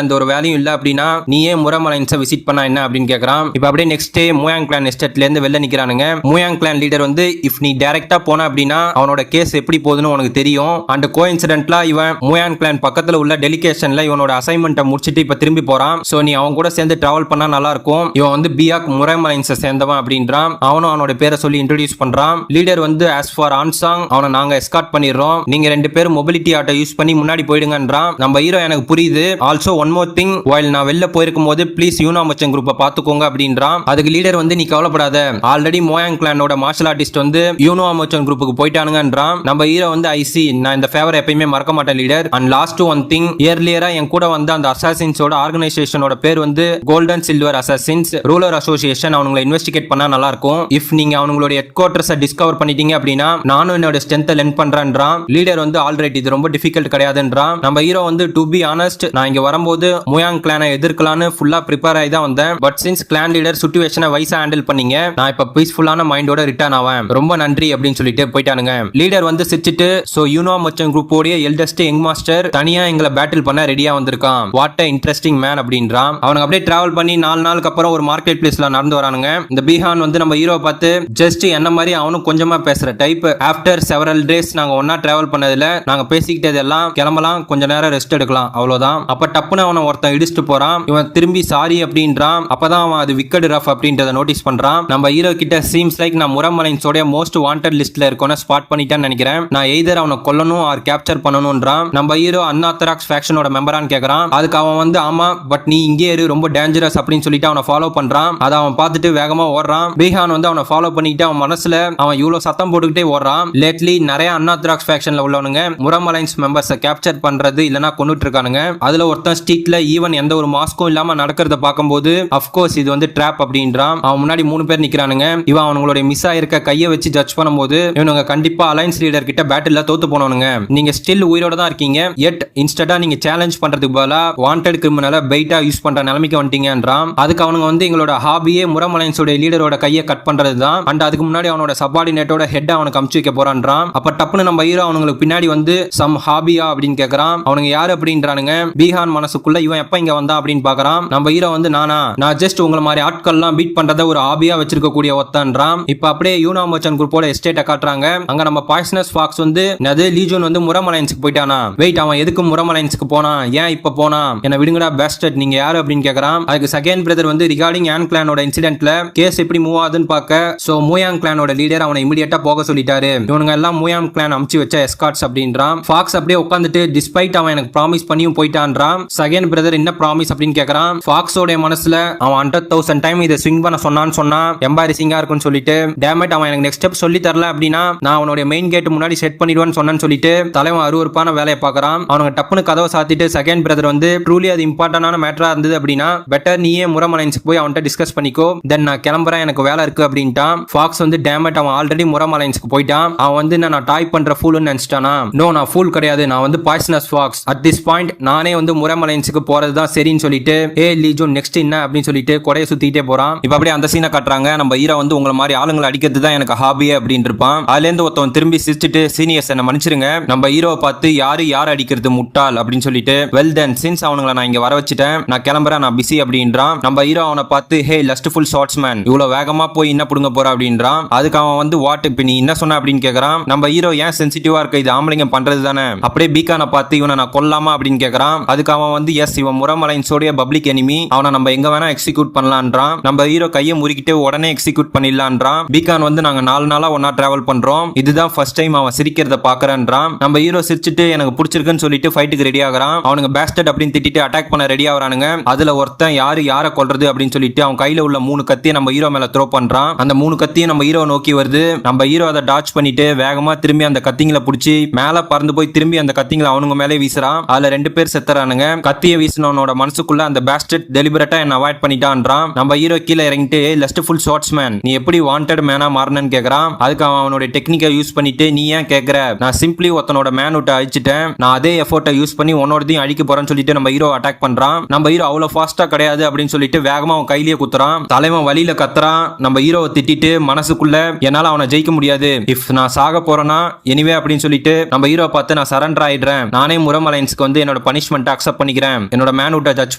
எந்த ஒரு வேலையும் இல்ல அப்படின்னா நீயே முரமலைன்ஸை விசிட் பண்ணா என்ன அப்படின்னு கேக்குறான். இப்ப அப்படியே நெக்ஸ்ட் டே மூயாங் கிளான் எஸ்டேட்ல இருந்து வெளில நிக்கிறானுங்க. மூயாங் கிளான் லீடர் வந்து இஃப் நீ டைரக்டா போன அப்படின்னா அவனோட கேஸ் எப்படி போகுதுன்னு உனக்கு தெரியும். அண்ட் கோஇன்சிடென்ட்லா இவன் மூயாங் கிளான் பக்கத்துல உள்ள டெலிகேஷன்ல இவனோட அசைன்மெண்ட்டை முடிச்சிட்டு இப்ப திரும்பி போறான். சோ நீ அவன் கூட சேர்ந்து டிராவல் பண்ணா நல்லா இருக்கும். இவன் வந்து பியாக் முரமலைன்ஸை சேர்ந்தவன் அப்படின்றான். அவனும் அவனோட பேரை சொல்லி இன்ட்ரோடியூஸ் பண்றான். லீடர் வந்து ஆஸ் ஃபார் ஆன்சாங் அவனை நாங்க எஸ்கார்ட் பண்ணிடுறோம், நீங்க 2 பேரும் மொபிலிட்டி ஆட்டோ யூஸ் பண்ணி முன்னாடி போயிடுங்கன்றான். நம்ம ஹீரோ எனக்கு புரியுது, also one more thing, while நான் வெளில போயிருக்கும் போது ப்ளீஸ் யூனா மச்சன் குரூப்பை பாத்துக்கோங்க அப்படின்றான். அதுக்கு லீடர் வந்து நீ கவலைப்படாத, ஆல்ரெடி மோயாங் கிளானோட மார்ஷல் ஆர்டிஸ்ட் வந்து யூனோ மச்சன் குரூப்புக்கு போயிட்டானுங்கன்றான். நம்ம ஹீரோ வந்து ஐசி நான் இந்த ஃபேவர் எப்பயுமே மறக்க மாட்டேன் leader. And last one thing, இயர்லியரா என் கூட வந்து அந்த அசாசின்ஸோட ஆர்கனைசேஷனோட பேர் வந்து golden silver assassins ruler association. அவங்களை இன்வெஸ்டிகேட் பண்ணா நல்லா இருக்கும். இஃப் நீங்க அவங்களோட ஹெட் குவார்டர்ஸை டிஸ்கவர் பண்ணிட்டீங்க அப்படின்னா நானும் என்னோட ஸ்ட்ரென்த்தை லென் பண்றேன்றான். லீடர் வந்து ஆல்ரைட் இது ரொம்ப டிஃபிகல்ட் கிடையாதுன்றான். நம்ம ஹீரோ வந்து டு பி ஆனஸ்ட் நான் இங்க வரும்போது முயாங் கிளானை எதிர்க்கலான்னு ஃபுல்லா ப்ரிப்பேர் ஆகி தான் வந்தேன். பட் சின்ஸ் கிளான் லீடர் சிச்சுவேஷனை வைஸா ஹேண்டில் பண்ணீங்க, நான் இப்ப பீஸ்ஃபுல்லான மைண்டோட ரிட்டர்ன் ஆவேன், ரொம்ப நன்றி அப்படின்னு சொல்லிட்டு போயிட்டானுங்க. லீடர் வந்து சிரிச்சிட்டு சோ யூனோ மச்சன் குரூப்போட எல்டஸ்ட் யங் மாஸ்டர் தனியா எங்களை பேட்டில் பண்ண ரெடியா வந்திருக்கான், வாட் அ இன்ட்ரெஸ்டிங் மேன் அப்படின்றான். அவனுக்கு அப்படியே டிராவல் பண்ணி 4 நாளுக்கு அப்புறம் ஒரு மார்க்கெட் பிளேஸ்ல நடந்து வரானுங்க. இந்த பீஹான் வந்து நம்ம ஹீரோ பார்த்து ஜஸ்ட் என்ன மாதிரி அவனும் கொஞ்சமா பேசுற டைப். ஆஃப்டர் செவரல் டேஸ் நாங்க ஒன்னா டிராவல் பண்ணதுல நாங்க பேசிக்கிட்டது எல்லாம் கிளம்பலாம், கொஞ்ச நேரம் ரெஸ்ட் எடுக்கலாம் அவ்வளவுதான். அப்ப டப்புன்னு அவனை ஒருத்தன் இடிச்சுட்டு போறான். இவன் திரும்பி சாரி அப்படின்றான். அப்பதான் அவன் அது விக்கெட் ரஃப் அப்படின்றத நோட்டீஸ் பண்றான். நம்ம ஹீரோ கிட்ட சீம்ஸ் லைக் நான் முரமலைன்ஸோட மோஸ்ட் வாண்டட் லிஸ்ட்ல இருக்கோன்னு ஸ்பாட் பண்ணிட்டான்னு நினைக்கிறேன், நான் எய்தர் அவனை கொல்லணும் ஆர் கேப்சர் பண்ணணும்ன்றான். நம்ம ஹீரோ அன்ஆர்த்தடாக்ஸ் ஃபேக்ஷனோட மெம்பரான்னு கேக்குறான். அதுக்கு அவன் வந்து ஆமா பட் நீ இங்கே இரு, ரொம்ப டேஞ்சரஸ் அப்படின்னு சொல்லிட்டு அவனை ஃபாலோ பண்றான். அதை அவன் பார்த்துட்டு வேகமா ஓடுறான். பீஹான் வந்து அவனை ஃபாலோ பண்ணிட்டு அவன் மனசுல அவன் இவ்வளவு சத்தம் போட்டுக்கிட்டே ஓடுறான். லேட்லி நிறைய அன்ஆர்த்தடாக்ஸ் ஃபேக்ஷன்ல உள்ளவனுங்க முரமலைன்ஸ் மெம்பர்ஸை கேப்சர் பண்றது இல்லனா கொன்னுட்டு இருக்கானுங்க. அதுல ஒருத்தன் ஸ்ட்ரீட்ல ஈவன் எந்த ஒரு மாஸ்க்கும் இல்லாம நடக்கிறத பார்க்கும்போது அஃப்கோர்ஸ் இது வந்து ட்ராப் அப்படின்றான். அவன் முன்னாடி 3 பேர் நிக்கிறானுங்க. இவன் அவங்களுடைய மிஸ் ஆயிருக்க கையை வச்சு ஜட்ஜ் பண்ணும்போது இவனுங்க கண்டிப்பா அலைன்ஸ் லீடர் கிட்ட பேட்டில்ல தோத்து போனவனுங்க. நீங்க ஸ்டில் உயிரோட தான் இருக்கீங்க, எட் இன்ஸ்டடா நீங்க சேலஞ்ச் பண்றதுக்கு பதிலா வாண்டட் கிரிமினலை பைட்டா யூஸ் பண்ற நிலைமைக்கு வந்துட்டீங்கன்றான். அதுக்கு அவனுங்க வந்து எங்களோட ஹாபியே முரமலைன்ஸோட லீடரோட கையை கட் பண்றது தான், அண்ட் அதுக்கு முன்னாடி அவனோட சபார்டினேட்டோட ஹெட் அவனுக்கு அமுச்சு வைக்க போறான்றான். அப்ப டப்புன்னு நம்ம ஹீரோ அவங்களுக்கு பின்னாடி வந்து சம் ஹாபியா அப்படின்னு கேக்குறான். அவனுங்க யாரு அப்படின்றானுங்க. பீஹான் மனசுக்குள்ள இவன் எப்ப இங்க வந்தா அப்படின்னு பாக்குறான். நம்ம ஹீரோ வந்து நான் ஜஸ்ட் உங்களை மாதிரி ஆட்கள்லாம் பீட் பண்றத ஒரு ஹாபியா வச்சிருக்க கூடிய ஒத்தன்றான். இப்ப அப்படியே யூனோ மர்ச்சன்ட் குரூப்போட எஸ்டேட்டை காட்டுறாங்க. அங்க நம்ம பாய்சனஸ் ஃபாக்ஸ் வந்து நது லீஜன் வந்து முரமலைன்ஸ்க்கு போயிட்டானா. வெயிட், அவன் எதுக்கு முரமலைன்ஸ்க்கு போனா, ஏன் இப்ப போனா, என்ன விடுங்கடா பேஸ்டட், நீங்க யாரு அப்படின்னு கேக்குறான். அதுக்கு செகண்ட் பிரதர் வந்து ரிகார்டிங் ஆன் கிளானோட இன்சிடென்ட்ல கேஸ் எப்படி மூவ் ஆகுதுன்னு பார்க்க சோ மூயாங் கிளானோட லீடர் அவனை இமிடியேட்டா போக சொல்லிட்டாரு. இவனுங்க எல்லாம் மூயாங் கிளான் அமுச்சு வச்ச எஸ்கார்ட்ஸ் அப்படின்றான். ஃபாக்ஸ் அப்படியே உட்காந்துட்டு டிஸ்பைட் அவன் எனக்கு ப்ராமிஸ் பண்ணியும் போயிட்டான்றான். செகண்ட் பிரதர் என்ன ப்ராமிஸ் அப்படின்னு கேக்குறான். ஃபாக்ஸோட மனசுல அவன் 100,000 டைம் இதை ஸ்விங் பண்ண சொன்னா எம்பாரிசிங்கா இருக்கும்னு சொல்லிட்டு டேமேட் அவன் எனக்கு நெக்ஸ்ட் ஸ்டெப் சொல்லி தரல அப்படின்னா நான் அவனுடைய மெயின் கேட் முன்னாடி செட் பண்ணிடுவேன்னு சொன்னான்னு சொல்லிட்டு தலைவன் அருவருப்பான வேலையை பார்க்கறான். அவனுக்கு டப்புன்னு கதவை சாத்திட்டு செகண்ட் பிரதர் வந்து ட்ரூலி அது இம்பார்ட்டன்டான மேட்டரா இருந்தது அப்படின்னா பெட்டர் நீயே முரமலைன்ஸ்க்கு போய் அவன்கிட்ட டிஸ்கஸ் பண்ணிக்கோ, தென் நான் கிளம்புறேன், எனக்கு வேலை இருக்கு அப்படின்ட்டான். ஃபாக்ஸ் வந்து டேமேட் அவன் ஆல்ரெடி முரமலைன்ஸ்க்கு போயிட்டான். அவன் வந்து நான் டாய் பண்ற ஃபூல்னு நினைச்சிட்டானா. நோ, நான் ஃபூல் கிடையாது, நான் வந்து poisonous fox. At this point நானே வந்து முரமலைன்ஸ்க்கு போறதுதான் சரின்னு சொல்லிட்டு லீஜன் நெக்ஸ்ட் என்ன அப்படின்னு சொல்லிட்டு கொடையை சுத்திட்டே போறான். இப்ப அப்படியே அந்த சீனை காட்டுறாங்க. நம்ம ஹீரோ வந்து உங்களை மாதிரி ஆளுங்களை அடிக்கிறது தான் எனக்கு ஹாபியே அப்படின்னு இருப்பான். அதுல இருந்து ஒருத்தவன் திரும்பி சிரிச்சிட்டு சீனியர்ஸ் என்ன மன்னிச்சிருங்க, நம்ம ஹீரோவை பார்த்து யார் அடிக்கிறது முட்டாள் அப்படின்னு சொல்லிட்டு வெல் தென் சின்ஸ் அவனுங்களை நான் இங்க வர வச்சுட்டேன், நான் கிளம்புறேன், நான் பிஸி அப்படின்றான். நம்ம ஹீரோ அவனை பார்த்து ஹே லஸ்ட்ஃபுல் ஷார்ட்ஸ் மேன், இவ்வளவு வேகமா போய் என்ன புடுங்க போற அப்படின்றான். அதுக்கு அவன் வந்து வாட் இப்ப நீ என்ன சொன்ன அப்படின்னு கேக்குறான். நம்ம ஹீரோ ஏன் சென்சிட்டிவா இருக்க, இது ஆம்பளைங்க பண்றது தானே. அப்படியே பீக்கான பார்த்து இவனை நான் கொல்லாமா அப்படின்னு கேக்குறான். அதுக்கு அவன் வந்து எஸ், இவன் முரமலைன்ஸோட பப்ளிக் எனிமி, அவனை நம்ம எங்க வேணா எக்ஸிக்யூட் பண்ணலான்றான். நம்ம ஹீரோ கையை முறுக்கிட்டு உடனே எக்ஸிக்யூட் பண்ணிடலான்றான். பீகான் வந்து நாங்க 4 நாளா ஒன்னா டிராவல் பண்றோம், இதுதான் ஃபர்ஸ்ட் டைம் அவன் சிரிக்கிறத பாக்குறேன்றான். நம்ம ஹீரோ சிரிச்சிட்டு எனக்கு பிடிச்சிருக்குன்னு சொல்லிட்டு ஃபைட்டுக்கு ரெடி ஆகுறான். அவனுங்க பேஸ்டட் அப்படின்னு திட்டிட்டு அட்டாக் பண்ண ரெடி ஆகுறானுங்க. அதுல ஒருத்தன் யாரை கொல்றது அப்படின்னு சொல்லிட்டு அவன் கையில உள்ள 3 கத்தியை நம்ம ஹீரோ மேல த்ரோ பண்றான். அந்த 3 கத்தியும் நம்ம ஹீரோ நோக்கி வருது. நம்ம ஹீரோ அதை டாச் பண்ணிட்டு வேகமா திரும்பி அந்த கத்திங்களை பிடிச்சி மேல பறந்து போய் திரும்பி அந்த கத்திங்களை அவனுங்க மேலே வீசுறான். அதுல 2 பேர் செத்துறானுங்க. கத்தியை வீசினவனோட மனசுக்குள்ள அந்த பேஸ்டட் டெலிபரேட்டா என்ன அவாய்ட் பண்ணிட்டான்றான். நம்ம ஹீரோ கீழே இறங்கிட்டு லஸ்ட்ஃபுல் ஷார்ட்ஸ் மேன், நீ எப்படி வாண்டட் மேனா மாறனன்னு கேக்குறான். அதுக்கு அவனோட டெக்னிக்கை யூஸ் பண்ணிட்டு நீ ஏன் கேக்குற, நான் சிம்பிளி ஒருத்தனோட மேன் விட்டு அழிச்சிட்டேன், நான் அதே எஃபோர்ட்டை யூஸ் பண்ணி உன்னோடதையும் அழிக்க போறேன்னு சொல்லிட்டு நம்ம ஹீரோ அட்டாக் பண்றான். நம்ம ஹீரோ அவ்வளவு ஃபாஸ்டா கிடையாது அப்படின்னு சொல்லிட்டு வேகமா அவன் கையிலேயே குத்துறான். தலைவன் வழியில கத்துறான். நம்ம ஹீரோவை திட்டிட்டு மனசுக்குள்ள என்னால அவனை ஜெயிக்க முடியாது, இஃப் நான் சாக போறேன்னா எனிவே அப்படின்னு சொல்லிட்டு நம்ம ஹீரோ பார்த்து நான் சரண்டர் ஆயிடுறேன், நானே முரமலைன்ஸ்க்கு வந்து என்னோட பனிஷ்மெண்ட் அக்செப்ட் பண்ணிக்கிறேன், என்னோட மேன் விட்ட ஜட்ஜ்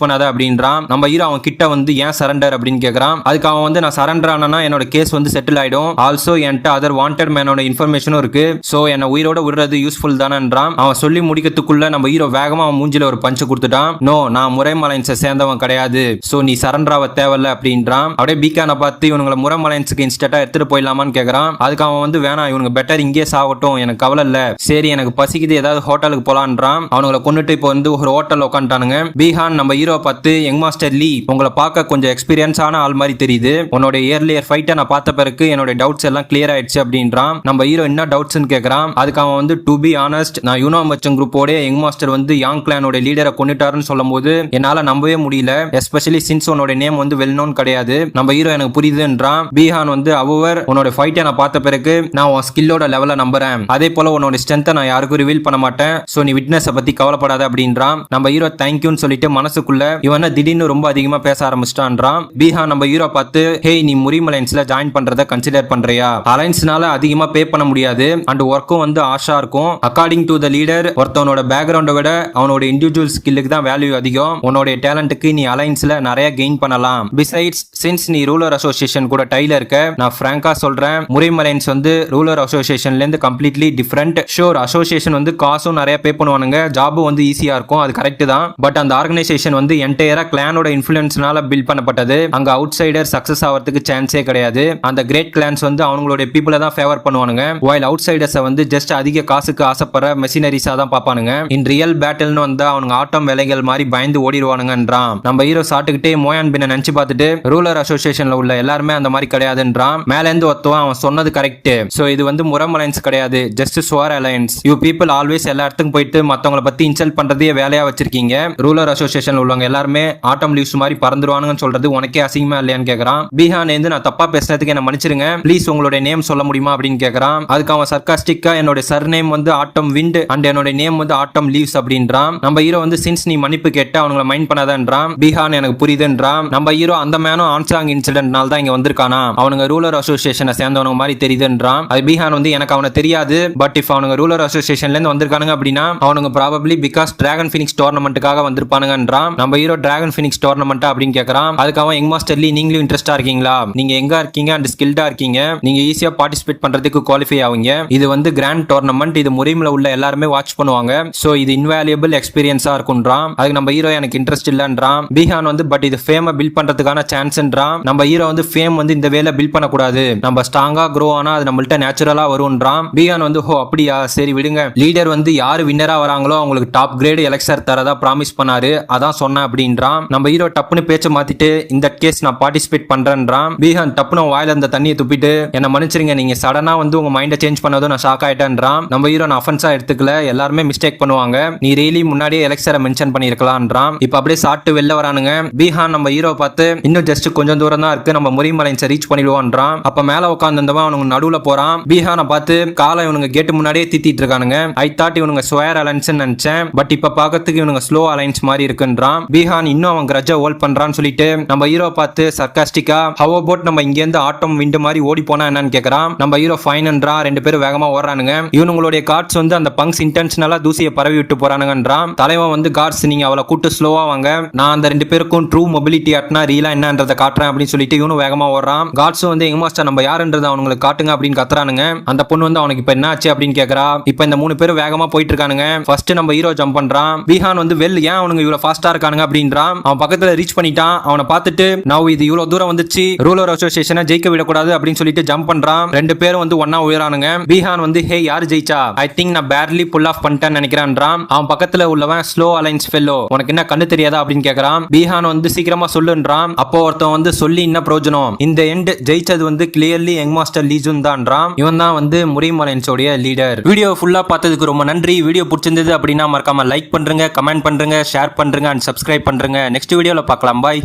பண்ணாத அப்படின்றான். நம்ம ஹீரோ அவன் கிட்ட வந்து ஏன் சரண்டர் அப்படின்னு கேக்குறான். அதுக்கு அவன் வந்து நான் சரண்டர் ஆனா என்னோட கேஸ் வந்து செட்டில் ஆயிடும், ஆல்சோ என்கிட்ட அதர் வாண்டட் மேனோட இன்ஃபர்மேஷனும் இருக்கு, சோ என்ன உயிரோட விடுறது யூஸ்ஃபுல் தானேன்றான். அவன் சொல்லி முடிக்கிறதுக்குள்ள நம்ம ஹீரோ வேகமா அவன் மூஞ்சில ஒரு பஞ்சு கொடுத்துட்டான். நோ, நான் முரமலைன்ஸை சேர்ந்தவன் கிடையாது, சோ நீ சரண்டர் ஆக தேவையில்ல அப்படின்றான். அப்படியே பீக்கான பார்த்து இவனுங்களை முரமலைன்ஸுக்கு இன்ஸ்டன்டா எடுத்துட்டு போயிடலாமான்னு கேக்குறான். அதுக்கு அவன் வந்து வேணாம், இவனுக்கு பெட்டர் இங்கே சாகட்டும், எனக்கு கவலை இல்ல, சரி எனக்கு பசிக்குது, ஏதாவது ஹோட்டலுக்கு போலான்றான். அவனுங்களை கொண்டுட்டு இப்போ வந்து ஒரு ஹோட்டல் உட்காந்துட்டானுங்க. பீஹான் நம்ம ஹீரோ பார்த்து யங் மாஸ்டர் லீ, உங்களை பார்க்க கொஞ்சம் எக்ஸ்பீரியன்ஸ் ஆன ஆள் மாதிரி தெரியுது, உன்னோட இயர்லியர் ஃபைட்டை நான் பார்த்த பிறகு என்னோட டவுட்ஸ் எல்லாம் கிளியர் ஆயிடுச்சு அப்படின்றான். நம்ம ஹீரோ என்ன டவுட்ஸ்னு கேக்குறான். அதுக்கு அவன் வந்து டு பி ஆனஸ்ட், நான் யூனோ மர்ச்சன்ட் குரூப்போட யங் மாஸ்டர் வந்து யாங் கிளானோட லீடரை கொண்டுட்டாருன்னு சொல்லும் போது என்னால நம்பவே முடியல, எஸ்பெஷலி சின்ஸ் உன்னோட நேம் வந்து வெல் நோன் கிடையாது. நம்ம ஹீரோ எனக்கு புரியுதுன்றான். பீஹான் வந்து அவர் உன்னோட ஃபைட்டை நான் பார்த்த பிறகு நான் உன் ஸ்கில்லோட லெவலை நம்புறேன், அதே போல உன்னோட ஸ்ட்ரென்த்தை நான் யாருக்கும் ரிவீல் பண்ண மாட்டேன், சோ நீ விட்னஸை பத்தி கவலைப்பட கவலைப்படாத அப்படின்றான். நம்ம ஹீரோ தேங்க்யூன்னு சொல்லிட்டு மனசுக்குள்ள இவன திடீர்னு ரொம்ப அதிகமா பேச ஆரம்பிச்சிட்டான்றான். பீஹான் நம்ம ஹீரோ பார்த்து ஹே நீ முரீம் அலைன்ஸ்ல ஜாயின் பண்றத கன்சிடர் பண்றியா? அலைன்ஸ்னால அதிகமா பே பண்ண முடியாது அண்ட் ஒர்க்கும் வந்து ஆஷா இருக்கும். அக்கார்டிங் டு த லீடர் ஒருத்தவனோட பேக்ரவுண்டை விட அவனோட இண்டிவிஜுவல் ஸ்கில்லுக்கு தான் வேல்யூ அதிகம். உன்னோட டேலண்ட்டுக்கு நீ அலைன்ஸ்ல நிறைய கெயின் பண்ணலாம். பிசைட்ஸ் சின்ஸ் நீ ரூலர் அசோசியேஷன் கூட டைல இருக்க, நான் பிராங்கா சொல்றேன், முரீம் அலைன்ஸ் வந்து ரூலர் அசோசியேஷன்ல இருந்து கம்ப்ளீட்லி டிஃபரெண்ட். ஷோர் அசோசியேஷன் வந்து காசும் நிறைய பே பண்ணுவானுங்க, ஜாபும் வந்து ஈஸியா இருக்கும், அது கரெக்ட் தான். பட் அந்த ஆர்கனைசேஷன் வந்து என்டையரா கிளானோட இன்ஃப்ளூயன்ஸ்னால பில்ட் பண்ணப்பட்டது. அங்க அவுட் சைடர் சக்சஸ் ஆகிறதுக்கு சான்ஸே கிடையாது. அந்த கிரேட் கிளான்ஸ் வந்து அவங்களுடைய பீப்புளை தான் ஃபேவர் பண்ணுவானுங்க, வைல் அவுட் சைடர்ஸை வந்து ஜஸ்ட் அதிக காசுக்கு ஆசைப்படுற மெஷினரிஸா தான் பார்ப்பானுங்க. இன் ரியல் பேட்டில்னு வந்து அவனுங்க ஆட்டம் வேலைகள் மாதிரி பயந்து ஓடிடுவானுங்கன்றான். நம்ம ஹீரோ சாட்டுக்கிட்டே மோயான் பின்ன நினைச்சு பார்த்துட்டு ரூலர் அசோசியேஷன்ல உள்ள எல்லாருமே அந்த மாதிரி கிடையாதுன்றான். மேல இருந்து ஒருத்தவன் அவன் சொன்னது கரெக்ட். சோ இது வந்து முரம் அலைன்ஸ் கிடையாது, ஜஸ்ட் ஸ்வார் அலைன்ஸ். யூ பீப்புள் ஆல்வேஸ் எல்லா இடத்துக்கும் போயிட்டு மத்தவங்களை பத்தி இன்சல்ட் பண்றதே வேலையா வச்சிருக்கீங்க. ரூலர் அசோசியேஷன் உள்ளவங்க எல்லாருமே ஆட்டம் லீவ்ஸ் மாதிரி பறந்துருவானுங்கன்னு சொல்றது உனக்கே அசிங்கமா இல்லையான்னு கேக்குறான். பீஹான் இருந்து நான் தப்பா பேசினதுக்கு என்ன மன்னிச்சிருங்க, ப்ளீஸ் உங்களுடைய நேம் சொல்ல முடியுமா அப்படின்னு கேக்குறான். அதுக்கு அவன் சர்காஸ்டிக்கா என்னோட சர் நேம் வந்து ஆட்டம் விண்ட் அண்ட் என்னோட நேம் வந்து ஆட்டம் லீவ்ஸ் அப்படின்றான். நம்ம ஹீரோ வந்து சின்ஸ் நீ மன்னிப்பு கேட்ட அவங்கள மைண்ட் பண்ணாதன்றான். பீஹான் எனக்கு புரியுதுன்றான். நம்ம ஹீரோ அந்த மேனும் ஆன்சாங் இன்சிடென்ட்னால தான் இங்க வந்திருக்கானா, அவனுங்க ரூலர் அசோசியேஷனை சேர்ந்தவங்க மாதிரி தெரியுதுன்றான். அது பீஹான் வந்து எனக்கு அவனை தெரியாது, பட் இஃப் அவனுங்க ரூலர் அசோசியேஷன்ல இருந்து வந்திருக்கானுங்க அப்படின்னா அவனுங்க ப்ராபபிலி பிகாஸ் டிராகன் ஃபினிக்ஸ் டோர்னமெண்ட்டுக்காக வந்திருப்பானுங்கன்றான். நம்ம ஹீரோ டிராகன் ஃபினிக்ஸ் டோர்னமெண்ட் அப்படின்னு கேக்குறான். அதுக்கு அவன் யங் மாஸ்டர் லீ நீங்களும் இன்ட்ரெஸ்டா இருக்கீங்களா, நீங்க எங்க இருக்கீங்க அண்ட் ஸ்கில்டா இருக்கீங்க, நீங்க ஈஸியா பார்ட்டிசிபேட் பண்றதுக்கு குவாலிஃபை ஆவீங்க. இது வந்து கிராண்ட் டோர்னமெண்ட், இது முரீம்ல உள்ள எல்லாருமே வாட்ச் பண்ணுவாங்க, சோ இது இன்வேல்யூபிள் எக்ஸ்பீரியன்ஸா இருக்கும்ன்றான். அதுக்கு நம்ம ஹீரோ எனக்கு இன்ட்ரெஸ்ட் இல்லன்றான். பீஹான் வந்து பட் இது ஃபேமை பில்ட் பண்றதுக்கான சான்ஸ்ன்றான். நம்ம ஹீரோ வந்து ஃபேம் வந்து இந்த வேலை பில்ட் பண்ணக்கூடாது, நம்ம ஸ்ட்ராங்கா க்ரோ ஆனா அது நம்மள்ட்ட நேச்சுரலா வரும்ன்றான். பீஹான் வந்து ஹோ அப்படியா சரி விடுங்க, லீடர் வந்து யாரு வின்னரா வராங்களோ அவங்களுக்கு டாப் கிரேட் எலெக்சர் தரதா ப்ராமிஸ் பண்ணாரு, அதான் சொன்னேன் அப்படின்றான். நம்ம ஹீரோ டப்புன்னு பேச்ச மாத்திட்டு இந்த கேஸ் நான் பார்ட்டிசிபேட் பண்றேன்றான். பீஹான் டப்புன்னு வாயில அந்த தண்ணியை துப்பிட்டு என்ன மன்னிச்சிருங்க, நீங்க சடனா வந்து உங்க மைண்டை சேஞ்ச் பண்ணதும் நான் ஷாக் ஆயிட்டேன்றான். நம்ம ஹீரோ நான் அஃபென்ஸா எடுத்துக்கல, எல்லாருமே மிஸ்டேக் பண்ணுவாங்க, நீ ரீலி முன்னாடியே எலெக்சரை மென்ஷன் பண்ணிருக்கலாம்ன்றான். இப்ப அப்படியே சாப்பிட்டு வெளில வரானுங்க. பீஹான் நம்ம ஹீரோ பார்த்து இன்னும் ஜஸ்ட் கொஞ்சம் தூரம் தான் இருக்கு, நம்ம முரீம் அலைன்ஸை ரீச் பண்ணிடுவோம்ன்றான். அப்ப மேல உட்காந்துருந்தவன் அவனுங்க நடுவுல போறான். பீஹானை பார்த்து காலை இவனுங்க கேட்டு முன்னாடியே திட்டிட்டு இருக்கானுங்க. ஐ தாட் இவனுங்க ஸ்வேர் அலைன்ஸ் நினைச்சேன், பட் இப்ப பாக்கிறதுக்கு இவனுங்க ஸ்லோ அலைன்ஸ் மாதிரி இருக்குன்றான். பீஹான் இன்னும் அவன் கிரட்ஜை ஹோல்ட் பண்றான்னு சொல்லிட்டு நம்ம ஹீரோ பார்த்து சர்காஸ்டிக்கா ஹவ் அபௌட் நம்ம இங்க இருந்து ஆட்டம் விண்டு மாதிரி ஓடி போனா என்னன்னு கேக்குறான். நம்ம ஹீரோ ஃபைன்ன்றான். ரெண்டு பேரும் வேகமா ஓடுறானுங்க. இவனுங்களுடைய கார்ட்ஸ் வந்து அந்த பங்க்ஸ் இன்டென்ஷனலா தூசியை பரவி விட்டு போறானுங்கன்றான். தலைவன் வந்து கார்ட்ஸ் நீங்க அவளை கூட்டு ஸ்லோவா வாங்க, நான் அந்த ரெண்டு பேருக்கும் ட்ரூ மொபிலிட்டி ஆட்னா ரீலா என்னன்றதை காட்டுறேன் அப்படின்னு சொல்லிட்டு இவனும் வேகமா ஓடுறான். கார்ட்ஸும் வந்து எங்க மாஸ்டர் நம்ம யாருன்றதை அவங்களுக்கு காட்டுங்க அப்படின்னு கத்துறானுங்க. அந்த பொண்ணு வந்து அவனுக்கு இப்ப என்ன ஆச்சு அப்படின்னு கேக்குறா. இப்ப இந்த மூணு பேரும் வேகமா போயிட்டு இருக்கானுங்க. ஃபர்ஸ்ட் நம்ம ஹீரோ ஜம்ப் பண்றான். பீஹான் வந்து வெல் ஏன் அவனுங்க இவ்வளவு ஃபாஸ்டா இருக்கானுங்க அப்படின்றான். அவன் பக்கத்துல ரீச் பண்ணிட்டான். அவனை பார்த்துட்டு நான் இது இவ்வளவு தூரம் வந்துச்சு, ரூலர் அசோசியேஷனை ஜெயிக்க விடக்கூடாது அப்படின்னு சொல்லிட்டு ஜம்ப் பண்றான். ரெண்டு பேரும் வந்து ஒன்னா உயரானுங்க. பீஹான் வந்து ஹே யாரு ஜெயிச்சா, ஐ திங்க் நான் பேர்லி புல் ஆஃப் பண்ணிட்டேன்னு நினைக்கிறான்றான். அவன் பக்கத்துல உள்ளவன் ஸ்லோ அலைன்ஸ் ஃபெல்லோ, உனக்கு என்ன கண்ணு தெரியாதா அப்படின்னு கேக்குறான். பீஹான் வந்து சீக்கிரமா சொல்லுன்றான். அப்போ ஒருத்தன் வந்து சொல்லி என்ன பிரயோஜனம், இந்த எண்ட் ஜெயிச்சது வந்து கிளியர்லி யங் மாஸ்டர் லீஜுன் தான்றான். இவன் தான் வந்து முரீம் அலைன்ஸோட லீடர். வீடியோ ஃபுல்லா பார்த்ததுக்கு ரொம்ப நன்றி. வீடியோ பிடிச்சிருந்தது அப்படின்னா மறக்காம லைக் பண்றீங்க, கமெண்ட் பண்றீங்க, ஷேர் பண்றீங்க அண்ட் சப்ஸ்கிரைப் பண்றீங்க. நெக்ஸ்ட் வீடியோல பார்க்கலாம். பாய்.